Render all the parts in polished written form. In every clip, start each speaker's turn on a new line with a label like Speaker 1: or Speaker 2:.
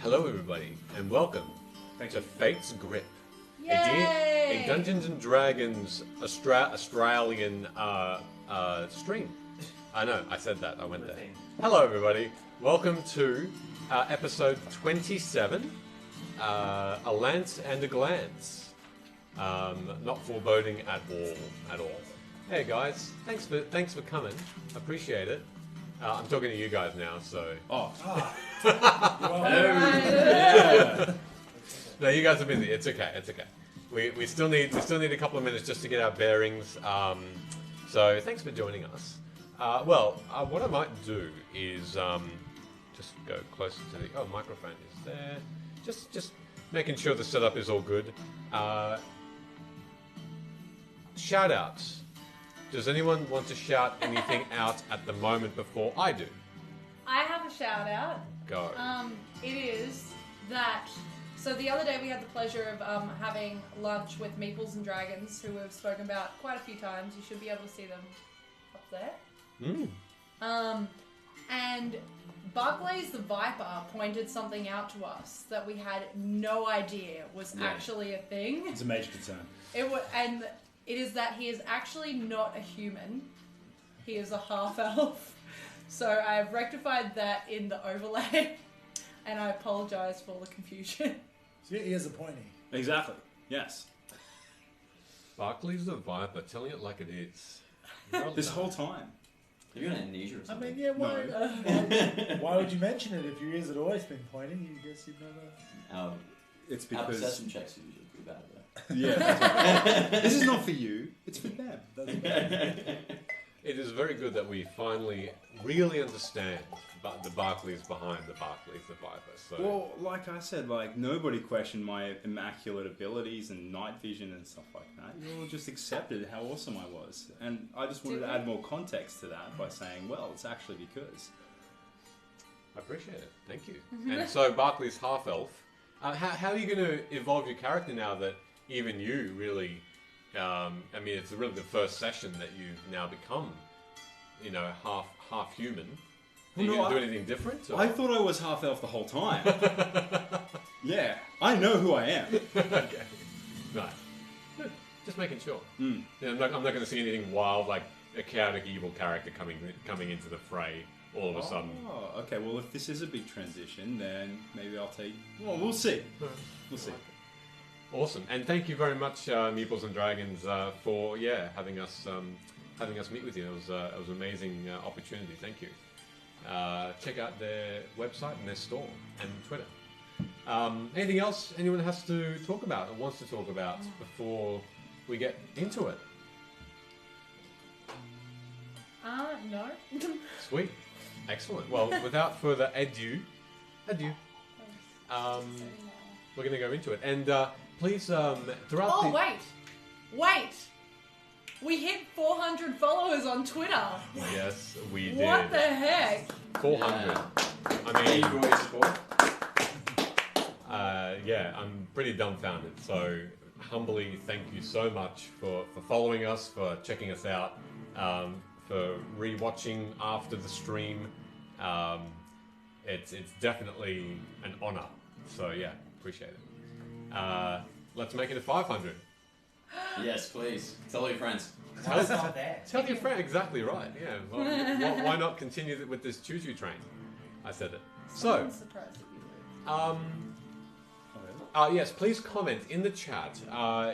Speaker 1: Hello, everybody, and welcome to Fate's Grip, a Dungeons and Dragons Australian stream. I know, I said that, I went there. Hello, everybody. Welcome to episode 27, A Lance and a Glance. Not foreboding at all. Hey, guys, thanks for coming. Appreciate it. I'm talking to you guys now, so... No, you guys are busy. It's okay. We still need a couple of minutes just to get our bearings. So thanks for joining us. What I might do is just go closer to the microphone is there. Just making sure the setup is all good. Shout outs. Does anyone want to shout anything out at the moment before I do?
Speaker 2: I have a shout out.
Speaker 1: Go.
Speaker 2: It is that. So the other day we had the pleasure of having lunch with Meeples and Dragons, who we've spoken about quite a few times. You should be able to see them up there. And Barclays the Viper pointed something out to us that we had no idea was actually a thing.
Speaker 3: It's a major concern.
Speaker 2: It is that he is actually not a human. He is a half-elf. So I have rectified that in the overlay, and I apologise for all the confusion.
Speaker 4: So he is a pointy.
Speaker 3: Exactly. Yes.
Speaker 1: Barclays the Viper, telling it like it is.
Speaker 3: This whole time.
Speaker 5: You're gonna amnesia or something.
Speaker 4: I mean, why would you mention it if your ears had always been pointing? You guess you'd never...
Speaker 3: It's
Speaker 5: Our
Speaker 3: because...
Speaker 5: perception checks are usually pretty bad, though.
Speaker 3: Yeah, that's right. This is not for you, it's for them.
Speaker 1: It is very good that we finally really understand the Barclays behind the Barclays the Viper. So.
Speaker 3: Well, like I said, nobody questioned my immaculate abilities and night vision and stuff like that. You all just accepted how awesome I was. And I just wanted to add more context to that by saying, well, it's actually because.
Speaker 1: I appreciate it. Thank you. And so Barclay's half-elf. How are you going to evolve your character now that even you really... it's really the first session that you've now become, half human. Are you going to do anything different? Or?
Speaker 3: I thought I was half elf the whole time. Yeah, I know who I am.
Speaker 1: Okay, right. Good. Just making sure. Yeah, I'm not going to see anything wild like a chaotic evil character coming into the fray all of a sudden.
Speaker 3: Oh, okay. Well, if this is a big transition, then maybe I'll take. Well, we'll see. We'll see.
Speaker 1: Awesome, and thank you very much, Meeples and Dragons, for having us meet with you. It was an amazing opportunity. Thank you. Check out their website and their store and Twitter. Anything else anyone has to talk about or wants to talk about before we get into it?
Speaker 2: No.
Speaker 1: Sweet, excellent. Well, without further ado, we're going to go into it, and please throughout.
Speaker 2: Wait! We hit 400 followers on Twitter.
Speaker 1: Yes, we did.
Speaker 2: What the heck?
Speaker 1: 400.
Speaker 5: Yeah.
Speaker 1: I mean,
Speaker 5: you for your support.
Speaker 1: I'm pretty dumbfounded. So humbly, thank you so much for following us, for checking us out, for rewatching after the stream. It's definitely an honor. So yeah, appreciate it. Let's make it a 500.
Speaker 5: Yes, please. Tell your friends.
Speaker 1: Tell your friend, exactly right. Yeah. Well, why not continue with this choo-choo train? I said it. So,
Speaker 2: Surprised that you would.
Speaker 1: yes, please comment in the chat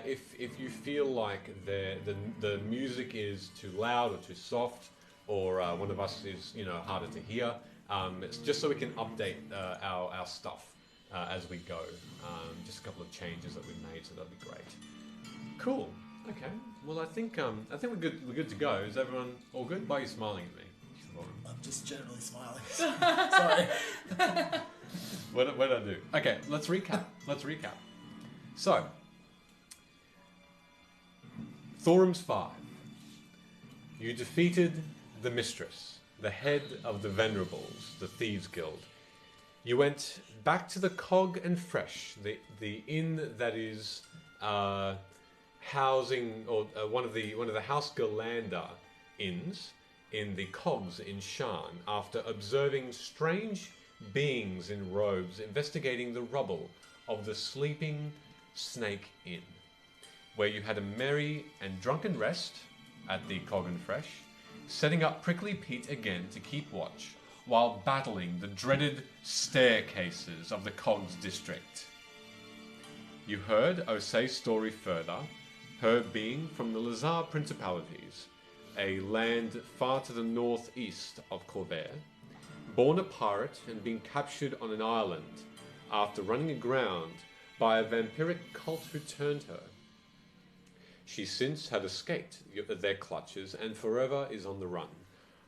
Speaker 1: if you feel like the music is too loud or too soft, or one of us is harder to hear. It's just so we can update our stuff as we go. Just a couple of changes that we've made, so that'd be great. Cool. Okay. Well, I think we're good. We're good to go. Is everyone all good? Why are you smiling at me?
Speaker 4: I'm just generally smiling. Sorry.
Speaker 1: What did I do? Okay, let's recap. So, Thorum's 5. You defeated the Mistress, the head of the Venerables, the Thieves Guild. You went back to the Cog and Fresh, the inn that is housing, or one of the House Galanda inns in the Cogs in Shan, after observing strange beings in robes investigating the rubble of the Sleeping Snake Inn, where you had a merry and drunken rest at the Cog and Fresh, setting up Prickly Pete again to keep watch, while battling the dreaded staircases of the Cog's district. You heard Osei's story further, her being from the Lazar Principalities, a land far to the northeast of Corvair, born a pirate and being captured on an island after running aground by a vampiric cult who turned her. She since had escaped their clutches and forever is on the run,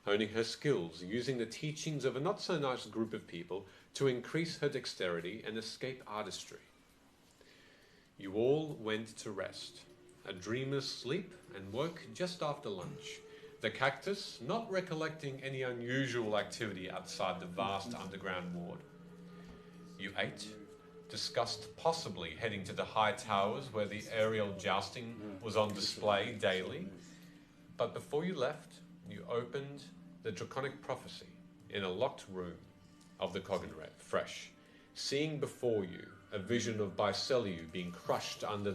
Speaker 1: honing her skills, using the teachings of a not-so-nice group of people to increase her dexterity and escape artistry. You all went to rest, a dreamless sleep, and woke just after lunch, the cactus not recollecting any unusual activity outside the vast underground ward. You ate, discussed possibly heading to the high towers where the aerial jousting was on display daily, but before you left, you opened the Draconic Prophecy in a locked room of the Cog and Fresh, seeing before you a vision of Biceliu being crushed under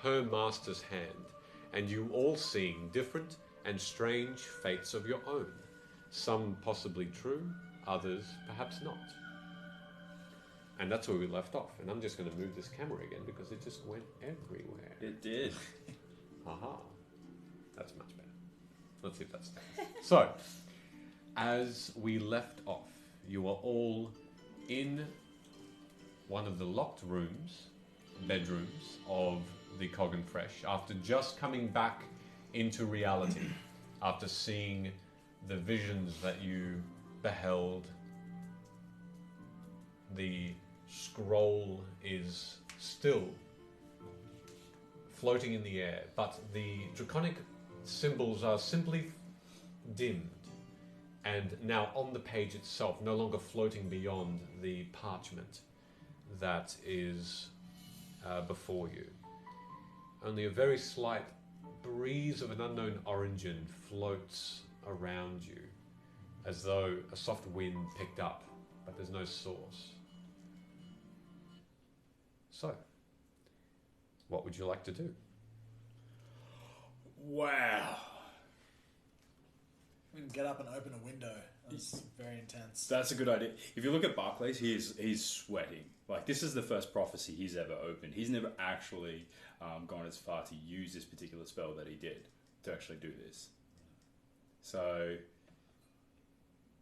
Speaker 1: her master's hand, and you all seeing different and strange fates of your own, some possibly true, others perhaps not. And that's where we left off, and I'm just going to move this camera again because it just went everywhere.
Speaker 3: It did.
Speaker 1: Aha. That's much better. Let's see if that's so. As we left off, you are all in one of the locked bedrooms of the Cog and Fresh after just coming back into reality, after seeing the visions that you beheld. The scroll is still floating in the air, but the draconic symbols are simply dimmed and now on the page itself, no longer floating beyond the parchment that is before you. Only a very slight breeze of an unknown origin floats around you, as though a soft wind picked up, but there's no source. So, what would you like to do?
Speaker 4: Wow. We can get up and open a window. That's very intense.
Speaker 3: That's a good idea. If you look at Barclays, he's sweating. Like, this is the first prophecy he's ever opened. He's never actually gone as far to use this particular spell that he did to actually do this. So,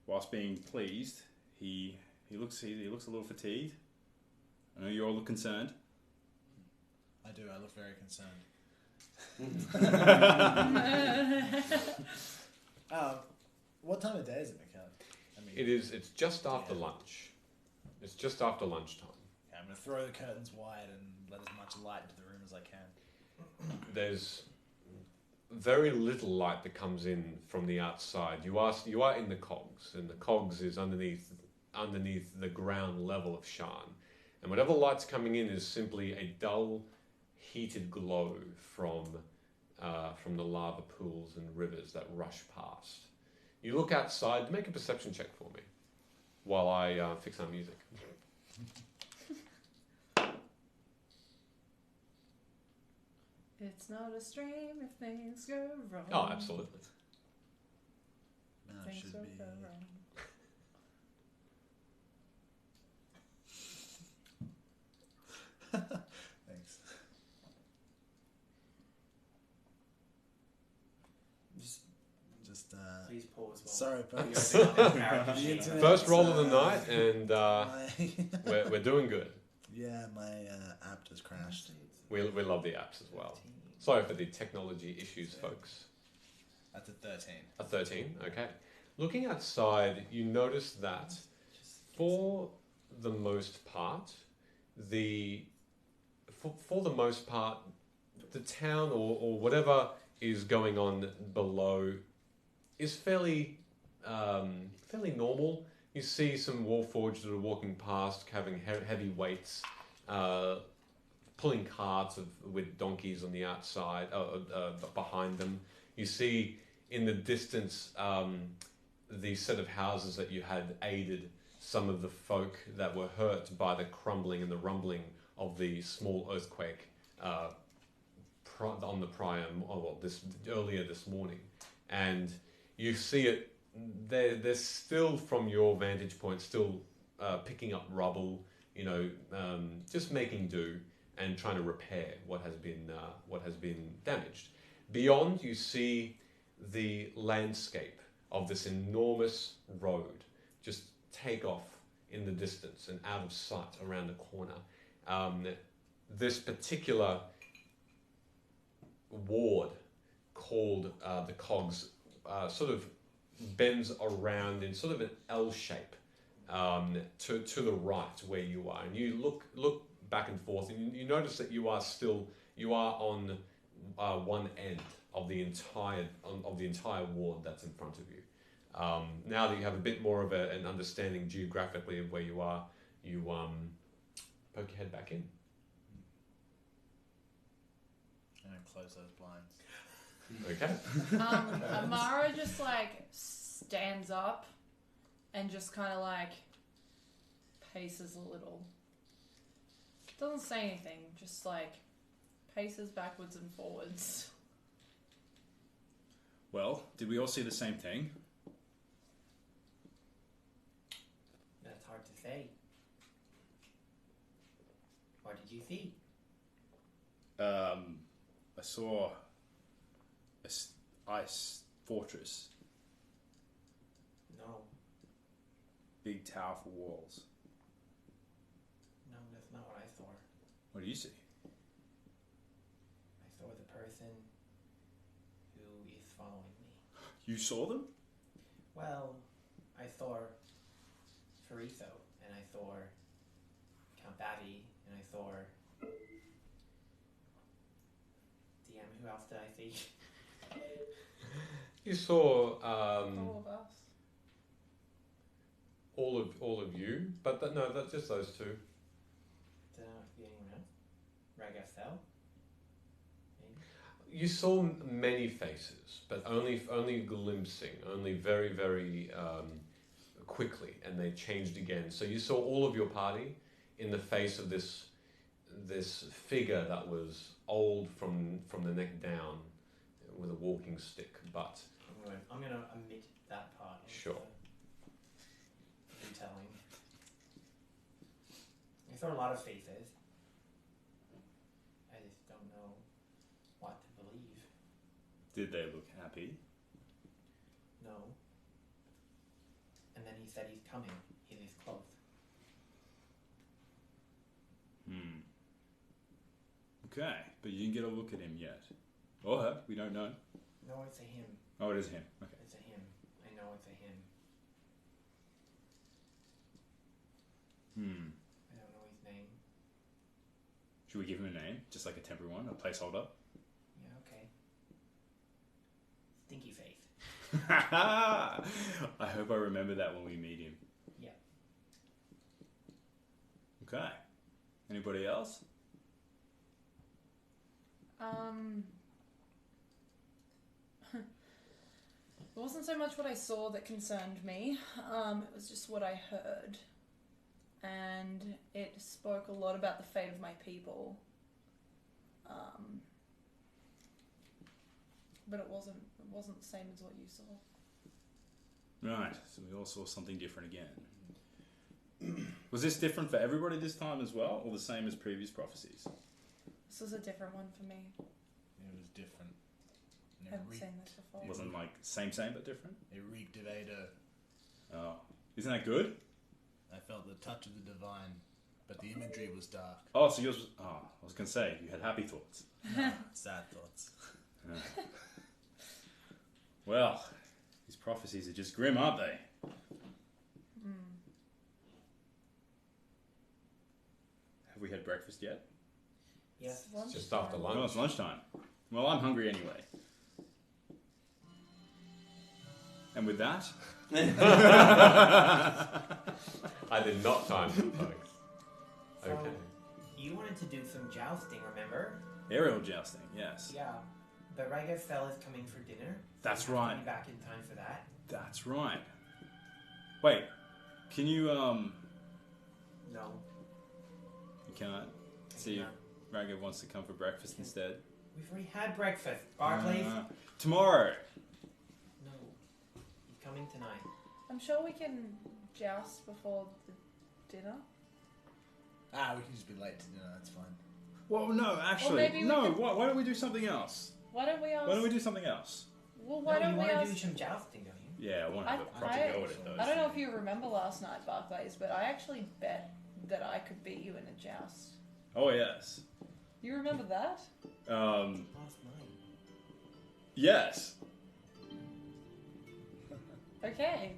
Speaker 3: whilst being pleased, he looks a little fatigued. I know you all look concerned.
Speaker 4: I do. I look very concerned. What time of day is it, Michele?
Speaker 1: It's just after lunch. It's just after lunchtime.
Speaker 4: Okay, I'm going to throw the curtains wide and let as much light into the room as I can.
Speaker 1: There's very little light that comes in from the outside. You are in the cogs, and the cogs is underneath the ground level of Shan. And whatever light's coming in is simply a dull, heated glow from the lava pools and rivers that rush past. You look outside. Make a perception check for me while I fix our music.
Speaker 2: It's not a stream if things go wrong.
Speaker 1: Oh, absolutely.
Speaker 4: No, it
Speaker 2: Things
Speaker 4: should
Speaker 2: will
Speaker 4: be.
Speaker 2: go wrong.
Speaker 4: Thanks. Just
Speaker 5: Please pause.
Speaker 4: sorry,
Speaker 5: While
Speaker 4: folks.
Speaker 5: the
Speaker 4: internet-
Speaker 1: First roll of the night, and we're doing good.
Speaker 4: Yeah, my app just crashed.
Speaker 1: We love the apps as well. Sorry for the technology issues, folks.
Speaker 4: That's a 13.
Speaker 1: A 13, okay. Looking outside, you notice that for the most part, the town or whatever is going on below is fairly normal. You see some warforged that are walking past, carrying heavy weights, pulling carts with donkeys on the outside, behind them. You see in the distance the set of houses that you had aided some of the folk that were hurt by the crumbling and the rumbling of the small earthquake on the earlier this morning, and you see it. They're still, from your vantage point, still picking up rubble. Just making do and trying to repair what has been damaged. Beyond, you see the landscape of this enormous road just take off in the distance and out of sight around the corner. This particular ward, called the Cogs, sort of bends around in sort of an L shape to the right where you are, and you look back and forth, and you notice that you are on one end of the entire ward that's in front of you. Now that you have a bit more of an understanding geographically of where you are, you poke your head back in.
Speaker 4: And close those blinds.
Speaker 1: Okay.
Speaker 2: Amara just stands up and just kind of paces a little. Doesn't say anything, just paces backwards and forwards.
Speaker 3: Well, did we all see the same thing?
Speaker 6: That's hard to say. What did you see?
Speaker 3: I saw a ice fortress.
Speaker 6: No.
Speaker 3: Big towerful walls.
Speaker 6: No, that's not what I saw.
Speaker 3: What do you see?
Speaker 6: I saw the person who is following me.
Speaker 3: You saw them?
Speaker 6: Well, I saw Chorizo, and I saw Count Batty, and I saw DM. Who else did I see?
Speaker 1: You saw
Speaker 2: All of us.
Speaker 1: all of you, but that's just those two.
Speaker 6: Did I not see anyone else? Ragasel? Maybe?
Speaker 1: You saw many faces, but only glimpsing, only very, very quickly, and they changed again. So you saw all of your party in the face of this figure that was old from the neck down, with a walking stick, but
Speaker 6: I'm gonna omit that part.
Speaker 1: Sure.
Speaker 6: Retelling. I saw a lot of faces. I just don't know what to believe.
Speaker 3: Did they look happy?
Speaker 6: No. And then he said he's coming. He is close.
Speaker 3: Okay, but you didn't get a look at him yet. Or her, we don't know.
Speaker 6: No, it's a him.
Speaker 3: Oh, it is him. Okay.
Speaker 6: It's a him. I know it's a him. I don't know his name.
Speaker 3: Should we give him a name? Just like a temporary one? A placeholder?
Speaker 6: Yeah, okay. Stinky face.
Speaker 3: I hope I remember that when we meet him.
Speaker 6: Yeah.
Speaker 3: Okay. Anybody else?
Speaker 2: It wasn't so much what I saw that concerned me. It was just what I heard. And it spoke a lot about the fate of my people. But it wasn't the same as what you saw.
Speaker 3: Right, so we all saw something different again. Was this different for everybody this time as well, or the same as previous prophecies?
Speaker 2: This was a different one for me.
Speaker 4: It was different. And
Speaker 2: I haven't seen this before.
Speaker 3: It wasn't like same but different?
Speaker 4: It reeked of Ada.
Speaker 3: Oh. Isn't that good?
Speaker 4: I felt the touch of the divine, but the imagery was dark.
Speaker 3: Oh, so yours was... Oh, I was going to say, you had happy thoughts.
Speaker 4: Sad thoughts.
Speaker 3: Well, these prophecies are just grim, aren't they? Have we had breakfast yet?
Speaker 6: Yes.
Speaker 1: it's just after lunch.
Speaker 3: Oh, it's lunchtime. Well, I'm hungry anyway. And with that...
Speaker 1: I did not time it, folks.
Speaker 6: So,
Speaker 1: Okay.
Speaker 6: you wanted to do some jousting, remember?
Speaker 3: Aerial jousting, yes.
Speaker 6: Yeah. But Ragasel is coming for dinner. So
Speaker 3: That's
Speaker 6: you have to
Speaker 3: right.
Speaker 6: be back in time for that.
Speaker 3: That's right. Wait, Can you
Speaker 6: No.
Speaker 3: You can't. See if Ragga wants to come for breakfast instead.
Speaker 6: We've already had breakfast. Barclays?
Speaker 3: Tomorrow.
Speaker 6: No. You're coming tonight.
Speaker 2: I'm sure we can joust before the dinner.
Speaker 4: We can just be late to dinner. That's fine.
Speaker 3: Well, no, actually,
Speaker 2: maybe we could-
Speaker 3: Why don't we do something else?
Speaker 2: Why don't we ask?
Speaker 3: Why don't we do something else?
Speaker 2: Well, why don't
Speaker 6: you
Speaker 2: we
Speaker 6: want to
Speaker 2: ask?
Speaker 6: do some jousting, don't you?
Speaker 3: Yeah, I want to have a proper
Speaker 2: I-
Speaker 3: go at it though.
Speaker 2: I don't know if you remember last night, Barclays, but I actually bet that I could beat you in a joust.
Speaker 3: Oh yes.
Speaker 2: You remember that?
Speaker 6: Last night.
Speaker 3: Yes.
Speaker 2: Okay.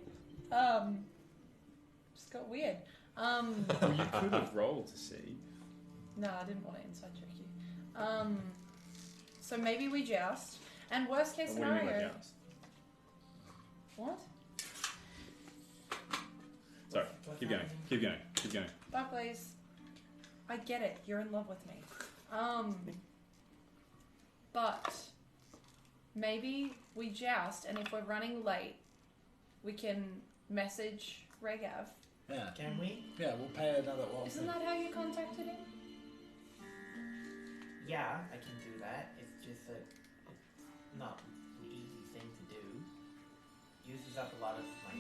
Speaker 2: Just got weird.
Speaker 3: Well, you could have rolled to see.
Speaker 2: No, I didn't want to inside check you. So maybe we joust. And worst case
Speaker 3: What do you mean by
Speaker 2: scenario.
Speaker 3: joust?
Speaker 2: What?
Speaker 3: Sorry. Keep going.
Speaker 2: Barclays, I get it. You're in love with me. But maybe we joust, and if we're running late, we can message Regav.
Speaker 4: Yeah.
Speaker 6: Can we?
Speaker 4: Yeah, we'll pay another one.
Speaker 2: Isn't that how you contacted him?
Speaker 6: Yeah, I can do that. It's just that it's not an easy thing to do. Uses up a lot of my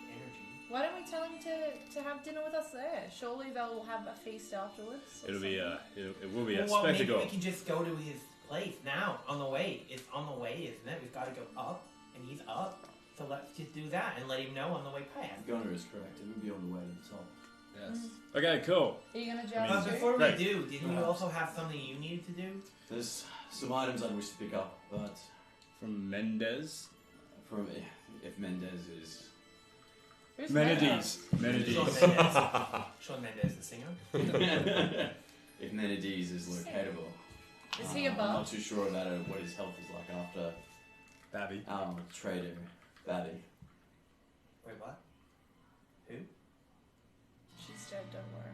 Speaker 6: energy.
Speaker 2: Why don't we tell him to have dinner with us there? Surely they'll have a feast afterwards. or
Speaker 3: It'll be
Speaker 2: something.
Speaker 3: it will be a
Speaker 6: Well, maybe
Speaker 3: spectacle.
Speaker 6: we can just go to his place now, on the way. It's on the way, isn't it? We've got to go up, and he's up. So let's just do that and let him know on the way past.
Speaker 5: Gunner is correct. It would be on the way to the top.
Speaker 4: Yes.
Speaker 3: Okay, cool.
Speaker 2: Are you gonna
Speaker 3: I
Speaker 2: joust
Speaker 3: mean,
Speaker 2: too?
Speaker 6: Before we
Speaker 3: Right.
Speaker 6: do, didn't you also have something you needed to do?
Speaker 5: There's some items I wish to pick up, but
Speaker 3: From Mendez.
Speaker 5: from if Mendez is
Speaker 2: Who's
Speaker 3: Menades.
Speaker 6: Shawn
Speaker 3: Menades.
Speaker 6: Mendes. Shawn Mendes, the singer.
Speaker 5: if Menades is locatable.
Speaker 2: Is he
Speaker 5: I'm
Speaker 2: above?
Speaker 5: not too sure about what his health is like after
Speaker 3: Babby.
Speaker 5: our trader Batty.
Speaker 6: Wait, what? Who?
Speaker 2: She's dead, don't worry.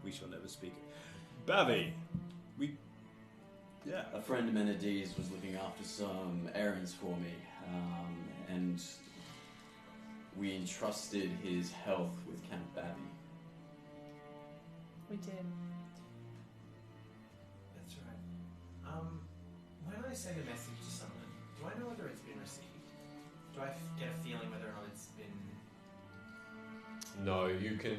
Speaker 3: We shall never speak. Babby. Yeah.
Speaker 5: A friend of Menades was looking after some errands for me, and we entrusted his health with Count Babby.
Speaker 2: We did.
Speaker 6: That's right. When I send a message to someone, do I know whether it's been received? Do I get a feeling whether or not it's been...
Speaker 1: No, you can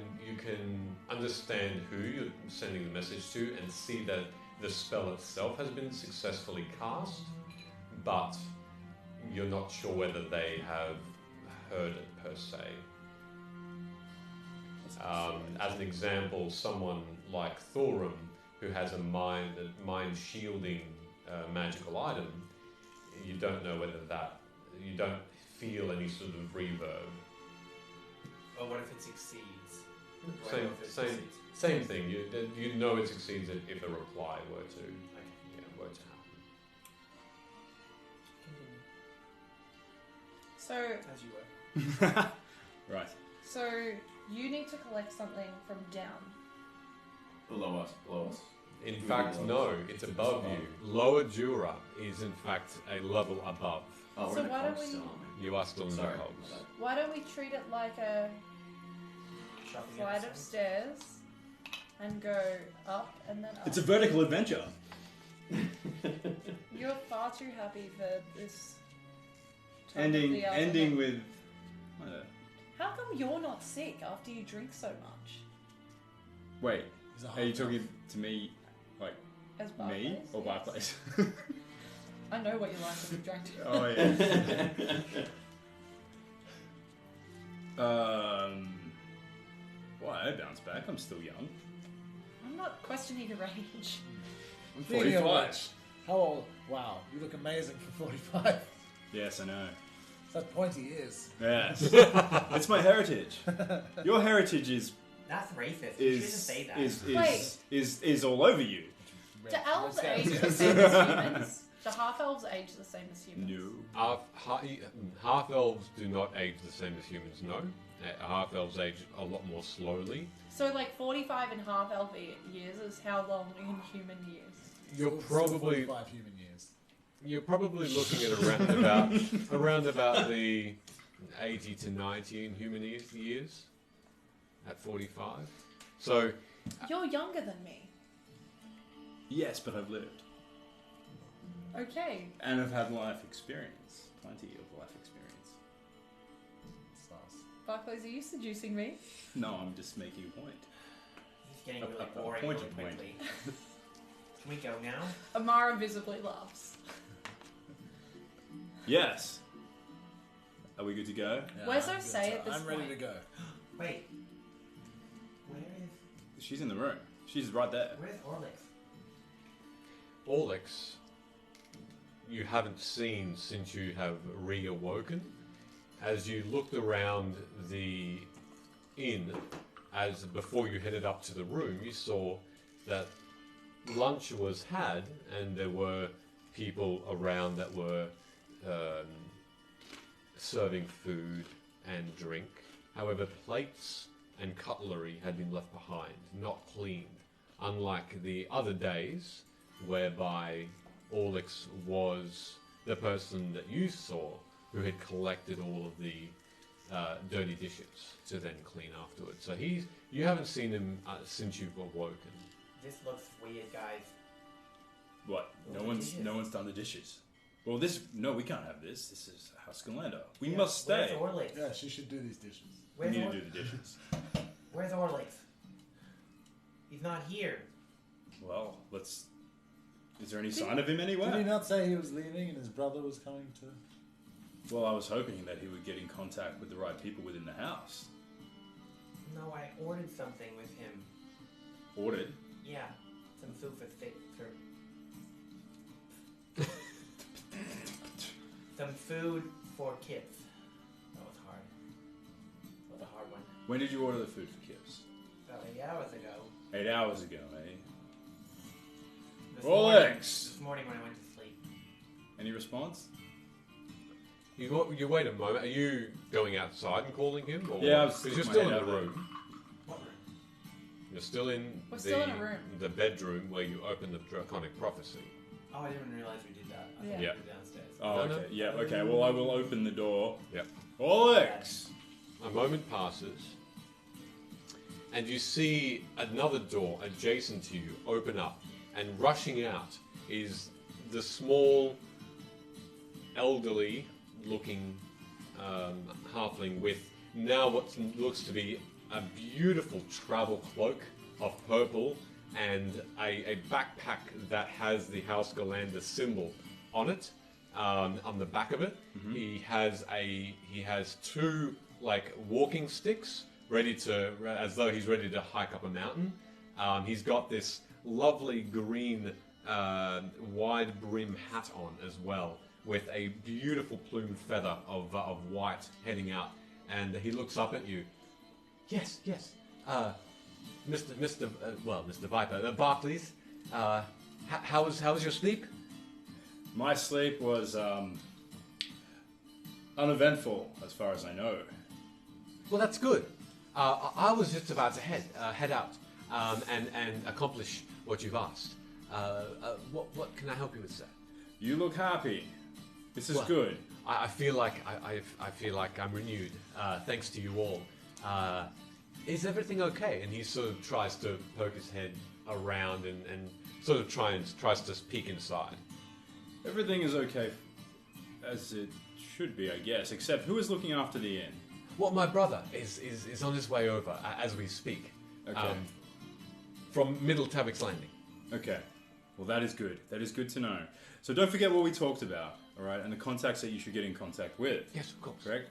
Speaker 1: understand who you're sending the message to and see that the spell itself has been successfully cast, but you're not sure whether they have heard it per se. As an example, someone like Thorum, who has a mind shielding magical item, you don't know whether you don't feel any sort of reverb.
Speaker 6: Well, what if it succeeds? Do I know if it succeeds?
Speaker 1: Same thing. You know it succeeds if a reply were to
Speaker 6: Okay.
Speaker 1: were to happen.
Speaker 6: Continue.
Speaker 2: So,
Speaker 6: As you were.
Speaker 3: Right.
Speaker 2: so you need to collect something from down.
Speaker 5: Below us.
Speaker 1: In fact, no, it's above you. Lower Jura is in fact a level above.
Speaker 5: Oh, we're
Speaker 2: So
Speaker 5: in the
Speaker 2: why don't
Speaker 5: cogs
Speaker 2: we-
Speaker 5: still, aren't
Speaker 1: You are still in the
Speaker 5: Sorry.
Speaker 1: cogs.
Speaker 2: Why don't we treat it like a
Speaker 6: Shopping
Speaker 2: flight of
Speaker 6: episode.
Speaker 2: stairs and go up and then up?
Speaker 3: It's a vertical adventure.
Speaker 2: You're far too happy for this. time of the
Speaker 3: Ending
Speaker 2: afternoon.
Speaker 3: with. I don't know.
Speaker 2: How come you're not sick after you drink so much?
Speaker 3: Wait,
Speaker 4: He's a
Speaker 3: are you
Speaker 4: half-elf.
Speaker 3: talking to me, like
Speaker 2: As
Speaker 3: me
Speaker 2: Barclays?
Speaker 3: or
Speaker 2: Yes.
Speaker 3: Barclays?
Speaker 2: I know what you like if you've drank too much.
Speaker 3: Oh yeah. Why I bounce back? I'm still young.
Speaker 2: I'm not questioning your age.
Speaker 3: I'm
Speaker 4: Speaking of
Speaker 3: 45.
Speaker 4: which, how old? Wow, you look amazing for 45.
Speaker 3: Yes, I know.
Speaker 4: Such pointy ears.
Speaker 3: Yes, it's my heritage. Your heritage is
Speaker 6: That's racist. You shouldn't
Speaker 3: is
Speaker 6: say that.
Speaker 3: is is all over you.
Speaker 2: Do elves
Speaker 4: Red
Speaker 2: age the
Speaker 4: scouts.
Speaker 2: same as humans? Do half elves age the same as humans?
Speaker 3: No.
Speaker 1: Half elves do not age the same as humans. No, half elves age a lot more slowly.
Speaker 2: So, like 45 and half elf years is how long in human years?
Speaker 1: You're probably
Speaker 4: 45 human years.
Speaker 1: You're probably looking at around about the 80 to 90 in human years. at 45. So,
Speaker 2: You're younger than me.
Speaker 3: Yes, but I've lived.
Speaker 2: Okay.
Speaker 3: And I've had life experience. Plenty of life experience.
Speaker 2: Barclays, are you seducing me?
Speaker 3: No, I'm just making a point.
Speaker 6: He's getting
Speaker 3: A-
Speaker 6: really
Speaker 3: a
Speaker 6: boring
Speaker 3: point
Speaker 6: really
Speaker 3: to point.
Speaker 6: quickly. Can we go now?
Speaker 2: Amara visibly laughs.
Speaker 3: Yes. Are we good to go?
Speaker 2: Where's Osei at this
Speaker 4: I'm ready
Speaker 2: point?
Speaker 4: to go.
Speaker 6: Wait. Where is...
Speaker 3: She's in the room. She's right there.
Speaker 6: Where's Orlix?
Speaker 1: Orlix, you haven't seen since you have reawoken. As you looked around the inn, as before you headed up to the room, you saw that lunch was had, and there were people around that were serving food and drink. However, plates and cutlery had been left behind, not cleaned, unlike the other days whereby Orlix was the person that you saw who had collected all of the dirty dishes to then clean afterwards. So you haven't seen him since you've awoken.
Speaker 6: This looks weird, guys.
Speaker 3: What? No
Speaker 6: The
Speaker 3: one's
Speaker 6: dishes.
Speaker 3: done the dishes. Well, no, we can't have this. This is House Galando. We
Speaker 6: Yeah,
Speaker 3: must stay.
Speaker 6: Where's Orlix?
Speaker 4: Yeah, she should do these dishes.
Speaker 3: We
Speaker 6: Where's,
Speaker 3: need
Speaker 6: Or-
Speaker 3: to do the dishes.
Speaker 6: Where's Orlix? He's not here.
Speaker 3: Well, let's. Is there any sign of him anywhere?
Speaker 4: Did he not say he was leaving and his brother was coming to?
Speaker 3: Well, I was hoping that he would get in contact with the right people within the house.
Speaker 6: No, I ordered something with him.
Speaker 3: Ordered.
Speaker 6: Yeah, some food for some food for kids. That was hard. That was a hard one.
Speaker 3: When did you order the food for Kips?
Speaker 6: About 8 hours ago.
Speaker 3: 8 hours ago, eh?
Speaker 6: This
Speaker 3: Rolex!
Speaker 6: morning when I went to sleep.
Speaker 3: Any response?
Speaker 1: You wait a moment. Are you going outside and calling him? Or
Speaker 3: Yeah, I was
Speaker 1: because you're
Speaker 3: sticking
Speaker 1: still
Speaker 3: my
Speaker 1: in the
Speaker 3: head out
Speaker 1: room.
Speaker 6: What room?
Speaker 1: You're still in
Speaker 2: We're still in a room.
Speaker 1: the bedroom where you opened the draconic prophecy.
Speaker 6: Oh, I didn't realize we did that. I thought
Speaker 1: Yeah.
Speaker 6: we were downstairs.
Speaker 3: Oh,
Speaker 1: No, no.
Speaker 3: okay. Yeah, okay. Well, I will open the door.
Speaker 1: Yep.
Speaker 3: Rolex!
Speaker 1: A moment passes, and you see another door adjacent to you open up, and rushing out is the small, elderly-looking halfling with now what looks to be a beautiful travel cloak of purple and a backpack that has the House Galanda symbol on it, on the back of it. He has two walking sticks ready to, as though he's ready to hike up a mountain. He's got this lovely green wide brim hat on as well, with a beautiful plume feather of white heading out, and he looks up at you. Yes, Mr. Viper, Barclays. How was your sleep?
Speaker 3: My sleep was uneventful, as far as I know.
Speaker 1: Well, that's good. I was just about to head out and accomplish what you've asked. What can I help you with, sir?
Speaker 3: You look happy. This is
Speaker 1: Well,
Speaker 3: good.
Speaker 1: I feel like I feel like I'm renewed, thanks to you all. Is everything okay? And he sort of tries to poke his head around and sort of tries to peek inside.
Speaker 3: Everything is okay, as it should be, I guess. Except who is looking after the inn?
Speaker 1: Well, my brother is on his way over as we speak.
Speaker 3: Okay.
Speaker 1: From Middle Tavik's Landing.
Speaker 3: Okay. Well, that is good. That is good to know. So don't forget what we talked about, all right? And the contacts that you should get in contact with.
Speaker 1: Yes, of course.
Speaker 3: Correct?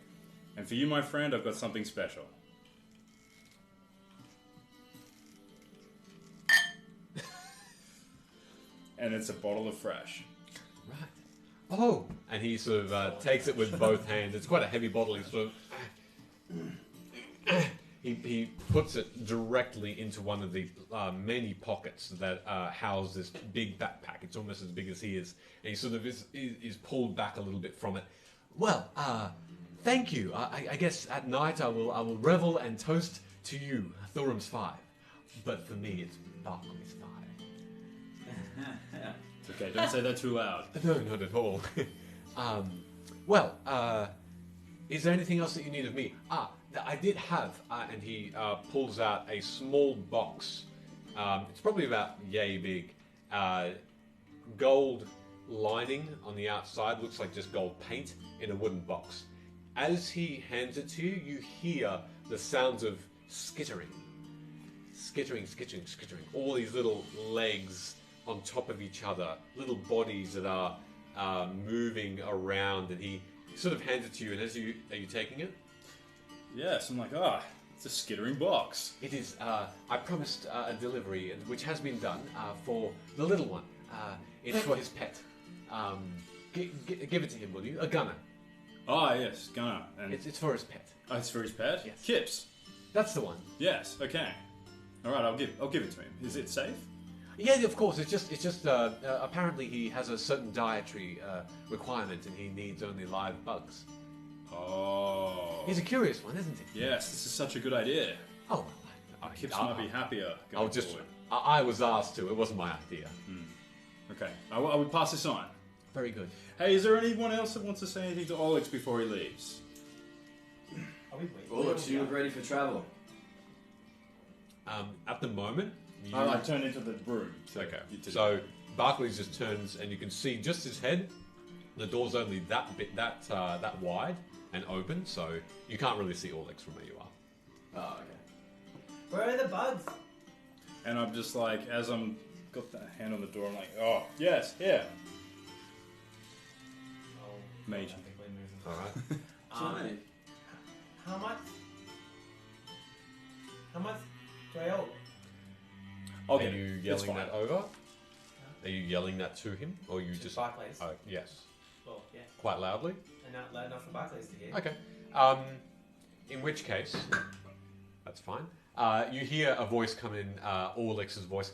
Speaker 3: And for you, my friend, I've got something special. And it's a bottle of fresh.
Speaker 1: Right. Oh, and he sort of takes it with both hands. It's quite a heavy bottle. He sort of he puts it directly into one of the many pockets that house this big backpack. It's almost as big as he is, and he sort of is pulled back a little bit from it. Well, thank you. I guess at night I will revel and toast to you, Thorum's 5. But for me, it's Barclays 5.
Speaker 3: It's okay, don't say that too loud.
Speaker 1: No, not at all. Well, is there anything else that you need of me? I did have, and he pulls out a small box. It's probably about yay big. Gold lining on the outside, looks like just gold paint in a wooden box. As he hands it to you, you hear the sounds of skittering. Skittering, skittering, skittering. All these little legs on top of each other, little bodies that are moving around, and he sort of hands it to you, and are you taking it?
Speaker 3: Yes, I'm like, it's a skittering box.
Speaker 1: It is, I promised a delivery, which has been done, for the little one. It's for his pet. Give it to him, will you? A gunner.
Speaker 3: Yes, Gunnar. And
Speaker 1: It's for his pet.
Speaker 3: it's for his pet?
Speaker 1: Yes.
Speaker 3: Kips.
Speaker 1: That's the one.
Speaker 3: Yes, okay. Alright, I'll give it to him. Is it safe?
Speaker 1: Yeah, of course. It's just. Apparently, he has a certain dietary requirement, and he needs only live bugs.
Speaker 3: Oh.
Speaker 1: He's a curious one, isn't he?
Speaker 3: Yes, this is such a good idea.
Speaker 1: Oh, well,
Speaker 3: Kips might be happier
Speaker 1: I'll
Speaker 3: going
Speaker 1: just.
Speaker 3: forward.
Speaker 1: I was asked to. It wasn't my idea.
Speaker 3: Okay, I will pass this on.
Speaker 1: Very good.
Speaker 3: Hey, is there anyone else that wants to say anything to Olix before he leaves?
Speaker 6: Are we waiting?
Speaker 5: Well, look, you look ready for travel.
Speaker 1: At the moment, you...
Speaker 3: I turned into the broom.
Speaker 1: Okay. So Barclays just turns, and you can see just his head. The door's only that wide and open, so you can't really see Orlix from where you are.
Speaker 5: Oh, okay.
Speaker 6: Where are the bugs?
Speaker 3: And I'm just like, as I'm got that hand on the door, I'm like, oh, yes, here.
Speaker 6: Oh,
Speaker 3: Mage.
Speaker 6: technically moving.
Speaker 1: All right.
Speaker 5: Johnny.
Speaker 6: How much? How much do I owe?
Speaker 3: I'll
Speaker 1: Are
Speaker 3: get
Speaker 1: you
Speaker 3: it. It's
Speaker 1: yelling
Speaker 3: fine.
Speaker 1: that over? Are you yelling that to him, or you just?
Speaker 6: Barclays.
Speaker 1: Oh, yes.
Speaker 6: Well, yeah.
Speaker 1: Quite loudly.
Speaker 6: And not loud enough for Barclays to hear.
Speaker 1: Okay. In which case, that's fine. You hear a voice come in, Orlix's voice.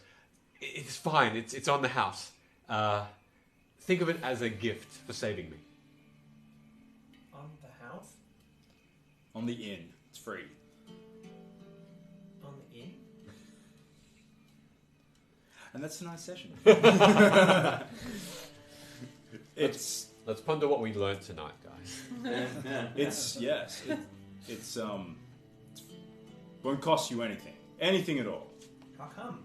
Speaker 1: It's fine. It's on the house. Think of it as a gift for saving me.
Speaker 6: On the house?
Speaker 3: On the inn. It's free.
Speaker 6: On the inn?
Speaker 3: And that's a nice session. It's
Speaker 1: Let's ponder what we learned tonight, guys.
Speaker 3: it's won't cost you anything at all.
Speaker 6: How come?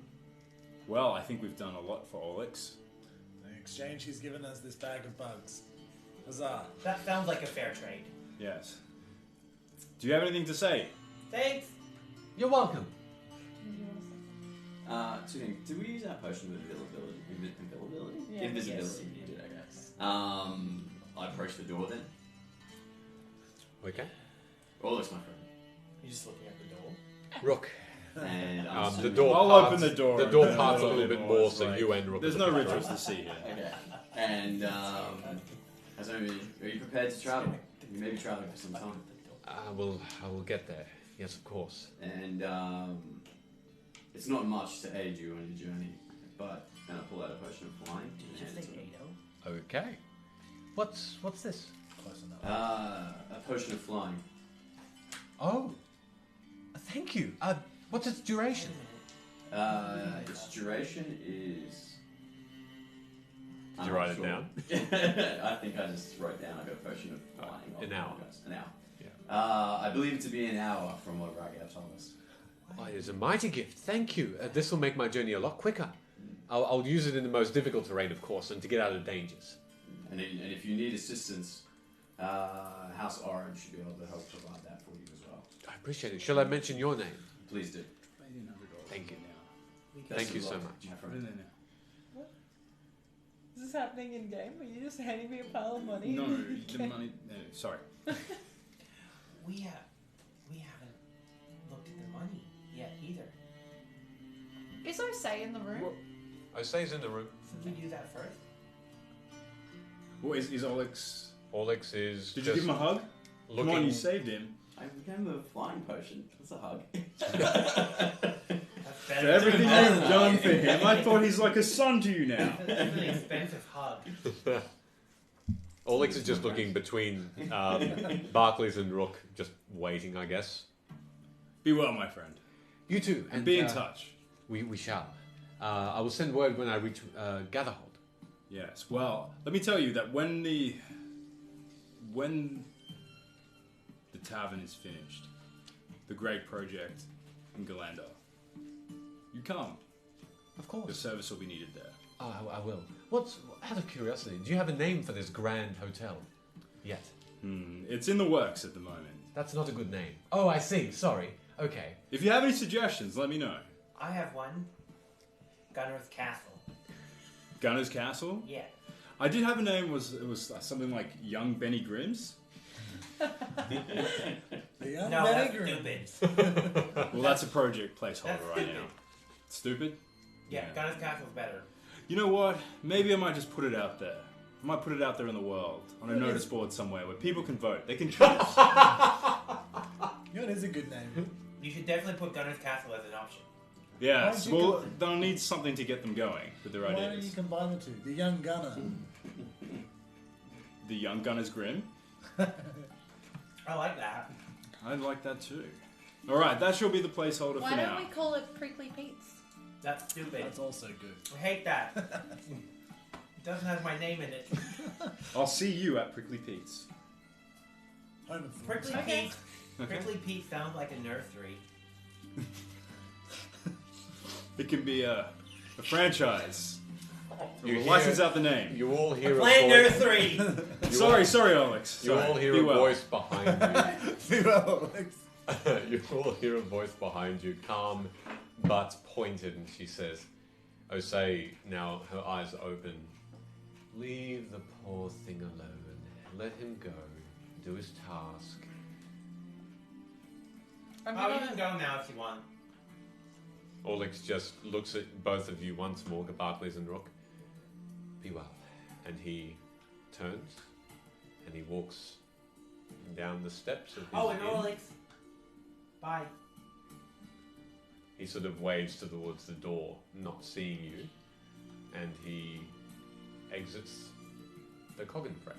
Speaker 3: Well, I think we've done a lot for Olix.
Speaker 4: In exchange, he's given us this bag of bugs. Huzzah.
Speaker 6: That sounds like a fair trade.
Speaker 3: Yes. Do you have anything to say?
Speaker 6: Thanks.
Speaker 1: You're welcome.
Speaker 5: Two things. Did we use our potion of availability? Invisibility?
Speaker 2: Yeah.
Speaker 5: Invisibility.
Speaker 2: Yes.
Speaker 5: We did, okay. I approached the door then.
Speaker 1: Okay.
Speaker 5: Orlix, my friend.
Speaker 6: You're just looking at the door.
Speaker 1: Rook.
Speaker 5: And I'm
Speaker 1: The
Speaker 5: assuming-
Speaker 1: door.
Speaker 3: I'll
Speaker 1: parts,
Speaker 3: open the door.
Speaker 1: The door
Speaker 3: and
Speaker 1: parts a
Speaker 3: then
Speaker 1: little bit more, so
Speaker 3: like-
Speaker 1: you and Rook.
Speaker 3: There's
Speaker 1: are
Speaker 3: no
Speaker 1: the
Speaker 3: rituals to see here.
Speaker 5: Okay. And are you prepared to travel? You may be traveling for some time.
Speaker 1: I will get there. Yes, of course.
Speaker 5: And it's not much to aid you on your journey, but and I pull out a potion of flying.
Speaker 6: Did you just
Speaker 5: and
Speaker 6: say
Speaker 5: hand it to him.
Speaker 6: NATO?
Speaker 1: Okay. What's this?
Speaker 4: Close enough.
Speaker 5: A potion of flying.
Speaker 1: Oh, thank you. What's its duration?
Speaker 5: Its duration is.
Speaker 1: Did you write it down?
Speaker 5: I think I just wrote down. I got a potion of flying.
Speaker 1: An hour.
Speaker 5: An hour.
Speaker 1: Yeah.
Speaker 5: I believe it to be an hour from what Ragab told us.
Speaker 1: Oh, it is a mighty gift. Thank you. This will make my journey a lot quicker. I'll use it in the most difficult terrain, of course, and to get out of dangers.
Speaker 5: And if you need assistance, House Orange should be able to help provide that for you as well.
Speaker 1: I appreciate it. Shall I mention your name?
Speaker 5: Please do.
Speaker 1: Thank you.
Speaker 5: Best
Speaker 1: Thank you
Speaker 5: of
Speaker 1: so
Speaker 5: luck,
Speaker 1: much.
Speaker 5: my friend.
Speaker 2: Is this happening in game? Are you just handing me a pile of money?
Speaker 3: No, the money. No, sorry.
Speaker 6: We haven't looked at the money yet either.
Speaker 2: Is Osei in the room?
Speaker 1: Osei's in the room.
Speaker 6: Should we do that first?
Speaker 3: Well, is Olix?
Speaker 1: Orlix is.
Speaker 3: Did you give him a hug?
Speaker 1: Looking,
Speaker 3: Come on, you saved him.
Speaker 5: I gave him a flying potion. That's a hug.
Speaker 6: That's
Speaker 3: For
Speaker 6: better.
Speaker 3: everything
Speaker 6: than
Speaker 3: you've done for him, I thought he's like a son to you now.
Speaker 6: That's an expensive hug.
Speaker 1: Orlix is just looking between Barclays and Rook, just waiting, I guess.
Speaker 3: Be well, my friend.
Speaker 1: You too,
Speaker 3: And be in touch.
Speaker 1: We shall. I will send word when I reach Gatherhold.
Speaker 3: Yes. Well, let me tell you that when the tavern is finished, the great project in Galanda. You come.
Speaker 1: Of
Speaker 3: Your
Speaker 1: course.
Speaker 3: service will be needed there.
Speaker 1: Oh, I will. Out of curiosity, do you have a name for this grand hotel? Yet.
Speaker 3: It's in the works at the moment.
Speaker 1: That's not a good name. Oh, I see. Sorry. Okay.
Speaker 3: If you have any suggestions, let me know.
Speaker 6: I have one. Gunner's Castle.
Speaker 3: Gunner's Castle?
Speaker 6: Yeah.
Speaker 3: I did have a name. It was something like Young Benny Grimm's.
Speaker 4: The young
Speaker 6: No,
Speaker 4: Benny
Speaker 6: that's
Speaker 4: Grimm.
Speaker 6: stupid.
Speaker 3: Well, that's a project placeholder
Speaker 6: That's
Speaker 3: right
Speaker 6: stupid.
Speaker 3: now. Stupid?
Speaker 6: Yeah, Gunner's Castle's better.
Speaker 3: You know what? Maybe I might just put it out there. I might put it out there in the world on a notice board somewhere where people can vote. They can choose.
Speaker 4: You know, it is a good name.
Speaker 6: You should definitely put Gunner's Castle as an option.
Speaker 3: Yeah.
Speaker 4: Why don't you
Speaker 3: Well,
Speaker 4: go-
Speaker 3: they'll need something to get them going with their
Speaker 4: Why don't you
Speaker 3: ideas.
Speaker 4: combine the two? The young gunner.
Speaker 3: The Young Gunner's Grim.
Speaker 6: I like that.
Speaker 3: I'd like that too. All right, that shall be the placeholder
Speaker 2: Why
Speaker 3: for
Speaker 2: don't
Speaker 3: now.
Speaker 2: we call it Prickly Pete's?
Speaker 6: That's stupid.
Speaker 4: That's also good.
Speaker 6: I hate that. It doesn't have my name in it.
Speaker 3: I'll see you at Prickly Pete's.
Speaker 4: Home of Thorns.
Speaker 6: Prickly
Speaker 2: Okay.
Speaker 6: Pete.
Speaker 3: Okay.
Speaker 6: Prickly Pete sounds like a nursery.
Speaker 3: It can be a franchise.
Speaker 1: You
Speaker 3: We'll
Speaker 1: hear-
Speaker 3: license out the name.
Speaker 1: You all hear a
Speaker 6: Plant
Speaker 1: voice.
Speaker 6: nursery.
Speaker 3: Sorry, Alex.
Speaker 1: You
Speaker 3: Sorry.
Speaker 1: all hear
Speaker 3: Be
Speaker 1: a
Speaker 3: well.
Speaker 1: voice behind
Speaker 4: Well,
Speaker 1: you. You all hear a voice behind you, calm but pointed, and she says, Osei, now her eyes open, leave the poor thing alone. Let him go. Do his task.
Speaker 2: I'm
Speaker 6: Oh, you
Speaker 2: gonna
Speaker 6: can go now if you want.
Speaker 1: Orlix just looks at both of you once more, Barclays and Rook. Be well. And he turns and he walks down the steps of his
Speaker 6: Oh, and
Speaker 1: inn.
Speaker 6: Orlix. Bye.
Speaker 1: He sort of waves towards the door, not seeing you, and he exits the Coggin Fresh.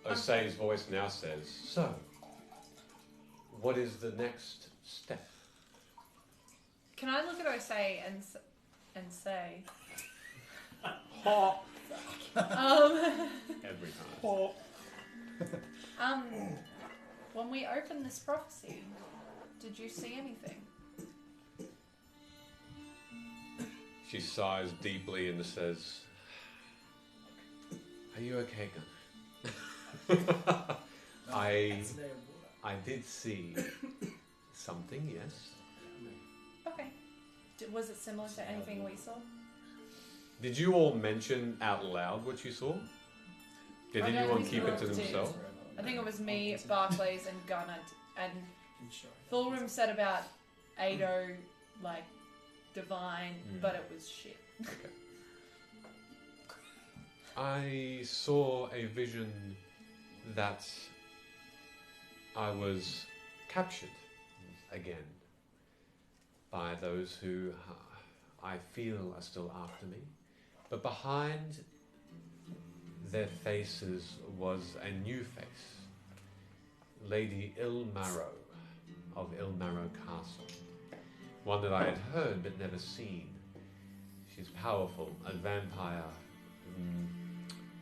Speaker 1: Osei's voice now says, so, what is the next step?
Speaker 2: Can I look at Osei and say,
Speaker 1: Every time.
Speaker 2: when we opened this prophecy, did you see anything?
Speaker 1: She sighs deeply and says, are you okay, Gunnar? I did see something, yes.
Speaker 2: Okay. Was it similar to anything we saw?
Speaker 1: Did you all mention out loud what you saw? Did
Speaker 2: I don't
Speaker 1: anyone
Speaker 2: think
Speaker 1: keep
Speaker 2: so.
Speaker 1: it to themselves?
Speaker 2: I think it was me, Barclays, and Gunnar. And Fulgrim said about Ado, like, divine, but it was shit.
Speaker 1: I saw a vision that I was captured again by those who I feel are still after me. But behind their faces was a new face. Lady Ilmarrow of Ilmarrow Castle. One that I had heard but never seen. She's powerful, a vampire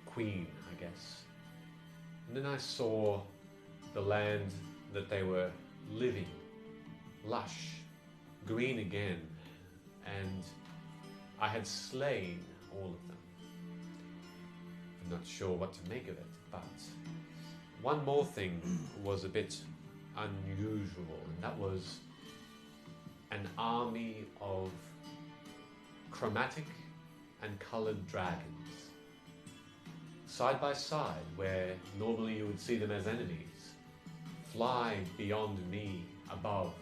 Speaker 1: queen, I guess. And then I saw the land that they were living, lush, green again, and I had slain all of them. I'm not sure what to make of it, but one more thing was a bit unusual, and that was an army of chromatic and coloured dragons, side by side, where normally you would see them as enemies, fly beyond me, above,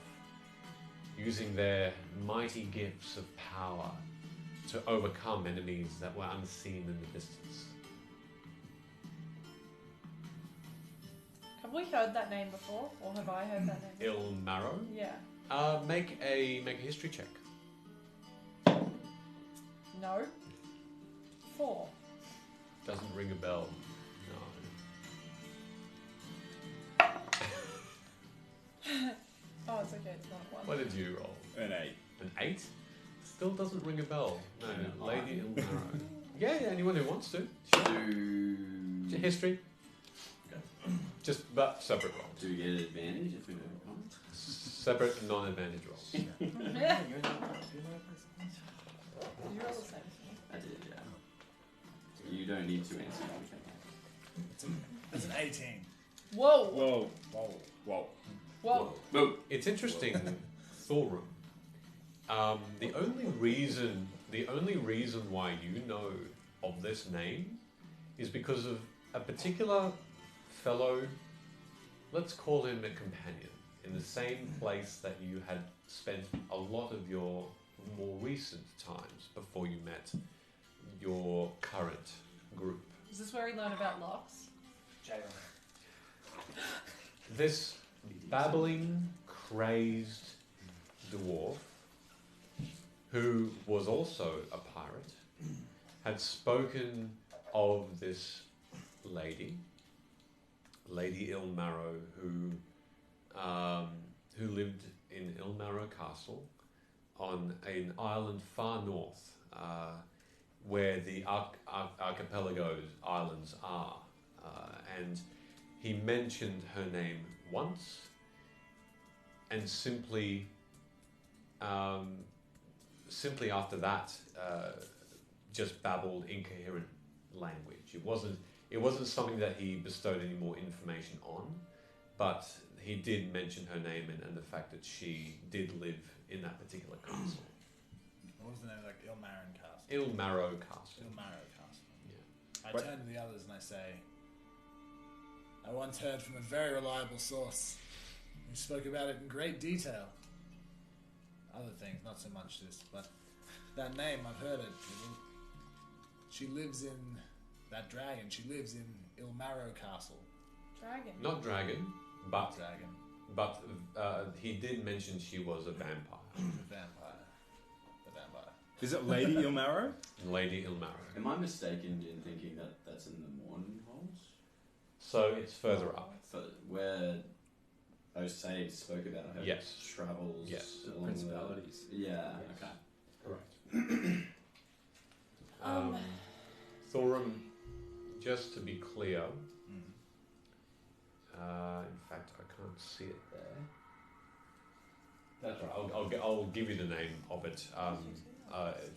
Speaker 1: using their mighty gifts of power to overcome enemies that were unseen in the distance.
Speaker 2: Have we heard that name before? Or have I heard that name before?
Speaker 1: Ilmarrow?
Speaker 2: Yeah.
Speaker 1: Make a history check.
Speaker 2: No. 4.
Speaker 1: Doesn't ring a bell.
Speaker 2: Oh, it's okay. It's not
Speaker 1: No.
Speaker 2: 1.
Speaker 1: What did you roll?
Speaker 3: An 8.
Speaker 1: An 8? Still doesn't ring a bell. No,
Speaker 5: Yeah,
Speaker 1: Lady
Speaker 5: nine.
Speaker 1: Ilmarrow. Yeah, anyone who wants to.
Speaker 5: Do
Speaker 1: History. but separate rolls.
Speaker 5: Do we get an advantage if we know it comes?
Speaker 1: Separate non-advantage rolls.
Speaker 2: Did you roll the same?
Speaker 5: I did, yeah. You don't need to answer.
Speaker 4: That's an 18.
Speaker 2: Whoa!
Speaker 3: Whoa. Whoa. Whoa.
Speaker 2: Whoa!
Speaker 1: Well, it's interesting, Thorum. The only reason why you know of this name is because of a particular fellow. Let's call him a companion in the same place that you had spent a lot of your more recent times before you met your current group.
Speaker 2: Is this where we learn about locks?
Speaker 1: This babbling, crazed dwarf, who was also a pirate, had spoken of this lady, Lady Ilmarrow, who lived in Ilmarrow Castle on an island far north, where the archipelago's islands are, and he mentioned her name once, and simply after that, just babbled incoherent language. It wasn't something that he bestowed any more information on, but he did mention her name and the fact that she did live in that particular castle.
Speaker 4: What was the name? Like Ilmarin Castle.
Speaker 1: Ilmarrow Castle.
Speaker 4: Ilmarrow Castle.
Speaker 1: Yeah.
Speaker 4: I turn to the others and I say, I once heard from a very reliable source who spoke about it in great detail. Other things, not so much this, but that name, I've heard it. She lives in that dragon. She lives in Ilmarrow Castle.
Speaker 2: Dragon.
Speaker 1: Not dragon, but
Speaker 4: Dragon.
Speaker 1: but he did mention she was a vampire.
Speaker 4: The vampire. The vampire.
Speaker 3: Is it Lady Ilmarrow?
Speaker 1: Lady Ilmarrow.
Speaker 5: Am I mistaken in thinking that that's in the Morning Halls?
Speaker 1: So it's further up.
Speaker 5: Where Osei spoke about her
Speaker 1: Yes.
Speaker 5: travels.
Speaker 1: Yes.
Speaker 5: along
Speaker 3: Principalities.
Speaker 5: Yeah,
Speaker 1: Yes.
Speaker 5: okay.
Speaker 1: Correct. Thorum, just to be clear, in fact, I can't see it there. That's right. I'll give you the name of it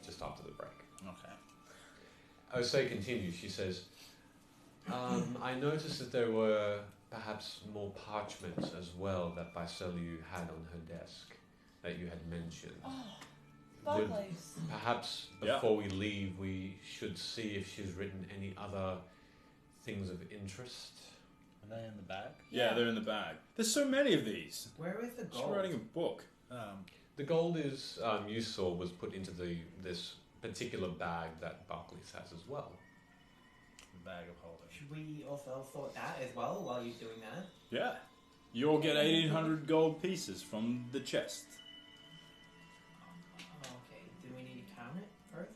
Speaker 1: just after the break.
Speaker 4: Okay.
Speaker 1: Osei continues. She says, I noticed that there were perhaps more parchments as well that Baiselliu had on her desk that you had mentioned. Would-
Speaker 2: Barclays.
Speaker 1: Perhaps before we leave, we should see if she's written any other things of interest.
Speaker 4: Are they in the bag?
Speaker 3: Yeah, they're in the bag. There's so many of these.
Speaker 6: Where is the
Speaker 3: She's
Speaker 6: gold?
Speaker 3: writing a book.
Speaker 1: The gold is you saw was put into this particular bag that Barclays has as well.
Speaker 4: The bag of holding.
Speaker 6: Should we also sort that as well while you're doing that?
Speaker 3: Yeah. You'll get 1,800 gold pieces from the chest.
Speaker 6: Okay, do we need to count it first?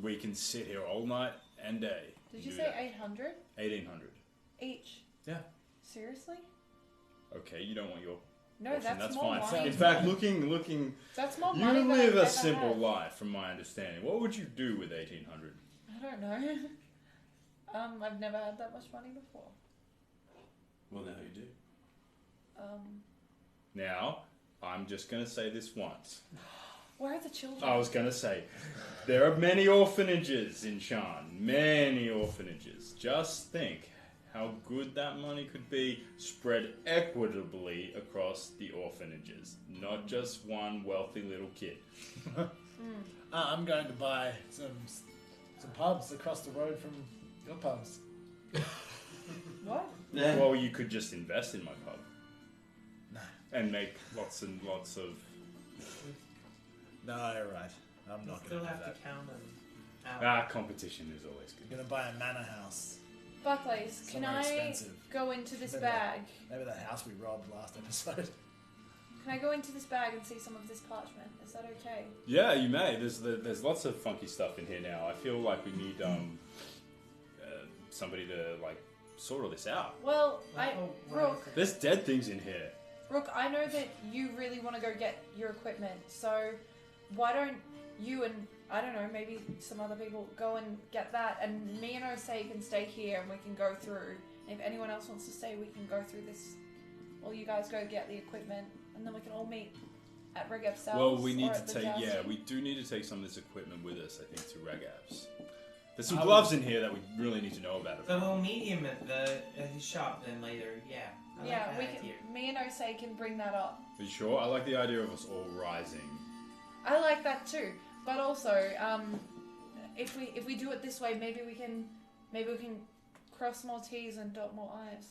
Speaker 3: We can sit here all night and day.
Speaker 2: Did
Speaker 3: and
Speaker 2: you
Speaker 3: do
Speaker 2: say
Speaker 3: that.
Speaker 2: 800
Speaker 3: 1,800.
Speaker 2: each?
Speaker 3: Yeah.
Speaker 2: Seriously?
Speaker 3: Okay, you don't want your
Speaker 2: No,
Speaker 3: portion.
Speaker 2: that's
Speaker 3: That's
Speaker 2: more
Speaker 3: fine.
Speaker 2: money.
Speaker 3: In fact, looking,
Speaker 2: That's more
Speaker 3: you
Speaker 2: money than
Speaker 3: live
Speaker 2: I've
Speaker 3: a
Speaker 2: ever
Speaker 3: simple
Speaker 2: had.
Speaker 3: life, from my understanding. What would you do with 1,800?
Speaker 2: I don't know. I've never had that much money before.
Speaker 5: Well, now you do.
Speaker 3: Now, I'm just going to say this once.
Speaker 2: Where are the children?
Speaker 3: I was going to say, there are many orphanages in Shan. Many orphanages. Just think how good that money could be spread equitably across the orphanages. Not just one wealthy little kid.
Speaker 4: I'm going to buy some pubs across the road from your pubs.
Speaker 2: What?
Speaker 3: Well, you could just invest in my pub.
Speaker 4: No.
Speaker 3: And make lots and lots of...
Speaker 4: No, you're right. I'm not
Speaker 6: Still
Speaker 4: going to do
Speaker 6: have
Speaker 4: that.
Speaker 6: to count them out.
Speaker 3: Competition is always
Speaker 4: I'm
Speaker 3: good.
Speaker 4: going to buy a manor house.
Speaker 2: Barclays, can
Speaker 4: Somewhere
Speaker 2: I
Speaker 4: expensive.
Speaker 2: go into this
Speaker 4: Maybe
Speaker 2: bag?
Speaker 4: Maybe that house we robbed last episode.
Speaker 2: Can I go into this bag and see some of this parchment? Is that okay?
Speaker 3: Yeah, you may. There's lots of funky stuff in here now. I feel like we need somebody to like sort all this out.
Speaker 2: Well,
Speaker 6: Well,
Speaker 2: Rook,
Speaker 3: There's dead things in here.
Speaker 2: Rook, I know that you really want to go get your equipment, so why don't you and, I don't know, maybe some other people go and get that, and me and Osei can stay here and we can go through if anyone else wants to stay, we can go through this. Well, you guys go get the equipment, and then we can all meet at Regev's cells.
Speaker 3: Well, we need
Speaker 2: or
Speaker 3: to
Speaker 2: at the
Speaker 3: take. Yeah,
Speaker 2: jousting.
Speaker 3: we do need to take some of this equipment with us. I think to Regav's. There's some gloves in here that we really need to know about.
Speaker 6: So we'll meet him at his shop then later. Yeah. I
Speaker 2: Yeah,
Speaker 6: like
Speaker 2: we
Speaker 6: that
Speaker 2: can.
Speaker 6: idea.
Speaker 2: Me and Osei can bring that up.
Speaker 3: Are you sure? I like the idea of us all rising.
Speaker 2: I like that too, but also, if we do it this way, maybe we can cross more T's and dot more I's.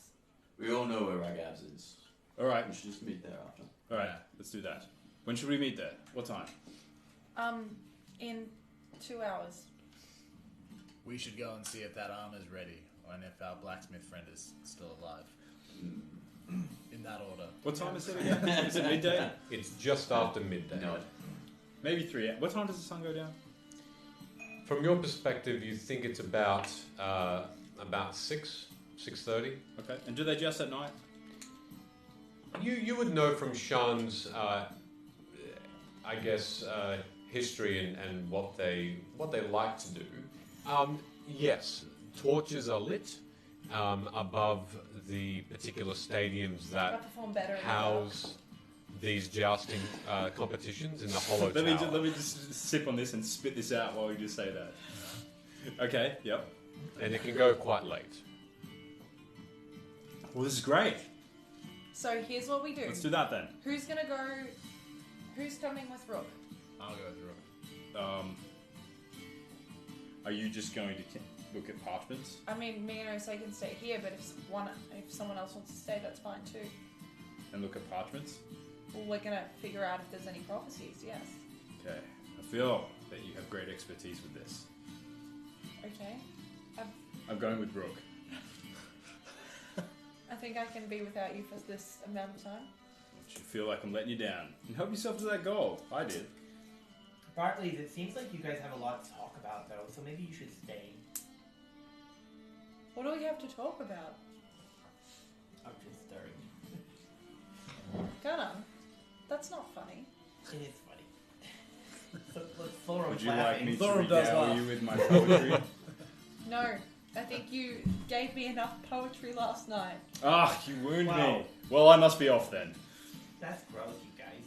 Speaker 5: We all know where Ragabs is.
Speaker 3: All right.
Speaker 5: We should just meet there after.
Speaker 3: All right. Let's do that. When should we meet there? What time?
Speaker 2: In 2 hours.
Speaker 4: We should go and see if that armor's ready, and if our blacksmith friend is still alive. In that order.
Speaker 3: What time is it again? Is it midday?
Speaker 1: It's just after midday.
Speaker 5: No.
Speaker 3: Maybe 3. What time does the sun go down?
Speaker 1: From your perspective, you think it's about 6:30.
Speaker 3: Okay. And do they just at night?
Speaker 1: You would know from Sean's, I guess, history and what they like to do. Yes, torches are lit above the particular stadiums
Speaker 2: I
Speaker 1: that
Speaker 2: perform better. in the
Speaker 1: house these jousting competitions in the Hollow
Speaker 3: Let me
Speaker 1: Tower.
Speaker 3: just sip on this and spit this out while we just say that. Okay. Yep.
Speaker 1: And it can go quite late.
Speaker 3: Well, this is great.
Speaker 2: So here's what we do.
Speaker 3: Let's do that then.
Speaker 2: Who's gonna go? Who's coming with Rook?
Speaker 4: I'll go through it.
Speaker 3: Are you just going to look at parchments?
Speaker 2: I mean, me and Osei can stay here, but if someone else wants to stay, that's fine too.
Speaker 3: And look at parchments?
Speaker 2: Well, we're gonna figure out if there's any prophecies. Yes.
Speaker 3: Okay. I feel that you have great expertise with this.
Speaker 2: Okay.
Speaker 3: I'm going with Brooke.
Speaker 2: I think I can be without you for this amount of time.
Speaker 3: You feel like I'm letting you down. And help yourself to that gold. I did.
Speaker 6: Bartley, it seems like you guys have a lot to talk about though, so maybe you should stay.
Speaker 2: What do we have to talk about?
Speaker 6: I'm just stirring.
Speaker 2: Gunnar, that's not funny.
Speaker 6: It is funny. Thorum's
Speaker 3: Would you like
Speaker 6: laughing.
Speaker 3: me to
Speaker 4: Thorum does
Speaker 3: regale
Speaker 4: laugh.
Speaker 3: you with my poetry?
Speaker 2: No, I think you gave me enough poetry last night.
Speaker 3: Ah, you wound
Speaker 6: Wow.
Speaker 3: me. Well, I must be off then.
Speaker 6: That's gross, you guys.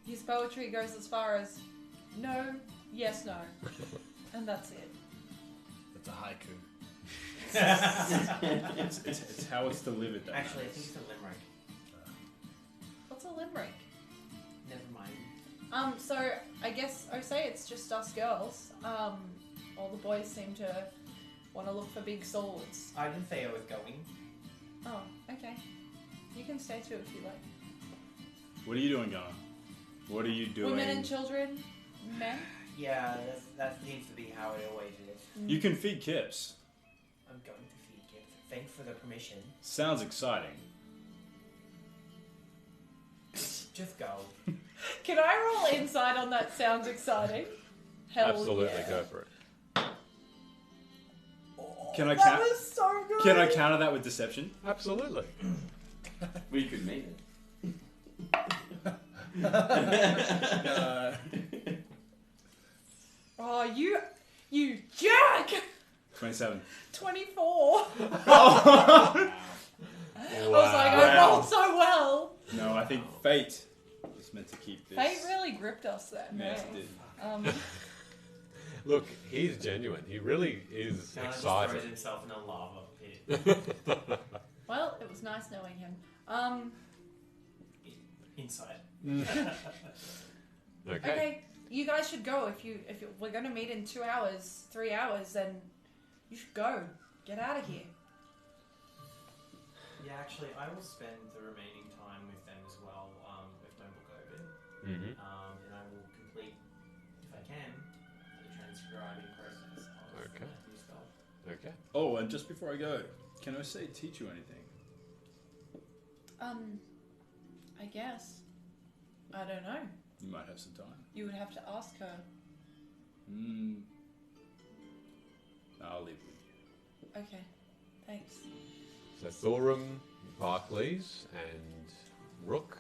Speaker 2: His poetry goes as far as no, yes, no, and that's it.
Speaker 4: It's a haiku.
Speaker 3: It's how it's delivered that
Speaker 6: Actually, I
Speaker 3: matters.
Speaker 6: think it's a limerick.
Speaker 2: What's a limerick?
Speaker 6: Never mind.
Speaker 2: So I guess Osei, it's just us girls. All the boys seem to want to look for big swords.
Speaker 6: I didn't say I was going.
Speaker 2: Oh, okay. You can stay too if you like.
Speaker 3: What are you doing, Gunnar? What are you doing?
Speaker 2: Women and children, men.
Speaker 6: Yeah, that seems to be how it always is.
Speaker 3: You can feed kips.
Speaker 6: I'm going to feed kids. Thanks for the permission.
Speaker 3: Sounds exciting.
Speaker 6: Just go.
Speaker 2: Can I roll inside on that? Sounds exciting. Hell
Speaker 1: Absolutely,
Speaker 2: yeah.
Speaker 1: go for it.
Speaker 3: Can I
Speaker 2: That was so good.
Speaker 3: Can I counter that with deception?
Speaker 1: Absolutely.
Speaker 5: We could meet it.
Speaker 2: Oh, you jerk!
Speaker 3: 27.
Speaker 2: 24.
Speaker 1: Wow.
Speaker 2: I was like, I rolled so well.
Speaker 3: No, I think fate was meant to keep this.
Speaker 2: Fate really gripped us then.
Speaker 3: Yes,
Speaker 2: eh?
Speaker 3: it did.
Speaker 1: Look, he's genuine. He really is
Speaker 6: Someone just
Speaker 1: excited.
Speaker 6: throws himself in a lava pit.
Speaker 2: Well, it was nice knowing him.
Speaker 6: Inside.
Speaker 1: Okay.
Speaker 2: Okay, you guys should go. If we're gonna meet in 2 hours, 3 hours, then you should go. Get out of here.
Speaker 6: Yeah, actually, I will spend the remaining time with them as well, with my book open.
Speaker 1: Mm-hmm.
Speaker 6: And I will complete, if I can, the transcribing process of
Speaker 1: Okay.
Speaker 6: Matthew's spell.
Speaker 1: Okay.
Speaker 3: Oh, and just before I go, can I say teach you anything?
Speaker 2: I guess. I don't know.
Speaker 3: You might have some time.
Speaker 2: You would have to ask her.
Speaker 3: I'll leave it with you.
Speaker 2: Okay, thanks.
Speaker 1: So Thorum, Barclays, and Rook,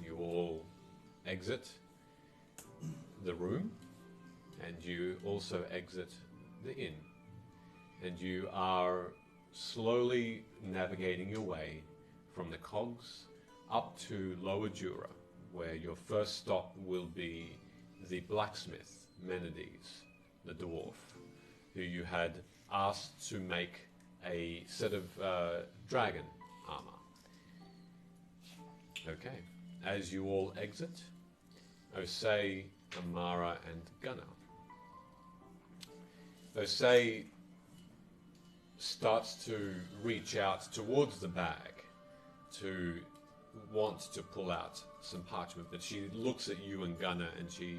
Speaker 1: you all exit the room, and you also exit the inn. And you are slowly navigating your way from the cogs up to Lower Jura, where your first stop will be the blacksmith, Menades, the dwarf, who you had asked to make a set of dragon armor. Okay, as you all exit, Osei, Amara, and Gunnar. Osei starts to reach out towards the bag to want to pull out some parchment, but she looks at you and Gunnar and she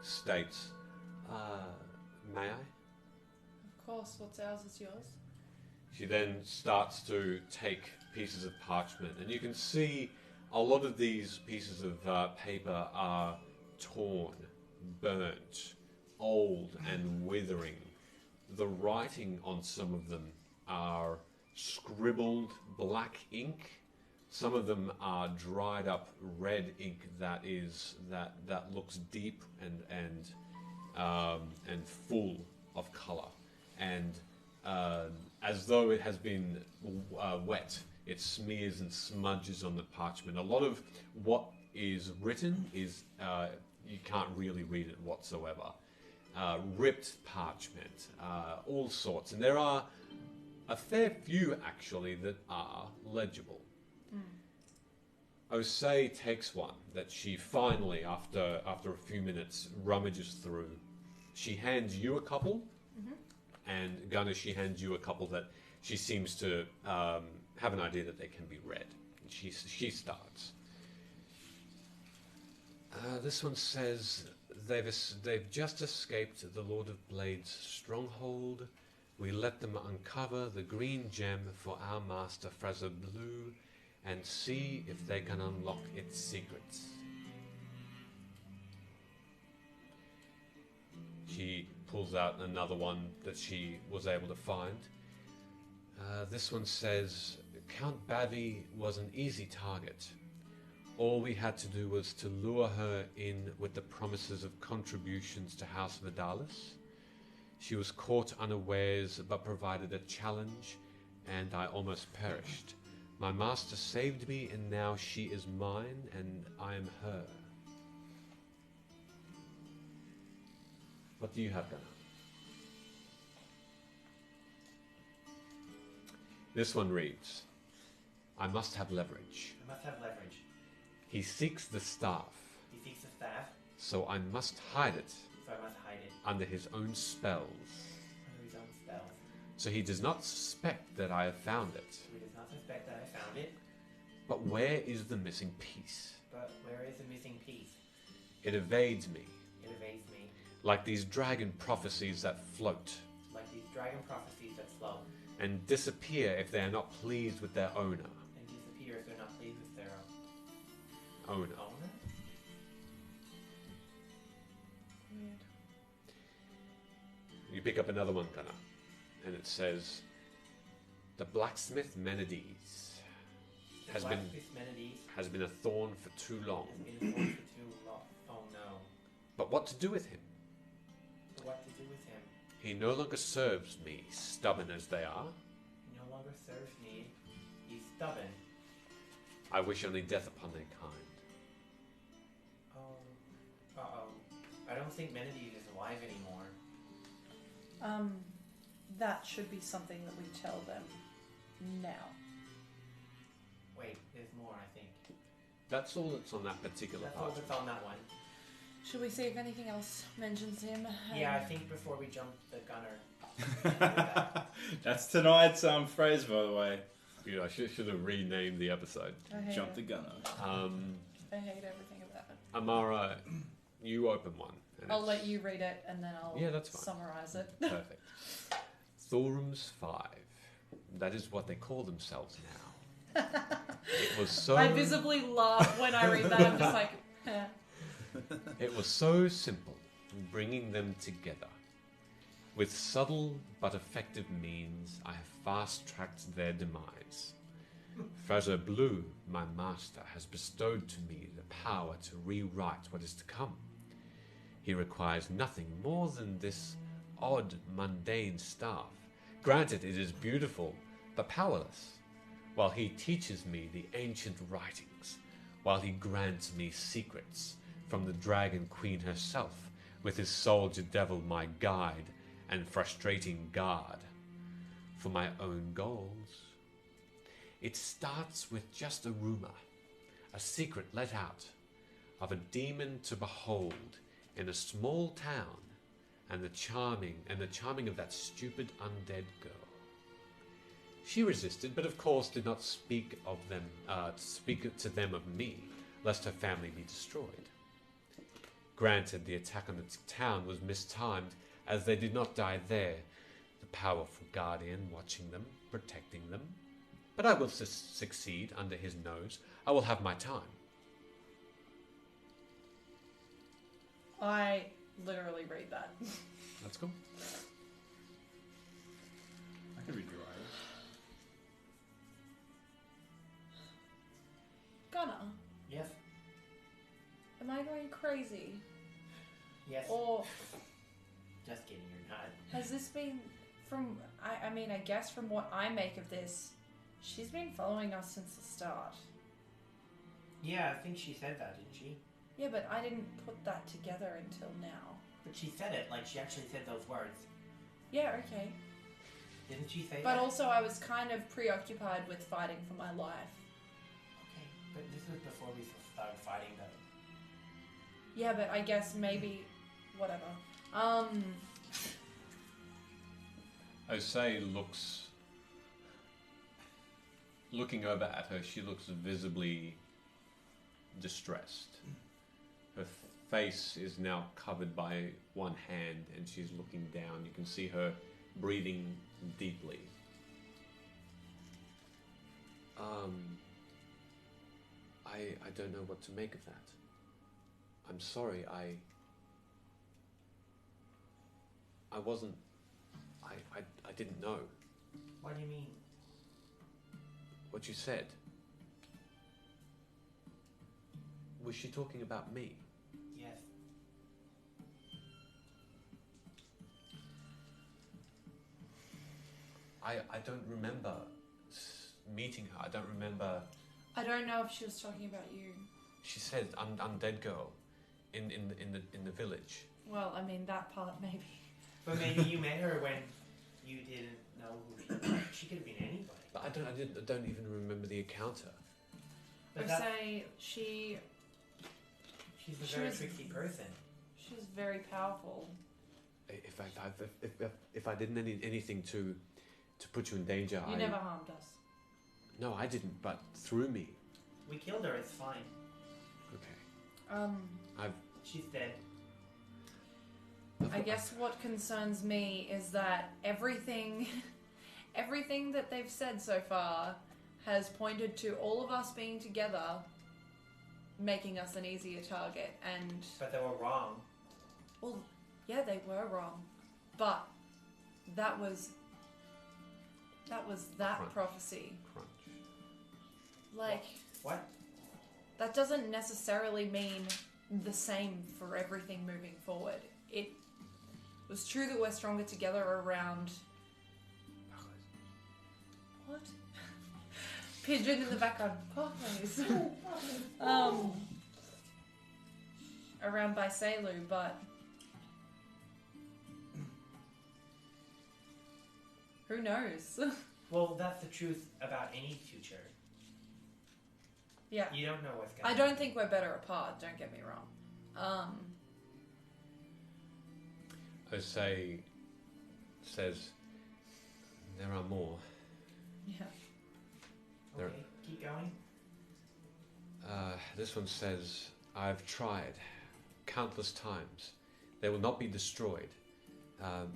Speaker 1: states, may I?
Speaker 2: Of course, what's ours is yours.
Speaker 1: She then starts to take pieces of parchment, and you can see a lot of these pieces of paper are torn, burnt, old, and withering. The writing on some of them are scribbled black ink. Some of them are dried up red ink that looks deep and full of color, and as though it has been wet, it smears and smudges on the parchment. A lot of what is written is you can't really read it whatsoever. Ripped parchment, all sorts, and there are a fair few actually that are legible. Osei takes one that she finally, after a few minutes, rummages through. She hands you a couple, and Gunnar, she hands you a couple that she seems to have an idea that they can be read. And she starts. This one says, they've just escaped the Lord of Blades' stronghold. We let them uncover the green gem for our master Fraser Blue and see if they can unlock its secrets. She pulls out another one that she was able to find. This one says, Count Bavy was an easy target. All we had to do was to lure her in with the promises of contributions to House Vidalis. She was caught unawares but provided a challenge, and I almost perished. My master saved me, and now she is mine, and I am her. What do you have, Gunnar? This one reads, I must have leverage.
Speaker 6: I must have leverage.
Speaker 1: He seeks the staff,
Speaker 6: He seeks the staff,
Speaker 1: so I must hide it
Speaker 6: so I must hide it
Speaker 1: under his own spells.
Speaker 6: under his own spells.
Speaker 1: So he does not suspect that I have found it.
Speaker 6: So he does not suspect that I found it,
Speaker 1: But where is the missing piece?
Speaker 6: but where is the missing piece?
Speaker 1: It evades me,
Speaker 6: It evades me,
Speaker 1: like these dragon prophecies that float
Speaker 6: like these dragon prophecies that flow
Speaker 1: and disappear if they are not pleased with their owner.
Speaker 6: and disappear if they're not pleased with their
Speaker 1: Owner.
Speaker 6: owner.
Speaker 2: Weird.
Speaker 1: You pick up another one, Gunnar, and it says, the blacksmith Menades
Speaker 6: The
Speaker 1: has been
Speaker 6: blacksmith Menades
Speaker 1: has been a thorn for too long.
Speaker 6: has been a thorn for too long. Oh no.
Speaker 1: But what to do with him?
Speaker 6: But what to do with him?
Speaker 1: He no longer serves me, stubborn as they are.
Speaker 6: He no longer serves me. He's stubborn.
Speaker 1: I wish only death upon their kind.
Speaker 6: Oh. Uh-oh. I don't think Menades is alive anymore.
Speaker 2: That should be something that we tell them now.
Speaker 6: Wait, there's more, I think.
Speaker 1: That's all that's on that particular
Speaker 6: That's all
Speaker 1: part.
Speaker 6: that's on that one.
Speaker 2: Should we see if anything else mentions him?
Speaker 6: Yeah, I think before we jump the gunner.
Speaker 3: That's tonight's phrase, by the way.
Speaker 1: I should have renamed the episode.
Speaker 2: I hate
Speaker 3: Jump the
Speaker 2: it.
Speaker 3: gunner.
Speaker 2: I hate everything about it.
Speaker 1: Amara, you open one. and
Speaker 2: I'll
Speaker 1: it's-
Speaker 2: let you read it and then I'll
Speaker 1: Yeah, that's fine.
Speaker 2: summarize it.
Speaker 1: Perfect. Thorum's 5. That is what they call themselves now. It was so.
Speaker 2: I visibly laugh when I read that. I'm just like, eh.
Speaker 1: It was so simple, bringing them together. With subtle but effective means, I have fast-tracked their demise. Fraser Blue, my master, has bestowed to me the power to rewrite what is to come. He requires nothing more than this odd, mundane staff. Granted, it is beautiful, but powerless, while he teaches me the ancient writings, while he grants me secrets from the Dragon Queen herself, with his soldier devil my guide and frustrating guard, for my own goals. It starts with just a rumor, a secret let out, of a demon to behold in a small town, and the charming of that stupid undead girl. She resisted, but of course did not speak to them of me, lest her family be destroyed. Granted, the attack on the town was mistimed, as they did not die there, the powerful guardian watching them, protecting them. But I will succeed under his nose. I will have my time.
Speaker 2: I literally read that.
Speaker 1: That's cool.
Speaker 3: I can read your eyes.
Speaker 2: Gunnar,
Speaker 6: Yes.
Speaker 2: am I going crazy?
Speaker 6: Yes.
Speaker 2: Or
Speaker 6: Just kidding, you're not.
Speaker 2: has this been from, I mean, I guess from what I make of this, she's been following us since the start.
Speaker 6: Yeah, I think she said that, didn't she?
Speaker 2: Yeah, but I didn't put that together until now.
Speaker 6: But she said it, like she actually said those words.
Speaker 2: Yeah, okay.
Speaker 6: Didn't she say
Speaker 2: But
Speaker 6: that?
Speaker 2: also I was kind of preoccupied with fighting for my life.
Speaker 6: Okay, but this was before we started fighting though.
Speaker 2: Yeah, but I guess maybe, whatever.
Speaker 1: Osei looking over at her, she looks visibly distressed. Her face is now covered by one hand and she's looking down. You can see her breathing deeply. I don't know what to make of that. I'm sorry, I wasn't, I didn't know
Speaker 6: What do you mean?
Speaker 1: what you said. Was she talking about me?
Speaker 6: Yes.
Speaker 1: I don't remember meeting her. I don't remember.
Speaker 2: I don't know if she was talking about you.
Speaker 1: She said undead girl in the village.
Speaker 2: Well, I mean, that part maybe.
Speaker 6: But maybe you met her when you didn't know who she could have been anybody.
Speaker 1: But I don't even remember the encounter.
Speaker 6: But
Speaker 2: I
Speaker 6: that,
Speaker 2: say she's
Speaker 6: she's a
Speaker 2: she
Speaker 6: very
Speaker 2: was-
Speaker 6: tricky person.
Speaker 2: very powerful.
Speaker 1: If I did anything to put you in danger,
Speaker 2: You never harmed us.
Speaker 1: No, I didn't. But through me.
Speaker 6: We killed her, it's fine.
Speaker 1: Okay.
Speaker 6: She's dead.
Speaker 2: I guess what concerns me is that everything that they've said so far has pointed to all of us being together, making us an easier target. And
Speaker 6: But they were wrong.
Speaker 2: well, yeah, they were wrong, but that was that
Speaker 1: Crunch.
Speaker 2: prophecy.
Speaker 1: Crunch.
Speaker 2: Like,
Speaker 6: What?
Speaker 2: that doesn't necessarily mean the same for everything moving forward. It was true that we're stronger together around. What? Pigeon in the background. Pathways. Around Baiselu, but who knows?
Speaker 6: Well, that's the truth about any future.
Speaker 2: Yeah.
Speaker 6: You don't know what's going to
Speaker 2: I
Speaker 6: happen.
Speaker 2: don't think we're better apart, don't get me wrong.
Speaker 1: Osei says there are more.
Speaker 2: Yeah.
Speaker 6: Okay, keep going.
Speaker 1: This one says, I've tried countless times. They will not be destroyed.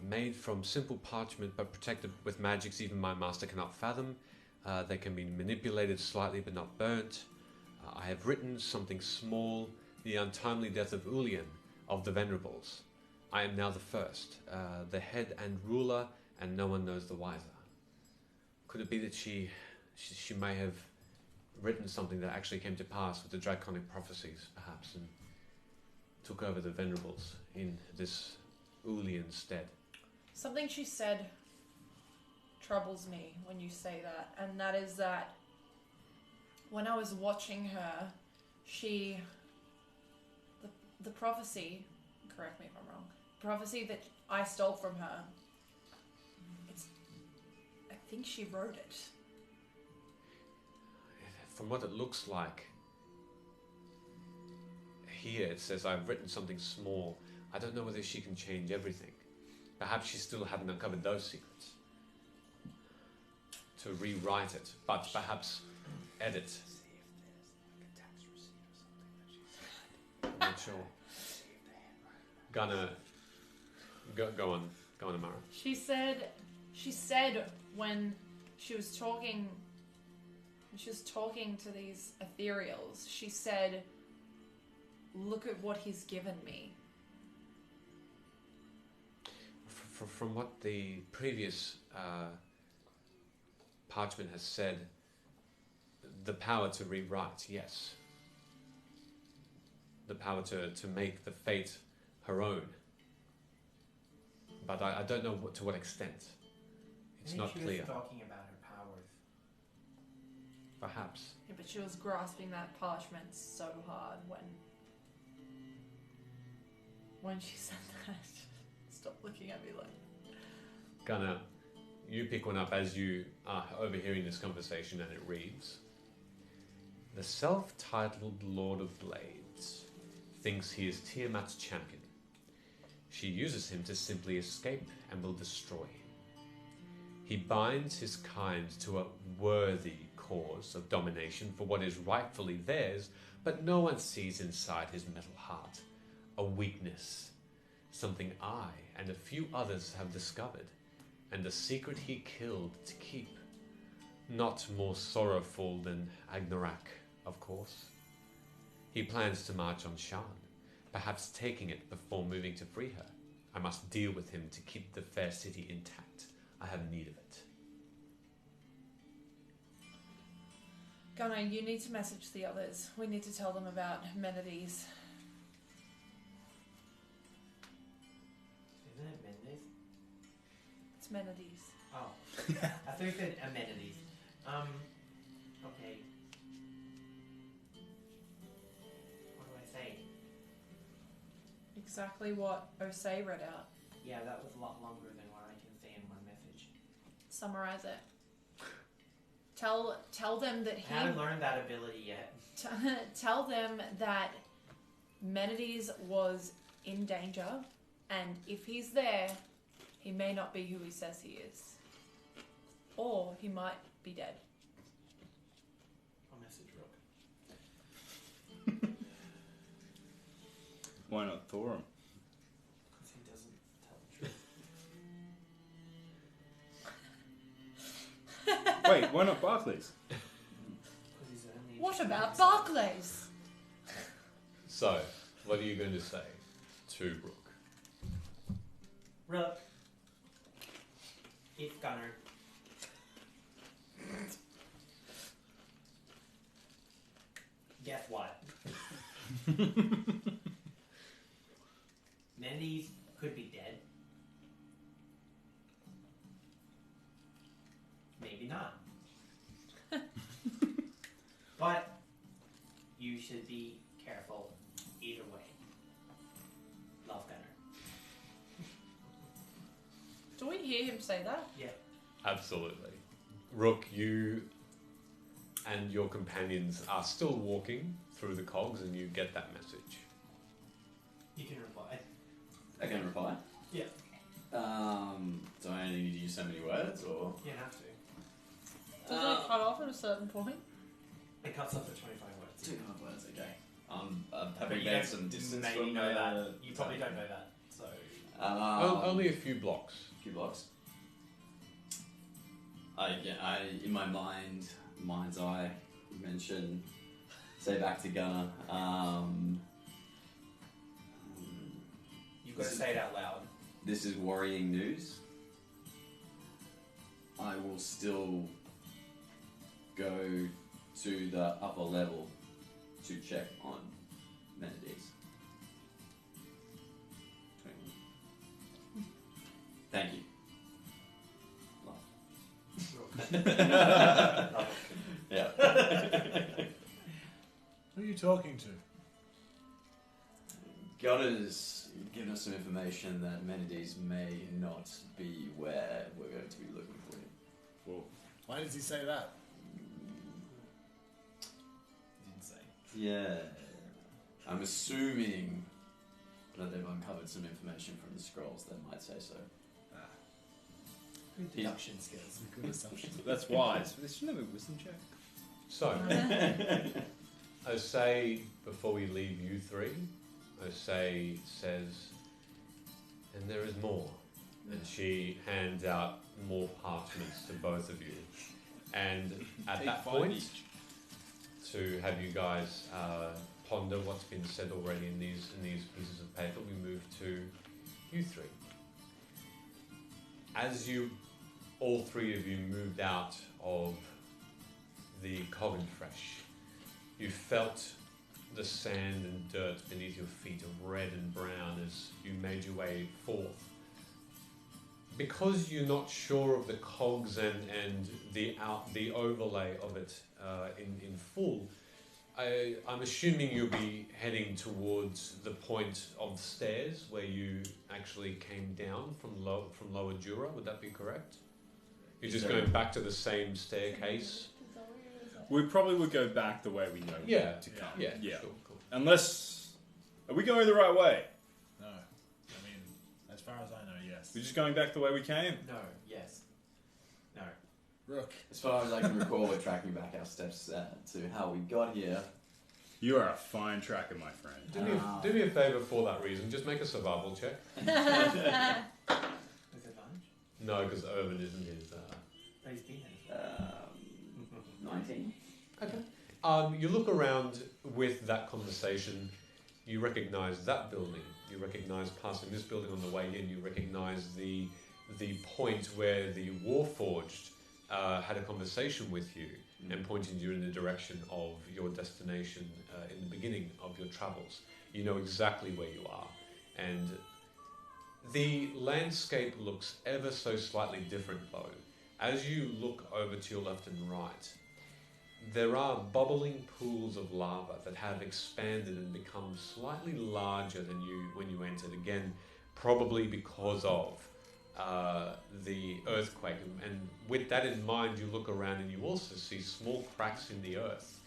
Speaker 1: Made from simple parchment but protected with magics even my master cannot fathom. They can be manipulated slightly but not burnt. I have written something small, the untimely death of Ulian of the Venerables. I am now the first, the head and ruler, and no one knows the wiser. Could it be that she may have written something that actually came to pass with the draconic prophecies, perhaps, and took over the Venerables in this Ulian stead?
Speaker 2: Something she said troubles me when you say that, and that is that when I was watching her, the prophecy, correct me if I'm wrong, prophecy that I stole from her, I think she wrote it.
Speaker 1: From what it looks like, here it says, I've written something small. I don't know whether she can change everything. Perhaps she still hadn't uncovered those secrets. To rewrite it, but perhaps edit. I'm not sure. Gonna go on, Amara.
Speaker 2: She said when she was talking to these ethereals, she said, "Look at what he's given me."
Speaker 1: From what the previous parchment has said, the power to rewrite, yes. The power to make the fate her own. But I don't know to what extent. It's not clear.
Speaker 6: She was talking about her powers.
Speaker 1: Perhaps.
Speaker 2: Yeah, but she was grasping that parchment so hard when she said that. Stop looking at me like.
Speaker 1: Gunnar, you pick one up as you are overhearing this conversation, and it reads: The self-titled Lord of Blades thinks he is Tiamat's champion. She uses him to simply escape and will destroy. He binds his kind to a worthy cause of domination for what is rightfully theirs, but no one sees inside his metal heart a weakness, something I and a few others have discovered, and a secret he killed to keep. Not more sorrowful than Agnarak, of course. He plans to march on Shan, perhaps taking it before moving to free her. I must deal with him to keep the fair city intact. I have need of it.
Speaker 2: Gunnar, you need to message the others. We need to tell them about Menides.
Speaker 6: Isn't it Mendes?
Speaker 2: It's Menides.
Speaker 6: Oh. I thought you said amenities. Okay. What do I say?
Speaker 2: Exactly what Osei read out.
Speaker 6: Yeah, that was a lot longer than what I can say in one message.
Speaker 2: Summarize it. Tell them that
Speaker 6: I haven't learned that ability yet.
Speaker 2: Tell them that Menides was in danger, and if he's there, he may not be who he says he is. Or he might be dead.
Speaker 6: I'll message Rook.
Speaker 3: Why not Thorum?
Speaker 6: Because he doesn't tell the truth.
Speaker 3: Wait, why not Barclays?
Speaker 6: Because he's only
Speaker 2: What about Barclays?
Speaker 1: So, what are you going to say to Rook?
Speaker 6: Rook. It's Gunner. Guess what? Mendes could be dead. Maybe not. But you should be careful either way. Love Gunner.
Speaker 2: Do we hear him say that?
Speaker 6: Yeah.
Speaker 1: Absolutely. Rook, you and your companions are still walking through the cogs, and you get that message.
Speaker 6: You can reply.
Speaker 5: I can reply.
Speaker 6: Yeah.
Speaker 5: Do I only need to use so many words, or?
Speaker 6: You don't have to.
Speaker 2: Does it cut off at a certain point?
Speaker 6: It cuts off at 25 words.
Speaker 5: 2.5 words, okay.
Speaker 6: But
Speaker 5: Having
Speaker 6: you
Speaker 5: been
Speaker 6: don't
Speaker 5: some distance
Speaker 6: maybe
Speaker 5: from
Speaker 6: know
Speaker 5: the,
Speaker 6: that. You probably don't know that. So
Speaker 1: Only a few blocks.
Speaker 5: few blocks. In my mind's eye, mention, say back to Gunner.
Speaker 6: you've got to say it out loud.
Speaker 5: This is worrying news. I will still go to the upper level to check on Menides. Thank you. Love. Yeah.
Speaker 4: Who are you talking to?
Speaker 5: Gunner's given us some information that Menides may not be where we're going to be looking for him.
Speaker 3: Whoa.
Speaker 4: Why does he say that?
Speaker 6: Didn't say.
Speaker 5: Yeah. I'm assuming that they've uncovered some information from the scrolls that might say so.
Speaker 6: Good deduction skills.
Speaker 4: Good assumption.
Speaker 3: That's wise. This should have a wisdom check.
Speaker 1: So, I say before we leave you three, Osei says, and there is more. And she hands out more parchments to both of you. And at
Speaker 3: Take
Speaker 1: that
Speaker 3: 5
Speaker 1: point,
Speaker 3: each.
Speaker 1: to have you guys ponder what's been said already in these pieces of paper, we move to you three. As all three of you moved out of the Coggin Fresh, you felt the sand and dirt beneath your feet of red and brown as you made your way forth. Because you're not sure of the cogs and the overlay of it in full, I'm assuming you'll be heading towards the point of the stairs where you actually came down from Lower Jura. Would that be correct? You're just going back to the same staircase.
Speaker 3: We probably would go back the way we know
Speaker 1: Yeah.
Speaker 3: to come.
Speaker 1: Yeah.
Speaker 3: Yeah.
Speaker 1: Sure, cool.
Speaker 3: Unless... Are we going the right way?
Speaker 4: No. I mean, as far as I know, yes.
Speaker 3: We're just going back the way we came?
Speaker 6: No. Yes. No.
Speaker 4: Rook.
Speaker 5: As far as I can recall, we're tracking back our steps to how we got here.
Speaker 3: You are a fine tracker, my friend.
Speaker 1: Do me a favour for that reason. Just make a survival check.
Speaker 6: Is it lunch?
Speaker 1: No, because Irvin isn't his.
Speaker 6: Oh, he's been here.
Speaker 5: 19.
Speaker 1: Okay. You look around with that conversation. You recognise that building. You recognise passing this building on the way in. You recognise the point where the Warforged had a conversation with you and pointed you in the direction of your destination in the beginning of your travels. You know exactly where you are, and the landscape looks ever so slightly different though. As you look over to your left and right, there are bubbling pools of lava that have expanded and become slightly larger than when you entered. Again, probably because of the earthquake. And with that in mind, you look around and you also see small cracks in the earth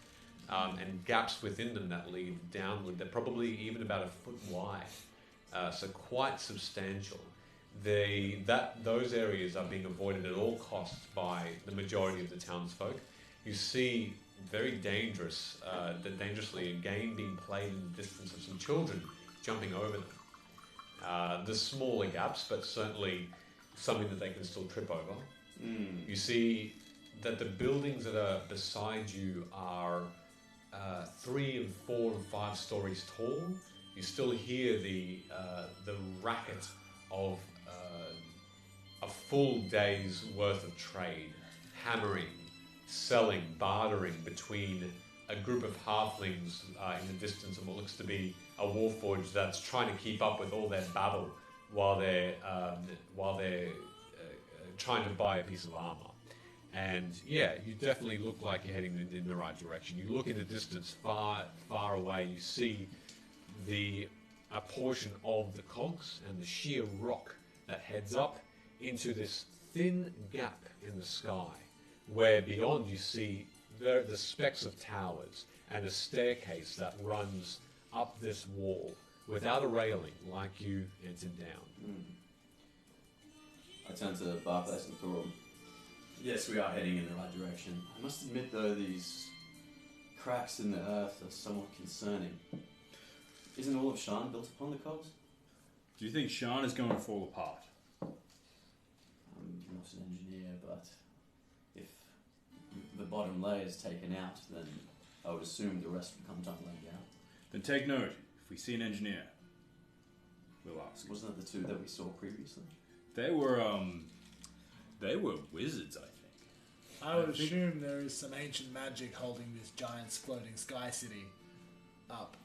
Speaker 1: and gaps within them that lead downward. They're probably even about a foot wide, so quite substantial. Those areas are being avoided at all costs by the majority of the townsfolk. You see very dangerously a game being played in the distance of some children jumping over them. The smaller gaps, but certainly something that they can still trip over. You see that the buildings that are beside you are 3 and 4 and 5 stories tall. You still hear the racket of a full day's worth of trade, hammering, selling, bartering between a group of halflings in the distance of what looks to be a warforged that's trying to keep up with all their babble while they're trying to buy a piece of armor. And yeah, you definitely look like you're heading in the right direction. You look in the distance, far away. You see a portion of the cogs and the sheer rock that heads up into this thin gap in the sky, where beyond you see the specks of towers and a staircase that runs up this wall without a railing, like you entered down.
Speaker 5: I turn to Barclays and Thorum. Yes, we are heading in the right direction. I must admit, though, these cracks in the earth are somewhat concerning. Isn't all of Shan built upon the cogs?
Speaker 3: Do you think Shan is going to fall apart?
Speaker 5: I'm not an engineer, but if the bottom layer is taken out, then I would assume the rest would come tumbling down.
Speaker 3: Then take note. If we see an engineer, we'll ask.
Speaker 5: Wasn't that the two that we saw previously?
Speaker 3: They were wizards, I think.
Speaker 4: I would assume there is some ancient magic holding this giant floating sky city up.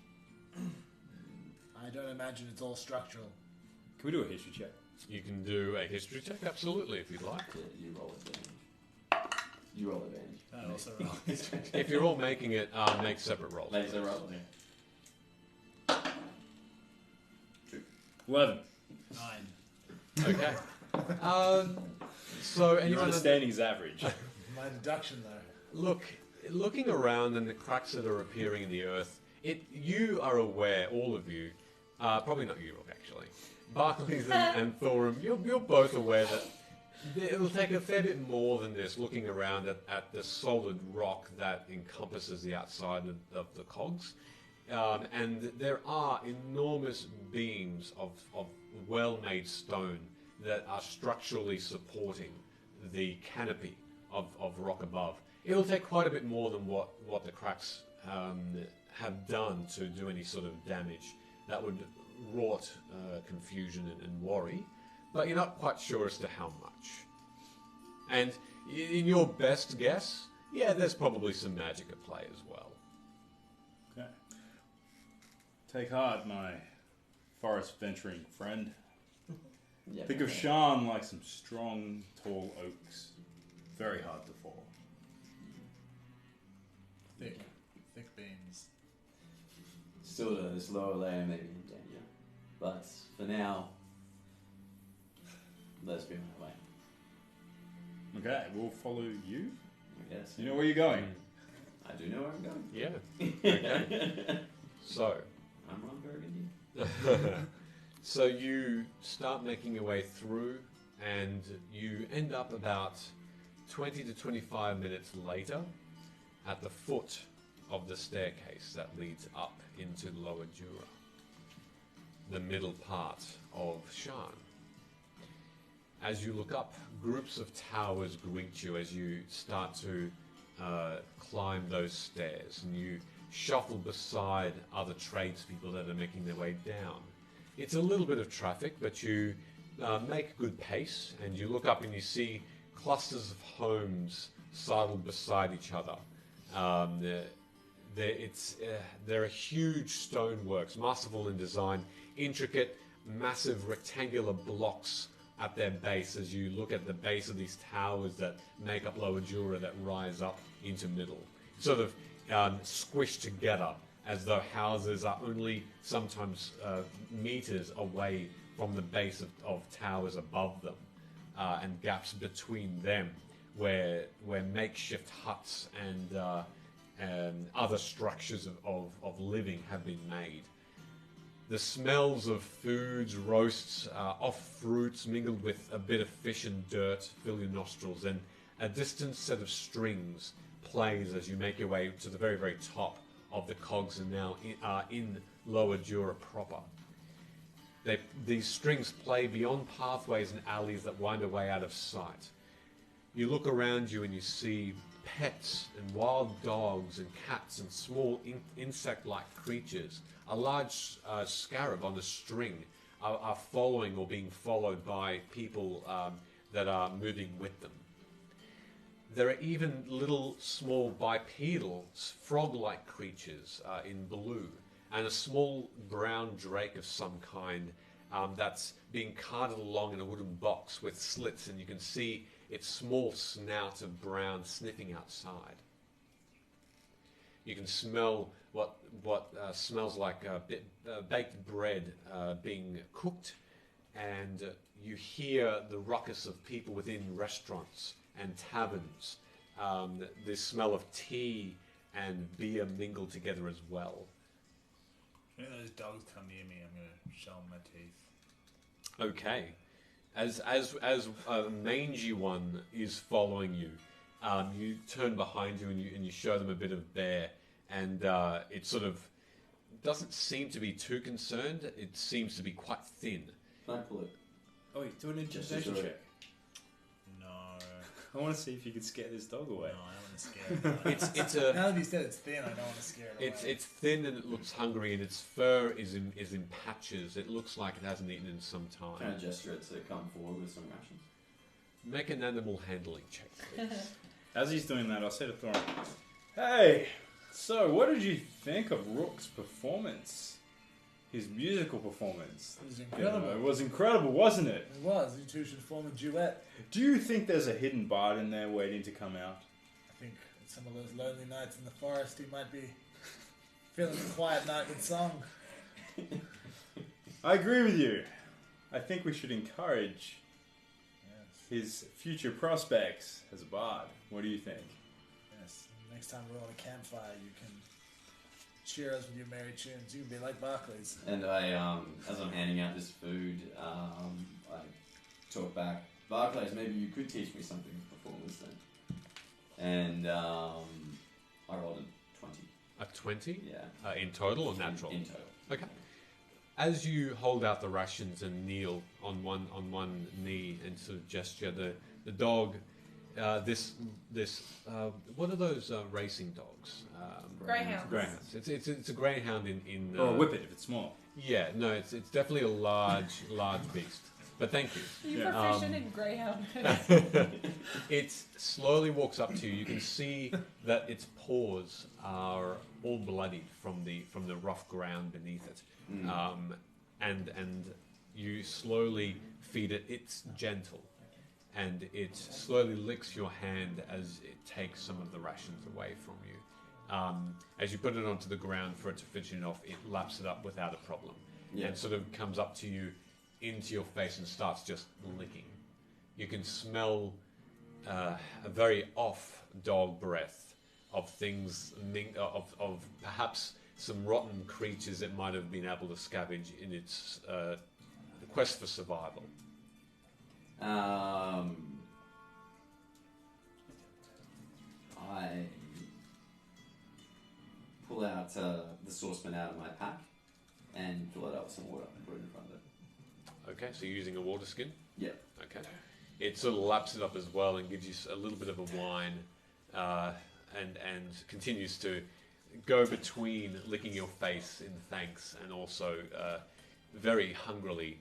Speaker 4: I don't imagine it's all structural.
Speaker 3: Can we do a history check?
Speaker 1: You can do a history check, absolutely, if you'd like.
Speaker 5: Yeah, you roll it down. You roll advantage.
Speaker 4: I also roll.
Speaker 1: If you're all making it, make separate rolls.
Speaker 5: Make the roll. Yeah.
Speaker 3: 11.
Speaker 4: 9.
Speaker 1: Okay. So
Speaker 3: Your
Speaker 1: anyone
Speaker 3: understanding is average.
Speaker 4: My deduction, though.
Speaker 1: looking around and the cracks that are appearing in the earth, you are aware, all of you, probably not you, Rook, actually, Barclays and Thorum, you're both aware that it'll take a fair bit more than this, looking around at the solid rock that encompasses the outside of the cogs. And there are enormous beams of well-made stone that are structurally supporting the canopy of rock above. It'll take quite a bit more than what the cracks have done to do any sort of damage. That would wrought confusion and worry, but you're not quite sure as to how much. And in your best guess, yeah, there's probably some magic at play as well.
Speaker 3: Okay. Take heart, my forest venturing friend.
Speaker 5: Yeah,
Speaker 3: Think of Shan like some strong, tall oaks. Very hard to fall.
Speaker 4: Thick beams.
Speaker 5: Still, this lower layer may be in danger. But for now, let's be on our way.
Speaker 3: Okay, we'll follow you.
Speaker 5: I guess.
Speaker 3: You know where you're going?
Speaker 5: I do know where I'm going.
Speaker 1: Yeah. Okay. So,
Speaker 5: I'm on Burgundy.
Speaker 1: so you start making your way through, and you end up about 20 to 25 minutes later at the foot of the staircase that leads up into Lower Jura, the middle part of Shan. As you look up, groups of towers greet you as you start to climb those stairs, and you shuffle beside other tradespeople that are making their way down. It's a little bit of traffic, but you make good pace, and you look up and you see clusters of homes sidled beside each other. There are huge stoneworks, masterful in design, intricate, massive rectangular blocks at their base as you look at the base of these towers that make up Lower Jura that rise up into middle. Sort of squished together as though houses are only sometimes meters away from the base of towers above them, and gaps between them where makeshift huts and other structures of living have been made. The smells of foods, roasts, off fruits mingled with a bit of fish and dirt fill your nostrils, and a distant set of strings plays as you make your way to the very, very top of the cogs and now in Lower Jura proper. These strings play beyond pathways and alleys that wind away out of sight. You look around you and you see pets and wild dogs and cats and small insect-like creatures. A large scarab on a string are following or being followed by people that are moving with them. There are even little small bipedal, frog-like creatures in blue, and a small brown drake of some kind that's being carted along in a wooden box with slits, and you can see its small snout of brown sniffing outside. You can smell what smells like baked bread being cooked, and you hear the ruckus of people within restaurants and taverns. The smell of tea and beer mingled together as well.
Speaker 4: When those dogs come near me, I'm going to show them my teeth.
Speaker 1: Okay. As a mangy one is following you, you turn behind you and you show them a bit of bear, and it sort of doesn't seem to be too concerned. It seems to be quite thin.
Speaker 5: Can I pull it?
Speaker 3: Oh, do an intimidation check.
Speaker 4: No.
Speaker 3: I want to see if you can scare this dog away.
Speaker 4: No, I don't want to scare it.
Speaker 1: It's a
Speaker 4: Now that you said it's thin, I don't want to scare it away.
Speaker 1: it's thin and it looks hungry, and its fur is in patches. It looks like it hasn't eaten in some
Speaker 5: Can I
Speaker 1: time.
Speaker 5: gesture it to come forward with some rations?
Speaker 1: Make an animal handling check, please.
Speaker 3: As he's doing that, I'll say to Thorin, "Hey, so what did you think of Rook's performance? His musical performance?
Speaker 4: It was incredible.
Speaker 3: It was incredible, wasn't it?
Speaker 4: It was. You two should form a duet.
Speaker 3: Do you think there's a hidden bard in there waiting to come out?
Speaker 4: some of those lonely nights in the forest, he might be feeling a quiet night with song.
Speaker 3: I agree with you. I think we should encourage
Speaker 4: Yes.
Speaker 3: his future prospects as a bard. What do you think?
Speaker 4: Yes. Next time we're on a campfire, you can cheer us with your merry tunes. You can be like Barclays.
Speaker 5: And I, as I'm handing out this food, I talk back. Barclays, maybe you could teach me something with performance then. And I rolled a 20.
Speaker 1: A 20?
Speaker 5: Yeah.
Speaker 1: In total or natural?
Speaker 5: In total.
Speaker 1: Okay. As you hold out the rations and kneel on one knee and sort of gesture, the dog, what are those racing dogs?
Speaker 2: Greyhounds.
Speaker 1: Greyhounds. It's a greyhound in.
Speaker 3: Or a whippet if it's small.
Speaker 1: Yeah, no, it's definitely a large beast. But thank you.
Speaker 2: You proficient in greyhound.
Speaker 1: It slowly walks up to you. You can see that its paws are all bloodied from the rough ground beneath it. And you slowly feed it. It's gentle, and it slowly licks your hand as it takes some of the rations away from you. As you put it onto the ground for it to finish it off, it laps it up without a problem, and sort of comes up to you, into your face, and starts just licking. You can smell a very off dog breath of things, of perhaps some rotten creatures it might have been able to scavenge in its quest for survival.
Speaker 5: I pull out the saucepan out of my pack and fill it up with some water and put it in front of it.
Speaker 1: Okay, so you're using a water skin?
Speaker 5: Yeah.
Speaker 1: Okay. It sort of laps it up as well and gives you a little bit of a whine, and continues to go between licking your face in thanks and also very hungrily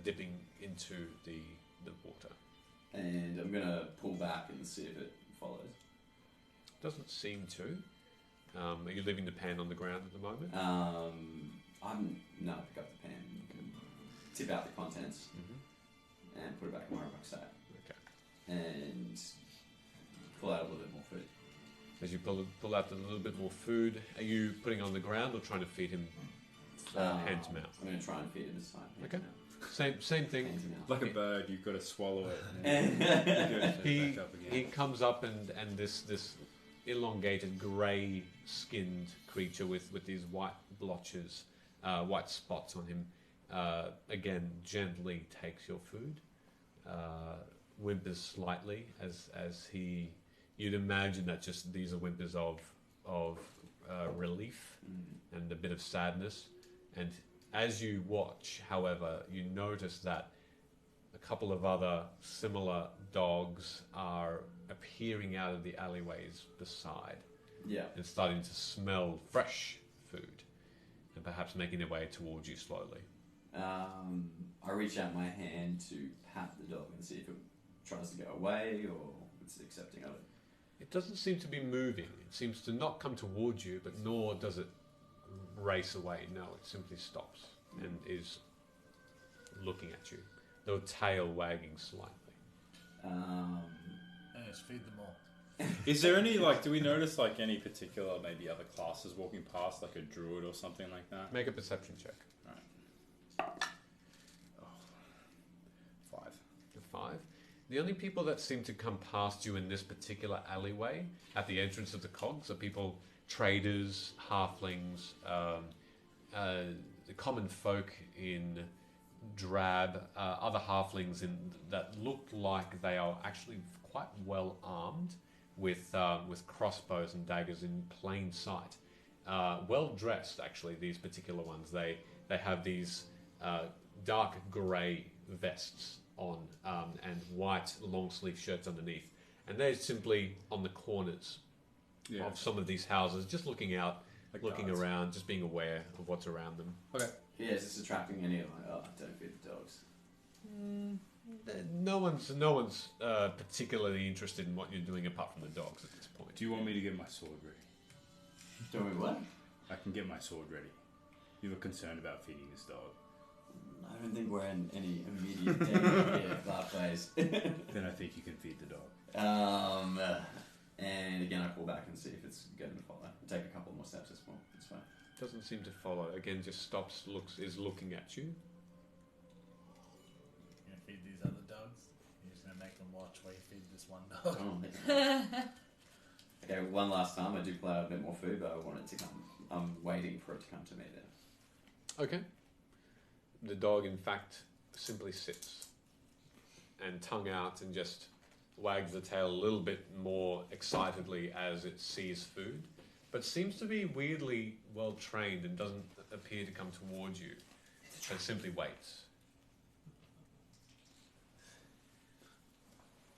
Speaker 1: dipping into the water.
Speaker 5: And I'm gonna pull back and see if it follows.
Speaker 1: Doesn't seem to. Are you leaving the pan on the ground at the moment?
Speaker 5: No, pick up the pan, tip out the contents, and put it back in my rucksack.
Speaker 1: Okay.
Speaker 5: And pull out a little bit more food.
Speaker 1: As you pull out a little bit more food, are you putting on the ground or trying to feed him hand to mouth?
Speaker 5: I'm going to try and feed it this time.
Speaker 1: Okay. Same thing.
Speaker 5: Hand to mouth.
Speaker 3: Like a bird, you've got to swallow it. And then
Speaker 1: He
Speaker 3: back up again.
Speaker 1: he comes up and this elongated grey skinned creature with these white blotches, white spots on him, again gently takes your food, whimpers slightly as he. You'd imagine that just these are whimpers of relief and a bit of sadness. And as you watch, however, you notice that a couple of other similar dogs are appearing out of the alleyways beside and starting to smell fresh food and perhaps making their way towards you slowly.
Speaker 5: I reach out my hand to pat the dog and see if it tries to go away or it's accepting of it.
Speaker 1: It doesn't seem to be moving. It seems to not come towards you, but nor does it race away. No, it simply stops and is looking at you, the tail wagging slightly.
Speaker 4: Yes, feed them all.
Speaker 3: Is there any, do we notice, any particular, maybe other classes walking past, like a druid or something like that?
Speaker 1: Make a perception check.
Speaker 3: Alright. 5.
Speaker 1: A 5. The only people that seem to come past you in this particular alleyway at the entrance of the cogs are people, traders, halflings, the common folk in drab, other halflings that look like they are actually quite well armed with crossbows and daggers in plain sight. Well dressed, actually, these particular ones. They have these dark grey vests on and white long sleeve shirts underneath, and they're simply on the corners of some of these houses, just looking out, looking around, just being aware of what's around them.
Speaker 3: Okay.
Speaker 5: Yeah, is this attracting any of my... Oh, don't feed the dogs.
Speaker 1: No one's particularly interested in what you're doing apart from the dogs at this point.
Speaker 3: Do you want me to get my sword ready?
Speaker 5: Doing what?
Speaker 3: I can get my sword ready. You look concerned about feeding this dog.
Speaker 5: I don't think we're in any immediate danger here, Barclays.
Speaker 3: Then I think you can feed the dog.
Speaker 5: And again, I pull back and see if it's going to follow. Take a couple more steps as well. It's fine.
Speaker 1: Doesn't seem to follow. Again, just stops, is looking at you.
Speaker 4: You gonna feed these other dogs? You're just gonna make them watch while you feed this one dog.
Speaker 5: Okay, one last time. I do play out a bit more food, but I want it to come. I'm waiting for it to come to me then.
Speaker 1: Okay. The dog, in fact, simply sits and tongue out and just wags the tail a little bit more excitedly as it sees food, but seems to be weirdly well trained and doesn't appear to come towards you, and simply waits.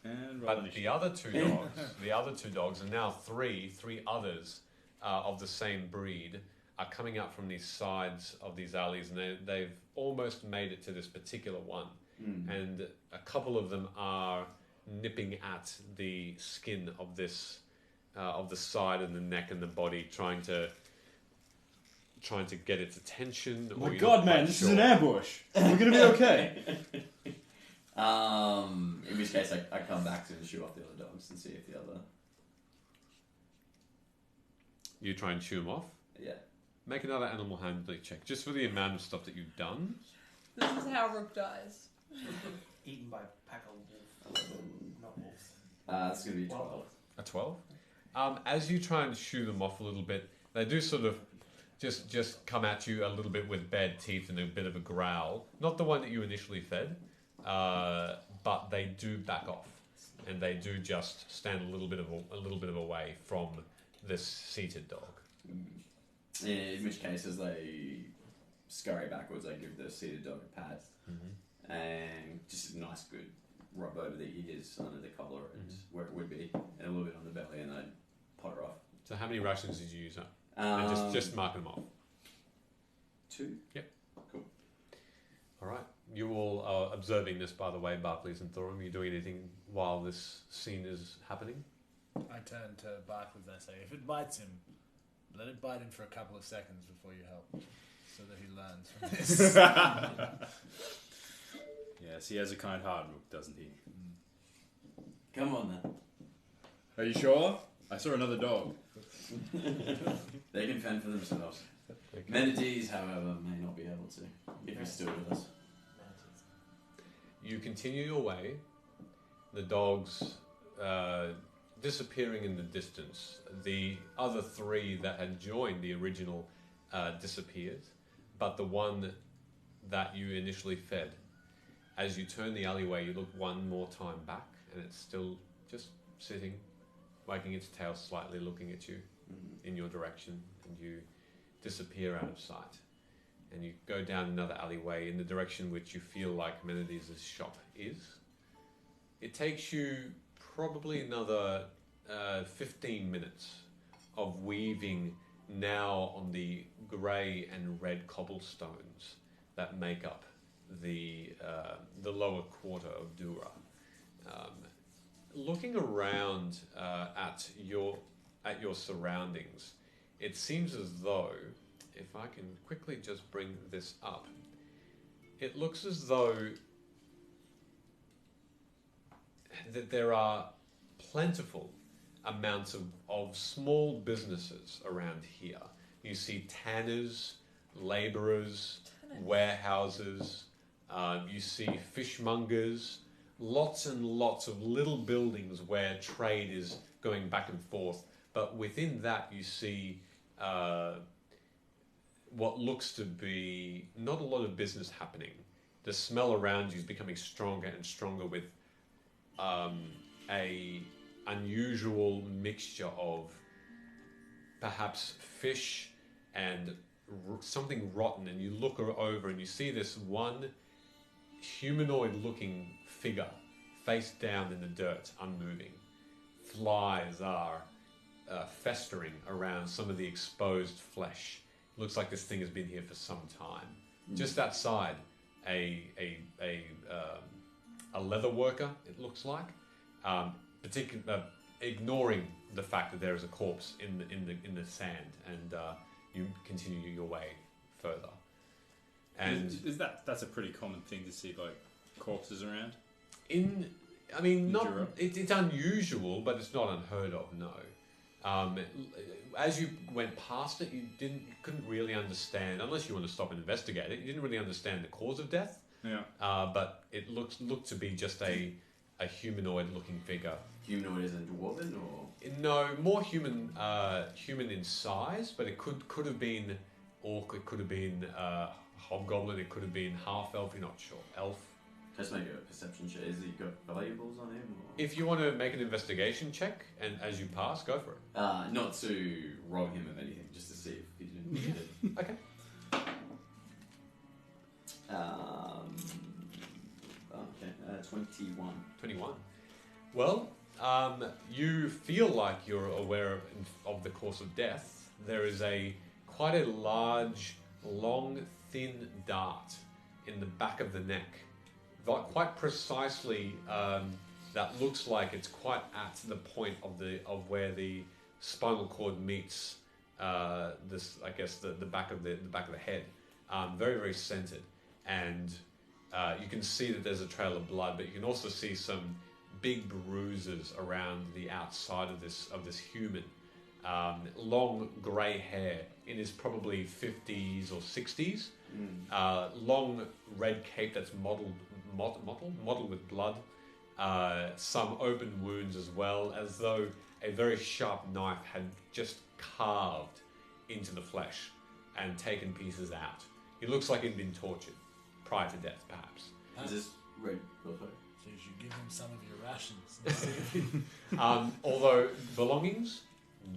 Speaker 3: And
Speaker 1: But the other two dogs, and now three others of the same breed, are coming out from these sides of these alleys, and they've almost made it to this particular one. And a couple of them are nipping at the skin of this, of the side and the neck and the body, trying to get its attention.
Speaker 3: Oh my God, man, this is an ambush. We're gonna be okay.
Speaker 5: In which case, I come back to and shoot off the other dogs and see if the other.
Speaker 1: You try and shoo them off.
Speaker 5: Yeah.
Speaker 1: Make another animal handling check, just for the amount of stuff that you've done.
Speaker 2: This is how Rook dies.
Speaker 6: Eaten by a pack of wolves. Not wolves.
Speaker 5: It's gonna be 12.
Speaker 1: A 12. As you try and shoo them off a little bit, they do sort of just come at you a little bit with bared teeth and a bit of a growl. Not the one that you initially fed, but they do back off, and they do just stand a little bit away from this seated dog.
Speaker 5: In which case, as they scurry backwards, I give the seated dog a pat, and just a nice good rub over the ears, under the collar, and where it would be, and a little bit on the belly, and I pot her off.
Speaker 1: So how many rations did you use up? And just mark them off.
Speaker 5: 2.
Speaker 1: Yep.
Speaker 5: Cool.
Speaker 1: All right. You all are observing this, by the way, Barclays and Thorum. Are you doing anything while this scene is happening?
Speaker 4: I turn to Barclays and I say, if it bites him, let it bite him for a couple of seconds before you help, so that he learns from this.
Speaker 3: Yes, he has a kind heart, Rook, doesn't he?
Speaker 5: Come on then.
Speaker 3: Are you sure? I saw another dog.
Speaker 5: They can fend for themselves.
Speaker 1: Okay.
Speaker 5: Manatees, however, may not be able to, if you're still with us.
Speaker 1: You continue your way. The dogs disappearing in the distance. The other 3 that had joined the original disappeared, but the one that you initially fed. As you turn the alleyway, you look one more time back, and it's still just sitting, wagging its tail slightly, looking at you in your direction, and you disappear out of sight. And you go down another alleyway in the direction which you feel like Menades' shop is. It takes you probably another 15 minutes of weaving now on the grey and red cobblestones that make up the lower quarter of Dura. Looking around at your surroundings, it seems as though, if I can quickly just bring this up, it looks as though that there are plentiful amounts of small businesses around here. You see tanners, labourers, warehouses, you see fishmongers, lots and lots of little buildings where trade is going back and forth. But within that you see what looks to be not a lot of business happening. The smell around you is becoming stronger and stronger with a unusual mixture of perhaps fish and something rotten, and you look over and you see this one humanoid-looking figure face down in the dirt, unmoving. Flies are festering around some of the exposed flesh. Looks like this thing has been here for some time. Just outside, a leather worker, it looks like, ignoring the fact that there is a corpse in the sand, and you continue your way further. And
Speaker 3: that's a pretty common thing to see, like corpses around.
Speaker 1: I mean, not
Speaker 3: Enduro?
Speaker 1: it's unusual, but it's not unheard of. No. As you went past it, you couldn't really understand, unless you want to stop and investigate it. You didn't really understand the cause of death.
Speaker 3: Yeah.
Speaker 1: But it looked to be just a humanoid-looking figure.
Speaker 5: Humanoid as in dwarven, or
Speaker 1: No, more human in size, but it could have been orc. It could have been hobgoblin. It could have been half elf. You're not sure. Elf.
Speaker 5: just make a perception check. Is he got valuables on him? Or?
Speaker 1: If you want to make an investigation check, and as you pass, go for it.
Speaker 5: Not to rob him of anything, just to see if he's needed.
Speaker 1: Okay.
Speaker 5: Okay, 21.
Speaker 1: 21. Well, you feel like you're aware of the course of death. There is quite a large, long, thin dart in the back of the neck, quite precisely. That looks like it's quite at the point of where the spinal cord meets the back of the head. Very, very centered, and you can see that there's a trail of blood, but you can also see some big bruises around the outside of this human. Long grey hair in his probably 50s or 60s. Long red cape that's mottled with blood. Some open wounds as well, as though a very sharp knife had just carved into the flesh and taken pieces out. He looks like he'd been tortured prior to death, perhaps.
Speaker 5: Is this red buffalo?
Speaker 4: So you should give him some of your rations. And see if he...
Speaker 1: Although belongings,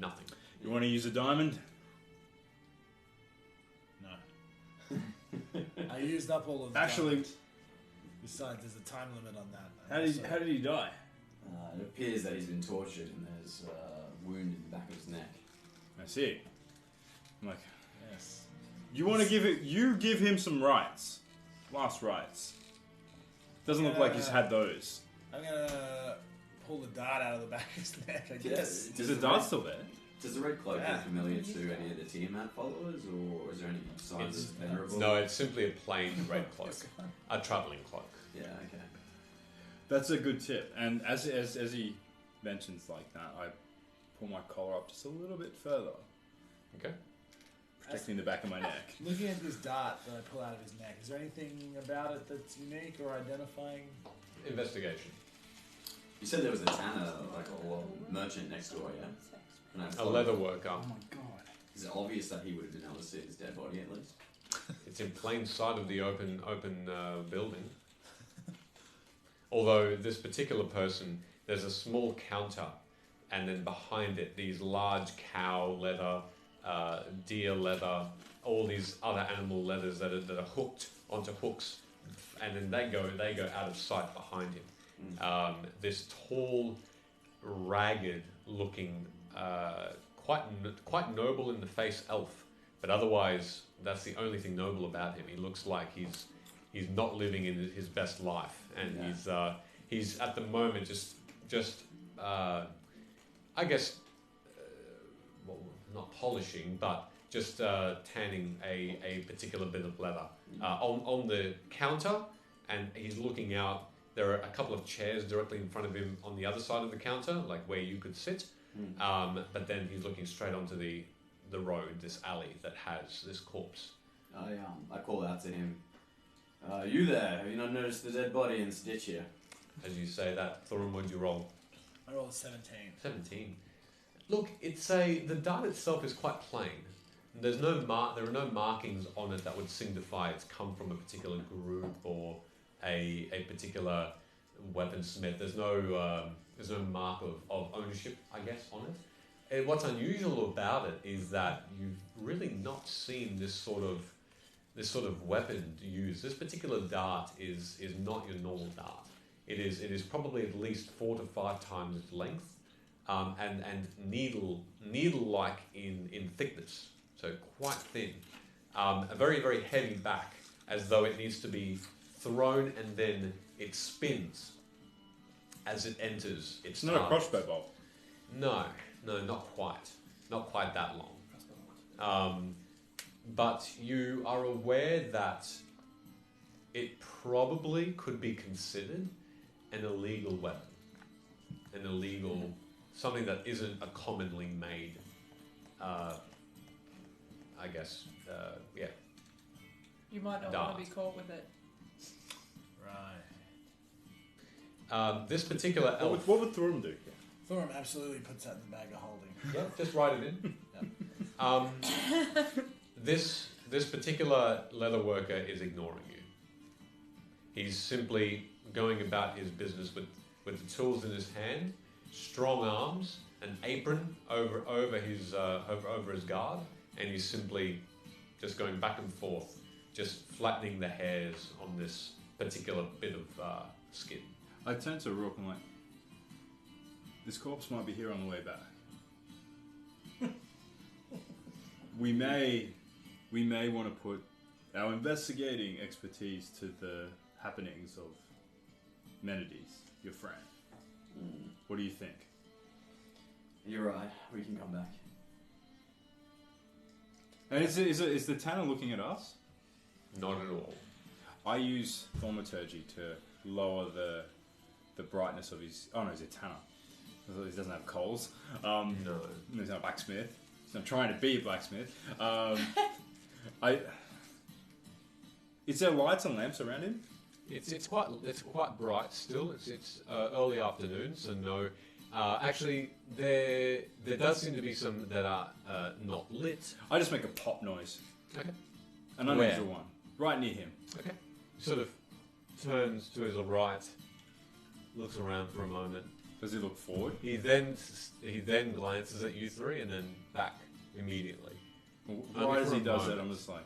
Speaker 1: nothing.
Speaker 3: You want to use a diamond?
Speaker 4: No. I used up all of the
Speaker 3: Actually,
Speaker 4: diamonds. Besides, there's a time limit on that.
Speaker 3: how did he die?
Speaker 5: It appears that he's been tortured and there's a wound in the back of his neck.
Speaker 3: I see. I'm like,
Speaker 4: Yes.
Speaker 3: you want to give him some rights, last rights. Doesn't look like he's had those.
Speaker 4: I'm gonna pull the dart out of the back of his neck, I guess.
Speaker 3: Is the dart still there?
Speaker 5: Does the red cloak
Speaker 4: Yeah.
Speaker 5: look familiar to any of the Tiamat followers, or is there any signs of venerable?
Speaker 1: No, it's simply a plain red cloak, a travelling cloak.
Speaker 5: Yeah, okay.
Speaker 3: That's a good tip. And as he mentions like that, I pull my collar up just a little bit further,
Speaker 1: Okay.
Speaker 3: protecting the back of my neck.
Speaker 4: Looking at this dart that I pull out of his neck, is there anything about it that's unique or identifying?
Speaker 1: Investigation.
Speaker 5: You said there was a tanner, like a merchant next door, yeah? And
Speaker 1: A leather worker.
Speaker 3: Oh my god.
Speaker 5: Is it obvious that he would have been able to see his dead body at least?
Speaker 1: It's in plain sight of the open building. Although this particular person, there's a small counter, and then behind it, these large cow leather, deer leather, all these other animal leathers that are hooked onto hooks, and then they go out of sight behind him. This tall, ragged-looking, quite noble in the face elf, but otherwise that's the only thing noble about him. He looks like he's not living in his best life, and he's at the moment just I guess well, not polishing, but just tanning a particular bit of leather on the counter, and he's looking out. There are a couple of chairs directly in front of him on the other side of the counter, like where you could sit. But then he's looking straight onto the road, this alley that has this corpse.
Speaker 5: I call out to him. You there? Have you not noticed the dead body in this ditch here?
Speaker 1: As you say that, Thorin, what'd you roll?
Speaker 4: I rolled a 17.
Speaker 1: 17. Look, the dart itself is quite plain. There are no markings on it that would signify it's come from a particular group or a particular weaponsmith. There's no mark of ownership, I guess, on it. And what's unusual about it is that you've really not seen this sort of weapon used. This particular dart is not your normal dart. It is probably at least 4 to 5 times its length, and needle-like in thickness, so quite thin. A very, very heavy back, as though it needs to be thrown and then it spins as it enters its
Speaker 3: It's not
Speaker 1: target.
Speaker 3: a crossbow bolt.
Speaker 1: No, not quite. Not quite that long. But you are aware that it probably could be considered an illegal weapon, an illegal something that isn't a commonly made. I guess, yeah.
Speaker 2: You might not want to be caught with it.
Speaker 4: Right.
Speaker 1: This particular elf.
Speaker 3: What would Thorum do?
Speaker 4: Thorum absolutely puts that in the bag of holding.
Speaker 1: Yeah, just write it in. This particular leather worker is ignoring you. He's simply going about his business with the tools in his hand, strong arms, an apron over his guard, and he's simply just going back and forth, just flattening the hairs on this particular bit of skin.
Speaker 3: I turn to Rourke and this corpse might be here on the way back. we may want to put our investigating expertise to the happenings of Menides, your friend. What do you think?
Speaker 5: You're right. We can come back.
Speaker 3: And is the Tanner looking at us?
Speaker 1: Not at all.
Speaker 3: I use thaumaturgy to lower the brightness of his... Oh no, he's a Tanner. He doesn't have coals.
Speaker 1: No.
Speaker 3: He's not a blacksmith. He's not trying to be a blacksmith. Is there lights and lamps around him?
Speaker 1: It's quite bright still. It's early afternoon, so no. Actually, there does seem to be some that are not lit.
Speaker 3: I just make a pop noise.
Speaker 1: Okay.
Speaker 3: An unusual one. Right near him.
Speaker 1: Okay. Sort of turns to his right, looks around for a moment.
Speaker 3: Does he look forward?
Speaker 1: He then glances at you three and then back immediately.
Speaker 3: Right as he does that, I'm just like...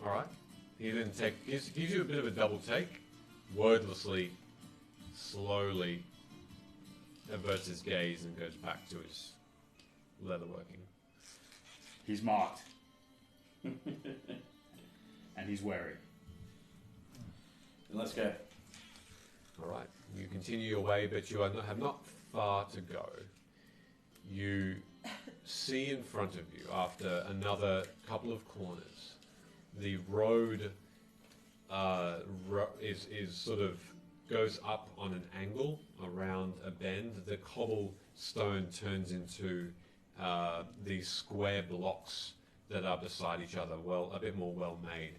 Speaker 1: All right. He then gives you a bit of a double take, wordlessly, slowly averts his gaze and goes back to his leatherworking.
Speaker 3: He's marked. And he's wary.
Speaker 5: Let's go.
Speaker 1: All right. You continue your way, but you have not far to go. You see in front of you, after another couple of corners, the road is sort of goes up on an angle around a bend. The cobblestone turns into these square blocks that are beside each other, a bit more well made,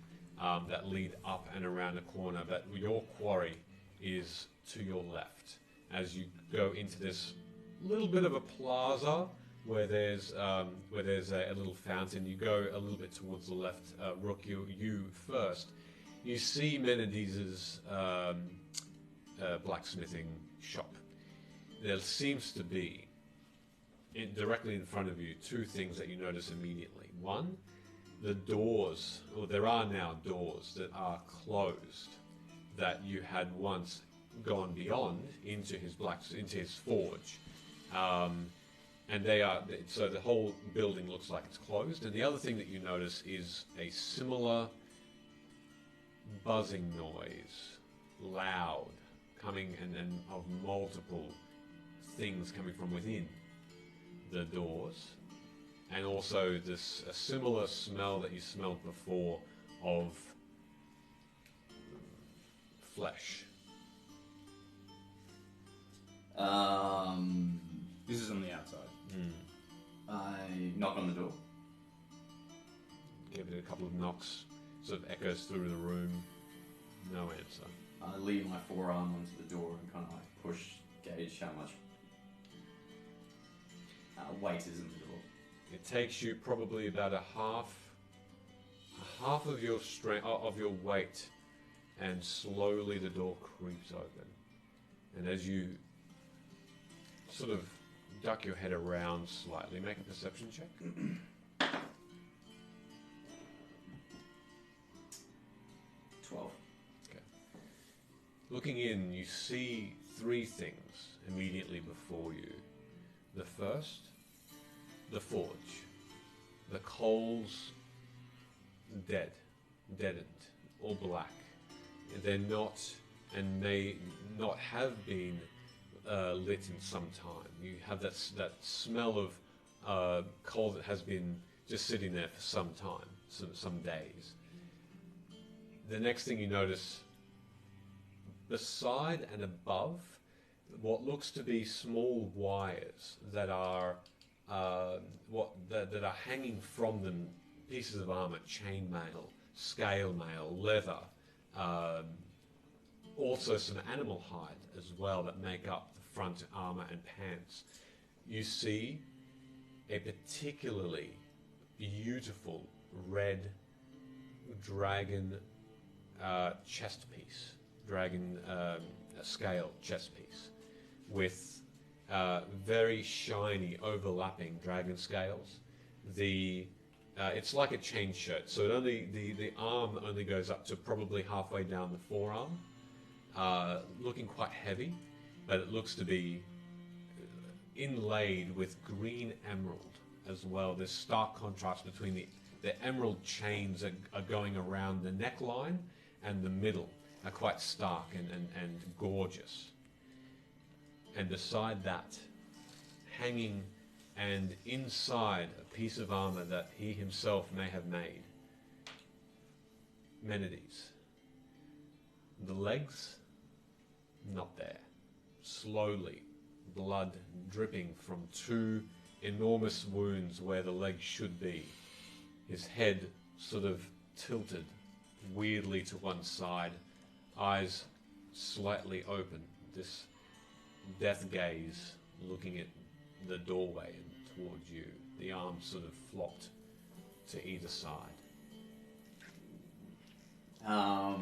Speaker 1: that lead up and around a corner. But your quarry is to your left as you go into this little bit of a plaza where there's a little fountain. You go a little bit towards the left. Rook, you first. You see Menendez's blacksmithing shop. There seems to be directly in front of you two things that you notice immediately. One, the doors, or there are now doors that are closed that you had once gone beyond into his forge. And they are, so the whole building looks like it's closed. And the other thing that you notice is a similar buzzing noise, loud, coming and of multiple things coming from within the doors. And also a similar smell that you smelled before of flesh.
Speaker 3: This is on the outside.
Speaker 5: I knock on the door.
Speaker 1: Give it a couple of knocks, sort of echoes through the room. No answer.
Speaker 5: I lean my forearm onto the door and kind of like push, gauge how much weight is in the door.
Speaker 1: It takes you probably about a half of your strength, of your weight, and slowly the door creeps open. And as you sort of duck your head around slightly, make a perception check.
Speaker 5: 12.
Speaker 1: Okay. Looking in, you see three things immediately before you. The first, the forge. The coals deadened, all black. They're not, and may not have been lit in some time. You have that smell of coal that has been just sitting there for some time, some days. The next thing you notice, the side and above, what looks to be small wires that are that are hanging from them, pieces of armor, chainmail, scale mail, leather, also some animal hide as well that make up the front armor and pants. You see a particularly beautiful red dragon chest piece, dragon scale chest piece, with very shiny overlapping dragon scales. It's like a chain shirt, so it only the arm only goes up to probably halfway down the forearm, looking quite heavy, but it looks to be inlaid with green emerald as well. There's stark contrast between the emerald chains are going around the neckline and the middle are quite stark and gorgeous. And beside that, hanging and inside a piece of armor that he himself may have made, Menides. The legs, not there. Slowly, blood dripping from two enormous wounds where the legs should be. His head sort of tilted weirdly to one side, eyes slightly open, this death gaze looking at the doorway and towards you. The arms sort of flopped to either side.
Speaker 5: I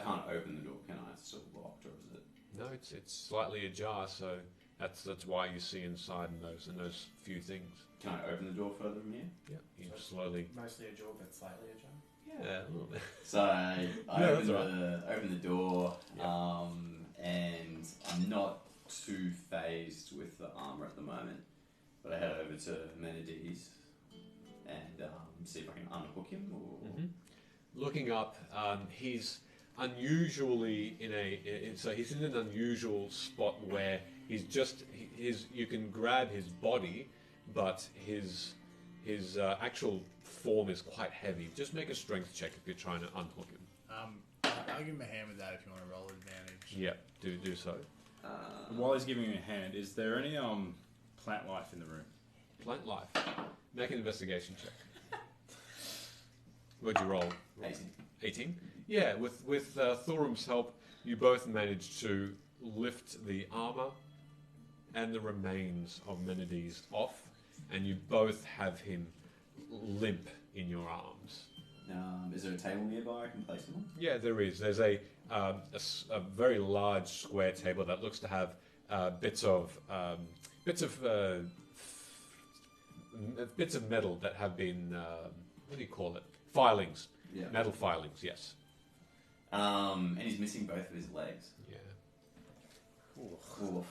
Speaker 5: can't open the door, can I? It's still locked, or is it?
Speaker 1: No, it's slightly ajar, so that's why you see inside in those few things.
Speaker 5: Can I open the door further from here?
Speaker 1: Yeah, you slowly.
Speaker 6: Mostly ajar, but slightly ajar.
Speaker 1: Yeah, a little bit.
Speaker 5: So I
Speaker 1: No,
Speaker 5: open the door,
Speaker 1: Yeah.
Speaker 5: and I'm not too phased with the armor at the moment, but I head over to Menides and see if I can unhook him. Or
Speaker 1: Looking up, he's unusually he's in an unusual spot where you can grab his body, but his actual form is quite heavy. Just make a strength check if you're trying to unhook him.
Speaker 4: I'll give him a hand with that if you want to roll advantage.
Speaker 1: Yeah, do so.
Speaker 3: While he's giving me a hand, is there any plant life in the room?
Speaker 1: Plant life. Make an investigation check. What'd you roll?
Speaker 5: 18.
Speaker 1: 18? Yeah, with Thorum's help, you both managed to lift the armor and the remains of Menides off, and you both have him limp in your arms.
Speaker 5: Is there a table nearby I can place him on?
Speaker 1: Yeah, there is. There's a very large square table that looks to have bits of metal that have been what do you call it? Filings.
Speaker 5: Yeah.
Speaker 1: Metal filings. Yes.
Speaker 5: And he's missing both of his legs.
Speaker 1: Yeah.
Speaker 5: Oof.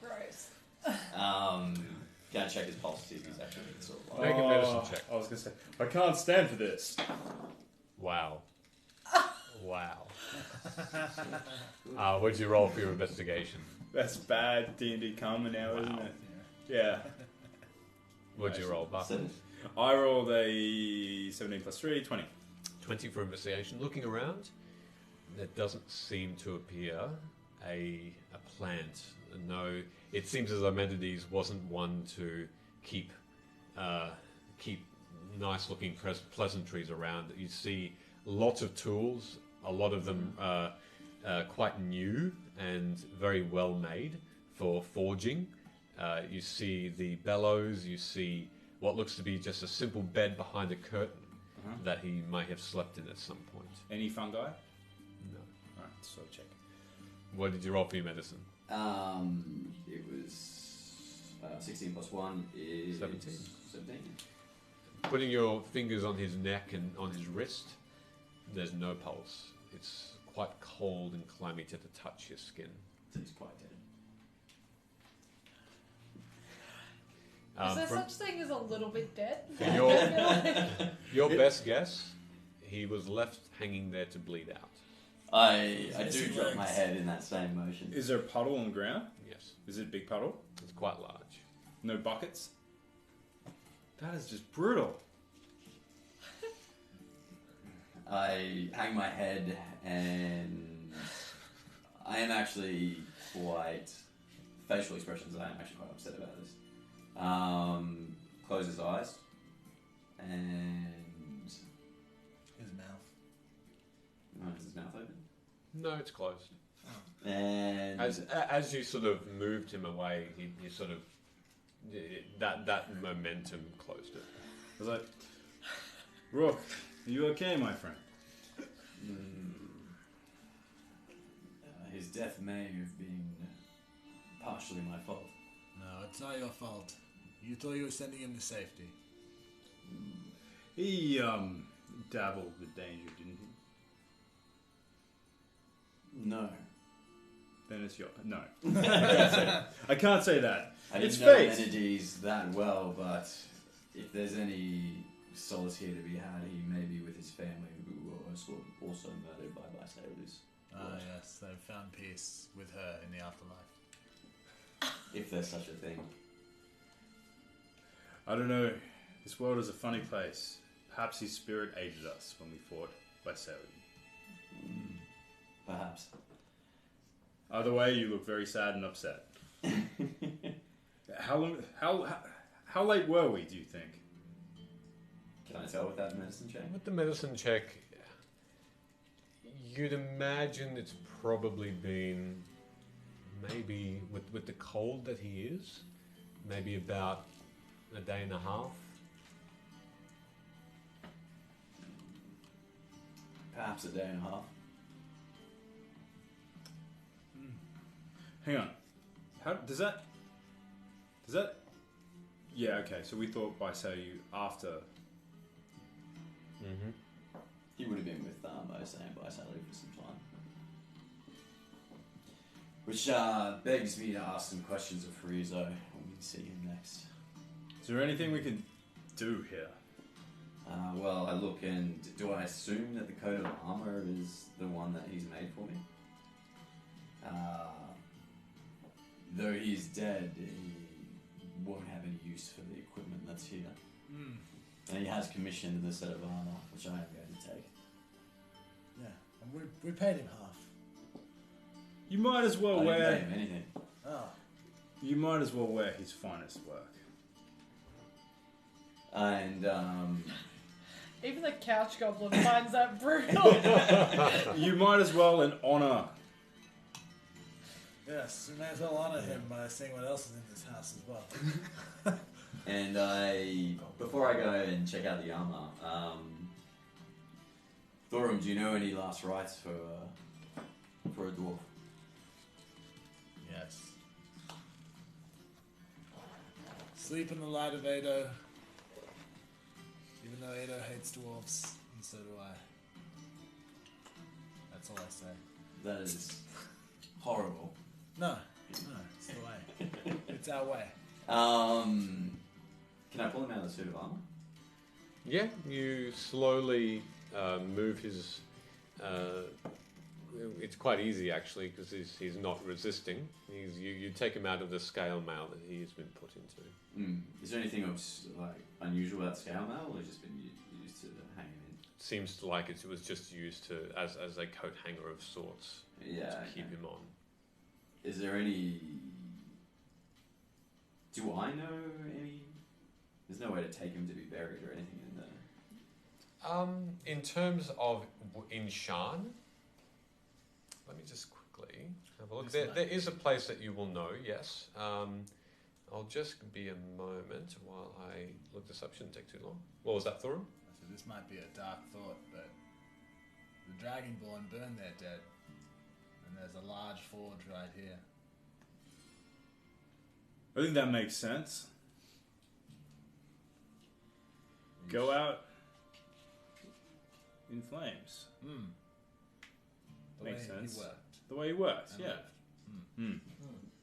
Speaker 2: Gross.
Speaker 5: Can I check his pulse to see if he's actually sort of
Speaker 1: Make a medicine check.
Speaker 3: I was going to say, I can't stand for this.
Speaker 1: Wow. Wow. What'd you roll for your investigation?
Speaker 3: That's bad D&D karma now, isn't it? Yeah.
Speaker 1: What'd you roll, Buff?
Speaker 3: I rolled a 17 plus 3, 20.
Speaker 1: 20 for investigation. Looking around, there doesn't seem to appear a plant. No, it seems as though Menides wasn't one to keep nice-looking pleasantries around. You see lots of tools, a lot of them quite new and very well made for forging. You see the bellows. You see what looks to be just a simple bed behind a curtain that he may have slept in at some point.
Speaker 3: Any fungi?
Speaker 1: No.
Speaker 3: Alright, so check.
Speaker 1: What did you roll for your medicine?
Speaker 5: It was 16 plus 1 is
Speaker 1: 17.
Speaker 5: 17.
Speaker 1: Putting your fingers on his neck and on his wrist, there's no pulse. It's quite cold and clammy to the touch his skin.
Speaker 5: So he's quite dead.
Speaker 2: Is there such thing as a little bit dead?
Speaker 1: For your best guess, he was left hanging there to bleed out.
Speaker 5: I do drop my head in that same motion.
Speaker 3: Is there a puddle on the ground?
Speaker 1: Yes,
Speaker 3: Is it a big puddle?
Speaker 1: it's quite large.
Speaker 3: No buckets? That is just brutal.
Speaker 5: I hang my head and I am actually quite... Facial expressions, I am actually quite upset about this. Close his eyes and...
Speaker 4: His mouth.
Speaker 5: Oh, is his mouth open?
Speaker 1: No, it's closed.
Speaker 5: And...
Speaker 1: As you sort of moved him away, he sort of... That momentum closed it.
Speaker 3: I was like, Rook, are you okay, my friend?
Speaker 5: His death may have been partially my fault.
Speaker 4: No, it's not your fault. You thought you were sending him to safety.
Speaker 3: He, dabbled with danger, didn't he?
Speaker 5: No.
Speaker 3: Then it's your... No. I can't say that.
Speaker 5: I
Speaker 3: It's
Speaker 5: didn't know
Speaker 3: fate.
Speaker 5: entities that well, but if there's any solace here to be had, he may be with his family who were also murdered by bystanders.
Speaker 4: Ah, yes, they found peace with her in the afterlife.
Speaker 5: If there's such a thing.
Speaker 3: I don't know. This world is a funny place. Perhaps his spirit aided us when we fought by Saudi.
Speaker 5: Perhaps.
Speaker 3: Either way, you look very sad and upset. How late were we, do you think?
Speaker 5: Can I tell with that medicine check?
Speaker 1: With the medicine check, you'd imagine it's probably been maybe with the cold that he is, maybe about a day and a half.
Speaker 5: Perhaps a day and a half.
Speaker 3: Hang on. How does that? Yeah. Okay. So we thought by Saudi after.
Speaker 1: Mm-hmm.
Speaker 5: He would have been with Osa and Bysally for some time. Which begs me to ask some questions of Frizo when we see him next.
Speaker 3: Is there anything we can do here?
Speaker 5: Well, I look and do I assume that the coat of armor is the one that he's made for me? Though he's dead, he won't have any use for the equipment that's here. And he has commissioned the set of armor, which I am going to take.
Speaker 4: Yeah, and we paid him half.
Speaker 3: You might as well
Speaker 5: I didn't pay
Speaker 3: wear.
Speaker 5: him anything.
Speaker 4: Oh.
Speaker 3: You might as well wear his finest work.
Speaker 5: And
Speaker 2: Even the couch goblin finds that brutal.
Speaker 3: You might as well in honor.
Speaker 4: Yes, we may as well honor him by seeing what else is in this house as well.
Speaker 5: and before I go and check out the armor, Thorum, do you know any last rites for a dwarf?
Speaker 4: Yes. Sleep in the light of Ado. Even though Ado hates dwarves, and so do I. That's all I say.
Speaker 5: That is horrible.
Speaker 4: No, it's the way. It's our way.
Speaker 5: Can I pull him out of the suit of armor?
Speaker 1: Yeah, you slowly move his. It's quite easy actually because he's not resisting. You take him out of the scale mail that he has been put into.
Speaker 5: Is there anything unusual about scale mail, or has just been used to hang him in?
Speaker 1: Seems like it was just used to as a coat hanger of sorts.
Speaker 5: Yeah,
Speaker 1: to keep him on.
Speaker 5: Is there any? Do I know any? There's no way to take him to be buried or anything in there.
Speaker 1: In terms of in Shan, let me just quickly have a look. There is a place that you will know. Yes. I'll just be a moment while I look this up. Shouldn't take too long. What was that, Thorum?
Speaker 4: So this might be a dark thought, but the Dragonborn burned their dead, and there's a large forge right here.
Speaker 3: I think that makes sense. Go out in flames.
Speaker 4: The
Speaker 3: Makes
Speaker 4: way
Speaker 3: sense.
Speaker 4: He worked.
Speaker 3: The way he works,
Speaker 4: And
Speaker 3: yeah.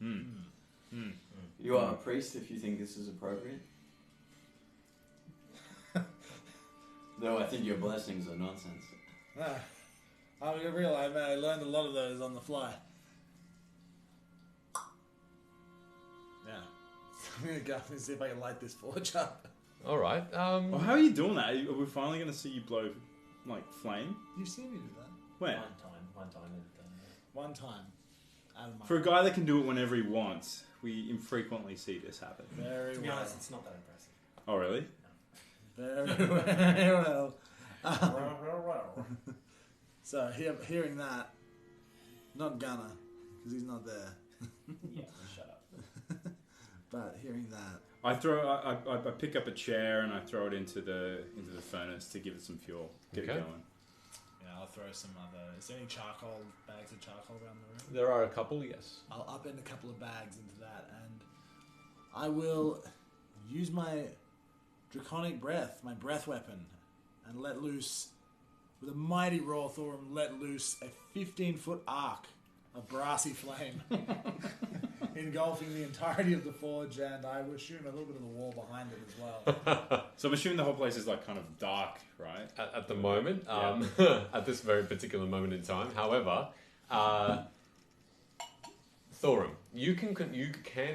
Speaker 4: lived.
Speaker 5: You are a priest if you think this is appropriate. No, I think your blessings are nonsense.
Speaker 4: I realize I learned a lot of those on the fly. Yeah. I'm gonna go and see if I can light this forge up.
Speaker 1: All right.
Speaker 3: Well, how are you doing that? Are we finally going to see you blow Like flame?
Speaker 4: You've seen me do that.
Speaker 3: When?
Speaker 6: One time I've done that.
Speaker 4: One time. Out of my
Speaker 3: For a guy that can do it whenever he wants, we infrequently see this happen.
Speaker 4: Very
Speaker 6: To be
Speaker 4: well.
Speaker 6: honest, it's not that impressive.
Speaker 3: Oh, really?
Speaker 4: Very well. So hearing that, not gonna, because he's not there.
Speaker 6: Yeah, shut up.
Speaker 4: But hearing that,
Speaker 3: I pick up a chair and I throw it into the furnace to give it some fuel. Get
Speaker 1: Okay.
Speaker 3: it going.
Speaker 4: yeah, I'll throw some other. Is there any bags of charcoal around the room?
Speaker 1: There are a couple, yes.
Speaker 4: I'll upend a couple of bags into that, and I will use my draconic breath, my breath weapon, and let loose, with a mighty roar, Thorum let loose a 15-foot arc of brassy flame, engulfing the entirety of the forge, and I would assume a little bit of the wall behind it as well.
Speaker 3: So I'm assuming the whole place is like kind of dark, right?
Speaker 1: At the moment, at this very particular moment in time. However, Thorum, you can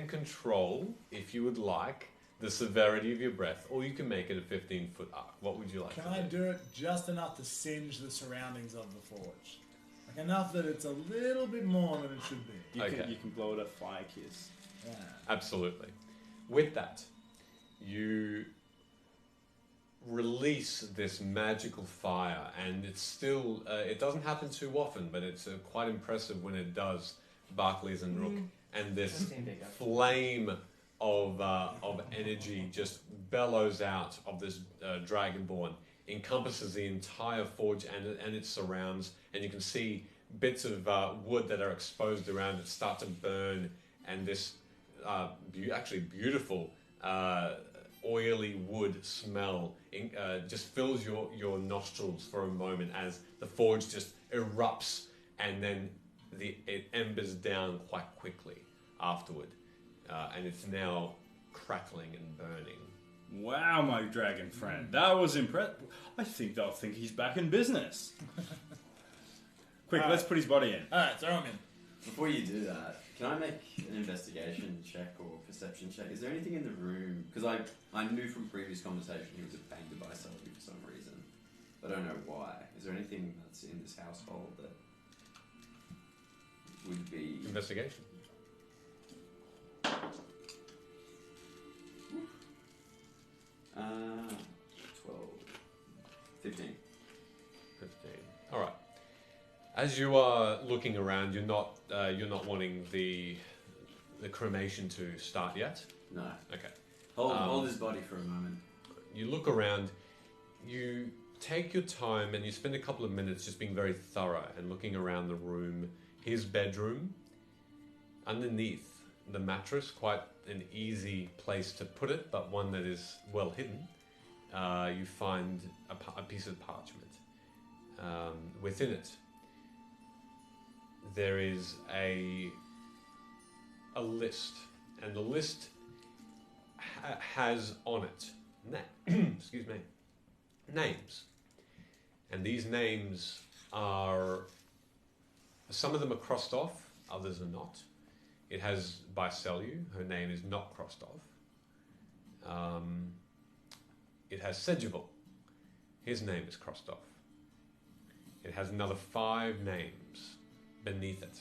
Speaker 1: control, if you would like, the severity of your breath, or you can make it a 15-foot arc. What would you like?
Speaker 4: Can
Speaker 1: to
Speaker 4: I
Speaker 1: do?
Speaker 4: do it just enough to singe the surroundings of the forge? Like enough that it's a little bit more than it should be.
Speaker 3: You can blow it a fire kiss.
Speaker 4: Yeah.
Speaker 1: Absolutely. With that, you release this magical fire, and it's still, it doesn't happen too often, but it's quite impressive when it does, Barclays and Rook. And this flame of energy just bellows out of this dragonborn, encompasses the entire forge and its surrounds, and you can see bits of wood that are exposed around it start to burn, and this actually beautiful oily wood smell just fills your nostrils for a moment as the forge just erupts, and then it embers down quite quickly afterward, and it's now crackling and burning.
Speaker 3: Wow, my dragon friend, that was impressive. I think they'll think he's back in business. Quick, let's put his body in.
Speaker 4: Alright, throw him in.
Speaker 5: Before you do that, can I make an investigation check or perception check? Is there anything in the room? Because I knew from previous conversation he was abandoned by somebody for some reason. I don't know why. Is there anything that's in this household that would be...
Speaker 1: Investigation.
Speaker 5: 12. 15.
Speaker 1: 15. All right. As you are looking around, you're not wanting the cremation to start yet.
Speaker 5: No.
Speaker 1: Okay.
Speaker 5: Hold his body for a moment.
Speaker 1: You look around. You take your time and you spend a couple of minutes just being very thorough and looking around the room. His bedroom. Underneath the mattress, quite an easy place to put it, but one that is well hidden. You find a piece of parchment. Within it, there is a list, and the list has on it excuse me, names, and these names are, some of them are crossed off, others are not. It has Bicelu, her name is not crossed off. It has Segival, his name is crossed off. It has another 5 names beneath it.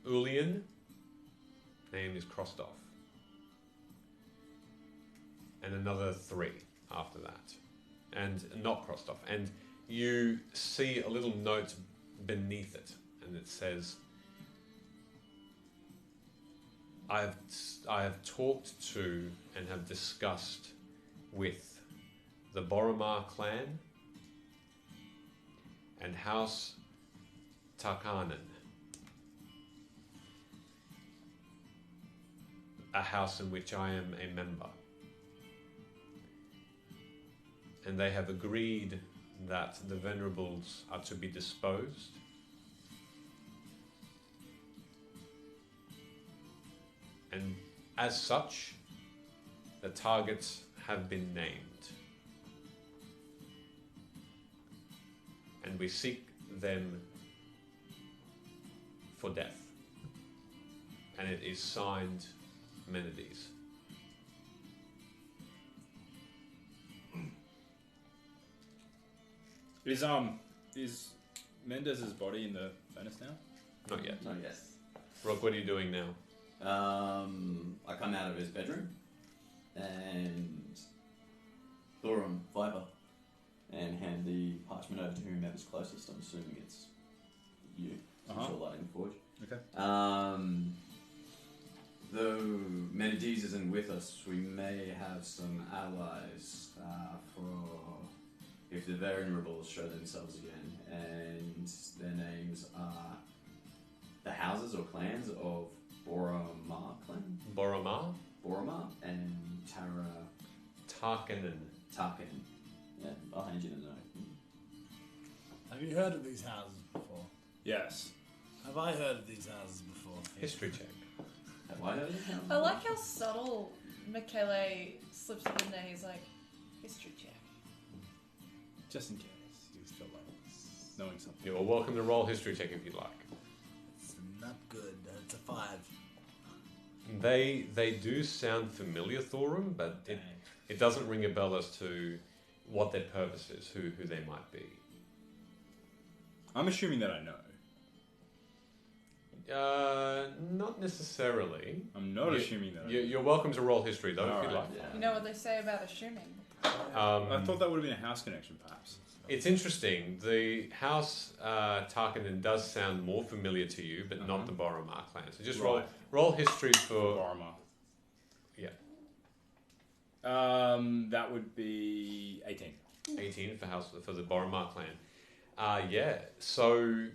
Speaker 1: Ulian, name is crossed off. And another 3 after that. And not crossed off. And you see a little note beneath it, and it says, I have talked to and have discussed with the Boromar clan and House Tarkanan, a house in which I am a member. And they have agreed that the Venerables are to be disposed. And as such, the targets have been named. And we seek them for death. And it is signed Menides.
Speaker 3: Is Mendez's body in the furnace now?
Speaker 1: Not yet.
Speaker 5: Not yet.
Speaker 1: Rock, what are you doing now?
Speaker 5: I come out of his bedroom and Thorum Viper and hand the parchment over to whomever's closest. I'm assuming it's you. You're lighting the forge.
Speaker 3: Okay.
Speaker 5: Though Menades isn't with us, we may have some allies for if the Vulnerables show themselves again, and their names are the houses or clans of Boromar clan. Boromar and
Speaker 1: Tarkanen.
Speaker 5: Yeah, I'll hand you the note.
Speaker 4: Have you heard of these houses before?
Speaker 3: Yes.
Speaker 4: Have I heard of these houses before?
Speaker 1: History check.
Speaker 5: Have I heard of them?
Speaker 2: I like how subtle Michele slips it in there. He's like, history check.
Speaker 3: Just in case you feel like knowing something.
Speaker 1: You're welcome to roll history check if you'd like.
Speaker 4: It's not good. It's a 5.
Speaker 1: They do sound familiar, Thorum, but it doesn't ring a bell as to what their purpose is, who they might be.
Speaker 3: I'm assuming that I know.
Speaker 1: Not necessarily.
Speaker 3: I'm not assuming that I know.
Speaker 1: You're welcome to roll history, though, if you'd like.
Speaker 5: Yeah.
Speaker 2: You know what they say about assuming?
Speaker 3: I thought that would have been a house connection, perhaps.
Speaker 1: It's interesting. The house Tarkanen does sound more familiar to you, but not the Boromar clan. So just roll history for
Speaker 3: Boromar.
Speaker 1: Yeah.
Speaker 3: That would be 18.
Speaker 1: 18 for the Boromar clan. Yeah. So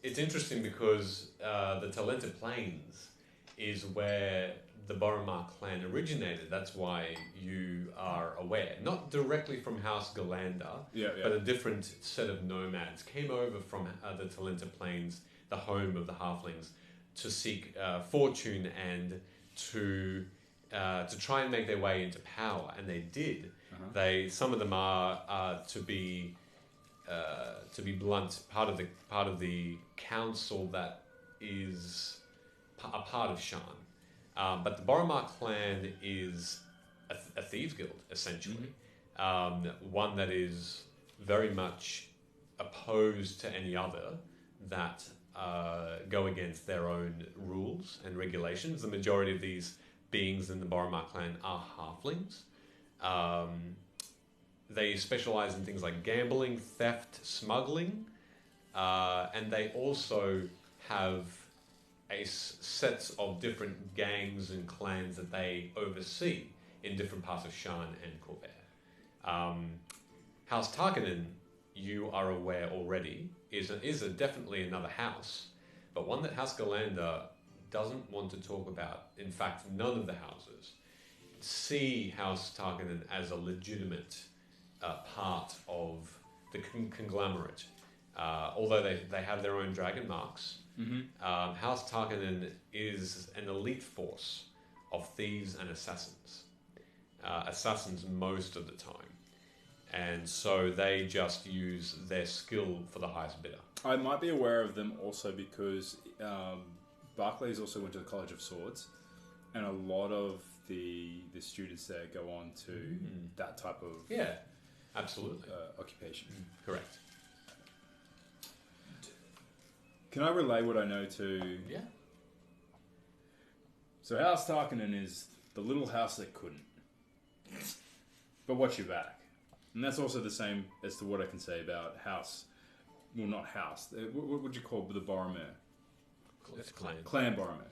Speaker 1: it's interesting because the Talented Plains is where the Boromar clan originated. That's why you are aware. Not directly from House Galander, but a different set of nomads came over from the Talented Plains, the home of the halflings, to seek fortune and to try and make their way into power, and they did. Some of them are to be blunt, part of the council that is a part of Shan. But the Boromar clan is a thieves guild, essentially. One that is very much opposed to any other that go against their own rules and regulations. The majority of these beings in the Boromar clan are halflings. They specialize in things like gambling, theft, smuggling, and they also have sets of different gangs and clans that they oversee in different parts of Shan and Corvair. House Tarkanen, you are aware already, is definitely another house, but one that House Galander doesn't want to talk about. In fact, none of the houses see House Tarkanen as a legitimate part of the conglomerate. Although they have their own dragon marks, House Tarkanen is an elite force of thieves and assassins. Assassins most of the time. And so they just use their skill for the highest bidder.
Speaker 3: I might be aware of them also because Barclays also went to the College of Swords, and a lot of the students there go on to that type of
Speaker 1: absolutely
Speaker 3: occupation.
Speaker 1: Correct.
Speaker 3: Can I relay what I know to...
Speaker 1: Yeah.
Speaker 3: So House Tarkanen is the little house that couldn't. But watch your back. And that's also the same as to what I can say about House... Well, not House. What would you call the Boromir?
Speaker 1: It's clan.
Speaker 3: Clan Boromir.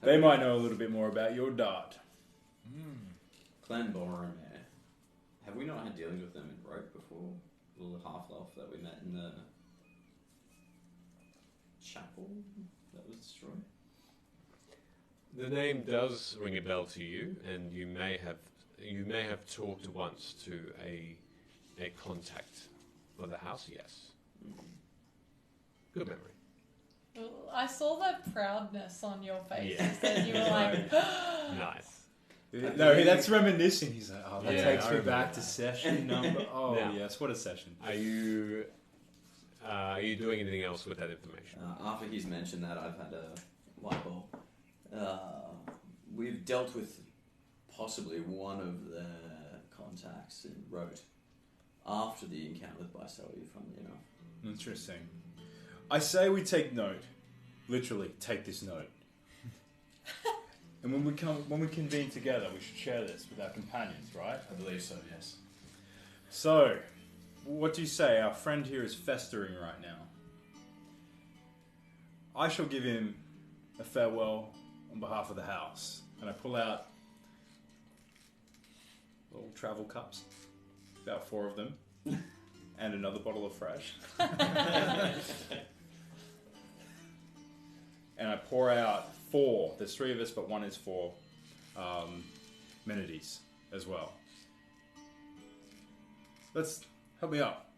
Speaker 3: They might know a little bit more about your dart.
Speaker 5: Clan Boromir. Have we not had dealings with them in Rogue before? The little half-elf that we met in the chapel that was destroyed?
Speaker 1: The name does ring a bell to you, and you may have talked once to a contact for the house. Yes. Good memory.
Speaker 2: Well, I saw the proudness on your face.
Speaker 1: Yeah.
Speaker 2: That you were like,
Speaker 1: Nice.
Speaker 3: No, that's reminiscing. He's like, oh, that
Speaker 1: Yeah,
Speaker 3: takes
Speaker 1: I
Speaker 3: me
Speaker 1: remember
Speaker 3: back to
Speaker 1: that.
Speaker 3: session number... Oh,
Speaker 1: Now.
Speaker 3: yes, what a session.
Speaker 1: Are you doing anything else with that information?
Speaker 5: After he's mentioned that, I've had a light bulb. We've dealt with possibly one of the contacts in Road. after the encounter with Bicelli, funnily enough.
Speaker 3: Interesting. I say we take note. Literally, take this note. And when we convene together, we should share this with our companions, right?
Speaker 5: I believe so, yes.
Speaker 3: So, what do you say? Our friend here is festering right now. I shall give him a farewell on behalf of the house. And I pull out little travel cups, about 4 of them, and another bottle of fresh. And I pour out 4. There's 3 of us, but 1 is for Menides as well. Let's help me up.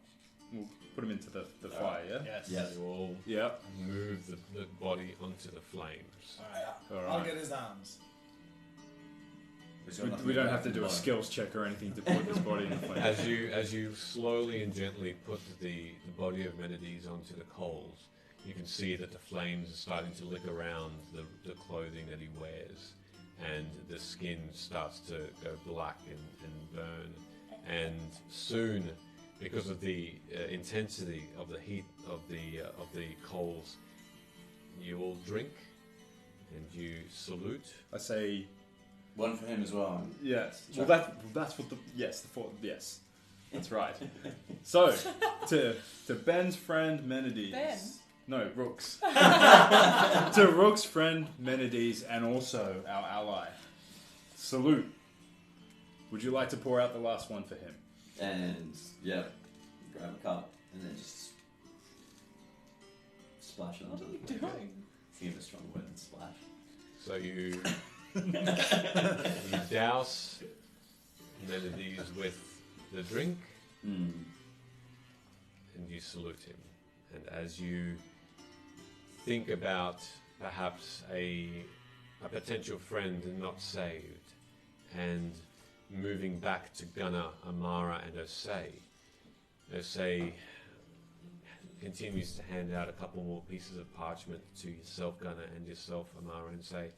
Speaker 3: We'll put him into the fire, yeah?
Speaker 4: Yes.
Speaker 5: Yeah.
Speaker 1: You all
Speaker 3: Yep.
Speaker 1: move the body onto the flames.
Speaker 4: Alright,
Speaker 3: All
Speaker 4: I'll
Speaker 3: right.
Speaker 4: get his arms.
Speaker 3: We don't have to do a skills check or anything to put this body in the flame.
Speaker 1: As you slowly and gently put the body of Menides onto the coals, you can see that the flames are starting to lick around the clothing that he wears, and the skin starts to go black and burn. And soon, because of the intensity of the heat of the coals, you all drink and you salute.
Speaker 3: I say
Speaker 5: One for him as well.
Speaker 3: yes. Well, that's what the 4. Yes, that's right. So to Ben's friend Menides.
Speaker 2: Ben?
Speaker 3: No, Rook's. To Rook's friend Menides and also our ally. Salute. Would you like to pour out the last one for him?
Speaker 5: And, yeah, grab a cup and then just splash it
Speaker 2: What
Speaker 5: onto
Speaker 2: are you
Speaker 5: the
Speaker 2: doing?
Speaker 5: Think of a strong word than splash.
Speaker 1: So you douse Menides with the drink,
Speaker 5: Mm.
Speaker 1: and you salute him. And as you think about perhaps a potential friend not saved, and moving back to Gunnar, Amara, and Osei continues to hand out a couple more pieces of parchment to yourself, Gunnar, and yourself, Amara, and say,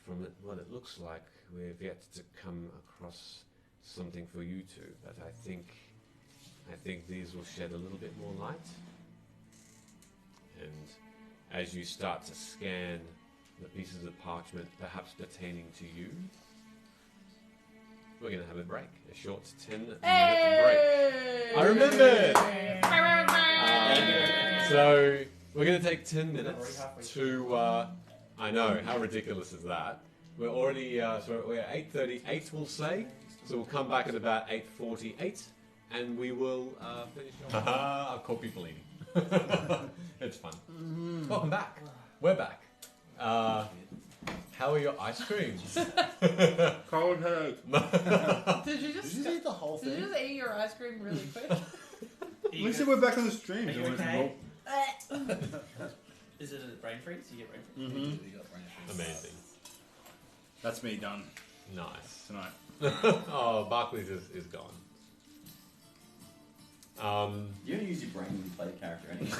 Speaker 1: from what it looks like, we've yet to come across something for you two, but I think these will shed a little bit more light. And as you start to scan the pieces of parchment, perhaps pertaining to you, we're going to have a break, a short 10-minute break. I remembered! So we're going to take 10 minutes to. I know, how ridiculous is that? We're already. So we're at 8:30. 8 we'll say. So we'll come back at about 8:48, and we will finish off. Haha, I'll call people in. It's fun. Welcome back. We're back. How are your ice creams?
Speaker 3: Cold headache.
Speaker 2: Did you just
Speaker 4: eat the whole
Speaker 2: Did you just eat your ice cream really quick?
Speaker 3: We said we're back on the stream.
Speaker 6: Are you
Speaker 3: Everyone's
Speaker 6: okay?
Speaker 3: well-
Speaker 6: Is it a brain freeze? You get brain freeze?
Speaker 3: Mhm.
Speaker 1: Amazing.
Speaker 3: That's me done
Speaker 1: Nice.
Speaker 3: tonight.
Speaker 1: Oh, Barclays is gone.
Speaker 5: You don't use your brain when you play a character anyway.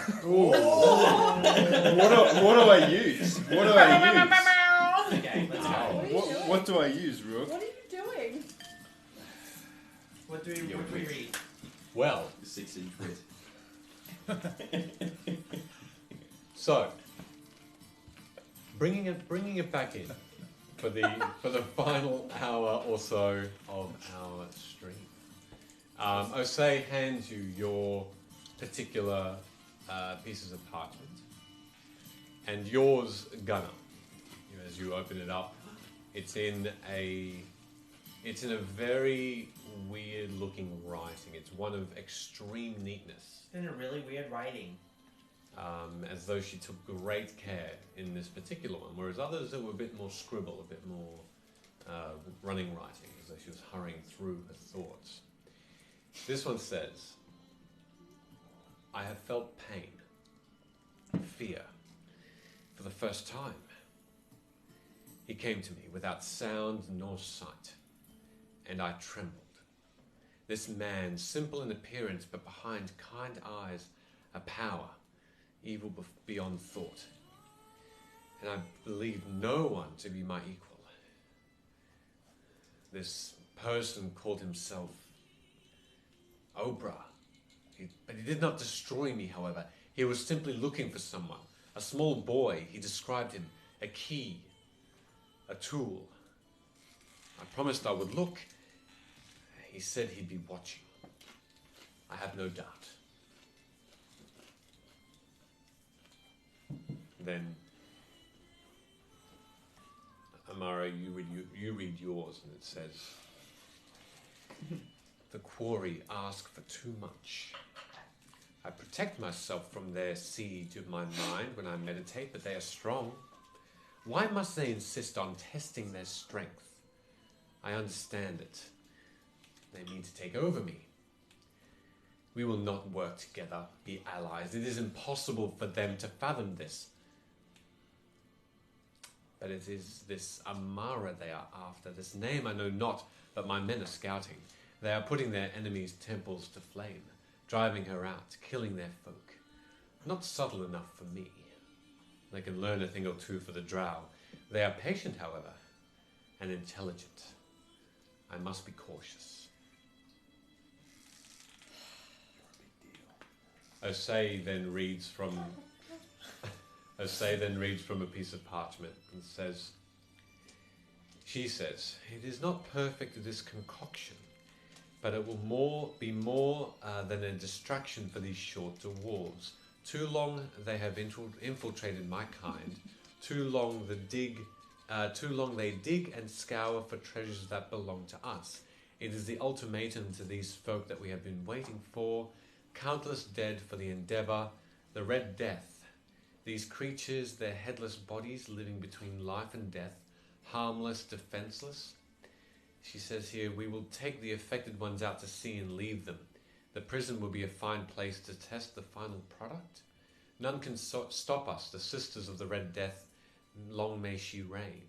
Speaker 3: What do I use? What do I use?
Speaker 6: Okay, let's go.
Speaker 2: What are you doing?
Speaker 3: What do I use, Rook?
Speaker 2: What are you doing?
Speaker 6: What do we read?
Speaker 1: Well,
Speaker 5: The 6-inch wit.
Speaker 1: so bringing it back in for the final hour or so of our stream. Osei hands you your particular pieces of parchment, and yours, Gunnar. As you open it up, it's in a very weird-looking writing. It's one of extreme neatness,
Speaker 6: It's been a really weird writing.
Speaker 1: as though she took great care in this particular one, whereas others that were a bit more scribble, a bit more running writing, as though she was hurrying through her thoughts. This one says, I have felt pain, fear, for the first time. He came to me without sound nor sight, and I trembled. This man, simple in appearance, but behind kind eyes, a power, evil beyond thought. And I believed no one to be my equal. This person called himself Obra. But he did not destroy me, however. He was simply looking for someone. A small boy, he described him. A key. A tool. I promised I would look. He said he'd be watching. I have no doubt. Then, Amara, you read yours, and it says, the quarry ask for too much. I protect myself from their siege of my mind when I meditate, but they are strong. Why must they insist on testing their strength? I understand it. They mean to take over me. We will not work together, be allies. It is impossible for them to fathom this. But it is this Amara they are after. This name I know not, but my men are scouting. They are putting their enemies' temples to flame, driving her out, killing their folk. Not subtle enough for me. They can learn a thing or two for the drow. They are patient, however, and intelligent. I must be cautious. Osei then reads from a piece of parchment and says, she says, it is not perfect, this concoction, but it will be more than a distraction for these short dwarves. Too long they have infiltrated my kind. Too long they dig and scour for treasures that belong to us. It is the ultimatum to these folk that we have been waiting for. Countless dead for the endeavour, the Red Death. These creatures, their headless bodies living between life and death, harmless, defenceless. She says here, we will take the affected ones out to sea and leave them. The prison will be a fine place to test the final product. None can stop us, the sisters of the Red Death. Long may she reign.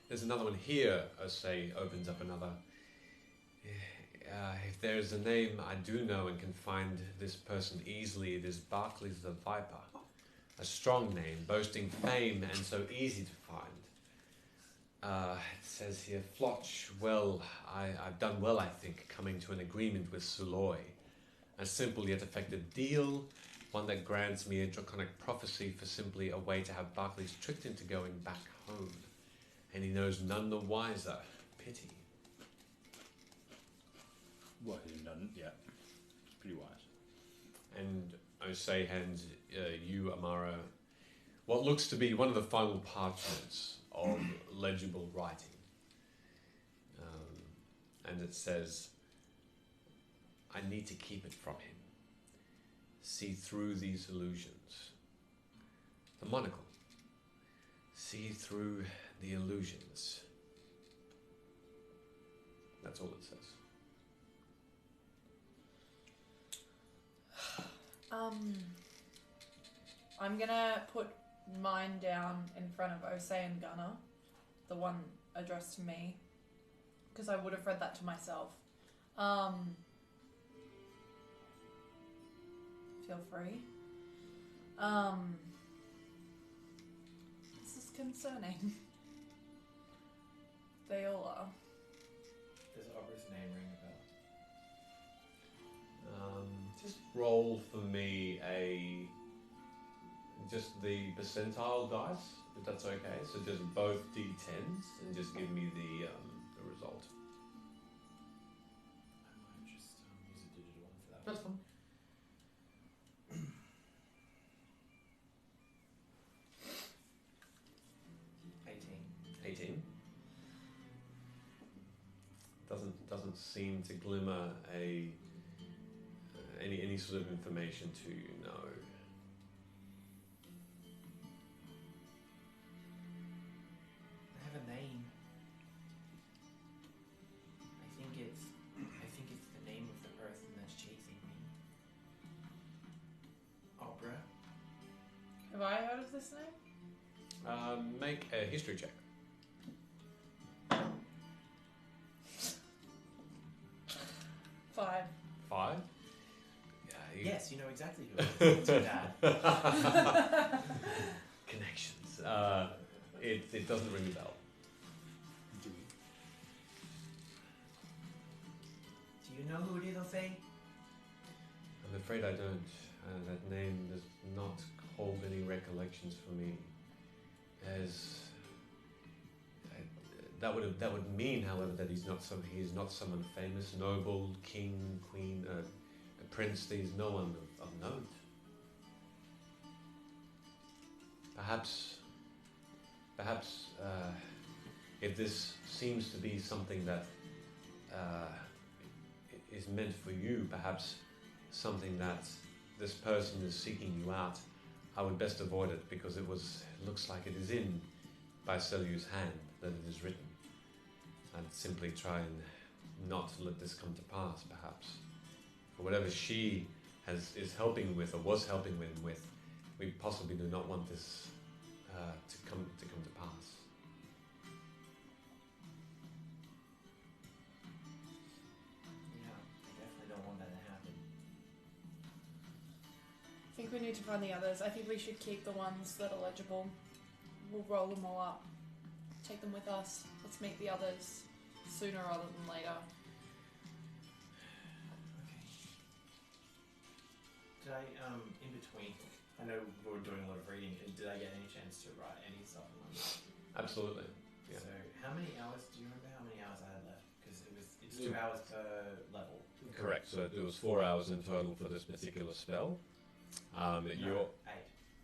Speaker 1: There's another one here, Osei opens up another. If there is a name I do know and can find this person easily, it is Barclays the Viper. A strong name, boasting fame and so easy to find. It says here, Flotch, well, I've done well, I think, coming to an agreement with Suloi. A simple yet effective deal, one that grants me a draconic prophecy for simply a way to have Barclays tricked into going back home. And he knows none the wiser. Pity.
Speaker 3: Well, he doesn't, yeah. It's pretty wise.
Speaker 1: And Osei hands you, Amara, what looks to be one of the final parchments of legible writing. And it says, I need to keep it from him. See through these illusions. The monocle. See through the illusions. That's all it says.
Speaker 2: I'm gonna put mine down in front of Osei and Gunnar, the one addressed to me, because I would have read that to myself. Feel free. This is concerning. They all are.
Speaker 6: Does Obra's name ring a bell?
Speaker 1: Just roll for me just the percentile dice, if that's okay. So just both d10s and just give me the result.
Speaker 6: I might just use a digital one for that.
Speaker 1: That's fine. Doesn't seem to glimmer any sort of information to know.
Speaker 6: I have a name. I think it's the name of the person that's chasing me. Obra.
Speaker 2: Have I heard of this name?
Speaker 1: Make a history check.
Speaker 2: 5.
Speaker 1: 5?
Speaker 6: Yes, you know exactly who it is. It's your dad.
Speaker 1: Connections. It doesn't ring a bell.
Speaker 3: Do
Speaker 6: know who it is, I'll say?
Speaker 1: I'm afraid I don't. That name does not hold any recollections for me. As that would mean, however, that he's not someone famous, noble, king, queen, a prince. He's no one of note. Perhaps, if this seems to be something that is meant for you, perhaps something that this person is seeking you out, I would best avoid it, because it looks like it is in by Seleu's hand that it is written. I'd simply try and not let this come to pass, perhaps. For whatever she is helping with, or was helping with, we possibly do not want this to come to pass.
Speaker 6: Yeah, I definitely don't want that to happen.
Speaker 2: I think we need to find the others. I think we should keep the ones that are legible. We'll roll them all up. Take them with us. Let's meet the others sooner rather than later.
Speaker 6: Okay. Did I, in between, I know we were doing a lot of reading, did I get any chance to write any stuff in my book?
Speaker 1: Absolutely. Yeah.
Speaker 6: So, how many hours, do you remember how many hours I had left? Because it's 2 hours per level.
Speaker 1: Correct. So it was 4 hours in total for this particular spell. You're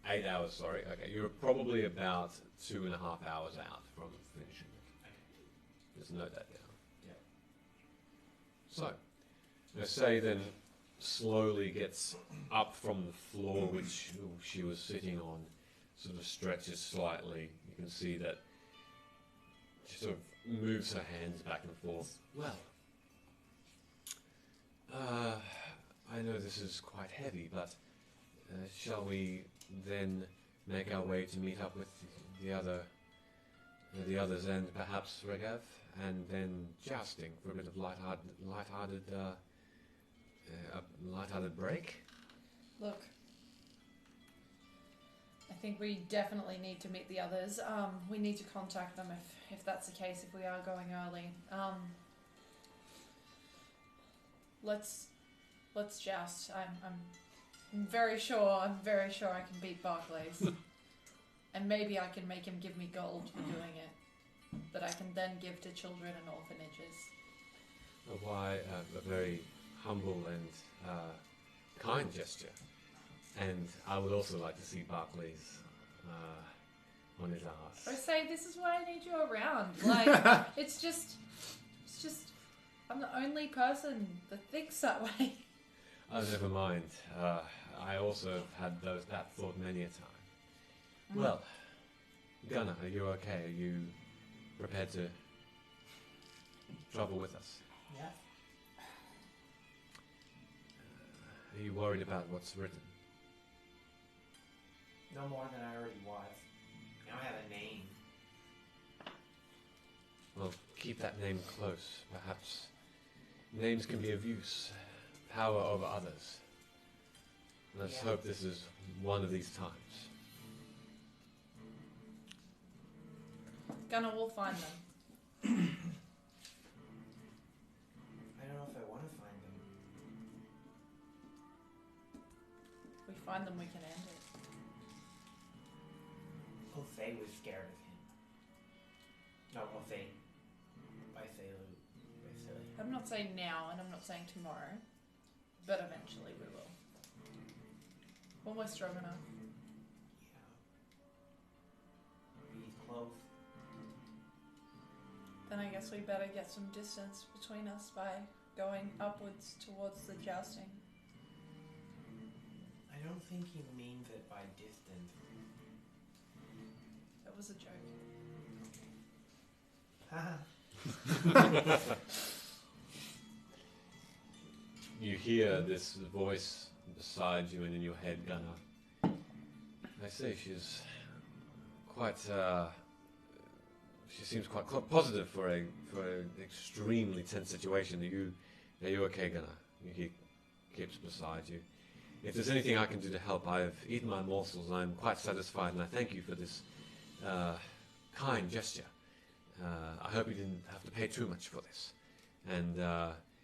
Speaker 6: 8.
Speaker 1: 8 hours. Sorry. Okay. You're probably about 2.5 hours out from finishing it.
Speaker 6: Okay.
Speaker 1: Just note that down.
Speaker 6: Yep.
Speaker 1: So, Michele then slowly gets up from the floor which she was sitting on, sort of stretches slightly. You can see that she sort of moves her hands back and forth. Well, I know this is quite heavy, but shall we then make our way to meet up with the others, and perhaps Regav, and then jousting for a bit of light-hearted break?
Speaker 2: Look, I think we definitely need to meet the others. We need to contact them if that's the case, if we are going early. Let's joust. I'm very sure I can beat Barclays. And maybe I can make him give me gold for doing it, that I can then give to children and orphanages.
Speaker 1: Why, a very humble and kind gesture. And I would also like to see Barclays on his ass.
Speaker 2: I say, this is why I need you around. Like, it's just, I'm the only person that thinks that way.
Speaker 1: Oh, never mind. I also have had that thought many a time. Well, Gunnar, are you okay? Are you prepared to travel with us?
Speaker 6: Yeah.
Speaker 1: Are you worried about what's written?
Speaker 6: No more than I already was. Now I have a name.
Speaker 1: Well, keep that name close. Perhaps names can be of use. Power over others. Let's hope this is one of these times.
Speaker 2: Gunnar will find them.
Speaker 6: I don't know if I want to find them.
Speaker 2: If we find them, we can end it.
Speaker 6: Jose was scared of him. No, Jose. By Silly.
Speaker 2: I'm not saying now, and I'm not saying tomorrow, but eventually we will. When we're strong enough.
Speaker 6: Yeah. He's close.
Speaker 2: Then I guess we better get some distance between us by going upwards towards the jousting.
Speaker 6: I don't think he means it by distance.
Speaker 2: That was a joke.
Speaker 6: Haha.
Speaker 1: You hear this voice beside you and in your head, Gunnar. I say she's quite, she seems quite positive for an extremely tense situation. Are you okay, Gunnar? He keeps beside you. If there's anything I can do to help, I've eaten my morsels. I'm quite satisfied, and I thank you for this kind gesture. I hope you didn't have to pay too much for this. And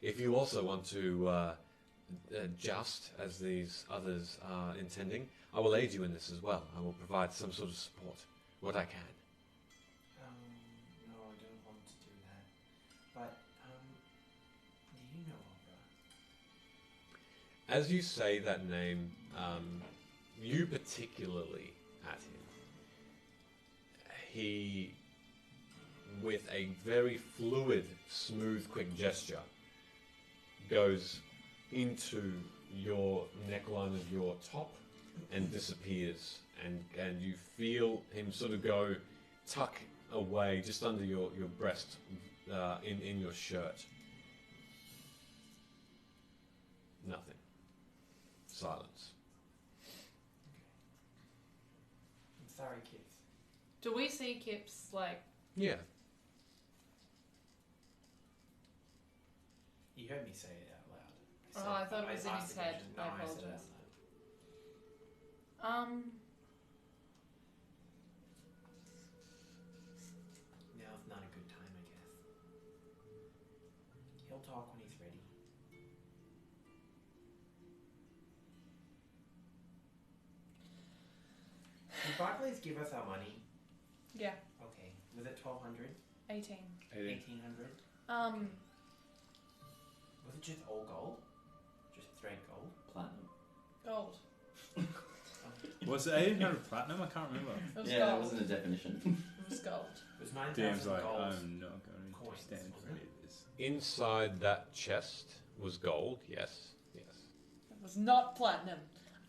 Speaker 1: If you also want to joust, as these others are intending, I will aid you in this as well. I will provide some sort of support, what I can.
Speaker 6: No, I don't want to do that. But, do you know Opera?
Speaker 1: As you say that name, you particularly at him, he, with a very fluid, smooth, quick gesture, goes into your neckline of your top and disappears, and you feel him sort of go tuck away just under your breast in your shirt. Nothing. Silence.
Speaker 6: I'm sorry, kids.
Speaker 2: Do we see Kip's, like...
Speaker 1: Yeah.
Speaker 6: You heard me say it out loud.
Speaker 2: Oh, I thought it was in
Speaker 6: asked
Speaker 2: his
Speaker 6: the
Speaker 2: head.
Speaker 6: question.
Speaker 2: I
Speaker 6: No, said it
Speaker 2: apologize.
Speaker 6: out loud. Now's not a good time, I guess. He'll talk when he's ready. Did Barclays give us our money?
Speaker 2: Yeah,
Speaker 6: Okay. Was it 1,200?
Speaker 2: 18.
Speaker 6: 1,800? Was it just all gold? Just straight gold?
Speaker 5: Platinum.
Speaker 2: Gold.
Speaker 3: Was it 800 platinum? I can't remember.
Speaker 2: It was
Speaker 5: Yeah,
Speaker 2: gold.
Speaker 5: that wasn't a definition.
Speaker 2: It was gold.
Speaker 6: It was
Speaker 3: DM's
Speaker 6: 9,000
Speaker 3: like,
Speaker 6: gold.
Speaker 3: I'm not going
Speaker 6: coins,
Speaker 3: to stand for
Speaker 6: wasn't
Speaker 3: any of this.
Speaker 1: Inside that chest was gold, yes. Yes.
Speaker 2: It was not platinum.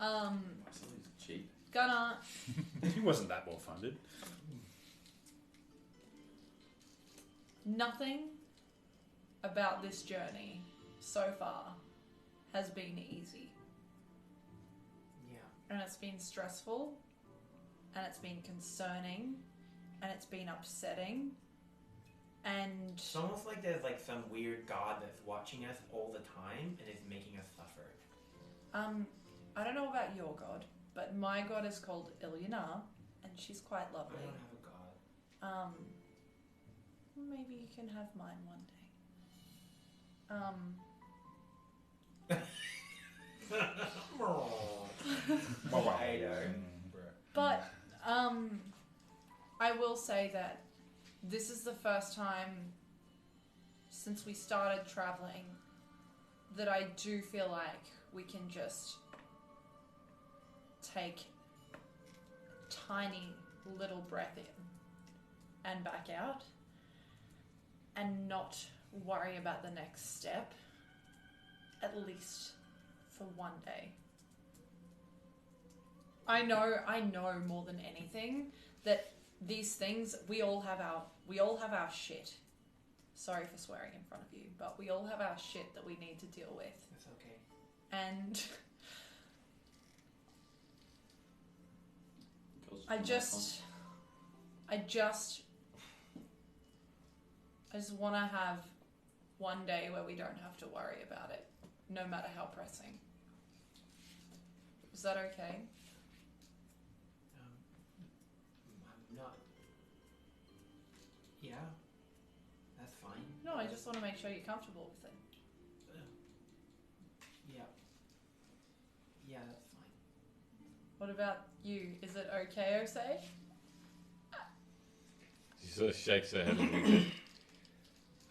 Speaker 5: Absolutely cheap.
Speaker 2: Gonna...
Speaker 3: He wasn't that well funded.
Speaker 2: Nothing about this journey so far has been easy.
Speaker 6: Yeah.
Speaker 2: And it's been stressful, and it's been concerning, and it's been upsetting, and
Speaker 6: It's almost like there's like some weird god that's watching us all the time and is making us suffer.
Speaker 2: I don't know about your god, but my god is called Ilyana, and she's quite
Speaker 6: I
Speaker 2: lovely.
Speaker 6: don't have a god.
Speaker 2: Maybe you can have mine one day. But I will say that this is the first time since we started traveling that I do feel like we can just take a tiny little breath in and back out and not worry about the next step, at least for one day. I know more than anything that these things, we all have our shit. Sorry for swearing in front of you, but we all have our shit that we need to deal with.
Speaker 6: It's okay.
Speaker 2: And
Speaker 5: Goes
Speaker 2: I
Speaker 5: from
Speaker 2: just want to have one day where we don't have to worry about it, no matter how pressing. Is that okay?
Speaker 6: I'm not. Yeah, that's fine.
Speaker 2: No, I just want to make sure you're comfortable with it.
Speaker 6: Yeah. Yeah, that's fine.
Speaker 2: What about you? Is it okay, Osei?
Speaker 1: She sort of shakes her head a little bit.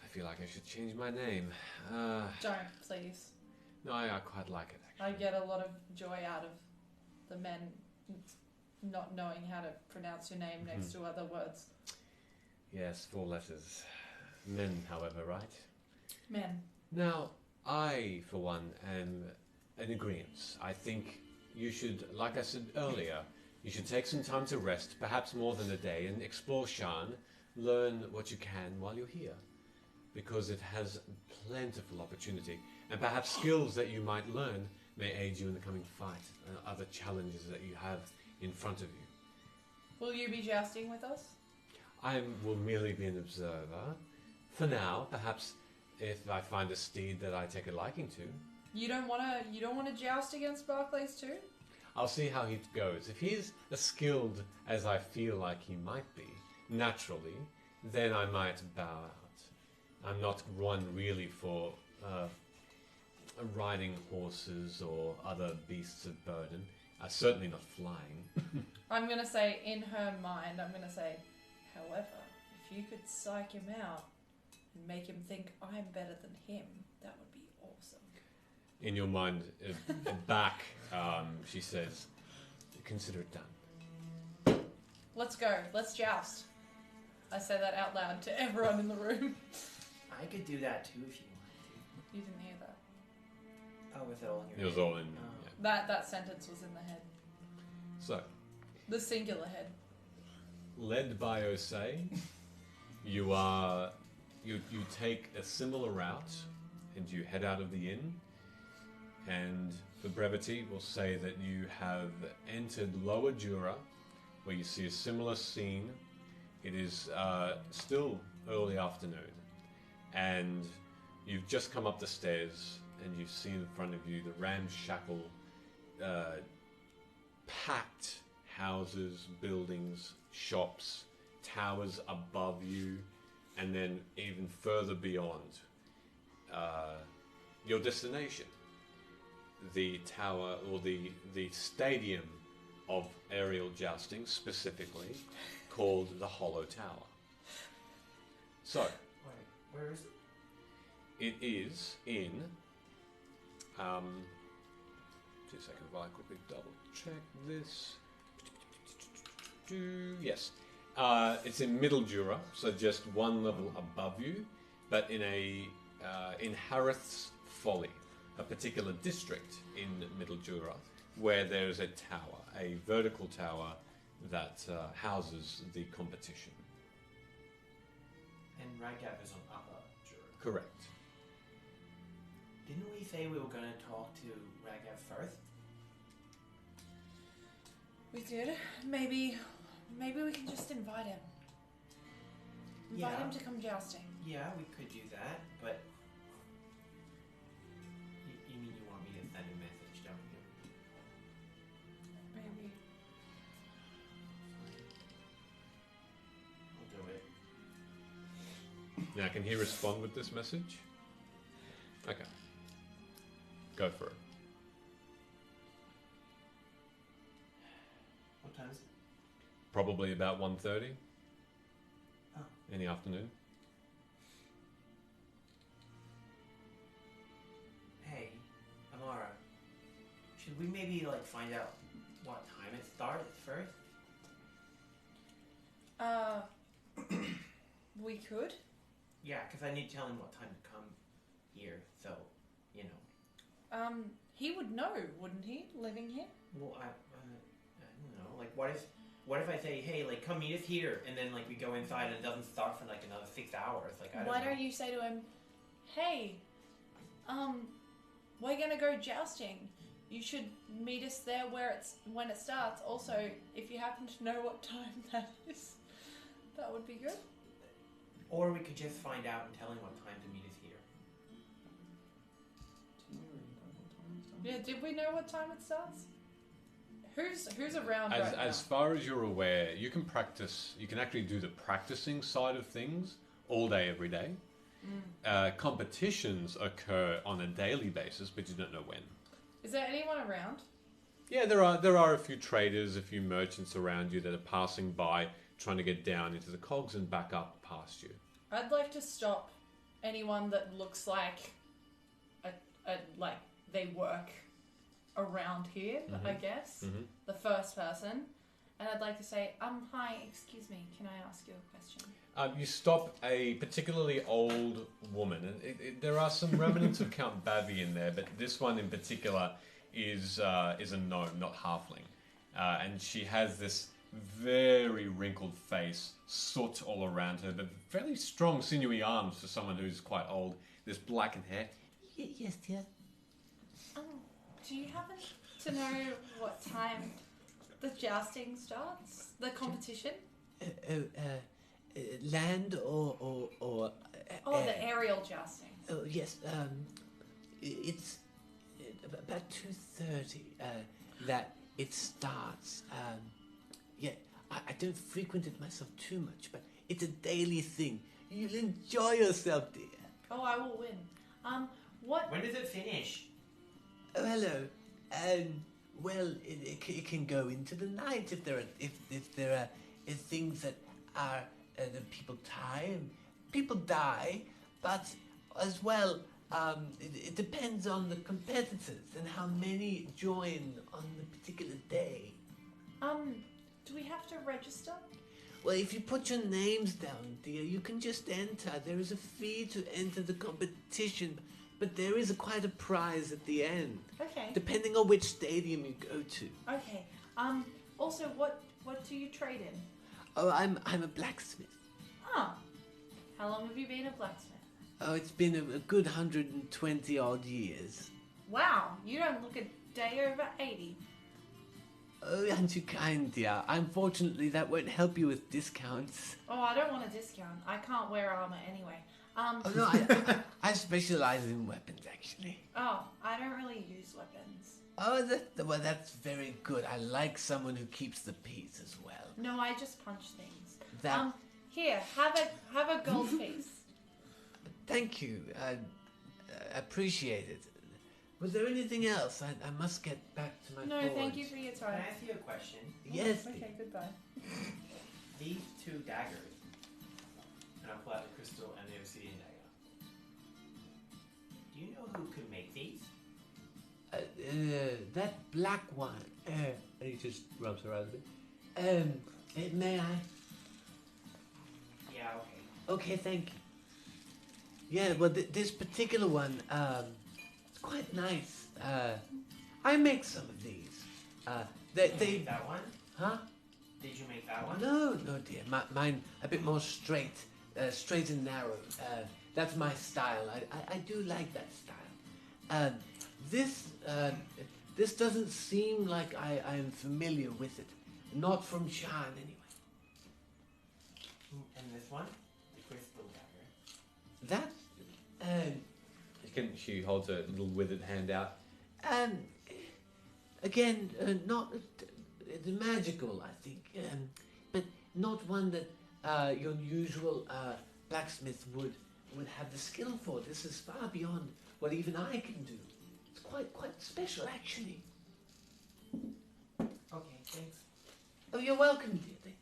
Speaker 1: I feel like I should change my name.
Speaker 2: Don't, please.
Speaker 1: No, I quite like it,
Speaker 2: I
Speaker 1: actually.
Speaker 2: get a lot of joy out of the men not knowing how to pronounce your name next to other words.
Speaker 1: Yes, 4 letters. Men, however, right?
Speaker 2: Men.
Speaker 1: Now, I, for one, am in agreement. I think you should, like I said earlier, you should take some time to rest, perhaps more than a day, and explore Shan, learn what you can while you're here. Because it has plentiful opportunity, and perhaps skills that you might learn may aid you in the coming fight and other challenges that you have in front of you.
Speaker 2: Will you be jousting with us?
Speaker 1: I will merely be an observer. For now, perhaps if I find a steed that I take a liking to,
Speaker 2: You don't want to joust against Barclays too?
Speaker 1: I'll see how he goes. If he's as skilled as I feel like he might be, naturally, then I might bow out. I'm not one really for riding horses or other beasts of burden. Certainly not flying.
Speaker 2: I'm going to say, in her mind, however, if you could psych him out and make him think I'm better than him, that would be awesome.
Speaker 1: In your mind, back, she says, consider it done.
Speaker 2: Let's go. Let's joust. I say that out loud to everyone in the room.
Speaker 6: I could do that too if you wanted
Speaker 2: You didn't hear that.
Speaker 6: to. Oh, was it all in
Speaker 1: It
Speaker 6: your
Speaker 1: was
Speaker 6: head?
Speaker 1: all in.
Speaker 6: Oh.
Speaker 1: Yeah.
Speaker 2: That sentence was in the head.
Speaker 1: So,
Speaker 2: The singular head.
Speaker 1: led by Osei, you take a similar route and you head out of the inn. And for brevity, we'll say that you have entered Lower Jura, where you see a similar scene. It is still early afternoon, and you've just come up the stairs, and you see in front of you the ramshackle, packed houses, buildings, shops, towers above you, and then even further beyond your destination. The tower, or the stadium of aerial jousting, specifically called the Hollow Tower. So,
Speaker 6: Wait, where is it?
Speaker 1: it is in 2 seconds while I quickly double check this. Yes, it's in Middle Jura, so just one level above you, but in Harith's Folly, a particular district in Middle Jura, where there is a tower, a vertical tower that houses the competition.
Speaker 6: And Ragab is on Upper Jura.
Speaker 1: Correct.
Speaker 6: Didn't we say we were going to talk to Ragab first?
Speaker 2: We did. Maybe we can just invite him. Invite
Speaker 6: Yeah.
Speaker 2: him to come jousting.
Speaker 6: Yeah, we could do that, but... You mean you want me to send a message, don't you?
Speaker 2: Maybe.
Speaker 6: I'll do it.
Speaker 1: Now, can he respond with this message? Okay. Go for it.
Speaker 6: What time is it?
Speaker 1: Probably about 1:30
Speaker 6: Oh.
Speaker 1: in the afternoon.
Speaker 6: Hey, Amara. Should we maybe, find out what time it starts first?
Speaker 2: We could.
Speaker 6: Yeah, because I need to tell him what time to come here, so, you know.
Speaker 2: He would know, wouldn't he, living here?
Speaker 6: Well, I don't know. What if I say, hey, come meet us here, and then, we go inside and it doesn't start for, another 6 hours? I don't know.
Speaker 2: Why don't you say to him, hey, we're gonna go jousting. You should meet us there when it starts. Also, if you happen to know what time that is, that would be good.
Speaker 6: Or we could just find out and tell him what time to meet us here.
Speaker 2: Yeah, did we know what time it starts? Who's around right now?
Speaker 1: As far as you're aware, you can practice. You can actually do the practicing side of things all day, every day. Competitions occur on a daily basis, but you don't know when.
Speaker 2: Is there anyone around?
Speaker 1: Yeah, there are a few traders, a few merchants around you that are passing by, trying to get down into the cogs and back up past you.
Speaker 2: I'd like to stop anyone that looks like they work around here, I guess.
Speaker 1: Mm-hmm.
Speaker 2: The first person. And I'd like to say, hi, excuse me, can I ask you a question?
Speaker 1: You stop a particularly old woman, and there are some remnants of Count Bavy in there, but this one in particular is a gnome, not halfling, and she has this very wrinkled face, soot all around her, but fairly strong, sinewy arms for someone who's quite old. This blackened hair.
Speaker 7: Yes, dear.
Speaker 2: Do you happen to know what time the jousting starts? The competition?
Speaker 7: Land or
Speaker 2: The aerial jousting.
Speaker 7: Oh yes. It's about 2:30 that it starts. Yeah, I don't frequent it myself too much, but it's a daily thing. You'll enjoy yourself, dear.
Speaker 2: Oh, I will win. What?
Speaker 6: When does it finish?
Speaker 7: Oh, hello. Well, it can go into the night if there are things that are that people die, but as well, it depends on the competitors and how many join on the particular day.
Speaker 2: Do we have to register?
Speaker 7: Well, if you put your names down, dear, you can just enter. There is a fee to enter the competition, but there is quite a prize at the end.
Speaker 2: Okay.
Speaker 7: Depending on which stadium you go to.
Speaker 2: Okay. Also, what do you trade in?
Speaker 7: Oh, I'm a blacksmith.
Speaker 2: Ah. How long have you been a blacksmith?
Speaker 7: Oh, it's been a good 120 odd years.
Speaker 2: Wow, you don't look a day over 80.
Speaker 7: Oh, aren't you kind, dear? Unfortunately, that won't help you with discounts.
Speaker 2: Oh, I don't want a discount. I can't wear armor anyway.
Speaker 7: Oh, no, I specialize in weapons, actually.
Speaker 2: Oh, I don't really use weapons.
Speaker 7: Oh, well, that's very good. I like someone who keeps the peace as well.
Speaker 2: No, I just punch things.
Speaker 7: That...
Speaker 2: Here, have a gold piece.
Speaker 7: Thank you. I appreciate it. Was there anything else? I must get back to my
Speaker 2: No,
Speaker 7: forge.
Speaker 2: thank you for your
Speaker 6: Can
Speaker 2: time.
Speaker 6: I ask you a question?
Speaker 7: Yes.
Speaker 2: Okay, goodbye.
Speaker 6: These two daggers, and I'll pull out the crystal and the obsidian dagger. Do you know who could make these?
Speaker 7: That black one. And he just rubs her eyes a bit. May I?
Speaker 6: Yeah, okay.
Speaker 7: Okay, thank you. Yeah, well, this particular one, it's quite nice. I make some of these.
Speaker 6: Did you make that one?
Speaker 7: Huh?
Speaker 6: Did you make that one?
Speaker 7: No, dear. Mine a bit more straight and narrow. That's my style. I do like that style. This doesn't seem like I am familiar with it. Not from Shan, anyway.
Speaker 6: And this one? The crystal dagger.
Speaker 7: That,
Speaker 1: She holds a little withered hand out.
Speaker 7: again, not it's magical, I think, but not one that your usual blacksmith would have the skill for. This is far beyond what even I can do. It's quite special, actually.
Speaker 6: Okay, thanks.
Speaker 7: Oh, you're welcome, dear.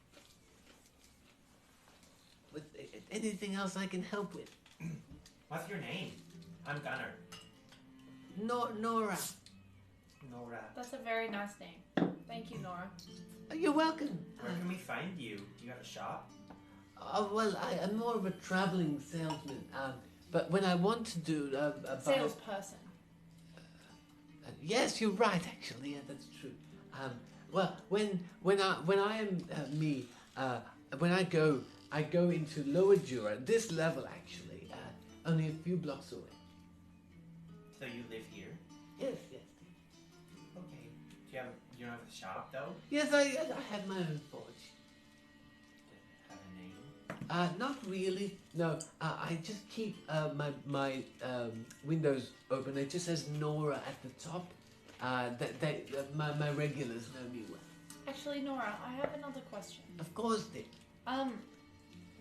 Speaker 7: With anything else I can help with?
Speaker 6: What's your name? I'm Gunnar.
Speaker 7: Nora.
Speaker 6: Nora.
Speaker 2: That's a very nice name. Thank you, Nora.
Speaker 7: Oh, you're welcome.
Speaker 6: Where can we find you? Do you have a shop?
Speaker 7: Well, I'm more of a traveling salesman. But when I want to do
Speaker 2: Salesperson.
Speaker 7: yes, you're right. Actually, yeah, that's true. Well, when I am me, when I go into Lower Jura, this level actually, only a few blocks away.
Speaker 6: So you live here?
Speaker 7: Yes.
Speaker 6: Okay. You don't have a shop though?
Speaker 7: Yes, I have my own forge.
Speaker 6: Does it have a name?
Speaker 7: Not really. No, I just keep my windows open. It just says Nora at the top. My regulars know me well.
Speaker 2: Actually, Nora, I have another question.
Speaker 7: Of course, Dick.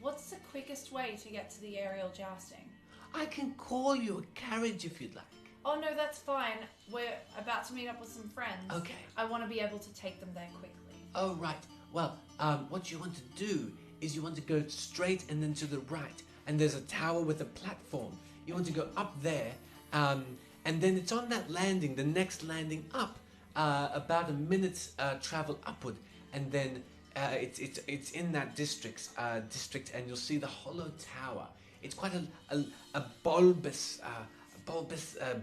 Speaker 2: What's the quickest way to get to the aerial jousting?
Speaker 7: I can call you a carriage if you'd like.
Speaker 2: Oh no, that's fine. We're about to meet up with some friends.
Speaker 7: Okay.
Speaker 2: I want to be able to take them there quickly.
Speaker 7: Oh, right. Well, what you want to do is you want to go straight and then to the right. And there's a tower with a platform. You want to go up there, and then it's on that landing, the next landing up, about a minute's travel upward. And then it's in that district, and you'll see the hollow tower. It's quite a bulbous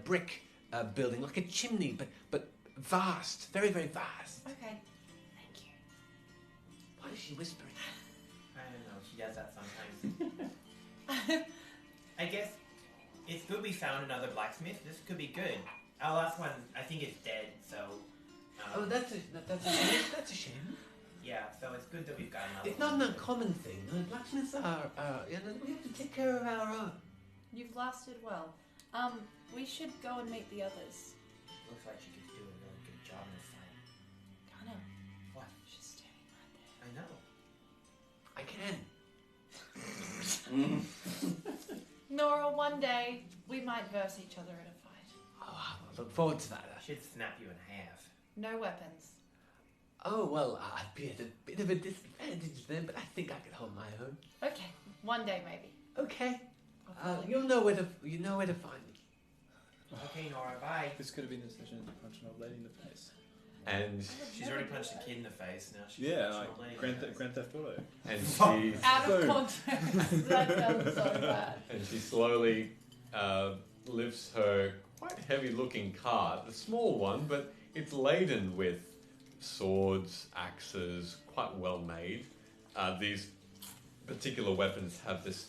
Speaker 7: brick building, like a chimney, but vast, very, very vast.
Speaker 2: Okay. Thank you.
Speaker 7: Why is she whispering?
Speaker 6: I don't know. She does that sometimes. I guess it's good we found another blacksmith. This could be good. Our last one, I think, is dead. So.
Speaker 7: Oh, that's a shame.
Speaker 6: Yeah. So it's good that we've got another.
Speaker 7: It's not an uncommon thing. Blacksmiths are, we have to take care of our own.
Speaker 2: You've lasted well. We should go and meet the others.
Speaker 6: Looks like she could do a really good job in this fight.
Speaker 2: Connor.
Speaker 6: What?
Speaker 2: She's standing right there.
Speaker 6: I know.
Speaker 7: I can.
Speaker 2: Nora, why one day we might verse each other in a fight.
Speaker 7: Oh, I look forward to that.
Speaker 6: I should snap you in half.
Speaker 2: No weapons.
Speaker 7: Oh, well, I'd be at a bit of a disadvantage then, but I think I can hold my own.
Speaker 2: Okay, one day maybe.
Speaker 7: Okay.
Speaker 2: Hopefully.
Speaker 7: You know where to find me.
Speaker 6: Okay, Nora, bye.
Speaker 3: This could have been the session to punch an old lady in the face.
Speaker 1: And
Speaker 6: She's already punched a kid in the face. Now she's
Speaker 3: Yeah,
Speaker 6: punching
Speaker 3: like
Speaker 6: an old lady in
Speaker 3: Grand,
Speaker 6: the face.
Speaker 3: Grand Theft Auto.
Speaker 1: and she
Speaker 2: Out of
Speaker 3: Boom.
Speaker 2: context, that sounds so bad.
Speaker 1: and she slowly lifts her quite heavy-looking cart, a small one, but it's laden with swords, axes, quite well made. These particular weapons have this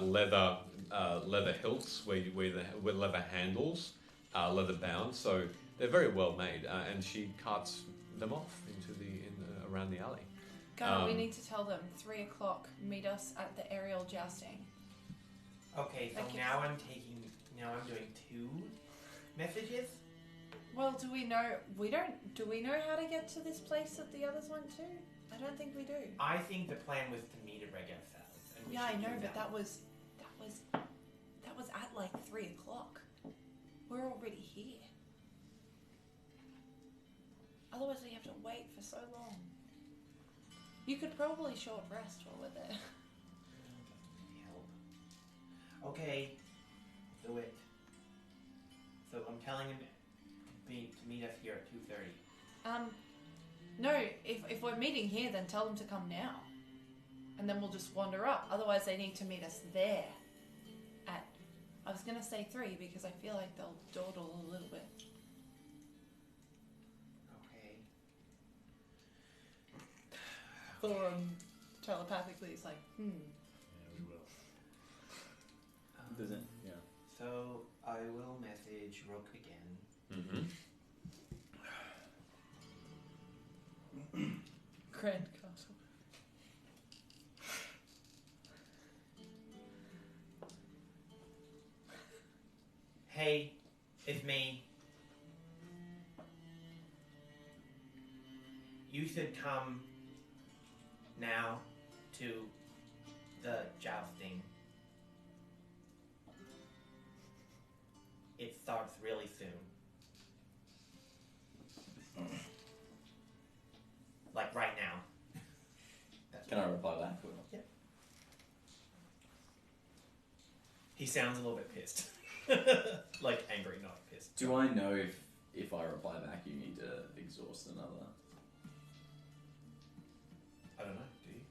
Speaker 1: leather hilts with leather handles, leather bound, so they're very well made. And she carts them off around the alley.
Speaker 2: Gunnar, we need to tell them 3 o'clock. Meet us at the aerial jousting.
Speaker 6: Okay, so
Speaker 2: Okay.
Speaker 6: now I'm doing 2 messages.
Speaker 2: Well, do we know how to get to this place that the others went to? I don't think we do.
Speaker 6: I think the plan was to meet at Reg ourselves. And we
Speaker 2: Yeah, I
Speaker 6: should
Speaker 2: know,
Speaker 6: do
Speaker 2: but that was at like 3 o'clock. We're already here. Otherwise, we have to wait for so long. You could probably short rest while we're there.
Speaker 6: Help. Okay, do it. So I'm telling him to meet us here at 2:30.
Speaker 2: No, if we're meeting here, then tell them to come now. And then we'll just wander up. Otherwise, they need to meet us there. I was going to say 3 because I feel like they'll dawdle a little bit.
Speaker 6: Okay.
Speaker 2: Thorum telepathically is like,
Speaker 4: Yeah, we will.
Speaker 3: Doesn't, yeah.
Speaker 6: So I will message Rook again.
Speaker 1: Mm-hmm.
Speaker 2: Grand Castle.
Speaker 6: Hey, it's me. You should come now to the jousting. It starts really soon. Like right now. That's
Speaker 5: Can I reply back? Or?
Speaker 6: He sounds a little bit pissed. Like angry, not pissed.
Speaker 5: Do I know if I reply back, you need to exhaust another?
Speaker 6: I don't know, do you?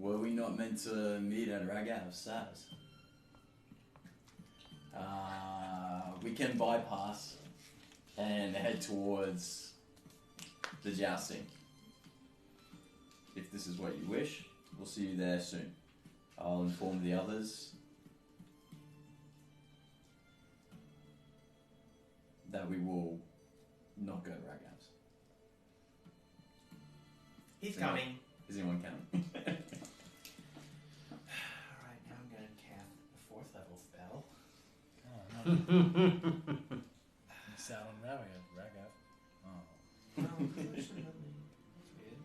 Speaker 5: Were we not meant to meet at Ragav Saz? We can bypass and head towards the jousting. If this is what you wish, we'll see you there soon. I'll inform the others that we will not go to Ragav's.
Speaker 6: He's coming.
Speaker 5: Is anyone coming?
Speaker 6: Alright, now I'm gonna cast a 4th level spell.
Speaker 4: Oh, no. You sat on Ragav. Oh.
Speaker 6: No, actually not me. That's weird.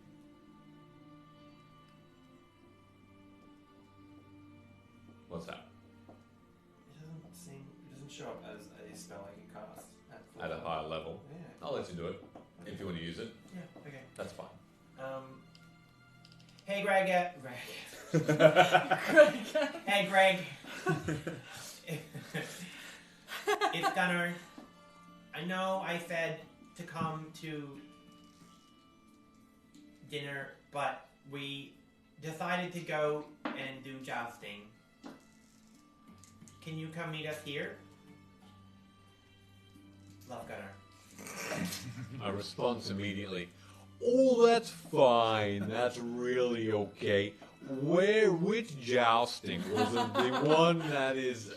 Speaker 1: What's that?
Speaker 6: It doesn't show up as a spell I can cast
Speaker 1: At a higher level.
Speaker 6: Yeah.
Speaker 1: I'll let you do it if you want to use it.
Speaker 6: Yeah, okay.
Speaker 1: That's fine.
Speaker 6: Hey Greg.
Speaker 2: Greg.
Speaker 6: Hey Greg. It's Gunnar. I know I said to come to dinner, but we decided to go and do jousting. Can you come meet us here? Love, Gunnar.
Speaker 1: A response immediately. Oh, that's fine. That's really okay. Which jousting? Was it the one that is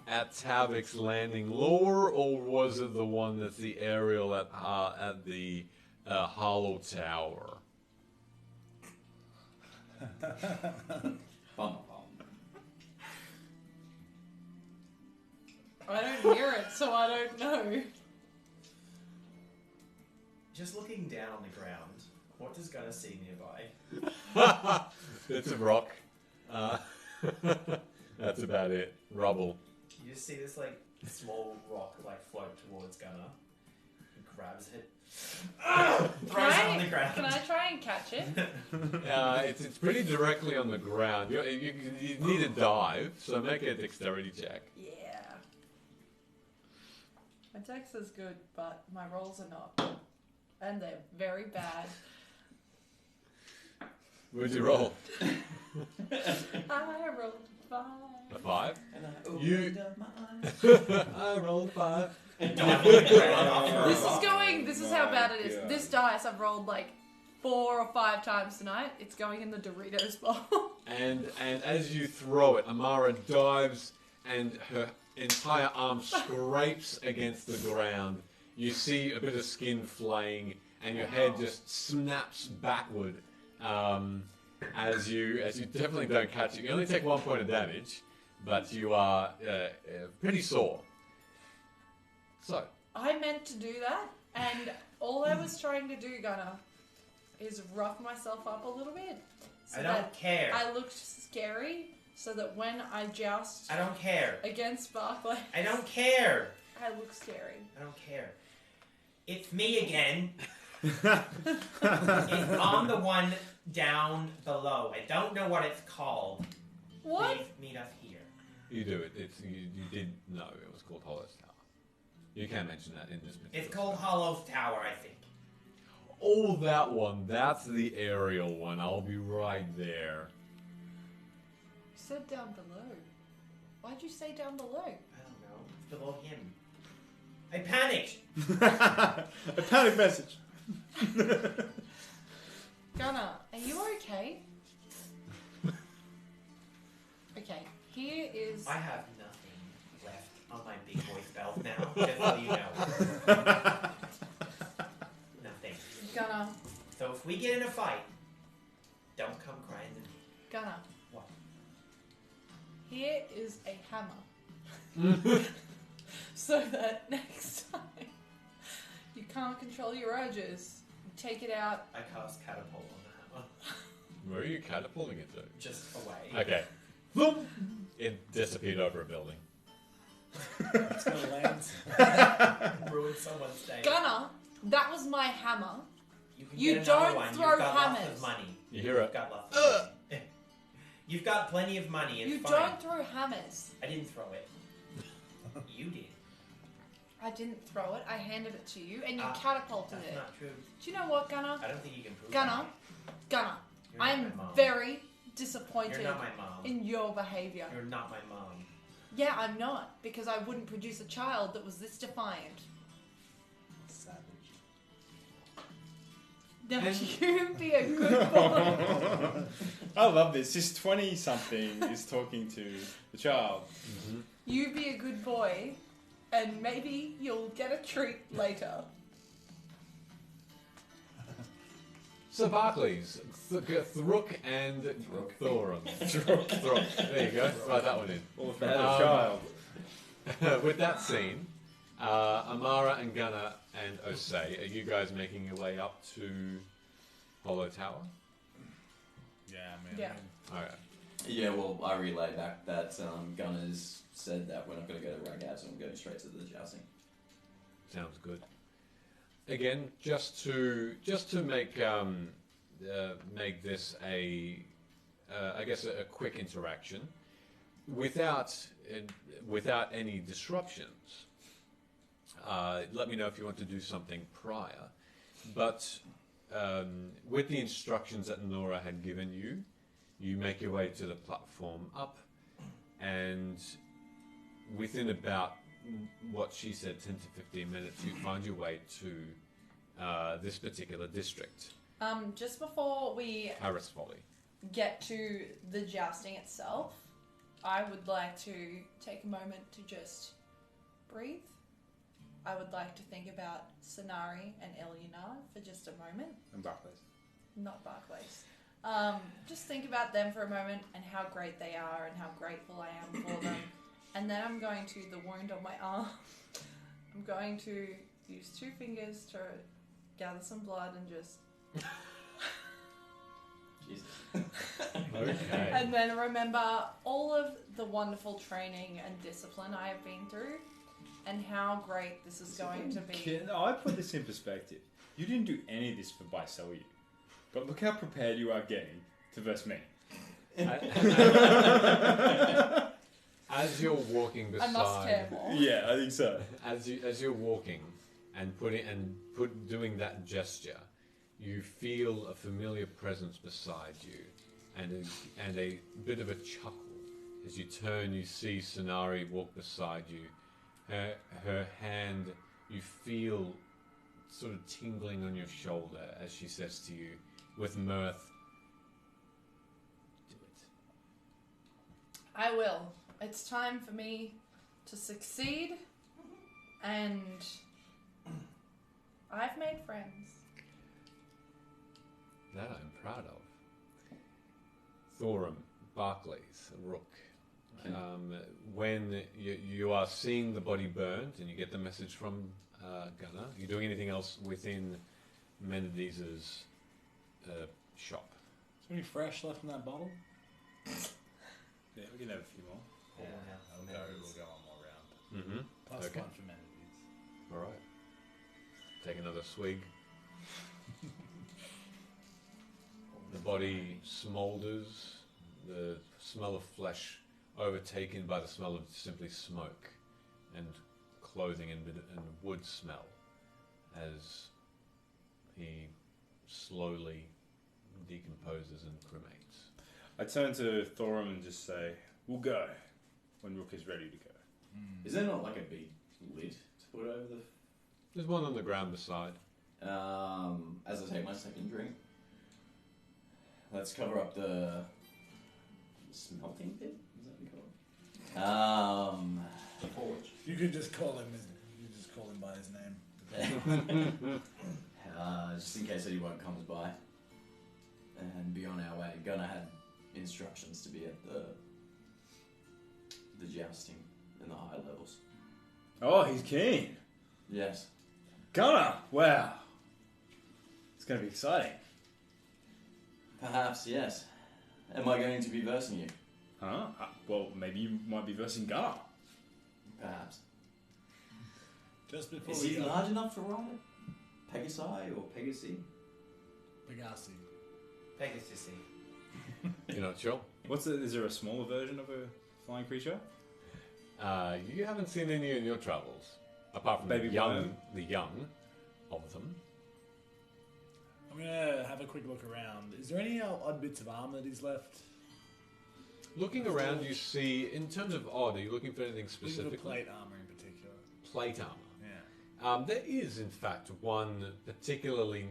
Speaker 1: at Tavik's Landing Lower, or was it the one that's the aerial at the Hollow Tower?
Speaker 5: Bum, bum.
Speaker 2: I don't hear it, so I don't know.
Speaker 6: Just looking down on the ground, what does Gunnar see nearby?
Speaker 1: It's a rock. That's about it. Rubble.
Speaker 6: You just see this like small rock like float towards Gunnar. He grabs it. Throws it on the ground.
Speaker 2: Can I try and catch it?
Speaker 1: It's pretty directly on the ground. You need a dive, so make a dexterity check.
Speaker 2: Yeah. My dex is good, but my rolls are not. And they're very bad.
Speaker 1: What'd you roll?
Speaker 2: I rolled 5.
Speaker 1: A 5?
Speaker 5: And I
Speaker 1: You-
Speaker 5: opened up my eyes.
Speaker 1: I rolled 5.
Speaker 2: This is how bad it is.
Speaker 3: God.
Speaker 2: This dice I've rolled like 4 or 5 times tonight. It's going in the Doritos bowl.
Speaker 1: And as you throw it, Amara dives and her entire arm scrapes against the ground. You see a bit of skin flaying, and your head just snaps backward as you definitely don't catch it. You only take 1 point of damage, but you are pretty sore. So,
Speaker 2: I meant to do that, and all I was trying to do, Gunnar, is rough myself up a little bit. So
Speaker 6: I don't
Speaker 2: that
Speaker 6: care.
Speaker 2: I looked scary, so that when I joust
Speaker 6: I don't care.
Speaker 2: against Barclay,
Speaker 6: I don't care.
Speaker 2: I look scary.
Speaker 6: I don't care. It's me again. It's on the one down below. I don't know what it's called.
Speaker 2: What?
Speaker 6: Please meet us here.
Speaker 1: you do it. You did know it was called Hollow's Tower. You can mention that in this particular.
Speaker 6: It's called Hollow's Tower, I think.
Speaker 1: Oh, that one. That's the aerial one. I'll be right there.
Speaker 2: You said down below. Why'd you say down below?
Speaker 6: I don't know. It's below him. I panicked.
Speaker 3: A panic message.
Speaker 2: Gunnar, are you okay? Okay, here is.
Speaker 6: I have nothing left on my big boy spells now, just so you know. Nothing.
Speaker 2: Gunnar,
Speaker 6: So if we get in a fight, don't come crying to me.
Speaker 2: Gunnar.
Speaker 6: What?
Speaker 2: Here is a hammer. So that next time you can't control your urges, you take it out.
Speaker 6: I cast catapult on the hammer.
Speaker 1: Where are you catapulting it to?
Speaker 6: Just away.
Speaker 1: Okay. Boom! It disappeared over a building.
Speaker 4: It's gonna land.
Speaker 6: Ruin someone's day.
Speaker 2: Gunnar, that was my hammer.
Speaker 6: Can
Speaker 2: You
Speaker 6: get another
Speaker 2: don't
Speaker 6: one.
Speaker 2: throw
Speaker 6: You've got lots
Speaker 2: hammers.
Speaker 6: of money.
Speaker 1: You hear
Speaker 6: You've
Speaker 1: it?
Speaker 6: got lots of money. You've got plenty of money. It's
Speaker 2: You
Speaker 6: fine.
Speaker 2: don't throw hammers.
Speaker 6: I didn't throw it. You did.
Speaker 2: I didn't throw it. I handed it to you, and you
Speaker 6: Ah,
Speaker 2: catapulted
Speaker 6: That's
Speaker 2: it.
Speaker 6: not true.
Speaker 2: Do you know what, Gunnar?
Speaker 6: I don't think you can prove
Speaker 2: Gunnar,
Speaker 6: that.
Speaker 2: Gunnar,
Speaker 6: You're not
Speaker 2: I'm
Speaker 6: my mom.
Speaker 2: very disappointed
Speaker 6: You're not my mom.
Speaker 2: in your behavior.
Speaker 6: You're not my mom.
Speaker 2: Yeah, I'm not, because I wouldn't produce a child that was this defiant.
Speaker 4: Savage.
Speaker 2: Now you be a good boy.
Speaker 3: I love this. This 20-something is talking to the child.
Speaker 2: You be a good boy, and maybe you'll get a treat later.
Speaker 1: So Barclays, Thruk and Thorum. Thruk. There you go. Write that one in.
Speaker 3: All about a child.
Speaker 1: With that scene, Amara and Gunnar and Osei, are you guys making your way up to Hollow Tower?
Speaker 4: Yeah, man.
Speaker 2: Yeah.
Speaker 1: Alright.
Speaker 5: Yeah, well, I relay back that Gunner's said that we're not going to go to Ragaz and we're going straight to the jousting.
Speaker 1: Sounds good. Again, just to make make this a quick interaction without any disruptions. Let me know if you want to do something prior, but with the instructions that Nora had given you, you make your way to the platform up, and within about what she said, 10 to 15 minutes, you find your way to this particular district,
Speaker 2: Just before we
Speaker 1: Harris Folly.
Speaker 2: get to the jousting itself, I would like to take a moment to just breathe. I would like to think about Sonari and Elyana for just a moment.
Speaker 3: And Barclays.
Speaker 2: Not Barclays. Just think about them for a moment and how great they are and how grateful I am for them. And then I'm going to, the wound on my arm, I'm going to use 2 fingers to gather some blood and just...
Speaker 5: Jesus.
Speaker 1: Okay.
Speaker 2: And then remember all of the wonderful training and discipline I have been through and how great this is going to be.
Speaker 3: I put this in perspective. You didn't do any of this for Baiselyu. But look how prepared you are getting to verse me.
Speaker 1: As you're walking
Speaker 2: I must care
Speaker 1: beside,
Speaker 2: more.
Speaker 3: Yeah, I think so.
Speaker 1: as you're walking and doing that gesture, you feel a familiar presence beside you, and a bit of a chuckle as you turn. You see Sonari walk beside you. Her hand, you feel sort of tingling on your shoulder as she says to you with mirth, "Do it."
Speaker 2: I will. It's time for me to succeed, and I've made friends.
Speaker 1: That I'm proud of. Thorum, Barclays, Rook. When you are seeing the body burned and you get the message from Gunnar, are you doing anything else within Menendez's shop?
Speaker 4: Is there any fresh left in that bottle?
Speaker 3: Yeah, we can have a few more.
Speaker 6: Yeah,
Speaker 4: We'll go one more round.
Speaker 1: Mm-hmm.
Speaker 4: Plus
Speaker 1: Okay.
Speaker 4: one for amenities.
Speaker 1: All right. Take another swig. The body smoulders, the smell of flesh overtaken by the smell of simply smoke and clothing and wood smell as he slowly decomposes and cremates.
Speaker 3: I turn to Thorum and just say, we'll go when Rook is ready to go.
Speaker 5: Is there not like a big lid to put over the...
Speaker 1: There's one on the ground beside.
Speaker 5: As I take my second drink, let's cover up the smelting pit? Is that what you call it? The forge.
Speaker 4: You could just call him. You just call him by his name.
Speaker 5: Just in case anyone comes by and be on our way. Gunnar had instructions to be at the jousting in the high levels.
Speaker 3: Oh, he's keen.
Speaker 5: Yes.
Speaker 3: Gunnar! Wow. It's going to be exciting.
Speaker 5: Perhaps, yes. Am I going to be versing you?
Speaker 3: Huh? Well, maybe you might be versing Gunnar.
Speaker 5: Perhaps.
Speaker 4: Just before
Speaker 5: Is
Speaker 4: we
Speaker 5: he
Speaker 4: go,
Speaker 5: large enough to ride? Pegasi or Pegasi?
Speaker 4: Pegasi.
Speaker 6: Pegasus.
Speaker 1: You're not sure?
Speaker 3: Is there a smaller version of a flying creature?
Speaker 1: You haven't seen any in your travels, apart from
Speaker 3: Baby
Speaker 1: the young
Speaker 3: Lion?
Speaker 1: of them.
Speaker 4: I'm gonna have a quick look around. Is there any odd bits of armor that he's left?
Speaker 1: Looking around, you see, in terms of odd, are you looking for anything
Speaker 4: Looking for
Speaker 1: specifically?
Speaker 4: plate armor in particular.
Speaker 1: Plate armor.
Speaker 4: Yeah.
Speaker 1: There is, in fact, one particularly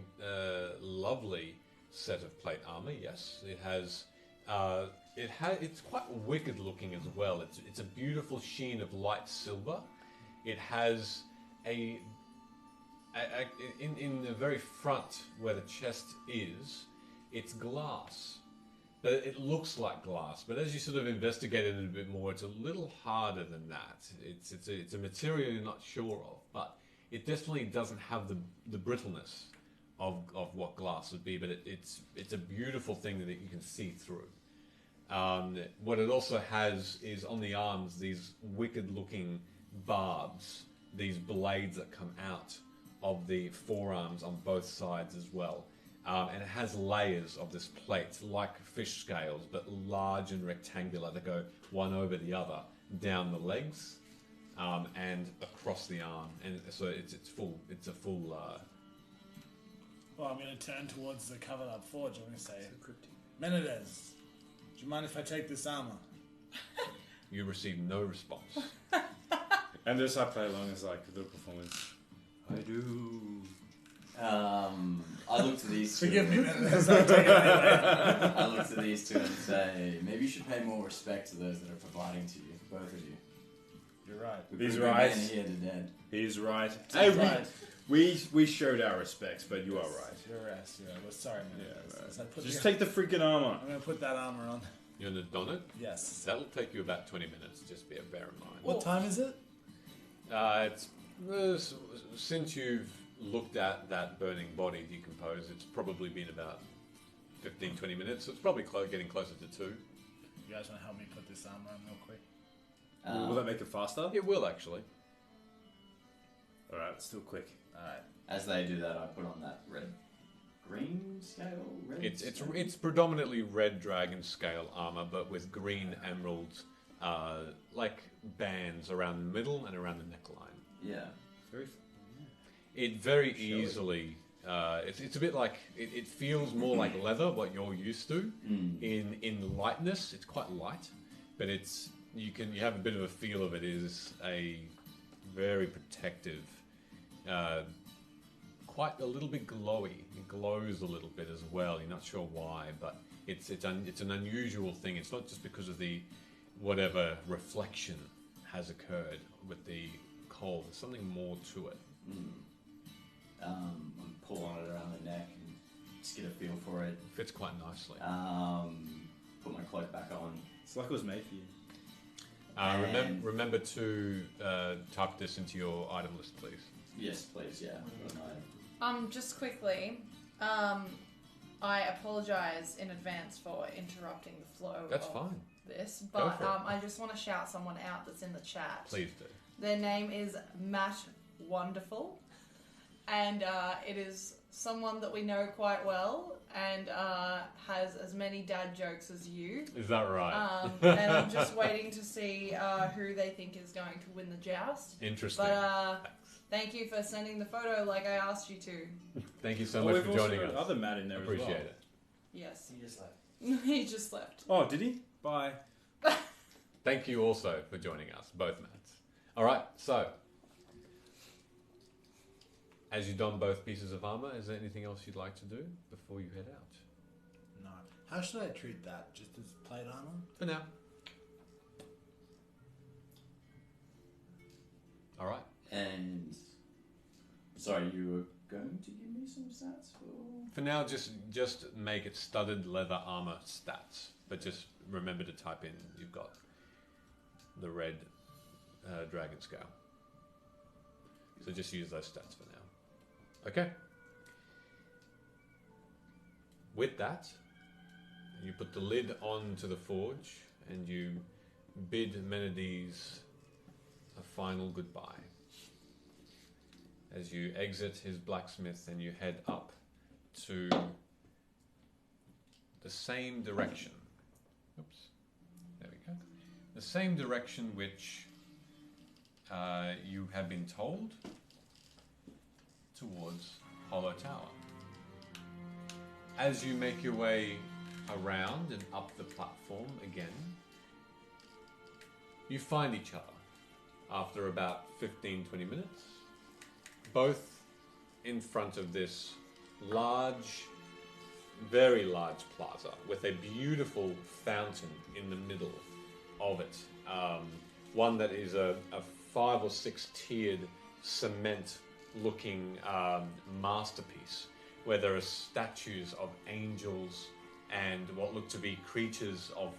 Speaker 1: lovely set of plate armor. Yes, it has. It's quite wicked looking as well. It's a beautiful sheen of light silver. It has in the very front where the chest is, it's glass. But it looks like glass. But as you sort of investigate it a bit more, it's a little harder than that. It's a material you're not sure of, but it definitely doesn't have the brittleness of what glass would be. But it's a beautiful thing that you can see through. What it also has is on the arms these wicked-looking barbs, these blades that come out of the forearms on both sides as well. And it has layers of this plate, like fish scales, but large and rectangular, that go one over the other down the legs and across the arm. And so it's a full.
Speaker 4: Well, I'm gonna turn towards the covered up forge. I'm gonna say, Menendez, do you mind if I take this armor?
Speaker 1: You receive no response.
Speaker 3: And just I play along as like the performance. I do.
Speaker 5: I look to these two.
Speaker 4: Forgive me, Menendez. I'll take it anyway.
Speaker 5: I look to these two and say, maybe you should pay more respect to those that are providing to you, both of you.
Speaker 4: You're right.
Speaker 5: We
Speaker 3: He's
Speaker 5: bring a
Speaker 3: right.
Speaker 5: man here to dead.
Speaker 3: He's right.
Speaker 5: He's
Speaker 3: Hey,
Speaker 5: right.
Speaker 3: we showed our respects, but you are right.
Speaker 4: You're right. You're right. Well, sorry,
Speaker 3: Yeah,
Speaker 4: Menendez.
Speaker 3: right. Just take the freaking armor.
Speaker 4: I'm gonna put that armor on.
Speaker 1: You're gonna don it.
Speaker 4: Yes.
Speaker 1: That'll take you about 20 minutes. Just bear in mind.
Speaker 4: What time is it?
Speaker 1: Since you've looked at that burning body decompose, it's probably been about 15, 20 minutes. So it's probably getting closer to 2.
Speaker 4: You guys want to help me put this armor on real quick?
Speaker 3: Will that make it faster?
Speaker 1: It will actually.
Speaker 3: Alright, still quick.
Speaker 4: Alright.
Speaker 5: As they do that, I put on that green scale.
Speaker 1: It's predominantly red dragon scale armor, but with green emeralds, like bands around the middle and around the neckline.
Speaker 5: Yeah.
Speaker 1: It very easily. It's a bit like it feels more like leather, what you're used to. In lightness, it's quite light, but you have a bit of a feel of it. It is a very protective, quite a little bit glowy. It glows a little bit as well. You're not sure why, but it's an unusual thing. It's not just because of the whatever reflection has occurred with the coal. There's something more to it.
Speaker 5: I'm pulling it around the neck and just get a feel for it.
Speaker 1: Fits quite nicely.
Speaker 5: Put my cloak back on.
Speaker 3: It's like it was made for you.
Speaker 1: Remember to type this into your item list, please.
Speaker 5: Yes, please. Yeah.
Speaker 2: Just quickly, I apologise in advance for interrupting the flow.
Speaker 1: That's
Speaker 2: of
Speaker 1: fine.
Speaker 2: This,
Speaker 1: Go
Speaker 2: but
Speaker 1: for it.
Speaker 2: I just want to shout someone out that's in the chat.
Speaker 1: Please do.
Speaker 2: Their name is Matt Wonderful, and it is someone that we know quite well and has as many dad jokes as you.
Speaker 1: Is that right?
Speaker 2: And I'm just waiting to see who they think is going to win the joust.
Speaker 1: Interesting.
Speaker 2: But thank you for sending the photo like I asked you to.
Speaker 1: Thank you so much for joining us.
Speaker 3: Other Matt in there as well.
Speaker 1: Appreciate it.
Speaker 2: Yes.
Speaker 6: He just left.
Speaker 2: He just left.
Speaker 3: Oh, did he? Bye.
Speaker 1: Thank you also for joining us, both Matts. All right, so as you don both pieces of armor, is there anything else you'd like to do before you head out?
Speaker 4: No. How should I treat that? Just as plate armor?
Speaker 1: For now. All right.
Speaker 5: And sorry, you were going to give me some stats for.
Speaker 1: For now, just make it studded leather armor stats, but just remember to type in you've got the red dragon scale. So just use those stats for now. Okay. With that, you put the lid onto the forge and you bid Menades a final goodbye. As you exit his blacksmith and you head up to the same direction. Oops. There we go. The same direction which you have been told towards Hollow Tower. As you make your way around and up the platform again, you find each other after about 15-20 minutes, both in front of this large, very large plaza with a beautiful fountain in the middle of it. One that is a 5 or 6 tiered cement looking masterpiece where there are statues of angels and what look to be creatures of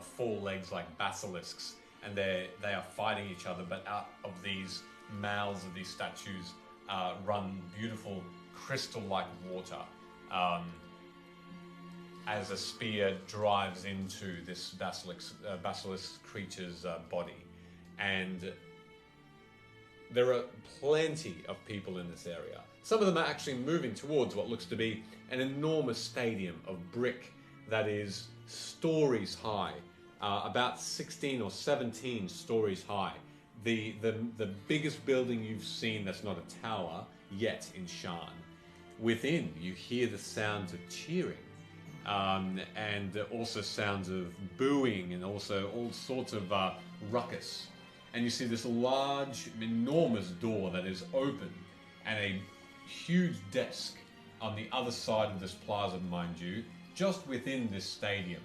Speaker 1: 4 legs like basilisks, and they are fighting each other, but out of these mouths of these statues run beautiful crystal-like water as a spear drives into this basilisk creature's body. And there are plenty of people in this area. Some of them are actually moving towards what looks to be an enormous stadium of brick that is stories high, about 16 or 17 stories high. The biggest building you've seen that's not a tower yet in Shan. Within, you hear the sounds of cheering, and also sounds of booing, and also all sorts of ruckus. And you see this large, enormous door that is open, and a huge desk on the other side of this plaza, mind you, just within this stadium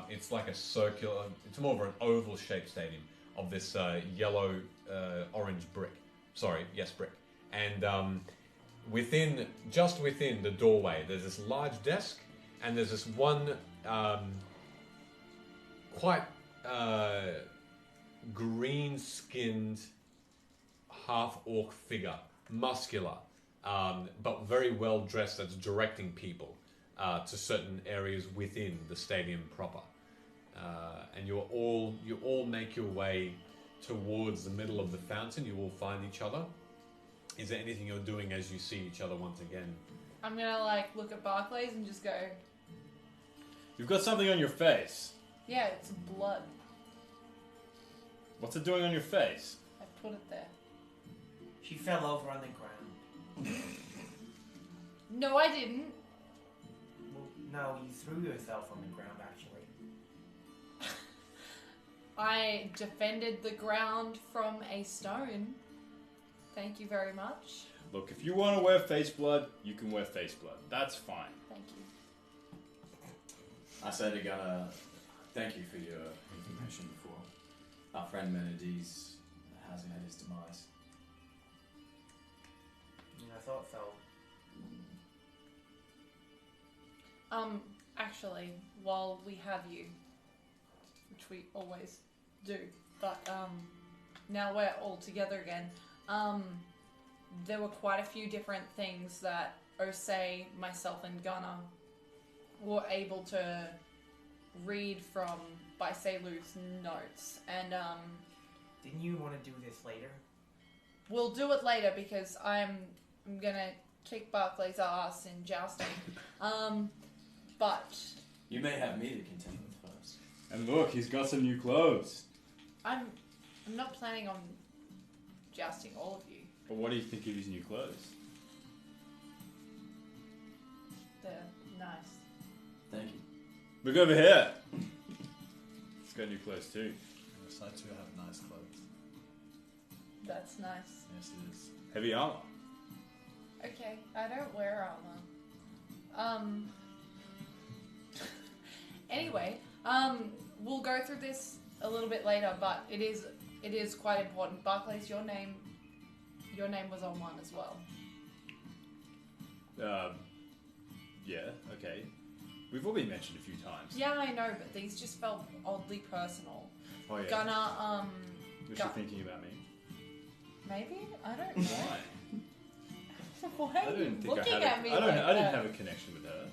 Speaker 1: it's like a circular, it's more of an oval-shaped stadium of this yellow, orange brick. Sorry, yes, brick. And just within the doorway, there's this large desk, and there's this one quite green-skinned half-orc figure, muscular, but very well dressed, that's directing people. to certain areas within the stadium proper. And you all make your way towards the middle of the fountain. You all find each other. Is there anything you're doing as you see each other once again?
Speaker 2: I'm gonna like look at Barclays and just go,
Speaker 3: You've got something on your face.
Speaker 2: yeah, it's blood.
Speaker 3: What's it doing on your face?
Speaker 2: I put it there.
Speaker 6: She fell over on the ground.
Speaker 2: No, I didn't.
Speaker 6: Well, no, you threw yourself on the ground, actually.
Speaker 2: I defended the ground from a stone. Thank you very much.
Speaker 3: Look, if you want to wear face blood, you can wear face blood. That's fine.
Speaker 2: Thank you.
Speaker 5: I say to Gunnar, thank you for your information before. Our friend Menades has met his demise.
Speaker 6: I thought so.
Speaker 2: Actually, while we have you, which we always do, but now we're all together again, there were quite a few different things that Osei, myself, and Gunnar were able to read from Baiselu's notes, and
Speaker 6: Didn't you want to do this later?
Speaker 2: we'll do it later because I'm gonna kick Barclay's ass in jousting. But
Speaker 5: You may have me to contend with first.
Speaker 3: And look, he's got some new clothes.
Speaker 2: I'm not planning on jousting all of you.
Speaker 3: But what do you think of his new clothes?
Speaker 2: They're nice.
Speaker 5: Thank you.
Speaker 3: Look over here. He's got new clothes too.
Speaker 4: Yes, I too have nice clothes.
Speaker 2: That's nice.
Speaker 4: Yes, it is.
Speaker 3: Heavy armor.
Speaker 2: Okay, I don't wear armor. Anyway, we'll go through this a little bit later, but it is quite important. Barclays, your name was on one as well.
Speaker 3: Yeah, okay. We've all been mentioned a few times.
Speaker 2: Yeah, I know, but these just felt oddly personal.
Speaker 3: Oh yeah.
Speaker 2: Gunnar,
Speaker 3: Was she thinking about me?
Speaker 2: maybe? I don't know.
Speaker 3: Why?
Speaker 2: Why
Speaker 3: I
Speaker 2: are you
Speaker 3: didn't think
Speaker 2: looking
Speaker 3: I had
Speaker 2: at me
Speaker 3: I
Speaker 2: like
Speaker 3: didn't
Speaker 2: that?
Speaker 3: have a connection with her.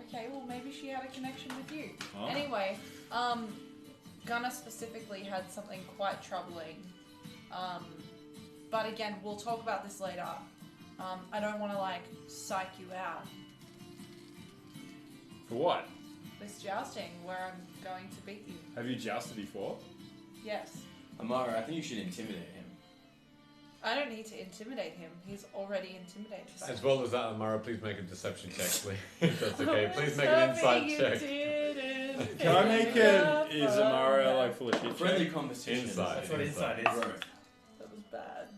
Speaker 2: Okay, well maybe she had a connection with you.
Speaker 3: Oh.
Speaker 2: Anyway, Gunnar specifically had something quite troubling. But again, we'll talk about this later. I don't want to like psych you out.
Speaker 3: For what?
Speaker 2: This jousting where I'm going to beat you.
Speaker 3: Have you jousted before?
Speaker 2: Yes.
Speaker 5: Amara, I think you should intimidate him.
Speaker 2: I don't need to intimidate him. He's already intimidated by
Speaker 1: As
Speaker 2: me.
Speaker 1: well as that, Amara, please make a deception check, please. If that's okay.
Speaker 2: Oh,
Speaker 1: Please make an insight
Speaker 2: you
Speaker 1: check.
Speaker 2: didn't
Speaker 3: Can I make
Speaker 2: enough
Speaker 3: it? Is
Speaker 2: of
Speaker 3: Amara
Speaker 2: that.
Speaker 3: like full of shit?
Speaker 5: Friendly
Speaker 3: check?
Speaker 5: competition.
Speaker 1: Insight.
Speaker 6: That's what inside is.
Speaker 5: Growth.
Speaker 2: That was bad.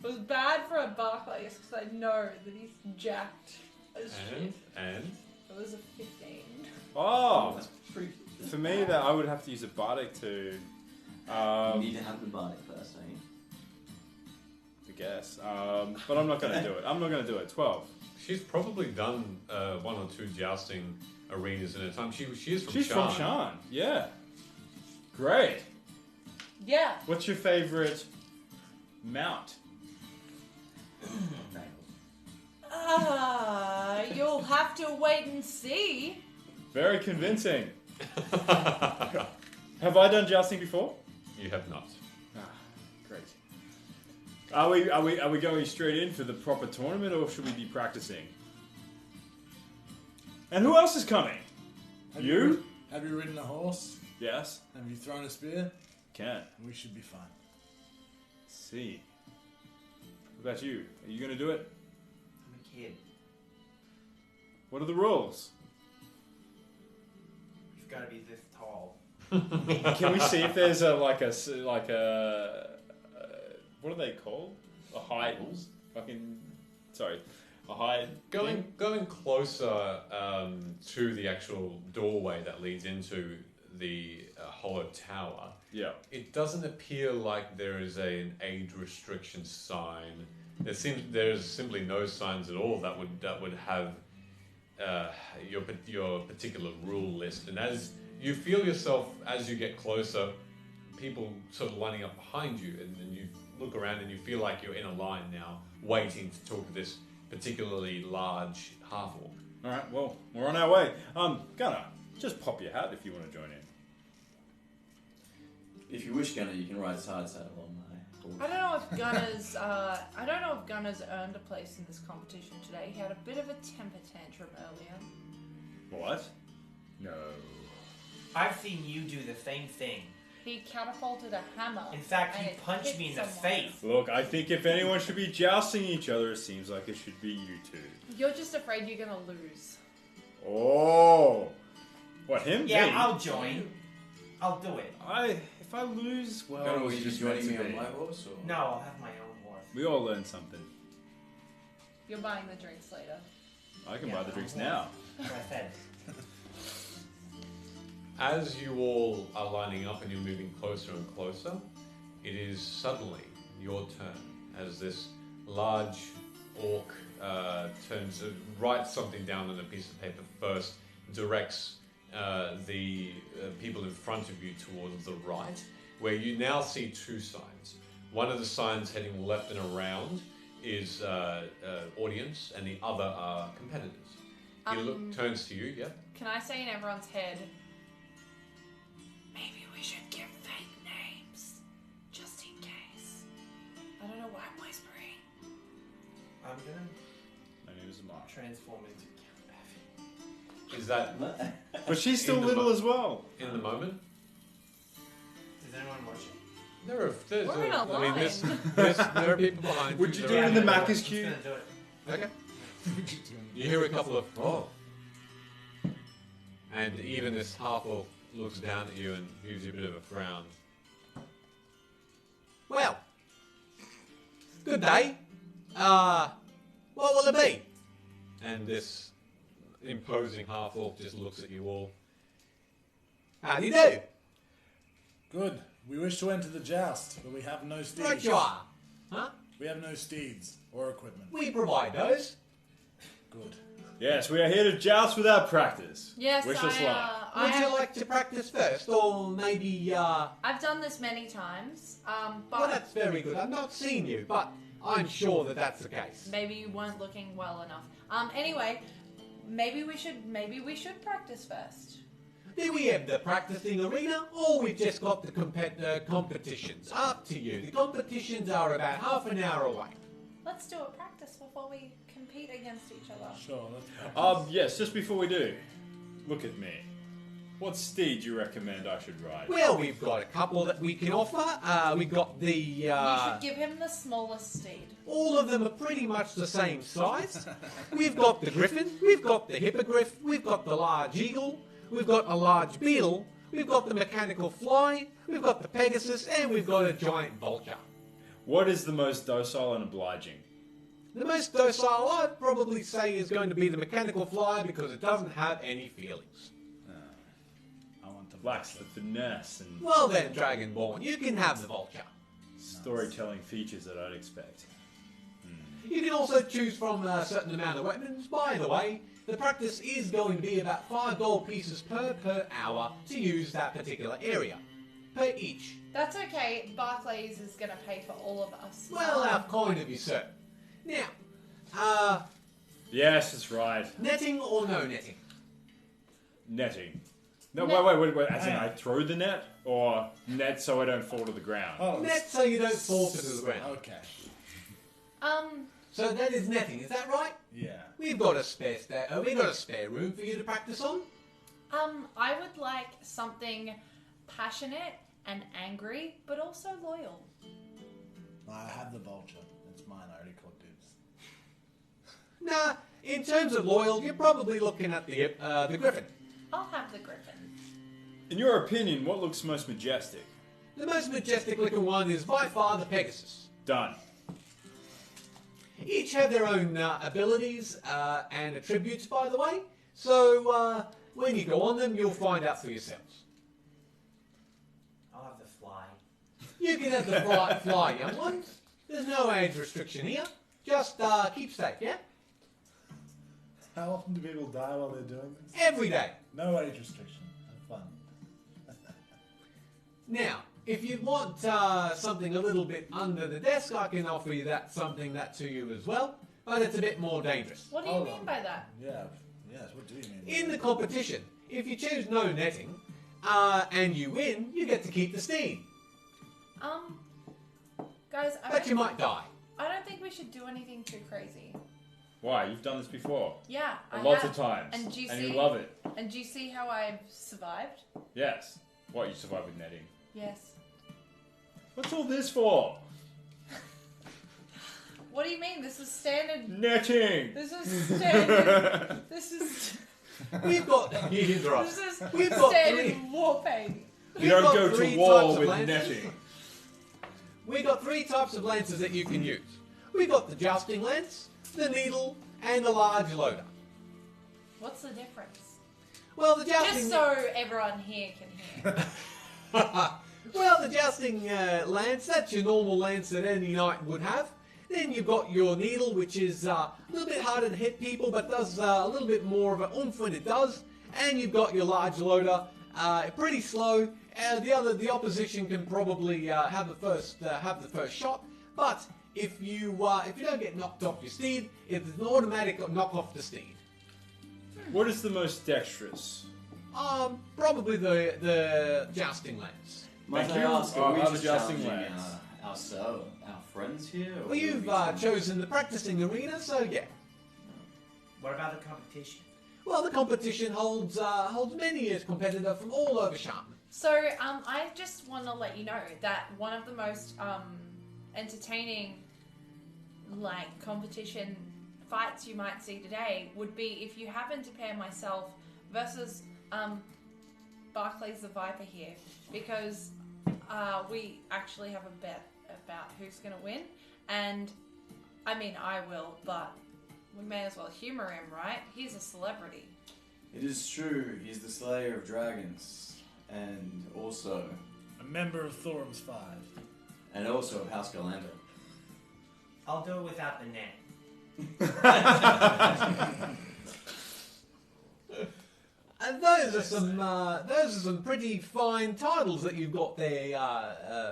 Speaker 2: It was bad for a Barclays because I know that he's jacked as shit.
Speaker 1: And
Speaker 2: It was a 15.
Speaker 3: Oh,
Speaker 5: That's pretty.
Speaker 3: for me that I would have to use a bardic to.
Speaker 5: You need to have the bardic first, don't you?
Speaker 3: I guess. But I'm not going to do it. I'm not going to do it. 12.
Speaker 1: she's probably done one or two jousting arenas in her time. She is from
Speaker 3: She's
Speaker 1: Shan.
Speaker 3: from Shan. Yeah. Great.
Speaker 2: Yeah.
Speaker 3: What's your favorite mount?
Speaker 2: You'll have to wait and see.
Speaker 3: Very convincing. Have I done jousting before?
Speaker 1: You have not.
Speaker 3: Ah, great. Are we going straight in for the proper tournament, or should we be practicing? And who else is coming?
Speaker 4: Have
Speaker 3: You?
Speaker 4: Have you ridden a horse?
Speaker 3: Yes.
Speaker 4: Have you thrown a spear?
Speaker 3: Can.
Speaker 4: We should be fine.
Speaker 3: See. What about you? Are you going to do it?
Speaker 6: I'm a kid.
Speaker 3: What are the rules?
Speaker 6: You've got to be this tall.
Speaker 3: Can we see if there's a what are they called? A height? A height.
Speaker 1: Going closer to the actual doorway that leads into the hollow tower,
Speaker 3: Yeah.
Speaker 1: it doesn't appear like there is an age restriction sign. There's simply no signs at all that would have your particular rule list. And as you feel yourself, as you get closer, people sort of lining up behind you, and you look around and you feel like you're in a line now, waiting to talk to this particularly large half-orc.
Speaker 3: Alright, well, we're on our way. Gunnar, just pop your hat if you want to join in.
Speaker 5: If you wish, Gunnar, you can ride side saddle on my horse.
Speaker 2: I don't know if Gunner's earned a place in this competition today. He had a bit of a temper tantrum earlier.
Speaker 3: What? No.
Speaker 6: I've seen you do the same thing.
Speaker 2: He catapulted a hammer.
Speaker 6: In fact,
Speaker 2: and
Speaker 6: he
Speaker 2: it
Speaker 6: punched
Speaker 2: hit
Speaker 6: me in the
Speaker 2: someone.
Speaker 6: face.
Speaker 3: Look, I think if anyone should be jousting each other, it seems like it should be you two.
Speaker 2: You're just afraid you're gonna lose.
Speaker 3: Oh! What, him?
Speaker 6: Yeah,
Speaker 3: Me?
Speaker 6: I'll join. I'll do it.
Speaker 3: If I lose, well,
Speaker 5: Gunnar, were
Speaker 3: it's
Speaker 5: you
Speaker 3: just
Speaker 5: just joining me
Speaker 3: meant to
Speaker 5: on
Speaker 3: be.
Speaker 5: my horse? Or?
Speaker 6: No, I'll have my own horse.
Speaker 3: We all learn something.
Speaker 2: You're buying the drinks later.
Speaker 3: I can
Speaker 6: Yeah,
Speaker 3: buy the drinks
Speaker 6: I'll
Speaker 3: now.
Speaker 6: Like I said.
Speaker 1: As you all are lining up and you're moving closer and closer, it is suddenly your turn as this large orc writes something down on a piece of paper first, directs the people in front of you towards the right, where you now see two signs. One of the signs heading left and around is audience, and the other are competitors. He turns to you, yeah?
Speaker 2: Can I say in everyone's head, maybe we should give fake names, just in case. I don't know why I'm whispering.
Speaker 6: I'm gonna
Speaker 3: My name is Mark.
Speaker 6: transform into Count Baffy.
Speaker 1: Is that
Speaker 3: But she's still
Speaker 1: In the
Speaker 3: little
Speaker 1: mo-
Speaker 3: as well.
Speaker 1: in the moment?
Speaker 6: Is anyone watching?
Speaker 2: We're in a
Speaker 1: there are people behind
Speaker 3: Would
Speaker 1: you.
Speaker 3: you
Speaker 1: There
Speaker 3: do
Speaker 1: are-
Speaker 3: it in the
Speaker 6: I'm
Speaker 3: Macca's
Speaker 6: just
Speaker 3: queue?
Speaker 6: gonna do it.
Speaker 1: Okay. You hear a couple of and even this half-orc looks down at you and gives you a bit of a frown. Well, good day. What will it be? And this imposing half-orc just looks at you all. How do you do?
Speaker 4: Good. We wish to enter the joust, but we have no steeds.
Speaker 1: Right you are. Huh?
Speaker 4: We have no steeds or equipment.
Speaker 1: We provide those.
Speaker 4: Good.
Speaker 3: Yes, we are here to joust without practice.
Speaker 2: Yes,
Speaker 3: Wish us luck.
Speaker 1: Would you like to practice first, or maybe,
Speaker 2: I've done this many times, but
Speaker 1: Well, that's very good. I've not seen you, but I'm sure that that's the case.
Speaker 2: maybe you weren't looking well enough. Anyway, maybe we should practice first.
Speaker 1: Do we have the practicing arena, or we've just got the competitions? Up to you. The competitions are about half an hour away.
Speaker 2: Let's do a practice before we compete against each other.
Speaker 4: Sure. Let's practice.
Speaker 3: Yes, just before we do, look at me. What steed do you recommend I should ride?
Speaker 1: Well, we've got a couple that we can offer. We've got the...
Speaker 2: You should give him the smallest steed.
Speaker 1: all of them are pretty much the same size. We've got the griffin, we've got the hippogriff, we've got the large eagle, we've got a large beetle, we've got the mechanical fly, we've got the pegasus, and we've got a giant vulture.
Speaker 3: What is the most docile and obliging?
Speaker 1: The most docile I'd probably say is going to be the mechanical fly because it doesn't have any feelings.
Speaker 4: I want to
Speaker 3: Lacks the finesse and
Speaker 1: Well then, Dragonborn, you can have the vulture.
Speaker 3: storytelling features that I'd expect.
Speaker 1: You can also choose from a certain amount of weapons. By the way, the practice is going to be about 5 gold pieces per hour to use that particular area. Per each.
Speaker 2: That's okay. Barclays is going to pay for all of us.
Speaker 1: Well, how kind of you, sir. Now,
Speaker 3: Yes, that's right.
Speaker 1: netting or no netting?
Speaker 3: Netting. No,
Speaker 2: Net-
Speaker 3: wait. As in, I throw the net, or net so I don't fall to the ground.
Speaker 4: Oh,
Speaker 1: Net so you don't fall to the ground.
Speaker 4: okay.
Speaker 1: So that is netting, is that right?
Speaker 4: Yeah.
Speaker 1: We've got a spare room for you to practice on.
Speaker 2: I would like something passionate and angry, but also loyal.
Speaker 4: I have the vulture. It's mine. I already called dibs.
Speaker 1: Nah, in terms of loyal, you're probably looking at the griffin.
Speaker 2: I'll have the griffin.
Speaker 3: In your opinion, what looks most majestic?
Speaker 1: The most majestic looking one is by far the pegasus.
Speaker 3: Done.
Speaker 1: Each have their own abilities and attributes, by the way. So when you go on them, you'll find out for yourselves.
Speaker 6: I'll have the fly.
Speaker 1: You can have the fly young ones. There's no age restriction here. Just keep safe, yeah?
Speaker 4: How often do people die while they're doing this?
Speaker 1: Every day.
Speaker 4: No age restriction. Have fun.
Speaker 1: Now, if you want something a little bit under the desk, I can offer you something to you as well. but it's a bit more dangerous.
Speaker 2: What do you
Speaker 4: Hold
Speaker 2: mean
Speaker 4: on.
Speaker 2: by that?
Speaker 4: Yeah. Yes. What do you mean?
Speaker 1: In the competition, if you choose no netting, and you win, you get to keep the steed.
Speaker 2: Guys,
Speaker 1: But you might die.
Speaker 2: I don't think we should do anything too crazy.
Speaker 3: Why? You've done this before.
Speaker 2: Yeah, I
Speaker 3: Lots
Speaker 2: have.
Speaker 3: of times.
Speaker 2: And do you
Speaker 3: you
Speaker 2: see-
Speaker 3: love it.
Speaker 2: And do you see how I've survived?
Speaker 3: Yes. What, you survived with netting?
Speaker 2: Yes.
Speaker 3: What's all this for?
Speaker 2: What do you mean? This is standard.
Speaker 3: Netting!
Speaker 2: This is standard. This is.
Speaker 1: We've got... You interrupt.
Speaker 2: This is
Speaker 1: We've got
Speaker 2: standard
Speaker 1: three...
Speaker 2: war paint.
Speaker 3: You
Speaker 1: We've
Speaker 3: don't
Speaker 1: got
Speaker 3: go
Speaker 1: three
Speaker 3: to war
Speaker 1: types of
Speaker 3: with
Speaker 1: lances.
Speaker 3: netting.
Speaker 1: We've got 3 types of lances that you can use. We've got the jousting lance, the needle, and the large loader.
Speaker 2: What's the difference?
Speaker 1: Well, the jousting...
Speaker 2: Just so everyone here can hear.
Speaker 1: Well, the jousting lance, that's your normal lance that any knight would have. Then you've got your needle, which is a little bit harder to hit people, but does a little bit more of an oomph when it does. And you've got your large loader, pretty slow. The opposition can probably have the first shot, but if you don't get knocked off your steed, it's an automatic knock off the steed.
Speaker 3: What is the most dexterous?
Speaker 1: Probably the jousting lance.
Speaker 5: Might
Speaker 3: Thank
Speaker 5: I
Speaker 3: you.
Speaker 5: ask, are we
Speaker 3: I'm
Speaker 5: just
Speaker 3: adjusting
Speaker 5: challenging
Speaker 3: lance.
Speaker 5: our friends here? or
Speaker 1: Well, you've
Speaker 5: are we-
Speaker 1: chosen the practicing arena, so yeah.
Speaker 6: What about the competition?
Speaker 1: Well, the competition holds many a competitor from all over Sharman.
Speaker 2: So, I just want to let you know that one of the most entertaining, competition fights you might see today would be if you happen to pair myself versus Barclays the Viper here, because we actually have a bet about who's going to win, and I mean I will, but we may as well humor him, right? He's a celebrity.
Speaker 5: It is true, he's the slayer of dragons, and also
Speaker 4: A member of Thorum's Five.
Speaker 5: of House Galando.
Speaker 6: I'll do it without the net.
Speaker 1: And those are some pretty fine titles that you've got there,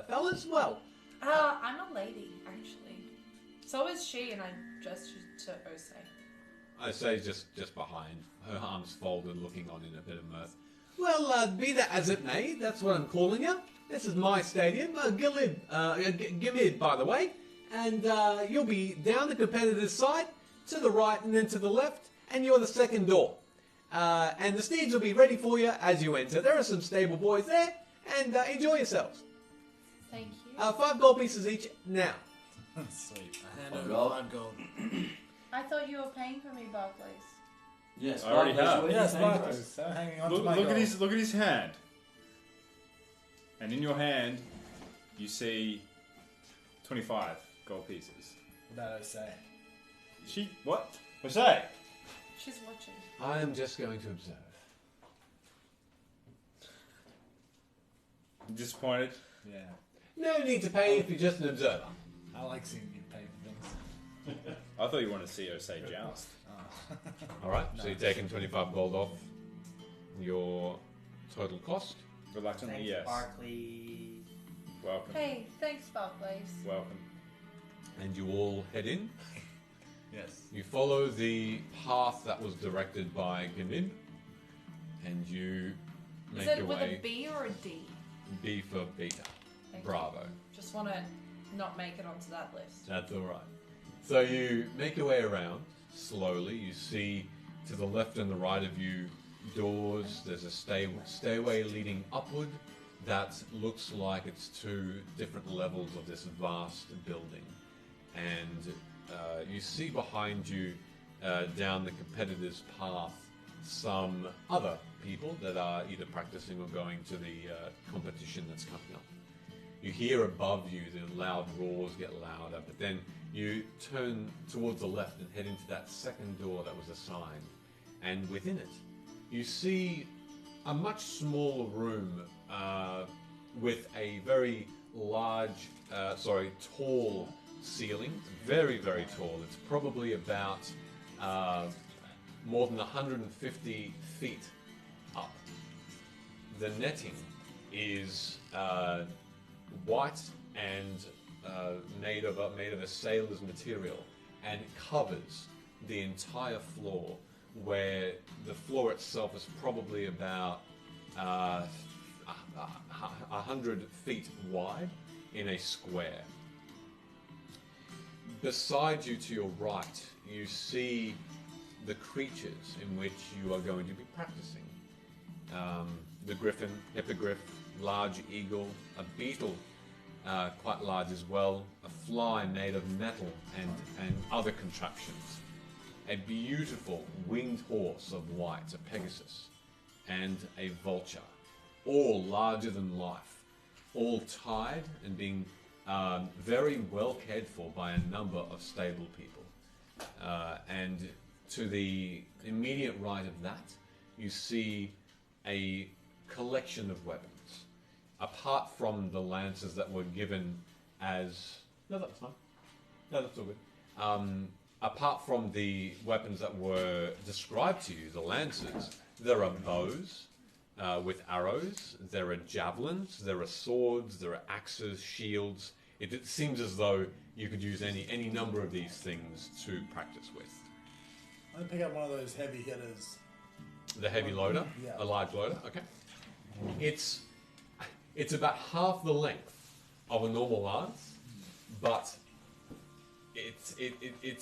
Speaker 1: fellas. Well,
Speaker 2: I'm a lady, actually. So is she, and I gestured to Ose.
Speaker 1: I say just behind, her arms folded, looking on in a bit of mirth. Well, be that as it may, that's what I'm calling you. This is my stadium, Gimid, by the way, and you'll be down the competitor's side, to the right and then to the left, and you're the second door. And the steeds will be ready for you as you enter. There are some stable boys there, and enjoy yourselves.
Speaker 2: Thank you.
Speaker 1: 5 gold pieces each now.
Speaker 4: Sweet. I hand
Speaker 5: Oh,
Speaker 4: over
Speaker 5: God.
Speaker 4: 5 gold.
Speaker 2: I thought you were paying for me, Barclays.
Speaker 5: Yes,
Speaker 3: I already
Speaker 5: Barclays,
Speaker 3: have.
Speaker 5: what are you
Speaker 4: Yes,
Speaker 5: saying to
Speaker 4: Barclays.
Speaker 5: us?
Speaker 4: So hanging on
Speaker 3: Look,
Speaker 4: to my
Speaker 3: look
Speaker 4: gold.
Speaker 3: at his hand. And in your hand, you see 25 gold pieces.
Speaker 4: What about Ose?
Speaker 3: She what? What's that?
Speaker 2: She's watching.
Speaker 1: I am just going to observe.
Speaker 3: Disappointed?
Speaker 4: Yeah.
Speaker 1: No need to pay if you're just an observer.
Speaker 4: I like seeing you pay for things.
Speaker 3: I thought you wanted to see Osei joust.
Speaker 1: Alright, so you're taking 25 gold off your total cost.
Speaker 3: Reluctantly,
Speaker 6: Thanks,
Speaker 3: yes.
Speaker 6: Barkley.
Speaker 3: Welcome.
Speaker 2: Hey, thanks, Barclays.
Speaker 3: Welcome.
Speaker 1: And you all head in.
Speaker 4: Yes.
Speaker 1: You follow the path that was directed by Gimid, and you
Speaker 2: Is
Speaker 1: make
Speaker 2: it
Speaker 1: your
Speaker 2: with
Speaker 1: way.
Speaker 2: a B or a D?
Speaker 1: B for beta.
Speaker 2: Thank you.
Speaker 1: Bravo.
Speaker 2: Just want to not make it onto that list.
Speaker 1: That's alright. So you make your way around slowly. You see to the left and the right of you doors. There's a stairway leading upward that looks like it's 2 different levels of this vast building. And you see behind you, down the competitor's path, some other people that are either practicing or going to the competition that's coming up. You hear above you the loud roars get louder, but then you turn towards the left and head into that second door that was assigned. And within it, you see a much smaller room with a very large, tall ceiling. Very, very tall. It's probably about more than 150 feet up. The netting is white and made of a sailor's material, and it covers the entire floor, where the floor itself is probably about 100 feet wide in a square. Beside you to your right, you see the creatures in which you are going to be practicing. The griffin, hippogriff, large eagle, a beetle, quite large as well, a fly made of metal and other contraptions, a beautiful winged horse of white, a pegasus, and a vulture, all larger than life, all tied and being very well cared for by a number of stable people. And to the immediate right of that, you see a collection of weapons. Apart from the lances that were given as... No, that's fine. No, that's all good. Apart from the weapons that were described to you, the lances, there are bows with arrows, there are javelins, there are swords, there are axes, shields. It seems as though you could use any number of these things to practice with.
Speaker 4: I'm gonna pick up one of those heavy hitters.
Speaker 1: The heavy loader?
Speaker 4: Yeah.
Speaker 1: A large loader? Okay. It's about half the length of a normal lance, but it's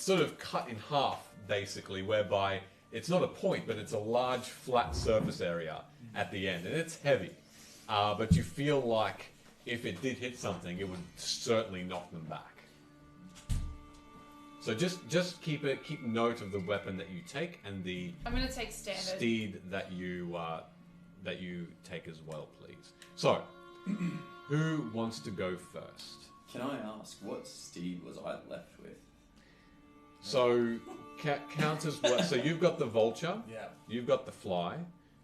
Speaker 1: sort of cut in half, basically, whereby it's not a point, but it's a large flat surface area at the end, and it's heavy. But you feel like if it did hit something, it would certainly knock them back. So just keep note of the weapon that you take and the
Speaker 2: I'm gonna take standard.
Speaker 1: steed that you take as well, please. So, who wants to go first?
Speaker 5: Can I ask, what steed was I left with?
Speaker 1: So, count as well. So you've got the vulture.
Speaker 4: Yeah.
Speaker 1: You've got the fly.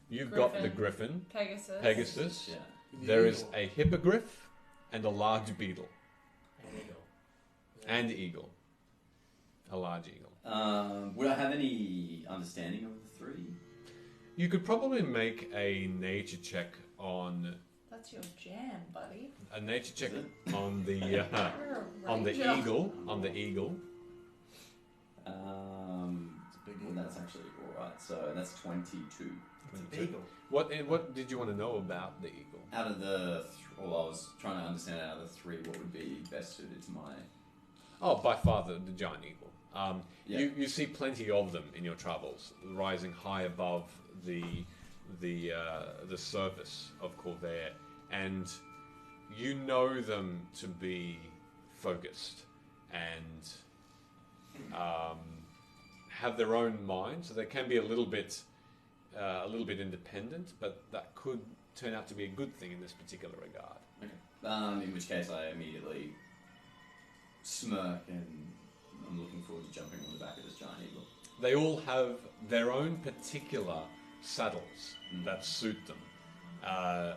Speaker 1: You've got the griffin.
Speaker 2: Pegasus.
Speaker 5: Yeah.
Speaker 1: There is a hippogriff and a large beetle.
Speaker 6: An eagle.
Speaker 1: And eagle. A large eagle.
Speaker 5: Would I have any understanding of the three?
Speaker 1: You could probably make a nature check on
Speaker 2: That's your jam, buddy.
Speaker 1: a nature check
Speaker 5: Is it?
Speaker 1: on the
Speaker 2: You're a
Speaker 1: on the
Speaker 2: ranger.
Speaker 1: eagle. On the eagle.
Speaker 4: It's a big
Speaker 5: Well, that's actually alright. So that's 22.
Speaker 6: It's a beagle.
Speaker 1: What did you want to know about the eagle?
Speaker 5: Out of the, I was trying to understand out of the three, what would be best suited to my...
Speaker 1: Oh, by far the giant eagle.
Speaker 5: Yeah.
Speaker 1: You see plenty of them in your travels, rising high above the surface of Corvair, and you know them to be focused and have their own mind, so they can be a little bit independent, but that could turn out to be a good thing in this particular regard.
Speaker 5: Okay. In which case I immediately smirk and I'm looking forward to jumping on the back of this giant eagle.
Speaker 1: They all have their own particular saddles that suit them.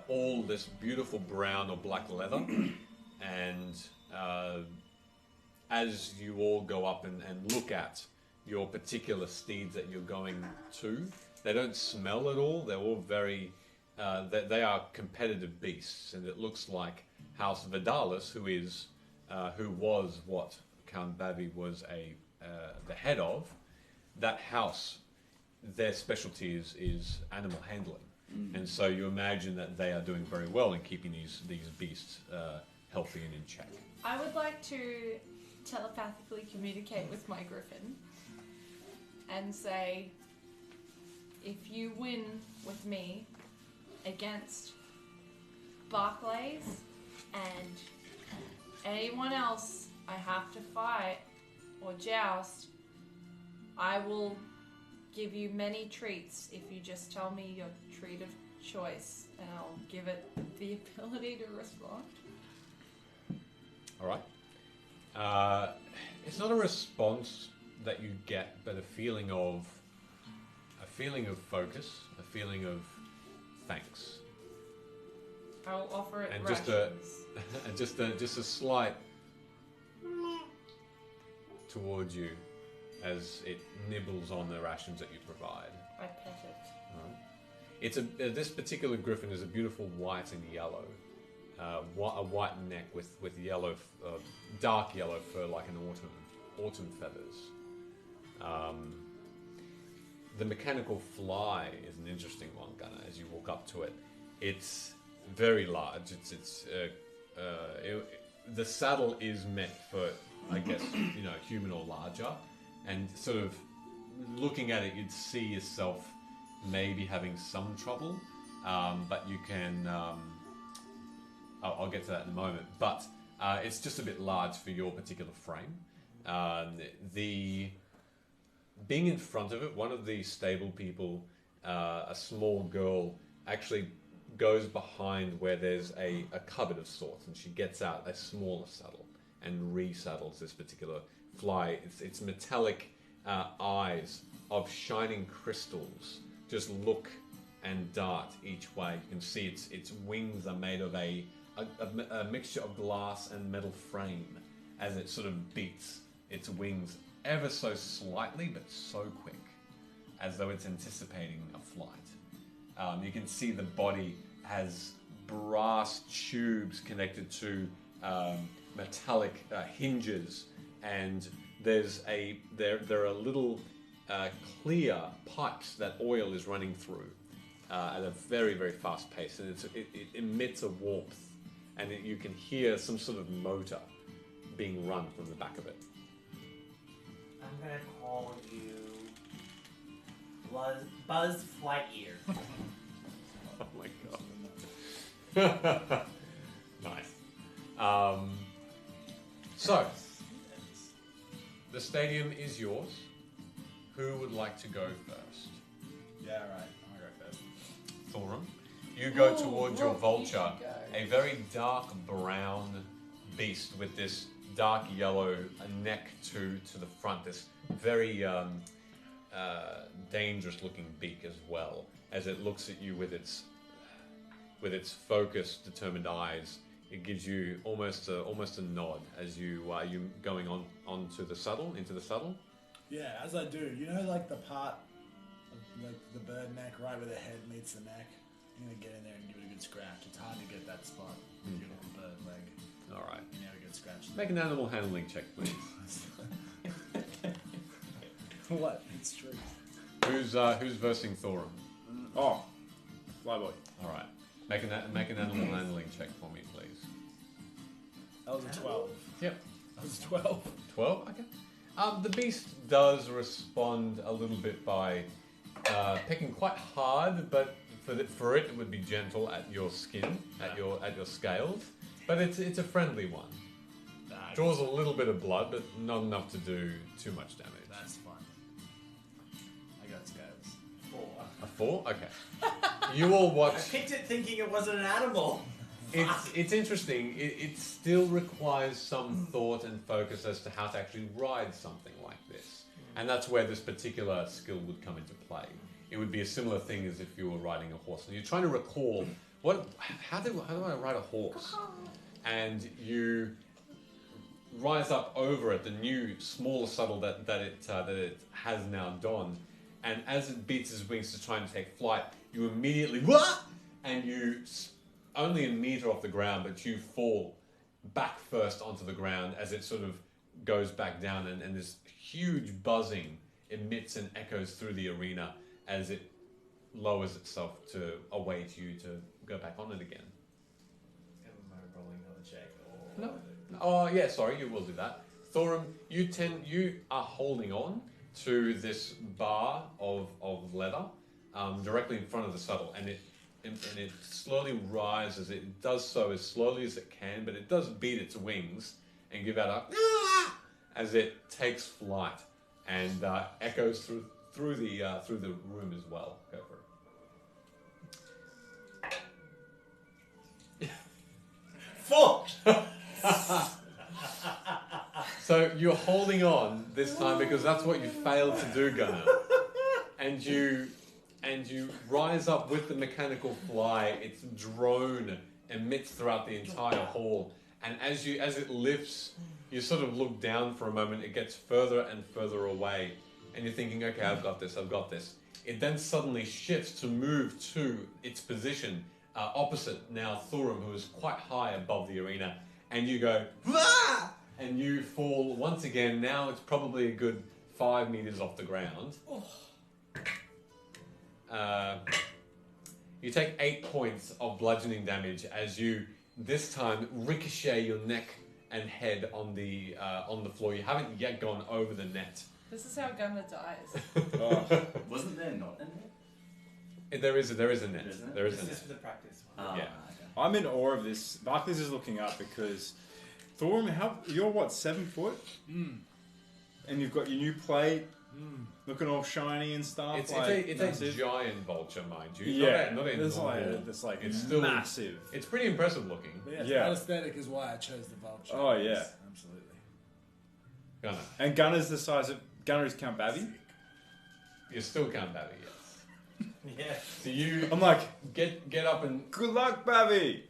Speaker 1: All this beautiful brown or black leather, and as you all go up and look at your particular steeds that you're going to, they don't smell at all. They're all very... they are competitive beasts, and it looks like House Vidalis, who was what Count Bavi was the head of, that house, their specialty is animal handling. And so you imagine that they are doing very well in keeping these beasts healthy and in check.
Speaker 2: I would like to telepathically communicate with my griffin and say, if you win with me against Barclays and anyone else I have to fight or joust, I will give you many treats if you just tell me your treat of choice, and I'll give it the ability to respond.
Speaker 1: All right. It's not a response that you get, but a feeling of focus, a feeling of thanks,
Speaker 2: I'll offer it
Speaker 1: and
Speaker 2: rations.
Speaker 1: just a slight towards you as it nibbles on the rations that you provide.
Speaker 2: I pet it.
Speaker 1: Right. It's this particular griffin is a beautiful white and yellow, a white neck with yellow, dark yellow fur like an autumn autumn feathers. The mechanical fly is an interesting one, Gunnar. As you walk up to it, it's very large. The saddle is meant for, I guess, human or larger, and sort of looking at it, you'd see yourself maybe having some trouble, but you can. I'll get to that in a moment, but it's just a bit large for your particular frame. Being in front of it, one of the stable people, a small girl, actually goes behind where there's a cupboard of sorts, and she gets out a smaller saddle and resaddles this particular fly. Its metallic eyes of shining crystals just look and dart each way. You can see its wings are made of a mixture of glass and metal frame as it sort of beats its wings ever so slightly, but so quick, as though it's anticipating a flight. You can see the body has brass tubes connected to metallic hinges, and there are little clear pipes that oil is running through at a very, very fast pace, and it emits a warmth, and you can hear some sort of motor being run from the back of it.
Speaker 6: I'm gonna call you Buzz Flightyear.
Speaker 1: Oh my god. Nice. So, the stadium is yours. Who would like to go first?
Speaker 4: Yeah, right. I'll go first.
Speaker 1: Thorum. You go
Speaker 2: Ooh,
Speaker 1: towards your
Speaker 2: Rook, you
Speaker 1: vulture,
Speaker 2: should go.
Speaker 1: a very dark brown beast with this dark yellow neck to the front, this very dangerous looking beak as well, as it looks at you with its focused, determined eyes. It gives you almost a nod as you going onto the saddle, into the saddle.
Speaker 4: Yeah, as I do. You know, like the part of like the bird neck, right where the head meets the neck. I'm gonna get in there and give it a good scratch. It's hard to get that spot. Give it a bird leg.
Speaker 1: All right.
Speaker 4: You never get scratched.
Speaker 1: Make an animal handling check, please.
Speaker 4: What? It's true.
Speaker 1: Who's versing Thorum?
Speaker 3: Oh, Flyboy.
Speaker 1: All right. Make an animal handling check for me, please.
Speaker 4: That was a 12.
Speaker 1: Yep.
Speaker 4: That was 12.
Speaker 1: 12? Okay. The beast does respond a little bit by pecking quite hard, but for it would be gentle at your skin, at your scales. But it's a friendly one. Draws a little bit of blood, but not enough to do too much damage.
Speaker 4: That's fun. I got scales.
Speaker 6: 4.
Speaker 1: A 4? Okay. You all
Speaker 6: I
Speaker 1: watch.
Speaker 6: picked it thinking it wasn't an animal.
Speaker 1: It's interesting. It still requires some thought and focus as to how to actually ride something like this, and that's where this particular skill would come into play. It would be a similar thing as if you were riding a horse, and you're trying to recall how do I ride a horse, and you rise up over it, the new smaller saddle that it has now donned, and as it beats its wings to try and take flight, you immediately and you. Only a meter off the ground, but you fall back first onto the ground as it sort of goes back down, and this huge buzzing emits and echoes through the arena as it lowers itself to await you to go back on it again.
Speaker 6: Am I rolling another check?
Speaker 1: No. Oh, yeah, sorry, you will do that. Thorum, you are holding on to this bar of leather directly in front of the saddle, and it slowly rises. It does so as slowly as it can, but it does beat its wings and give out a as it takes flight and echoes through the room as well. Go for it.
Speaker 6: 4.
Speaker 1: So you're holding on this time because that's what you failed to do, Gunnar, and you rise up with the mechanical fly. Its drone emits throughout the entire hall, and as it lifts, you sort of look down for a moment. It gets further and further away, and you're thinking, okay, I've got this. It then suddenly shifts to move to its position opposite now Thorum, who is quite high above the arena, and you go, "Wah!" and you fall once again. Now it's probably a good 5 meters off the ground. You take 8 points of bludgeoning damage as you this time ricochet your neck and head on the floor. You haven't yet gone over the net.
Speaker 2: This is how Gunnar dies.
Speaker 5: Wasn't there not a net?
Speaker 1: There is a net.
Speaker 5: Isn't it?
Speaker 1: There is
Speaker 6: This
Speaker 1: a
Speaker 6: is
Speaker 1: net.
Speaker 6: for the practice one.
Speaker 1: Yeah.
Speaker 5: Okay.
Speaker 3: I'm in awe of this. Barclays is looking up because Thorm, you're what, 7 foot? And you've got your new plate, looking all shiny and stuff.
Speaker 1: It's a
Speaker 3: massive.
Speaker 1: giant vulture, mind you.
Speaker 3: Yeah,
Speaker 1: not a
Speaker 3: it's
Speaker 1: normal.
Speaker 3: it's
Speaker 1: still
Speaker 3: massive.
Speaker 1: It's pretty impressive looking.
Speaker 4: But yes,
Speaker 3: Yeah.
Speaker 4: that aesthetic is why I chose the vulture.
Speaker 3: Oh, yeah.
Speaker 4: Yes, absolutely.
Speaker 1: Gunnar,
Speaker 3: And Gunner's the size of Gunner is Count Babby.
Speaker 1: you still can't have it, yes.
Speaker 6: Yeah.
Speaker 1: So you
Speaker 3: I'm like,
Speaker 1: get up and
Speaker 3: good luck, Babby.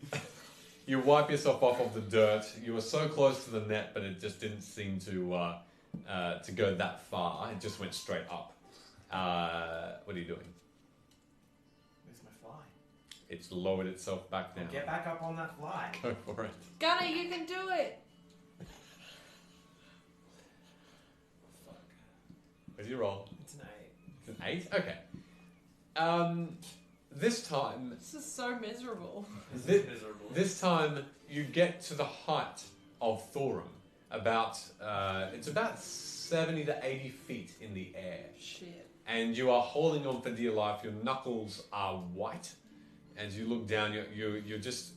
Speaker 1: you wipe yourself off of the dirt. You were so close to the net, but it just didn't seem to go that far. It just went straight up. What are you doing?
Speaker 6: Where's my fly?
Speaker 1: It's lowered itself back down.
Speaker 6: Get back up on that fly.
Speaker 1: Go for it.
Speaker 2: Gunnar, you can do it.
Speaker 1: Where's your roll?
Speaker 6: It's an 8.
Speaker 1: It's an 8? Okay. This time,
Speaker 2: This is so miserable.
Speaker 6: Miserable.
Speaker 1: this time you get to the height of Thorum. It's about 70 to 80 feet in the air.
Speaker 2: Shit.
Speaker 1: And you are holding on for dear life. Your knuckles are white. As you look down, you're just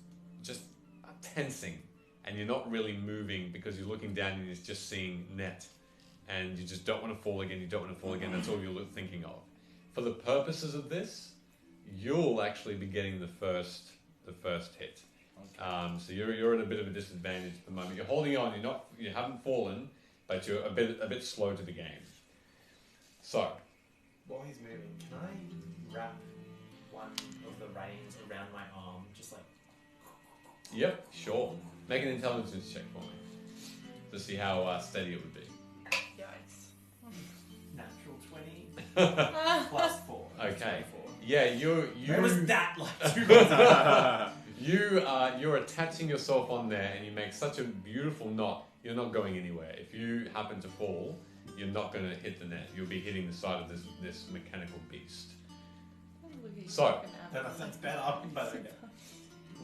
Speaker 1: tensing, and you're not really moving because you're looking down and you're just seeing net, and you just don't want to fall again. You don't want to fall again. That's all you're thinking of. For the purposes of this, you'll actually be getting the first hit. So you're at a bit of a disadvantage at the moment. You're holding on. You haven't fallen, but you're a bit slow to the game. So.
Speaker 6: While he's moving, can I wrap one of the reins around my arm, just like...
Speaker 1: Yep, sure. Make an intelligence check for me to see how steady it would be.
Speaker 2: Yikes.
Speaker 6: Natural 20 plus 4.
Speaker 1: Okay.
Speaker 6: 24.
Speaker 1: Yeah,
Speaker 6: Where was that like 2 months ago?
Speaker 1: you're attaching yourself on there, and you make such a beautiful knot. You're not going anywhere. If you happen to fall, you're not going to hit the net. You'll be hitting the side of this mechanical beast.
Speaker 2: Look at you
Speaker 1: So.
Speaker 2: fucking
Speaker 6: That
Speaker 2: apple.
Speaker 6: sounds better, but okay.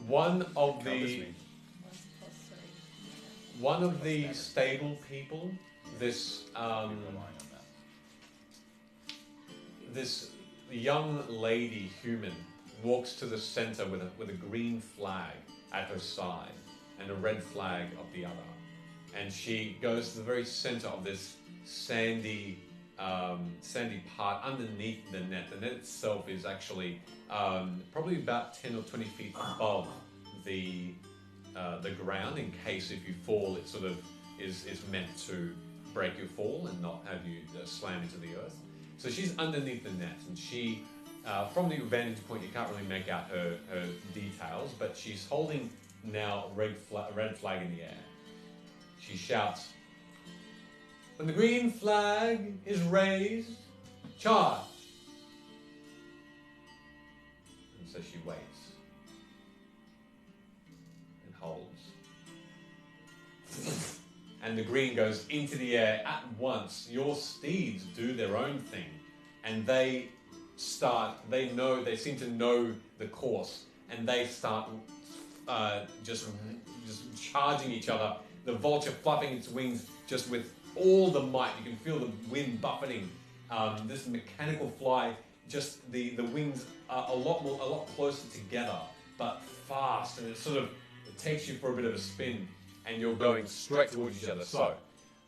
Speaker 1: One of
Speaker 3: Covers
Speaker 1: the
Speaker 3: me.
Speaker 2: One's plus 3.
Speaker 1: one of the stable people, this
Speaker 3: Relying on that.
Speaker 1: this young lady human walks to the center with a green flag at her side and a red flag of the other, and she goes to the very center of this sandy part underneath the net. The net itself is actually probably about 10 or 20 feet above the ground, in case if you fall, it sort of is meant to break your fall and not have you slam into the earth. So she's underneath the net, and she, from the vantage point, you can't really make out her details, but she's holding now a red flag in the air. She shouts, "When the green flag is raised, charge!" And so she waits and holds. And the green goes into the air at once. Your steeds do their own thing, and they seem to know the course, and they start just charging each other. The vulture flapping its wings just with all the might. You can feel the wind buffeting this mechanical fly. Just the wings are a lot closer together, but fast, and it takes you for a bit of a spin, and you're going straight towards each other. So,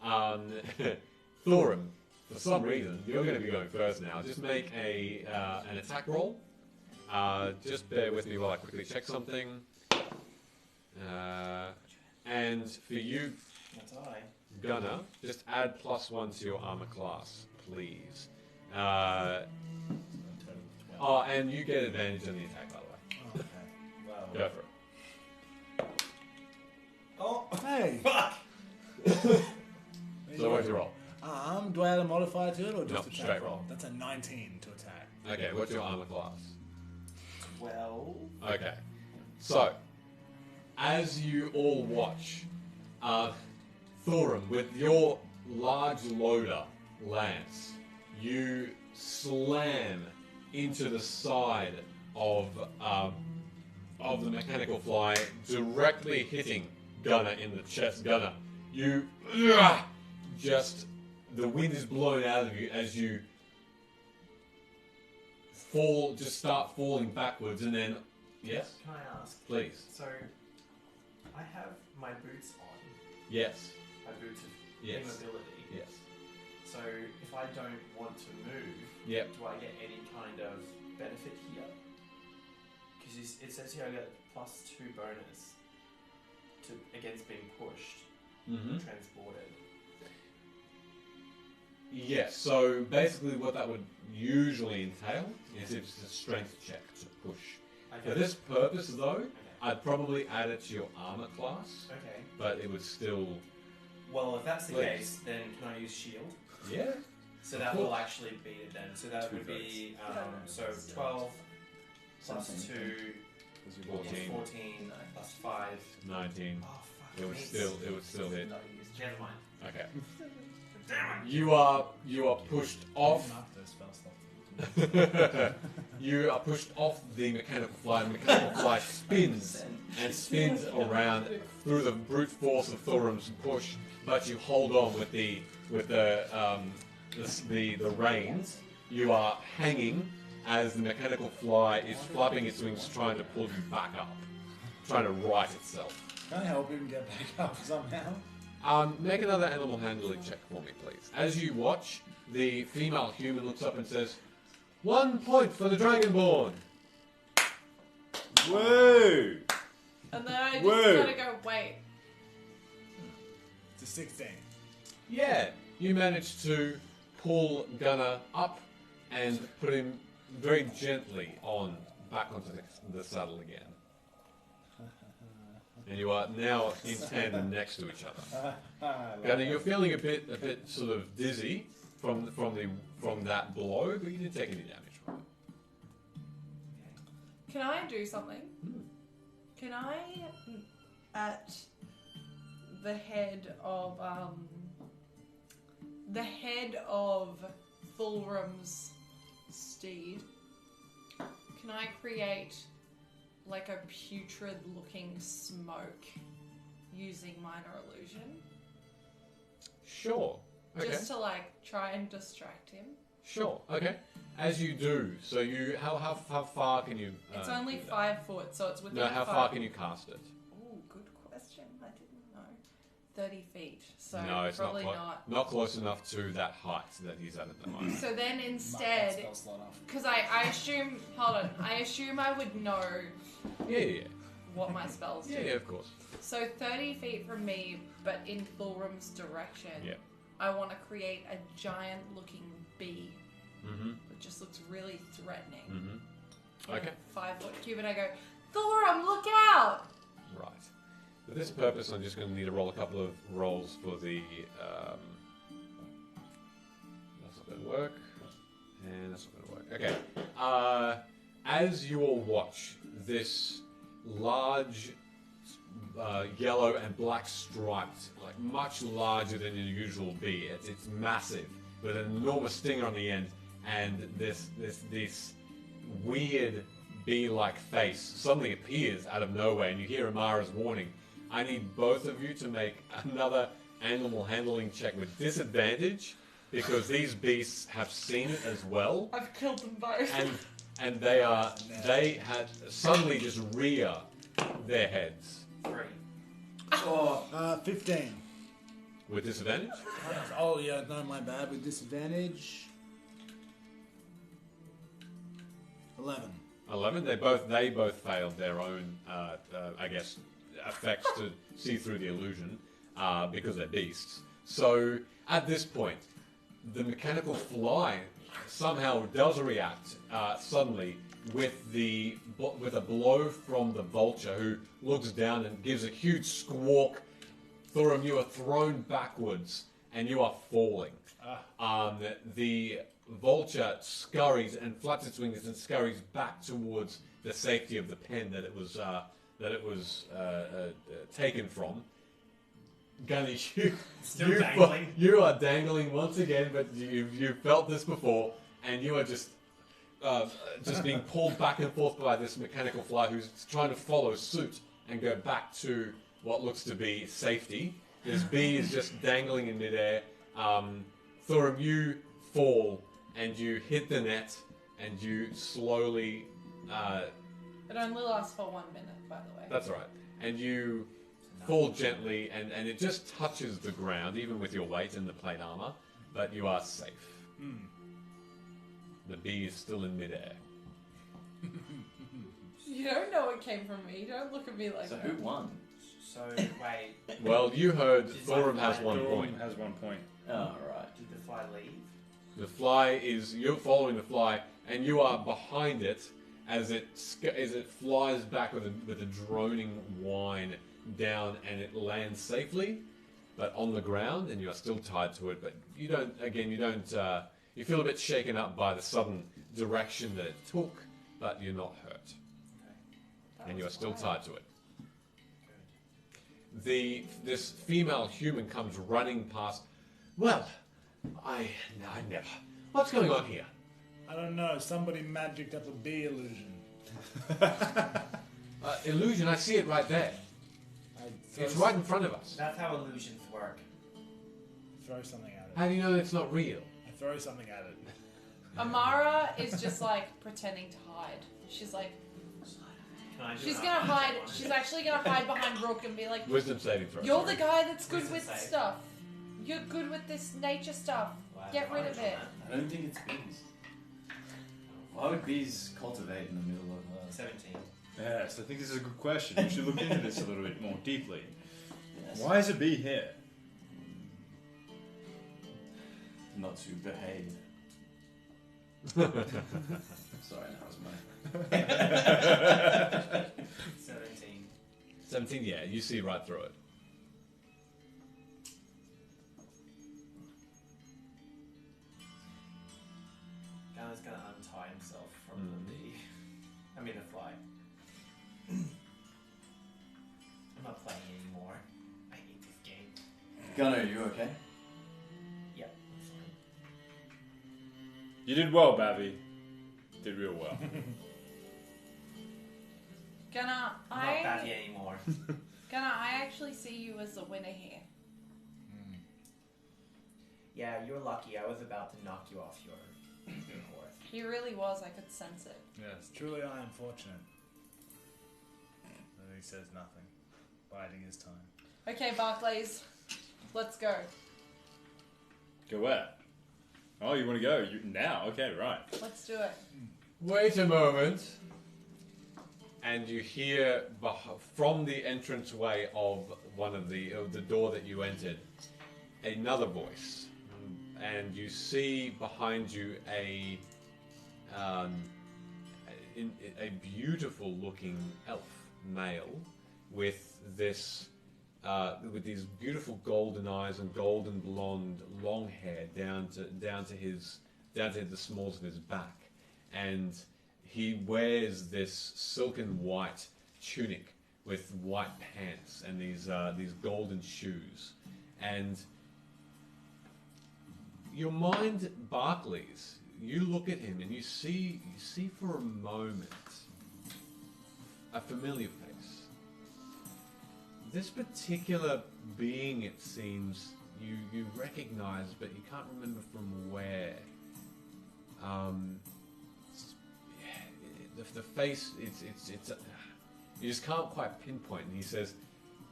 Speaker 1: Thorum, for some reason, you're going to be going first now. Just make an attack roll. Just bear with me while I quickly check something. And for you,
Speaker 6: That's I.
Speaker 1: Gunner, just add +1 to your armor class, please. And you get advantage on the attack, by the way.
Speaker 4: Okay. Well.
Speaker 1: Go for it.
Speaker 6: Oh,
Speaker 4: Hey.
Speaker 6: fuck!
Speaker 1: So what's your roll?
Speaker 4: Do I add a modifier to it or just
Speaker 1: No,
Speaker 4: attack
Speaker 1: straight roll.
Speaker 4: That's a 19 to attack.
Speaker 1: Okay, what's your armor class?
Speaker 6: 12.
Speaker 1: Okay. So, as you all watch, Thorum, with your large loader lance, you slam into the side of the mechanical fly, directly hitting Gunner in the chest. Gunner, you just, the wind is blown out of you as you fall, just start falling backwards, and then yes,
Speaker 6: Can I ask?
Speaker 1: please,
Speaker 6: So, I have my boots on.
Speaker 1: yes,
Speaker 6: My boots of
Speaker 1: yes,
Speaker 6: immobility.
Speaker 1: yes,
Speaker 6: So, if I don't want to move,
Speaker 1: yep.
Speaker 6: do I get any kind of benefit here? Because it says here I get +2 bonus against being pushed,
Speaker 1: Mm-hmm.
Speaker 6: transported.
Speaker 1: Yes, so basically what that would usually entail is it's a strength check to push.
Speaker 6: Okay.
Speaker 1: For this purpose, though,
Speaker 6: Okay.
Speaker 1: I'd probably add it to your armor class,
Speaker 6: Okay.
Speaker 1: but it would still...
Speaker 6: Well, if that's the
Speaker 1: Please.
Speaker 6: case, then can I use shield?
Speaker 1: Yeah.
Speaker 6: So
Speaker 1: Of
Speaker 6: that
Speaker 1: course.
Speaker 6: will actually beat it then. So that
Speaker 3: Two
Speaker 6: would be
Speaker 3: votes.
Speaker 6: so 12 plus
Speaker 3: Something.
Speaker 6: 2
Speaker 3: Because you
Speaker 1: 14.
Speaker 6: is 14 plus 5.
Speaker 1: 19.
Speaker 6: Oh fuck!
Speaker 1: It would
Speaker 6: mates.
Speaker 1: still hit.
Speaker 6: Never mind.
Speaker 1: Okay.
Speaker 6: Damn it!
Speaker 1: You are pushed off.
Speaker 4: Mark those spell slots.
Speaker 1: You are pushed off the mechanical fly. The mechanical fly spins and spins around through the brute force of Thorum's push, but you hold on with the reins. You are hanging as the mechanical fly is flapping its wings, trying to pull you back up, trying to right itself.
Speaker 4: Can I help him get back up somehow?
Speaker 1: Make another animal handling check for me, please. As you watch, the female human looks up and says, 1 point for the Dragonborn.
Speaker 3: Woo!
Speaker 2: And then I just
Speaker 3: Whoa.
Speaker 2: gotta go, wait.
Speaker 4: It's a 16.
Speaker 1: Yeah, you managed to pull Gunner up and put him very gently back onto the saddle again. And you are now in tandem next to each other. Gunner, you're feeling a bit sort of dizzy from that blow, but you didn't take any damage from it.
Speaker 2: Can I do something? Can I, at the head of Fulrum's steed, can I create like a putrid looking smoke using minor illusion?
Speaker 1: Sure. Okay.
Speaker 2: Just to like try and distract him.
Speaker 1: Sure. Okay. As you do, so you how far can you?
Speaker 2: It's only
Speaker 1: do that?
Speaker 2: 5 foot, so it's within
Speaker 1: No, how
Speaker 2: 5
Speaker 1: far can you cast it?
Speaker 2: Oh, good question. I didn't know. 30 feet. So
Speaker 1: No, it's
Speaker 2: probably
Speaker 1: not, not close enough to that height that he's at the moment.
Speaker 2: So then
Speaker 4: Mark that
Speaker 2: instead,
Speaker 4: spell slot off.
Speaker 2: because I assume, hold on, I assume I would know
Speaker 1: Yeah.
Speaker 2: what my spells do.
Speaker 1: Yeah, of course.
Speaker 2: So 30 feet from me, but in Fulrum's direction,
Speaker 1: Yeah.
Speaker 2: I want to create a giant looking bee
Speaker 1: Mm-hmm.
Speaker 2: that just looks really threatening.
Speaker 1: Mm-hmm.
Speaker 2: In a
Speaker 1: Okay.
Speaker 2: 5 foot cube, and I go, Thorum, look out!
Speaker 1: Right. For this purpose, I'm just going to need to roll a couple of rolls for the. That's not going to work. And that's not going to work. Okay. As you all watch this large yellow and black striped, like much larger than your usual bee. It's massive, with an enormous stinger on the end, and this weird bee-like face suddenly appears out of nowhere, and you hear Amara's warning. I need both of you to make another animal handling check with disadvantage, because these beasts have seen it as well,
Speaker 2: I've killed them both.
Speaker 1: and they had suddenly just rear their heads
Speaker 6: 3.
Speaker 4: Oh, 15.
Speaker 1: with disadvantage.
Speaker 4: Oh, yeah, no, my bad. With disadvantage. 11.
Speaker 1: 11. They both failed their own, I guess, effects to see through the illusion because they're beasts. So at this point, the mechanical fly somehow does react suddenly with a blow from the vulture, who looks down and gives a huge squawk. Thorum, you are thrown backwards and you are falling. The vulture scurries and flaps its wings and scurries back towards the safety of the pen that it was taken from. Gunny,
Speaker 6: Still dangling.
Speaker 1: you are dangling once again, but you've felt this before, and you are just being pulled back and forth by this mechanical fly who's trying to follow suit and go back to what looks to be safety. This bee is just dangling in midair. Thorum, you fall and you hit the net and you slowly...
Speaker 2: It only lasts for 1 minute, by the way.
Speaker 1: That's right. And you fall gently and it just touches the ground, even with your weight in the plate armor, but you are safe. The bee is still in midair.
Speaker 2: You don't know it came from me. Don't look at me like
Speaker 5: So
Speaker 2: that.
Speaker 5: who won?
Speaker 6: So, wait,
Speaker 1: Well, you heard
Speaker 6: It's
Speaker 1: Thorum
Speaker 6: like
Speaker 1: has 1 point.
Speaker 3: Has 1 point.
Speaker 5: Oh, right.
Speaker 6: did the fly leave?
Speaker 1: The fly is, you're following the fly, and you are behind it as it flies back with a droning whine down, and it lands safely, but on the ground, and you are still tied to it. But you don't. You feel a bit shaken up by the sudden direction that it took, but you're not hurt, and you are still tied to it. This female human comes running past. Well, I never. What's going on here?
Speaker 4: I don't know. Somebody magicked up a bee illusion.
Speaker 1: Illusion. I see it right there. It's right in front of us.
Speaker 6: That's how illusions work.
Speaker 4: Throw something at it.
Speaker 1: How do you know it's not real?
Speaker 4: I throw something at it.
Speaker 2: Amara is just like pretending to hide. She's like,
Speaker 6: Can I do
Speaker 2: she's
Speaker 6: an
Speaker 2: gonna hide.
Speaker 6: arcana check
Speaker 2: She's
Speaker 6: on
Speaker 2: actually gonna hide behind Rook and be like,
Speaker 1: Wisdom saving throw.
Speaker 2: "You're
Speaker 1: sorry.
Speaker 2: the guy that's good
Speaker 6: Wisdom
Speaker 2: with
Speaker 6: save.
Speaker 2: stuff. You're good with this nature stuff.
Speaker 6: Well, I have
Speaker 2: Get rid of
Speaker 6: advantage
Speaker 2: it."
Speaker 6: on
Speaker 5: I don't think it's bees. Why would bees cultivate in the middle of
Speaker 6: that. 17.
Speaker 3: Yes, I think this is a good question. We should look into this a little bit more deeply.
Speaker 5: Yes.
Speaker 3: Why is a bee here?
Speaker 5: Not to behave. Sorry, that was my...
Speaker 6: 17.
Speaker 1: 17, yeah, you see right through it.
Speaker 6: Gunner's gonna untie himself from the bee. I mean the fly. I'm not playing anymore. I hate this game.
Speaker 5: Gunner, are you okay?
Speaker 6: Yep, that's fine.
Speaker 3: You did well, Bavi. Did real well.
Speaker 2: Gunnar,
Speaker 6: I'm not batty anymore.
Speaker 2: Gunnar, I actually see you as the winner here.
Speaker 6: Yeah, you're lucky. I was about to knock you off your horse.
Speaker 2: He really was. I could sense it.
Speaker 4: Yes, truly I am fortunate. And he says nothing, biding his time.
Speaker 2: Okay, Barclays, let's go.
Speaker 3: Go where? Oh, you want to go now? Okay, right.
Speaker 2: Let's do it.
Speaker 1: Wait a moment. And you hear from the entranceway of the door that you entered, another voice. And you see behind you a beautiful looking elf male with these beautiful golden eyes and golden blonde long hair down to the smalls of his back, and he wears this silken white tunic with white pants and these golden shoes. And your mind, Barclays, you look at him and you see for a moment a familiar face. This particular being, it seems, you recognize, but you can't remember from where. The face, it's you just can't quite pinpoint. And he says,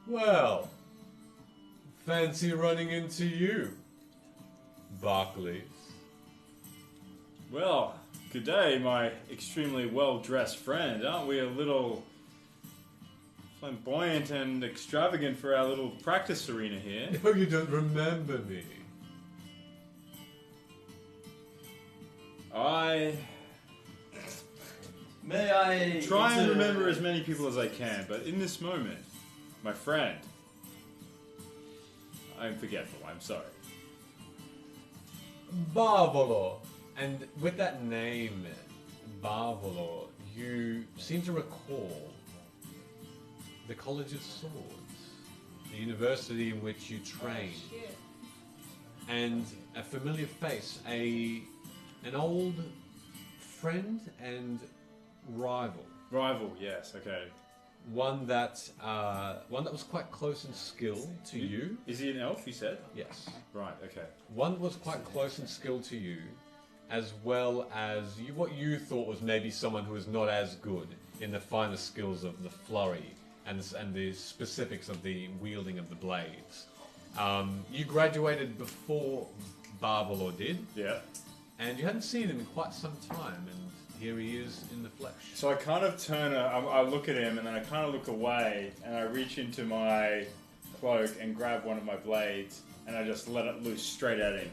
Speaker 1: "Well, fancy running into you, Barclays."
Speaker 3: Well, good day, my extremely well-dressed friend. Aren't we a little flamboyant and extravagant for our little practice arena here?
Speaker 1: No, you don't remember me.
Speaker 5: May I
Speaker 3: Try and remember as many people as I can, but in this moment, my friend, I'm forgetful. I'm sorry.
Speaker 1: Barvolo. And with that name, Barvolo, you seem to recall the College of Swords. the university in which you train,
Speaker 2: Shit.
Speaker 1: and a familiar face, an old friend and rival.
Speaker 3: Rival, yes, okay.
Speaker 1: One that was quite close in skill to you.
Speaker 3: Is he an elf, you said?
Speaker 1: Yes.
Speaker 3: Right, okay.
Speaker 1: One was quite close in skill to you, as well as what you thought was maybe someone who was not as good in the finer skills of the flurry and the specifics of the wielding of the blades. You graduated before Barbalor did,
Speaker 3: Yeah.
Speaker 1: and you hadn't seen him in quite some time, and here he is in the flesh.
Speaker 3: So I kind of I look at him and then I kind of look away and I reach into my cloak and grab one of my blades and I just let it loose straight at him.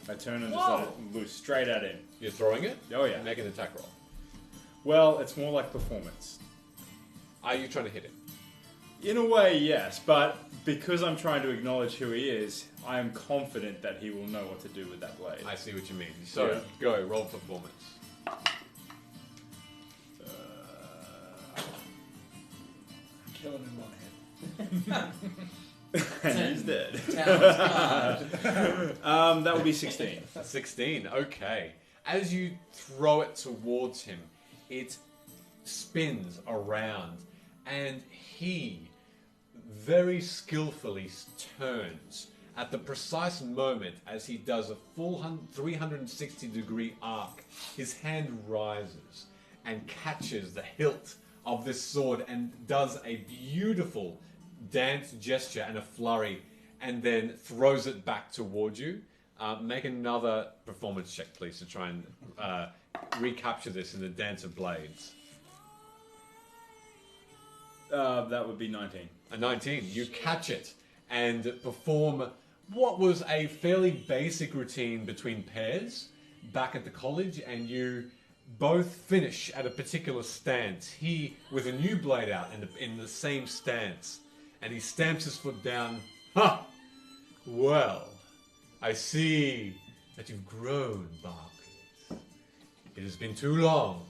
Speaker 3: I turn and just let it loose straight at him.
Speaker 1: You're throwing it?
Speaker 3: Oh yeah.
Speaker 1: Make an attack roll.
Speaker 3: Well, it's more like performance.
Speaker 1: Are you trying to hit him?
Speaker 3: In a way, yes, but because I'm trying to acknowledge who he is, I am confident that he will know what to do with that blade.
Speaker 1: I see what you mean. So,
Speaker 3: Yeah.
Speaker 1: go, roll performance.
Speaker 4: Kill him in one hit.
Speaker 3: And he's dead.
Speaker 5: Talon's
Speaker 3: That would be 16.
Speaker 1: 16, okay. As you throw it towards him, it spins around, and he very skillfully turns at the precise moment as he does a full 360-degree arc. His hand rises and catches the hilt of this sword and does a beautiful dance gesture and a flurry, and then throws it back towards you. Make another performance check, please, to try and recapture this in the dance of blades.
Speaker 3: That would be 19.
Speaker 1: A 19. You catch it and perform what was a fairly basic routine between pairs back at the college, and you both finish at a particular stance. He with a new blade out in the same stance, and he stamps his foot down. Ha! Well, I see that you've grown, Barclays. It has been too long.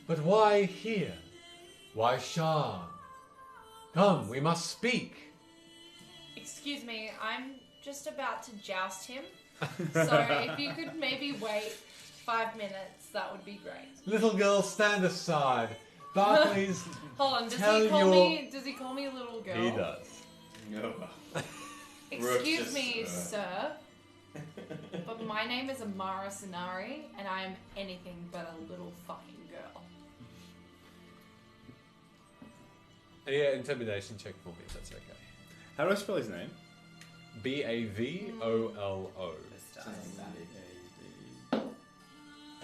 Speaker 1: But why here? Why Sean? Come, we must speak.
Speaker 8: Excuse me, I'm just about to joust him. So if you could maybe wait 5 minutes, that would be great.
Speaker 1: Little girl, stand aside. Barclays,
Speaker 8: Hold on, does
Speaker 1: Tell
Speaker 8: he call
Speaker 1: your-
Speaker 8: me? Does he call me a little girl?
Speaker 1: he does.
Speaker 5: No.
Speaker 8: Excuse
Speaker 5: Brooke
Speaker 8: me,
Speaker 5: just,
Speaker 8: sir. But my name is Amara Sanari, and I am anything but a little fucking girl.
Speaker 1: Yeah, intimidation check for me, if that's okay.
Speaker 3: How do I spell his name?
Speaker 1: Bavolo.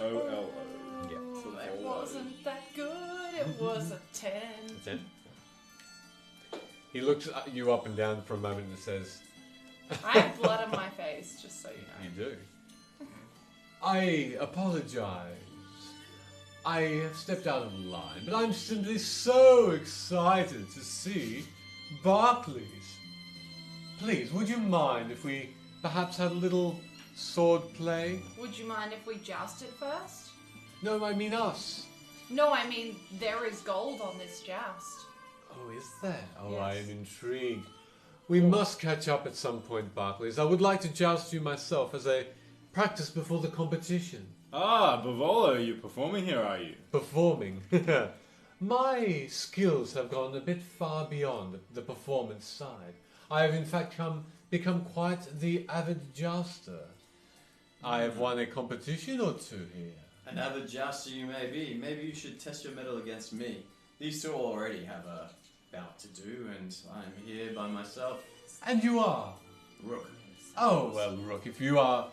Speaker 3: O-L-O.
Speaker 1: Yeah.
Speaker 8: It wasn't that good. It was a 10.
Speaker 1: 10. He looks at you up and down for a moment and says,
Speaker 8: I have blood on my face, just so you know.
Speaker 1: You do. I apologize. I have stepped out of line, but I'm simply so excited to see Barclays. Please, would you mind if we perhaps had a little sword play?
Speaker 8: Would you mind if we jousted first?
Speaker 1: No, I mean us.
Speaker 8: No, I mean, there is gold on this joust.
Speaker 1: Oh, is there? Oh,
Speaker 8: Yes.
Speaker 1: I am intrigued. We must catch up at some point, Barclays. I would like to joust you myself as a practice before the competition.
Speaker 3: Ah, Bavolo, you're performing here, are you?
Speaker 1: Performing. My skills have gone a bit far beyond the performance side. I have in fact become quite the avid jouster. I have won a competition or two here.
Speaker 5: An avid jouster you may be. Maybe you should test your mettle against me. These two already have a bout to do, and I'm here by myself.
Speaker 1: And you are?
Speaker 5: Rook.
Speaker 1: Oh, well, Rook, if you are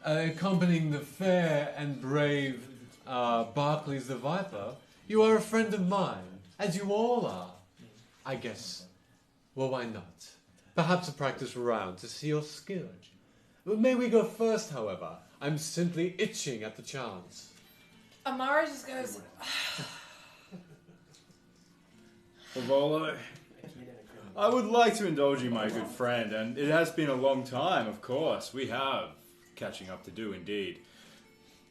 Speaker 1: accompanying the fair and brave Barclays the Viper, you are a friend of mine, as you all are. I guess. Well, why not? Perhaps a practice round to see your skill. Well, may we go first, however? I'm simply itching at the chance.
Speaker 8: Amara just goes,
Speaker 3: Bavolo, I would like to indulge you, my good friend, and it has been a long time, of course. We have catching up to do, indeed.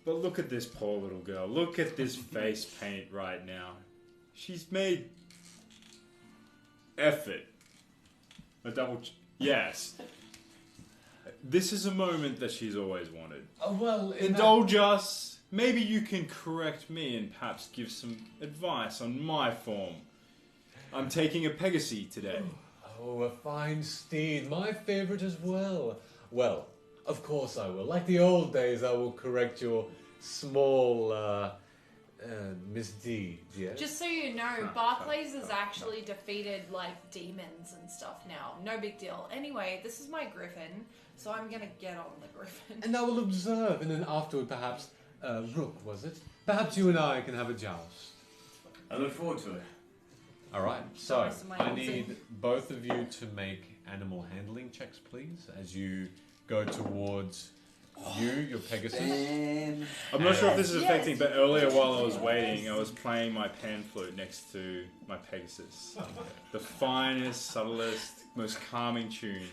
Speaker 3: But look at this poor little girl. Look at this face paint right now. She's made effort A double... Yes. This is a moment that she's always wanted.
Speaker 1: Oh, well,
Speaker 3: Indulge us. Maybe you can correct me and perhaps give some advice on my form. I'm taking a Pegasus today.
Speaker 1: Oh, a fine steed. My favourite as well. Well, of course I will. Like the old days, I will correct your small misdeed, yes?
Speaker 8: Just so you know, Barclays has actually defeated, like, demons and stuff now. No big deal. Anyway, this is my griffin, so I'm gonna get on the griffin.
Speaker 1: And I will observe, and then afterward, perhaps, Rook, was it? Perhaps you and I can have a joust.
Speaker 5: I look forward to it.
Speaker 1: Alright, so
Speaker 2: Nice of my
Speaker 1: I
Speaker 2: answer.
Speaker 1: need both of you to make animal handling checks, please, as you go towards your Pegasus.
Speaker 3: I'm not sure if this is affecting, but earlier while I was waiting, I was playing my pan flute next to my Pegasus. The finest, subtlest, most calming tune.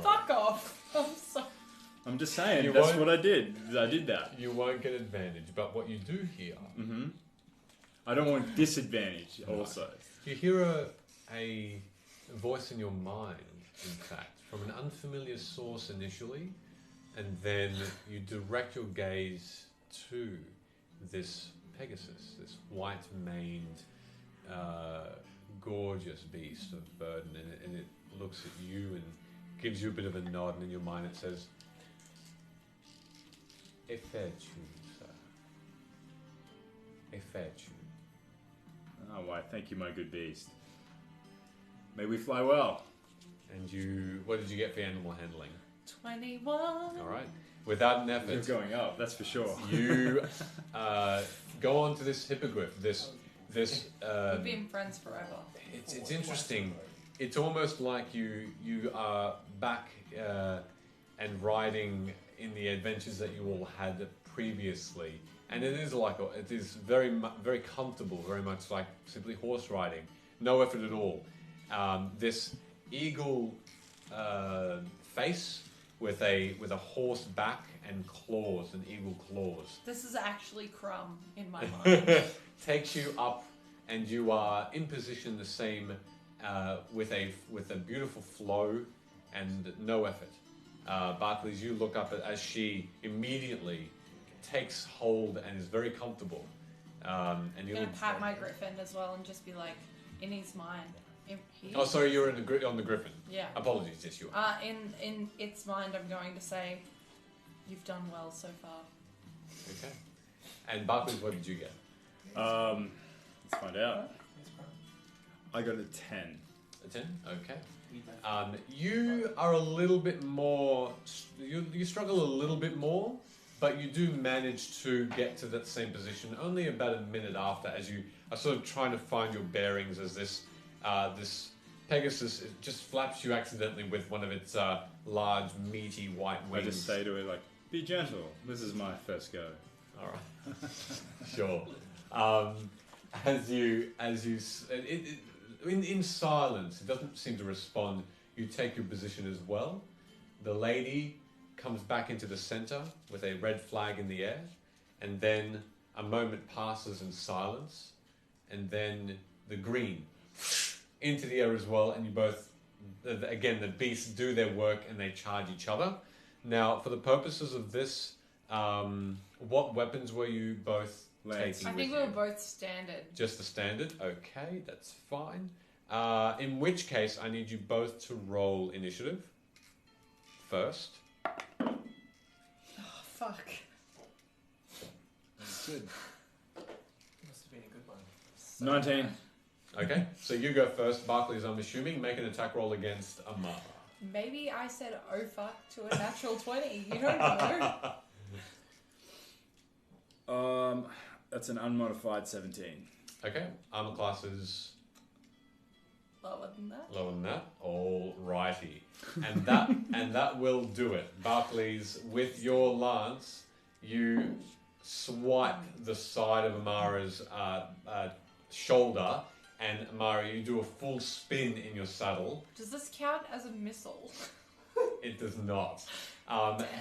Speaker 2: Fuck off. I'm sorry.
Speaker 3: I'm just saying,
Speaker 1: You
Speaker 3: that's
Speaker 1: won't-
Speaker 3: what I did. I did that.
Speaker 1: You won't get advantage, but what you do hear,
Speaker 3: Mm-hmm. I don't want disadvantage also.
Speaker 1: you hear a voice in your mind, in fact, from an unfamiliar source initially, and then you direct your gaze to this Pegasus, this white-maned, gorgeous beast of burden, and it looks at you and gives you a bit of a nod, and in your mind it says, "A fair tune, sir. A fair tune."
Speaker 3: Oh, why, thank you, my good beast. May we fly well.
Speaker 1: And you, what did you get for your animal handling?
Speaker 2: 21.
Speaker 1: All right, without an
Speaker 3: You're
Speaker 1: effort,
Speaker 3: going up, that's for sure.
Speaker 1: you go on to this hippogriff. This
Speaker 2: We've been friends forever.
Speaker 1: it's interesting. It's almost like you are back and riding in the adventures that you all had previously, and it is very comfortable, very much like simply horse riding, no effort at all. This eagle face with a horse back and claws and eagle claws
Speaker 2: This is actually Crumb in my mind.
Speaker 1: takes you up, and you are in position the same with a beautiful flow and no effort. Barclays, you look up as she immediately takes hold and is very comfortable. And
Speaker 2: I'm
Speaker 1: you
Speaker 2: gonna
Speaker 1: look.
Speaker 2: pat my griffin as well and just be like, in his mind.
Speaker 1: Oh, sorry, you're on the griffin.
Speaker 2: Yeah.
Speaker 1: Apologies, yes, you are.
Speaker 2: In its mind, I'm going to say, you've done well so far.
Speaker 1: Okay. And Barclays, what did you get?
Speaker 3: Let's find out. I got a 10.
Speaker 1: A 10? Okay. You are a little bit more. You struggle a little bit more, but you do manage to get to that same position only about a minute after, as you are sort of trying to find your bearings as this Pegasus just flaps you accidentally with one of its large, meaty white
Speaker 3: I
Speaker 1: wings.
Speaker 3: just say to it, like, be gentle. This is my first go.
Speaker 1: All right. Sure. In silence, it doesn't seem to respond. You take your position as well. The lady comes back into the center with a red flag in the air, and then a moment passes in silence, and then the green into the air as well, and you both, again, the beasts do their work and they charge each other. Now, for the purposes of this, what weapons were you both
Speaker 3: Lance.
Speaker 1: taking
Speaker 2: I
Speaker 1: with
Speaker 2: think
Speaker 1: you?
Speaker 2: we were both standard.
Speaker 1: Just the standard? Okay, that's fine. In which case, I need you both to roll initiative first.
Speaker 2: Oh, fuck.
Speaker 4: That's good.
Speaker 6: Must have been a good one.
Speaker 3: 19.
Speaker 1: Okay, so you go first. Barclays, I'm assuming. Make an attack roll against Amara.
Speaker 2: Maybe I said oh fuck to a natural 20. You don't know.
Speaker 3: That's an unmodified 17.
Speaker 1: Okay, armor class is
Speaker 2: Lower than that.
Speaker 1: lower than that. Alrighty. And that will do it. Barclays, with your lance, you swipe the side of Amara's shoulder, and Amara, you do a full spin in your saddle.
Speaker 2: Does this count as a missile?
Speaker 1: It does not.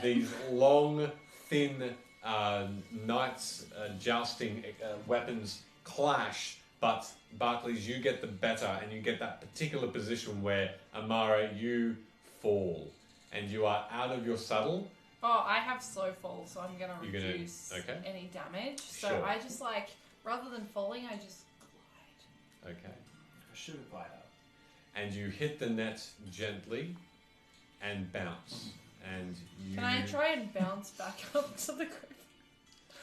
Speaker 1: These long, thin knights jousting weapons clash But Barclays, you get the better, and you get that particular position where Amara, you fall, and you are out of your saddle.
Speaker 8: Oh, I have slow fall, so I'm gonna
Speaker 1: You're gonna-
Speaker 8: reduce
Speaker 1: okay.
Speaker 8: any damage. So
Speaker 1: Sure.
Speaker 8: I just like, rather than falling, I just glide.
Speaker 1: Okay.
Speaker 5: I should have quiet up.
Speaker 1: And you hit the net gently and bounce. And you
Speaker 8: Can I try and bounce back up to the griffin?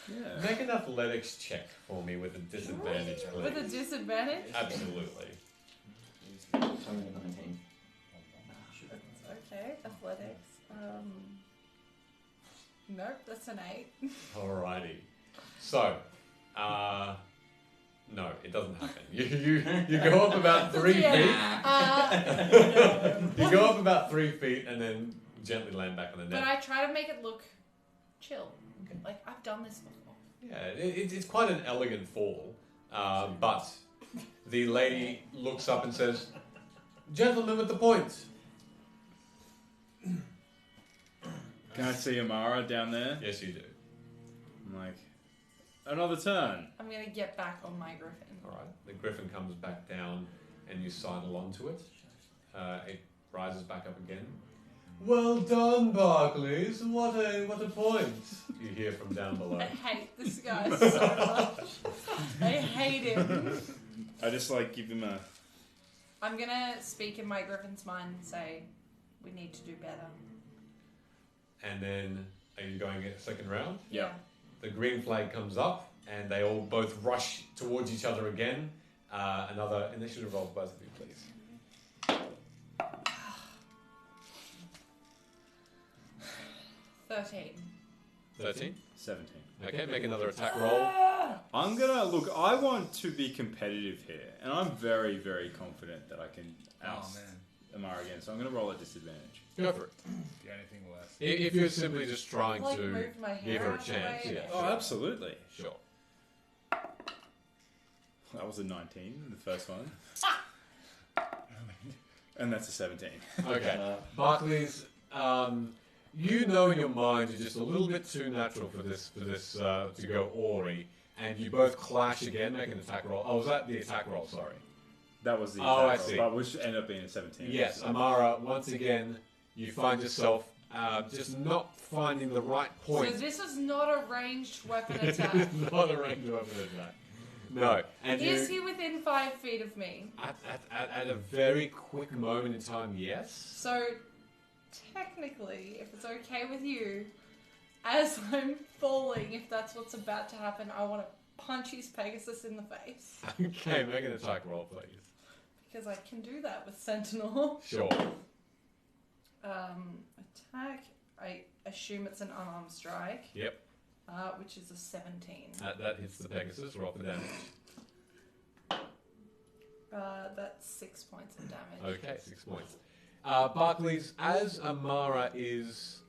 Speaker 3: Yeah.
Speaker 1: make an athletics check for me with a disadvantage, please.
Speaker 8: With a disadvantage?
Speaker 1: Absolutely.
Speaker 5: Something in 19.
Speaker 8: Okay, athletics. Nope, that's an 8.
Speaker 1: Alrighty. So, no, it doesn't happen. You go up about 3 feet. You go up about 3 feet and then gently land back on the net.
Speaker 8: But I try to make it look chill. Like, I've done this before.
Speaker 1: Yeah, it's quite an elegant fall, but the lady looks up and says, "Gentlemen with the point."
Speaker 3: Can I see Amara down there?
Speaker 1: Yes, you do.
Speaker 3: I'm like, another turn.
Speaker 8: I'm gonna get back on my griffin.
Speaker 1: All right. The griffin comes back down, and you sidle onto it. It rises back up again. Well done, Barclays. What a point! You hear from down below.
Speaker 8: I hate this guy so much. I hate him.
Speaker 3: I just like give him a.
Speaker 8: I'm gonna speak in my griffin's mind and say, we need to do better.
Speaker 1: And then, are you going a second round?
Speaker 8: Yeah.
Speaker 1: The green flag comes up, and they all both rush towards each other again. Another initiative roll, both of you, please. 13.
Speaker 3: 17.
Speaker 1: Okay, make another attack roll.
Speaker 3: I'm gonna look. I want to be competitive here, and I'm very, very confident that I can oust Amara again. So I'm gonna roll a disadvantage.
Speaker 1: Go for it.
Speaker 4: Do anything worse.
Speaker 1: If you're simply just trying
Speaker 8: Like,
Speaker 1: to
Speaker 8: move my
Speaker 1: give
Speaker 8: hair
Speaker 1: her a
Speaker 8: out of the
Speaker 1: chance,
Speaker 8: way.
Speaker 1: yeah.
Speaker 3: Oh, absolutely.
Speaker 1: Sure.
Speaker 3: That was a 19, the first one, and that's a 17.
Speaker 1: Okay. Barclays, you know in your mind you're just a little bit too natural for this to go Ori, and you both clash again, make an attack roll. Oh, was that the attack roll? Sorry.
Speaker 3: That was the
Speaker 1: Oh, I
Speaker 3: attack roll,
Speaker 1: see.
Speaker 3: but which ended up being a 17.
Speaker 1: Yes, Amara. Once again, you find yourself just not finding the right point.
Speaker 8: So this is not a ranged weapon attack.
Speaker 1: Not a ranged weapon attack. No. And
Speaker 8: Is he within 5 feet of me?
Speaker 1: at a very quick moment in time, yes.
Speaker 8: So, technically, if it's okay with you, as I'm falling, if that's what's about to happen, I want to punch his Pegasus in the face.
Speaker 1: Okay, make an attack roll, please.
Speaker 8: Because I can do that with Sentinel.
Speaker 1: Sure.
Speaker 8: Attack, I assume it's an unarmed strike.
Speaker 1: Yep.
Speaker 8: Which is a 17.
Speaker 1: That hits the Pegasus. Roll the damage.
Speaker 8: That's 6 points of damage.
Speaker 1: Okay, 6 points. Barclays, as Amara is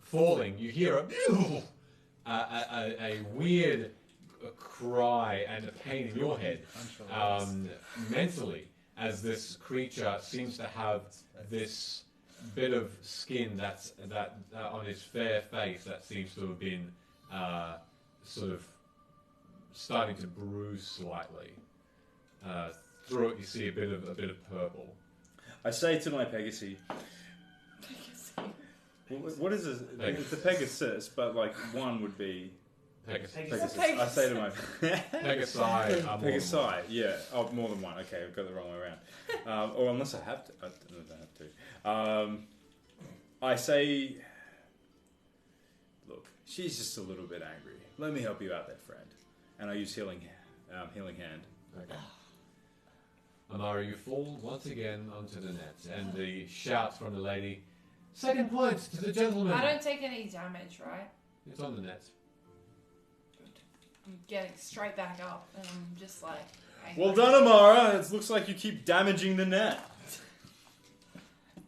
Speaker 1: falling, you hear a weird cry and a pain in your head mentally, as this creature seems to have this bit of skin that on his fair face that seems to have been sort of starting to bruise slightly. Through it, you see a bit of purple.
Speaker 3: I say to my Pegasus, what is this? It's a Pegasus, but like one would be Pegasus. I say to my
Speaker 1: Pegasi.
Speaker 3: Pegasi, yeah. Oh, more than one. Okay, I've got the wrong way around. Or unless I have to. I don't know if I have to. I say, look, she's just a little bit angry. Let me help you out there, friend. And I use healing hand.
Speaker 1: Okay. Amara, you fall once again onto the net, and the shout from the lady, "Second point to the gentleman."
Speaker 8: I don't take any damage, right?
Speaker 1: It's on the net.
Speaker 8: I'm getting straight back up, and I'm just like...
Speaker 3: Well done, Amara. It looks like you keep damaging the net.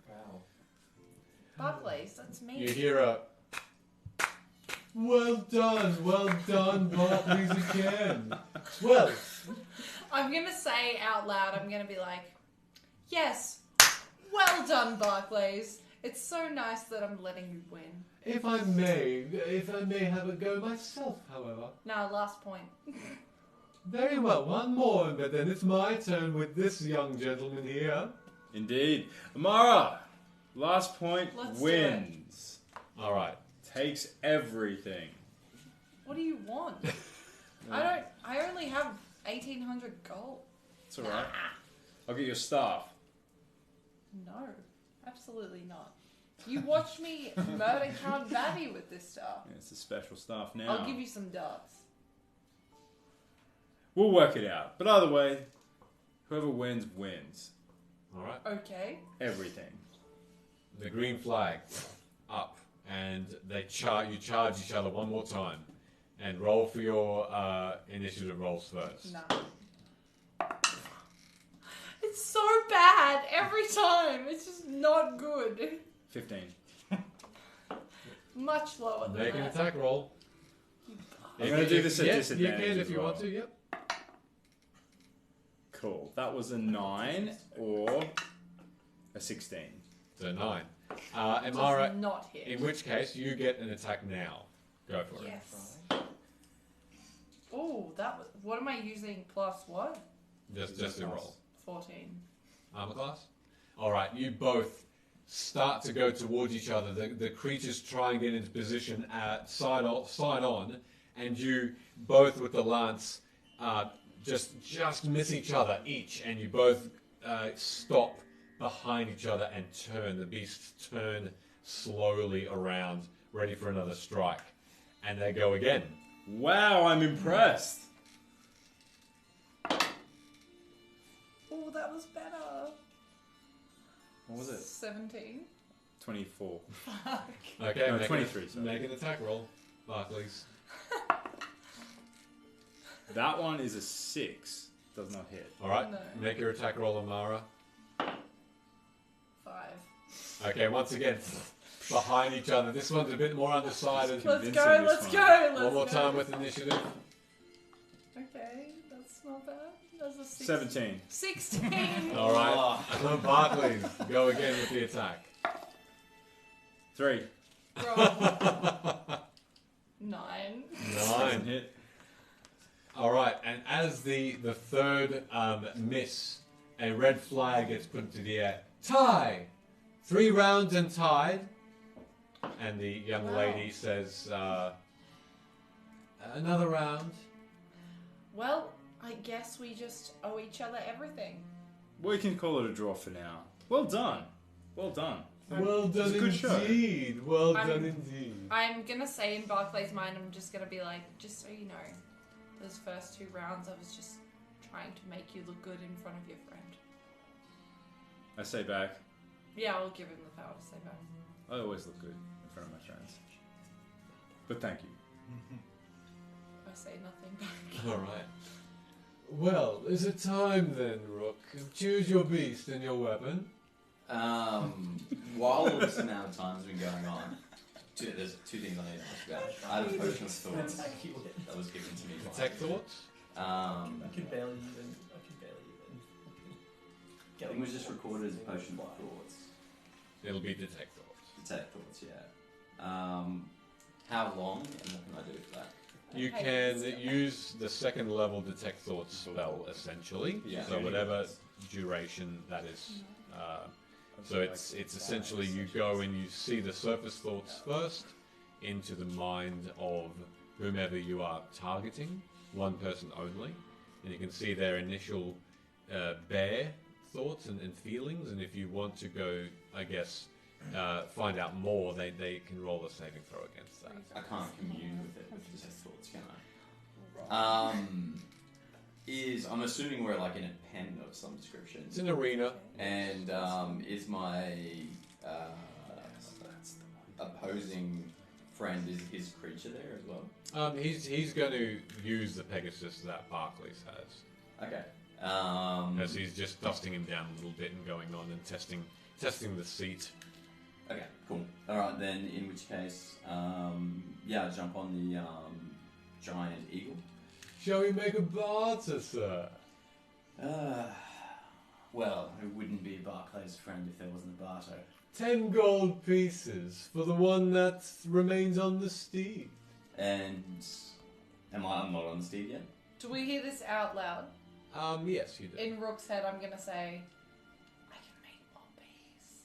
Speaker 5: Wow.
Speaker 8: Barclays, that's me.
Speaker 1: You hear a, well done, Barclays again. Well,
Speaker 8: I'm going to say out loud, I'm going to be like, yes, well done, Barclays. It's so nice that I'm letting you win.
Speaker 1: if I may have a go myself, however.
Speaker 8: Now, last point.
Speaker 1: Very well, one more, but then it's my turn with this young gentleman here.
Speaker 3: Indeed. Amara, last point
Speaker 2: Let's do
Speaker 3: wins.
Speaker 1: All right.
Speaker 3: Takes everything.
Speaker 2: What do you want? I only have 1,800 gold.
Speaker 3: It's alright. I'll get your staff.
Speaker 2: No, absolutely not. You watched me murder Count Batty with this stuff.
Speaker 3: Yeah, it's a special staff now.
Speaker 2: I'll give you some darts.
Speaker 3: We'll work it out. But either way, whoever wins, wins.
Speaker 1: All right.
Speaker 2: Okay.
Speaker 3: Everything.
Speaker 1: The green flag up, and you charge each other one more time, and roll for your initiative rolls first.
Speaker 2: No. It's so bad every time. It's just not good.
Speaker 3: 15.
Speaker 2: Much lower than
Speaker 1: Make an
Speaker 2: that.
Speaker 1: attack roll.
Speaker 3: I'm going to do this at
Speaker 1: Yes,
Speaker 3: disadvantage.
Speaker 1: you can if
Speaker 3: as
Speaker 1: you
Speaker 3: well.
Speaker 1: want to. Yep.
Speaker 3: Cool. That was a 9 or a 16.
Speaker 1: So 9.
Speaker 2: Does
Speaker 1: Amara,
Speaker 2: not hit.
Speaker 1: in which case you get an attack now. Go for it.
Speaker 2: Yes. Oh, that was. What am I using? Plus what?
Speaker 1: Just a roll.
Speaker 2: 14.
Speaker 1: Armor class? Alright, you both start to go towards each other. The creatures try and get into position side on, and you both with the lance just miss each other each, and you both stop behind each other and turn. The beasts turn slowly around, ready for another strike. And they go again.
Speaker 3: Wow, I'm impressed.
Speaker 2: Oh, that was better.
Speaker 3: What was it?
Speaker 2: 17.
Speaker 3: 24.
Speaker 2: Fuck.
Speaker 1: Okay,
Speaker 3: No,
Speaker 1: make
Speaker 3: 23, sorry.
Speaker 1: Make an attack roll, Barclays.
Speaker 3: That one is a 6. Does not hit.
Speaker 1: Alright,
Speaker 2: No.
Speaker 1: make your attack roll, Amara.
Speaker 2: 5.
Speaker 1: Okay, once again, behind each other. This one's a bit more undecided.
Speaker 2: Let's
Speaker 3: Convincing
Speaker 2: go,
Speaker 3: this
Speaker 2: let's
Speaker 3: one.
Speaker 2: go, let's
Speaker 1: One more
Speaker 2: go.
Speaker 1: time with initiative.
Speaker 2: Okay, that's not bad. That's a
Speaker 3: 17.
Speaker 2: 16.
Speaker 1: Alright, Barclays, go again with the attack.
Speaker 3: 3.
Speaker 2: Roll. 9.
Speaker 3: Doesn't
Speaker 1: 9.
Speaker 3: hit.
Speaker 1: Alright, and as the third miss, a red flag gets put into the air. Tie! 3 rounds and tied. And the young
Speaker 2: Wow.
Speaker 1: lady says, another round.
Speaker 2: Well, I guess we just owe each other everything.
Speaker 3: We can call it a draw for now. Well done. Well done.
Speaker 1: Well done
Speaker 3: a good show.
Speaker 1: indeed. Well
Speaker 2: I'm-
Speaker 1: done indeed.
Speaker 2: I'm gonna say in Barclay's mind, I'm just gonna be like, just so you know, those first 2 rounds, I was just trying to make you look good in front of your friend.
Speaker 3: I say back.
Speaker 2: Yeah, I'll give him the power to say back.
Speaker 3: I always look good in front of my friends. But thank you.
Speaker 2: I say nothing back.
Speaker 1: Alright. Well, is it time then, Rook? Choose your beast and your weapon.
Speaker 5: While all this amount of time has been going on, there's 2 things I need to ask about. I had a potion of thoughts that was given to me. by-
Speaker 1: Attack thoughts?
Speaker 5: I
Speaker 6: can barely even.
Speaker 5: think it was just recorded as a potion of thoughts.
Speaker 1: It'll be detect thoughts.
Speaker 5: Detect thoughts, yeah. How long and what can I do for that?
Speaker 1: You can use the second level detect thoughts spell essentially.
Speaker 5: Yeah.
Speaker 1: So whatever duration that is. So it's essentially you go and you see the surface thoughts first into the mind of whomever you are targeting, one person only, and you can see their initial bare thoughts and feelings. And if you want to go, I guess, find out more, they can roll a saving throw against that.
Speaker 5: I can't commune with it with detect thoughts, can I? I'm assuming we're like in a pen of some description.
Speaker 1: It's an arena.
Speaker 5: And is my opposing friend, is his creature there as well?
Speaker 1: He's going to use the Pegasus that Barclays has.
Speaker 5: Okay.
Speaker 1: As he's just dusting him down a little bit and going on and testing the seat.
Speaker 5: Okay, cool. Alright, then in which case, yeah, jump on the giant eagle.
Speaker 1: Shall we make a barter, sir?
Speaker 5: Well, it wouldn't be Barclay's friend if there wasn't a barter.
Speaker 1: 10 gold pieces for the one that remains on the steed.
Speaker 5: And I'm not on the steed yet?
Speaker 2: Do we hear this out loud?
Speaker 1: Yes, you do.
Speaker 2: In Rook's head, I'm gonna say, I can make more bees.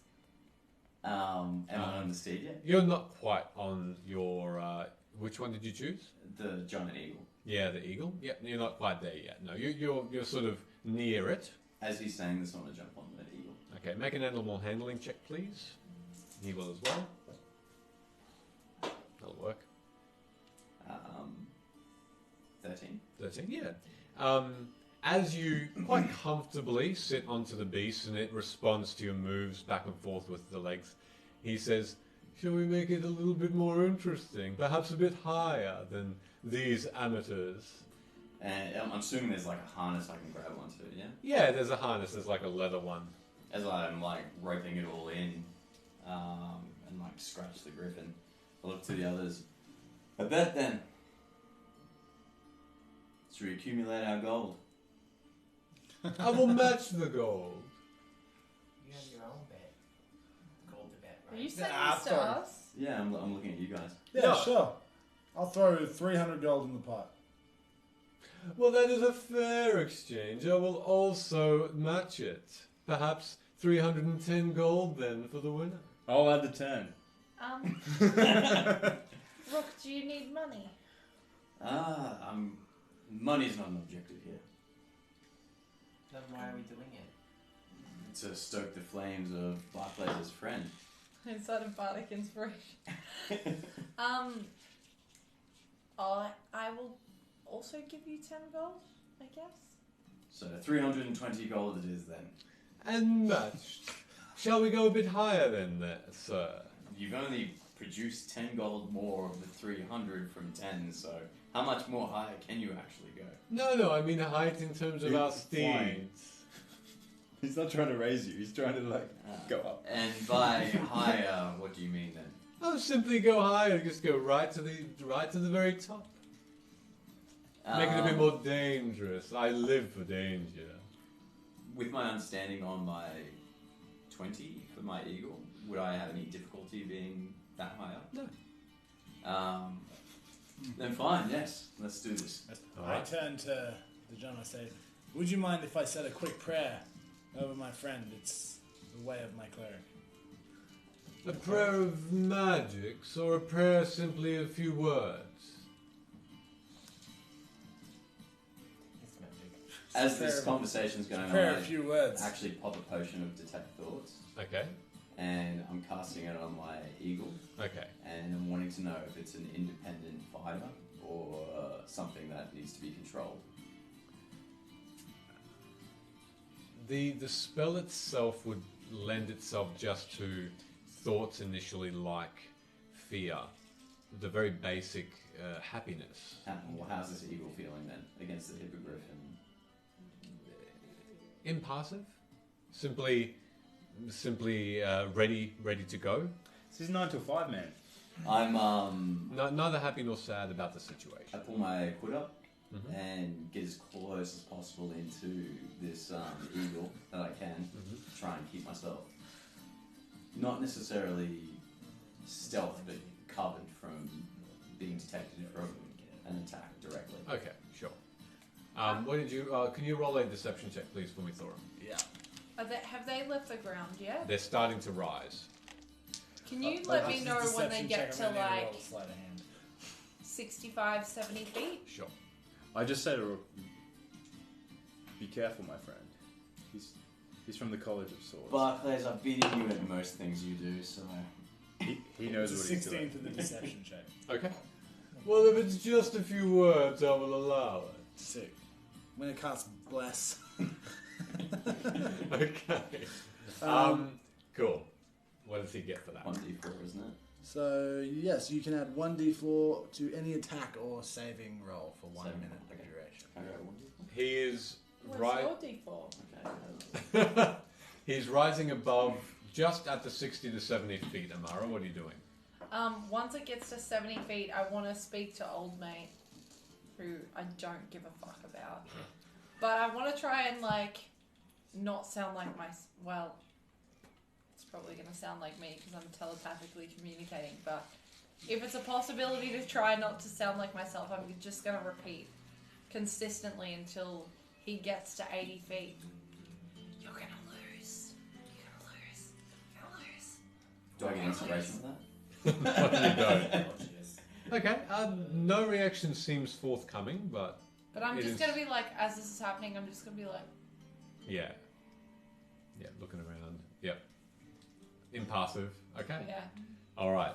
Speaker 5: Am I on the steed yet?
Speaker 1: You're not quite on your. Which one did you choose?
Speaker 5: The giant eagle.
Speaker 1: Yeah, the eagle. Yeah, you're not quite there yet. No, you're sort of near it.
Speaker 5: As he's saying this, I want to jump on the eagle.
Speaker 1: Okay, make an animal handling check, please. He will as well. That'll work.
Speaker 5: 13.
Speaker 1: 13, yeah. As you quite comfortably sit onto the beast and it responds to your moves back and forth with the legs, he says, shall we make it a little bit more interesting? Perhaps a bit higher than these amateurs?
Speaker 5: And I'm assuming there's like a harness I can grab onto, yeah?
Speaker 1: Yeah, there's a harness. There's like a leather one.
Speaker 5: As I'm like roping it all in and like scratch the griffin, I look to the others. I bet then. Should we accumulate our gold?
Speaker 1: I will match the gold.
Speaker 6: You have your own bet. Gold to bet,
Speaker 2: Are
Speaker 6: right?
Speaker 2: you saying
Speaker 4: Nah,
Speaker 2: this to
Speaker 4: sorry.
Speaker 2: us?
Speaker 5: Yeah, I'm looking at you guys.
Speaker 4: Yeah, sure. I'll throw 300 gold in the pot.
Speaker 1: Well, that is a fair exchange. I will also match it. Perhaps 310 gold then for the winner.
Speaker 3: I'll add the 10.
Speaker 2: Rook, do you need money?
Speaker 5: Money's not an objective here.
Speaker 6: Then why are we doing it?
Speaker 5: To stoke the flames of Barclay's friend.
Speaker 2: Inside of Bardic Inspiration. I will also give you 10 gold, I guess.
Speaker 5: So 320 gold it is then.
Speaker 1: And matched. Shall we go a bit higher then, sir?
Speaker 5: You've only produced 10 gold more of the 300 from 10, so how much more higher can you actually go?
Speaker 1: No, I mean height in terms of our
Speaker 3: Flying.
Speaker 1: steeds.
Speaker 3: He's not trying to raise you. He's trying to like go up.
Speaker 5: And by higher, what do you mean then?
Speaker 1: Oh, simply go higher. Just go right to the very top. Make it a bit more dangerous. I live for danger.
Speaker 5: With my understanding on my 20 for my eagle, would I have any difficulty being that high up?
Speaker 1: No.
Speaker 5: Then fine, yes. Let's do this.
Speaker 4: I turn to the John. I say, would you mind if I said a quick prayer over my friend? It's the way of my cleric.
Speaker 1: A prayer of magics, or a prayer simply a few words?
Speaker 6: It's magic.
Speaker 5: As this conversation's going on,
Speaker 4: Prayer
Speaker 5: I
Speaker 4: a few words.
Speaker 5: actually pop a potion of detect thoughts,
Speaker 1: Okay.
Speaker 5: and I'm casting it on my eagle,
Speaker 1: Okay.
Speaker 5: and I'm wanting to know if it's an independent fighter or something that needs to be controlled.
Speaker 1: The spell itself would lend itself just to thoughts initially like fear, the very basic happiness.
Speaker 5: How's this eagle feeling then against the hippogriff?
Speaker 1: Impassive, simply ready to go.
Speaker 3: This is 9 to 5, man.
Speaker 5: I'm
Speaker 1: No, neither happy nor sad about the situation.
Speaker 5: I pull my hood up
Speaker 1: Mhm.
Speaker 5: and get as close as possible into this eagle that I can, to try and keep myself not necessarily stealth, but covered from being detected from an attack directly.
Speaker 1: Okay, sure. What did you? Can you roll a deception check, please, for me, Thora?
Speaker 4: Yeah.
Speaker 2: Have they left the ground yet?
Speaker 1: They're starting to rise.
Speaker 2: Can you let me
Speaker 4: After
Speaker 2: know
Speaker 4: this
Speaker 2: when they
Speaker 4: deception
Speaker 2: get
Speaker 4: check,
Speaker 2: to
Speaker 4: I'm gonna roll
Speaker 2: like
Speaker 4: a sleight of hand.
Speaker 2: 65, 70 feet?
Speaker 1: Sure.
Speaker 3: I just say to Rook, be careful, my friend. He's from the College of Swords.
Speaker 5: Barclays, I've beaten you at most things you do, so
Speaker 3: He knows
Speaker 4: It's
Speaker 3: what
Speaker 4: a
Speaker 3: he's
Speaker 4: 16
Speaker 3: doing.
Speaker 4: for the deception check.
Speaker 1: Okay. Well, if it's just a few words, I will allow it.
Speaker 4: Sick. I'm gonna cast Bless.
Speaker 1: Okay. Cool. What does he get for that?
Speaker 5: 1d4, isn't it?
Speaker 4: So yes, you can add 1d4 to any attack or saving roll for 1
Speaker 5: Saving
Speaker 4: minute
Speaker 5: roll, okay.
Speaker 4: duration.
Speaker 5: Can I go 1d4?
Speaker 1: He is
Speaker 2: What's
Speaker 1: right.
Speaker 2: your D4?
Speaker 5: Okay.
Speaker 1: He's rising above, just at the 60 to 70 feet. Amara, what are you doing?
Speaker 2: Once it gets to 70 feet, I want to speak to old mate, who I don't give a fuck about. But I want to try and like not sound like well, it's probably going to sound like me because I'm telepathically communicating. But if it's a possibility to try not to sound like myself, I'm just going to repeat consistently until he gets to 80 feet. You're gonna lose. You're gonna lose. You're gonna lose.
Speaker 5: Do I get inspiration with that?
Speaker 1: You don't.
Speaker 4: Oh, jeez.
Speaker 1: Okay, no reaction seems forthcoming, but
Speaker 2: But I'm
Speaker 1: It
Speaker 2: just
Speaker 1: is-
Speaker 2: gonna be like, as this is happening, I'm just gonna be like,
Speaker 1: yeah. Yeah, looking around. Yep. Impassive. Okay.
Speaker 2: yeah.
Speaker 1: Alright.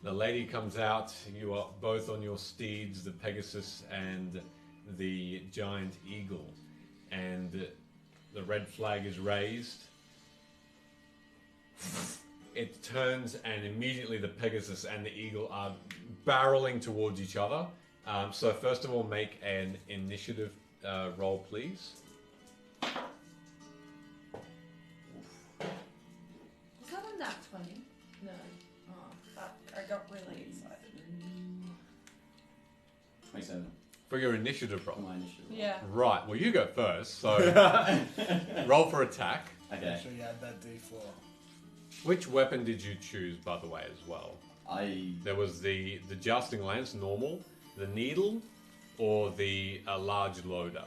Speaker 1: The lady comes out. You are both on your steeds, the Pegasus and the giant eagle. And the red flag is raised. It turns, and immediately the Pegasus and the eagle are barreling towards each other. So first of all, make an initiative roll, please.
Speaker 2: Was that a nat 20? No. Oh, fuck. I got really excited.
Speaker 5: 27
Speaker 1: For your initiative
Speaker 5: for
Speaker 1: roll.
Speaker 5: my initiative.
Speaker 2: Yeah.
Speaker 1: Right, well you go first, so roll for attack.
Speaker 5: Okay.
Speaker 4: Make sure you add that D4.
Speaker 1: Which weapon did you choose, by the way, as well?
Speaker 5: I
Speaker 1: There was the jousting lance, normal, the needle, or the large loader.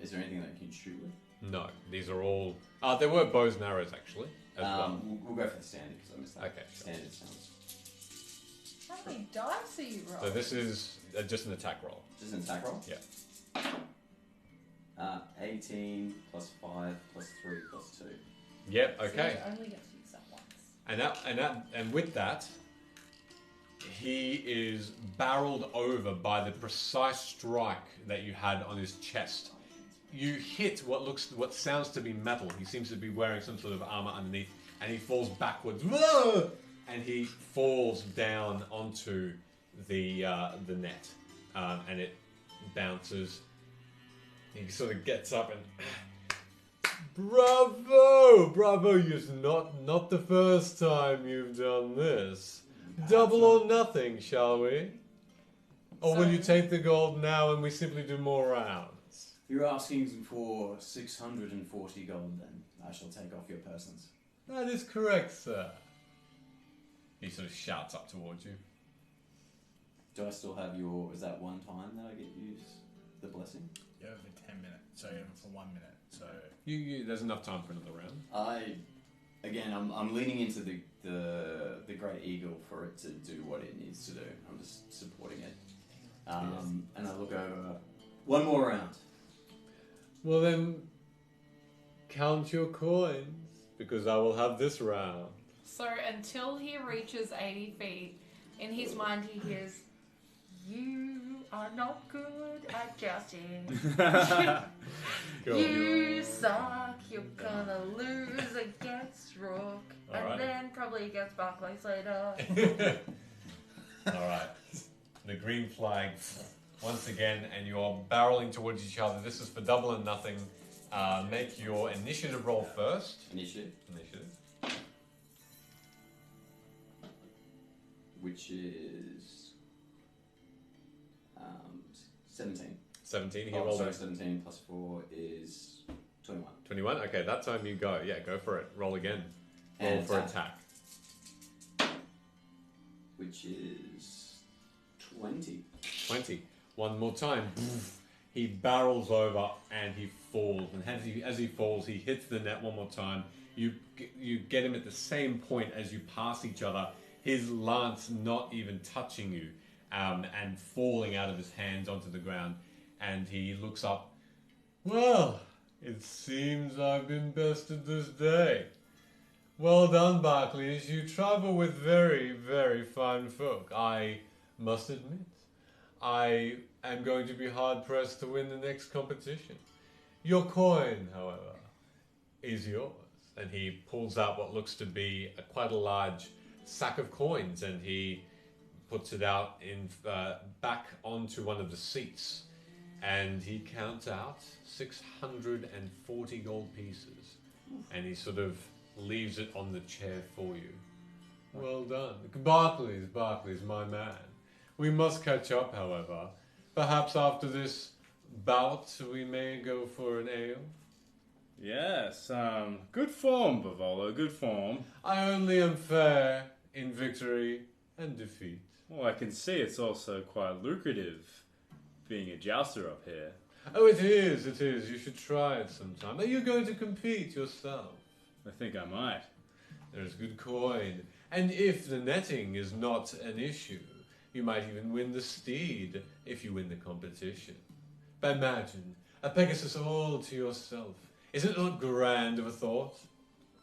Speaker 5: is there anything that you can shoot with?
Speaker 1: No, these are all... there were bows and arrows, actually, as well.
Speaker 5: We'll go for the standard because I missed that.
Speaker 1: Okay, sure.
Speaker 5: Standard sounds
Speaker 2: How many dice are you rolling?
Speaker 1: So this is just an attack roll.
Speaker 5: just an attack roll.
Speaker 1: Yeah.
Speaker 5: 18 plus 5 plus 3 plus 2.
Speaker 1: Yep,
Speaker 2: So
Speaker 1: okay.
Speaker 2: you only get to use that once.
Speaker 1: And with that, he is barreled over by the precise strike that you had on his chest. You hit what sounds to be metal. He seems to be wearing some sort of armor underneath, and he falls backwards. Whoa! And he falls down onto the net, and it bounces. He sort of gets up and bravo! It's not the first time you've done this. Double or nothing, shall we? Or will you take the gold now and we simply do more rounds?
Speaker 5: You're asking for 640 gold, then I shall take off your persons.
Speaker 1: That is correct, sir. He sort of shouts up towards you.
Speaker 5: Do I still have your? Is that one time that I get use the blessing?
Speaker 4: You have it for 10 minutes. So you have it for 1 minute. So
Speaker 1: There's enough time for another round.
Speaker 5: I'm leaning into the great eagle for it to do what it needs to do. I'm just supporting it. And I look over. One more round.
Speaker 1: Well then, count your coins, because I will have this round.
Speaker 2: So until he reaches 80 feet, in his mind he hears, "You are not good at jousting. You suck. You're gonna lose against Rook, and
Speaker 1: Alright.
Speaker 2: then probably against Barclays later."
Speaker 1: Alright. The green flag, once again, and you're barreling towards each other. This is for double and nothing. Make your initiative roll first.
Speaker 5: Initiative, which is 17.
Speaker 1: 17, he
Speaker 5: Oh,
Speaker 1: rolled
Speaker 5: sorry,
Speaker 1: a
Speaker 5: 17 plus 4 is 21.
Speaker 1: 21. Okay, that time you go. Yeah, go for it. Roll again. Roll
Speaker 5: And
Speaker 1: for
Speaker 5: attack.
Speaker 1: attack.
Speaker 5: Which is 20.
Speaker 1: 20. One more time. He barrels over and he falls. And as he falls, he hits the net one more time. You get him at the same point as you pass each other. His lance not even touching you, and falling out of his hands onto the ground. And he looks up. Well, it seems I've been bested this day. Well done, Barclays. You travel with very, very fine folk. I must admit, I am going to be hard-pressed to win the next competition. Your coin, however, is yours. And he pulls out what looks to be quite a large sack of coins, and he puts it out back onto one of the seats. And he counts out 640 gold pieces. And he sort of leaves it on the chair for you. Well done. Barclays, my man. We must catch up, however. Perhaps after this bout, we may go for an ale.
Speaker 3: Yes, good form, Bavolo, good form.
Speaker 1: I only am fair in victory and defeat.
Speaker 3: Well, I can see it's also quite lucrative. being a jouster up here.
Speaker 1: Oh, it is. You should try it sometime. Are you going to compete yourself?
Speaker 3: I think I might.
Speaker 1: There's good coin. And if the netting is not an issue, you might even win the steed if you win the competition. But imagine, a Pegasus all to yourself. Is it not grand of a thought?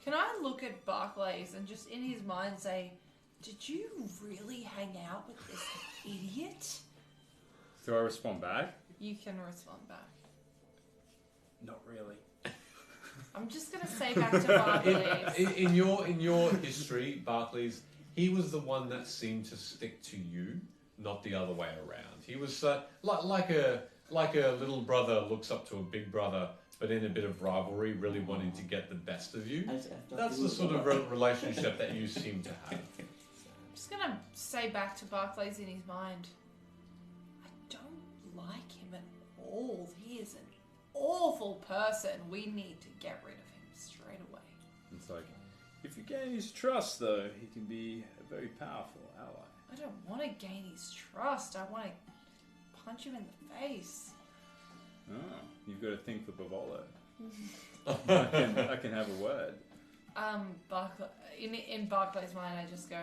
Speaker 8: Can I look at Barclays and just in his mind say, did you really hang out with this idiot?
Speaker 3: Do I respond back?
Speaker 8: You can respond back.
Speaker 3: Not really.
Speaker 8: I'm just going to say back to Barclays.
Speaker 1: In your history, Barclays, he was the one that seemed to stick to you, not the other way around. He was like a little brother looks up to a big brother, but in a bit of rivalry, really wanting to get the best of you. That's the sort of relationship that you seem to have.
Speaker 8: I'm just going to say back to Barclays in his mind, I don't like him at all. He is an awful person. We need to get rid of him straight away.
Speaker 3: It's like, if you gain his trust, though, he can be a very powerful ally.
Speaker 8: I don't want to gain his trust. I want to punch him in the face.
Speaker 3: Oh, you've got to think for Bavolo. I can have a word.
Speaker 8: In Barclay's mind, I just go,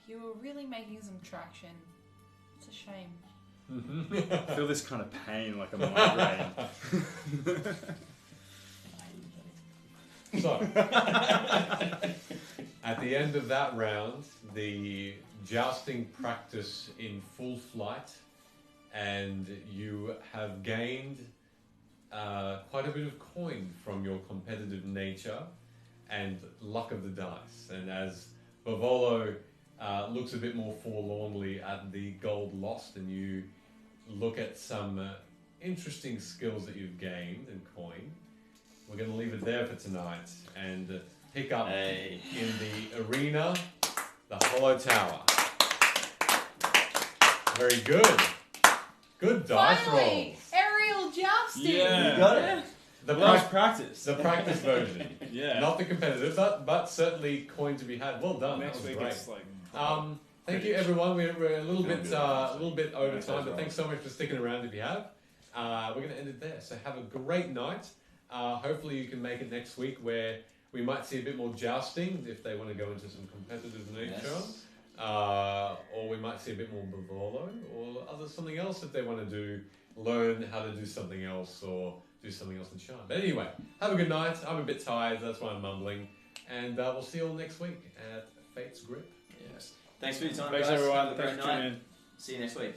Speaker 8: you were really making some traction. It's a shame.
Speaker 3: I feel this kind of pain, like a migraine.
Speaker 1: So, at the end of that round, the jousting practice in full flight, and you have gained quite a bit of coin from your competitive nature and luck of the dice. And as Bavolo looks a bit more forlornly at the gold lost, and you look at some interesting skills that you've gained and coin, we're going to leave it there for tonight and pick up in the arena, the Hollow Tower. Very good. Good dice
Speaker 2: Finally,
Speaker 1: rolls.
Speaker 2: aerial jousting.
Speaker 3: Yeah.
Speaker 5: You got it.
Speaker 1: The
Speaker 3: Practice.
Speaker 1: The practice version.
Speaker 3: Yeah.
Speaker 1: Not the competitive, but certainly coin to be had. Well done.
Speaker 3: Next
Speaker 1: that was
Speaker 3: week
Speaker 1: great.
Speaker 3: it's like...
Speaker 1: Thank you, everyone. We're a little bit over
Speaker 3: Nice
Speaker 1: time,
Speaker 3: as
Speaker 1: but
Speaker 3: well.
Speaker 1: thanks so much for sticking around. If you have, we're going to end it there. So have a great night. Hopefully, you can make it next week, where we might see a bit more jousting if they want to go into some competitive nature, or we might see a bit more Bavolo, or something else if they want to learn how to do something else or do something else in Charm. But anyway, have a good night. I'm a bit tired, that's why I'm mumbling, and we'll see you all next week at Fate's Grip.
Speaker 5: Yes. Thanks for your time,
Speaker 3: Thanks,
Speaker 5: guys.
Speaker 3: everyone.
Speaker 5: Have a great
Speaker 3: Thanks for tuning
Speaker 5: night.
Speaker 3: in.
Speaker 5: See you next week.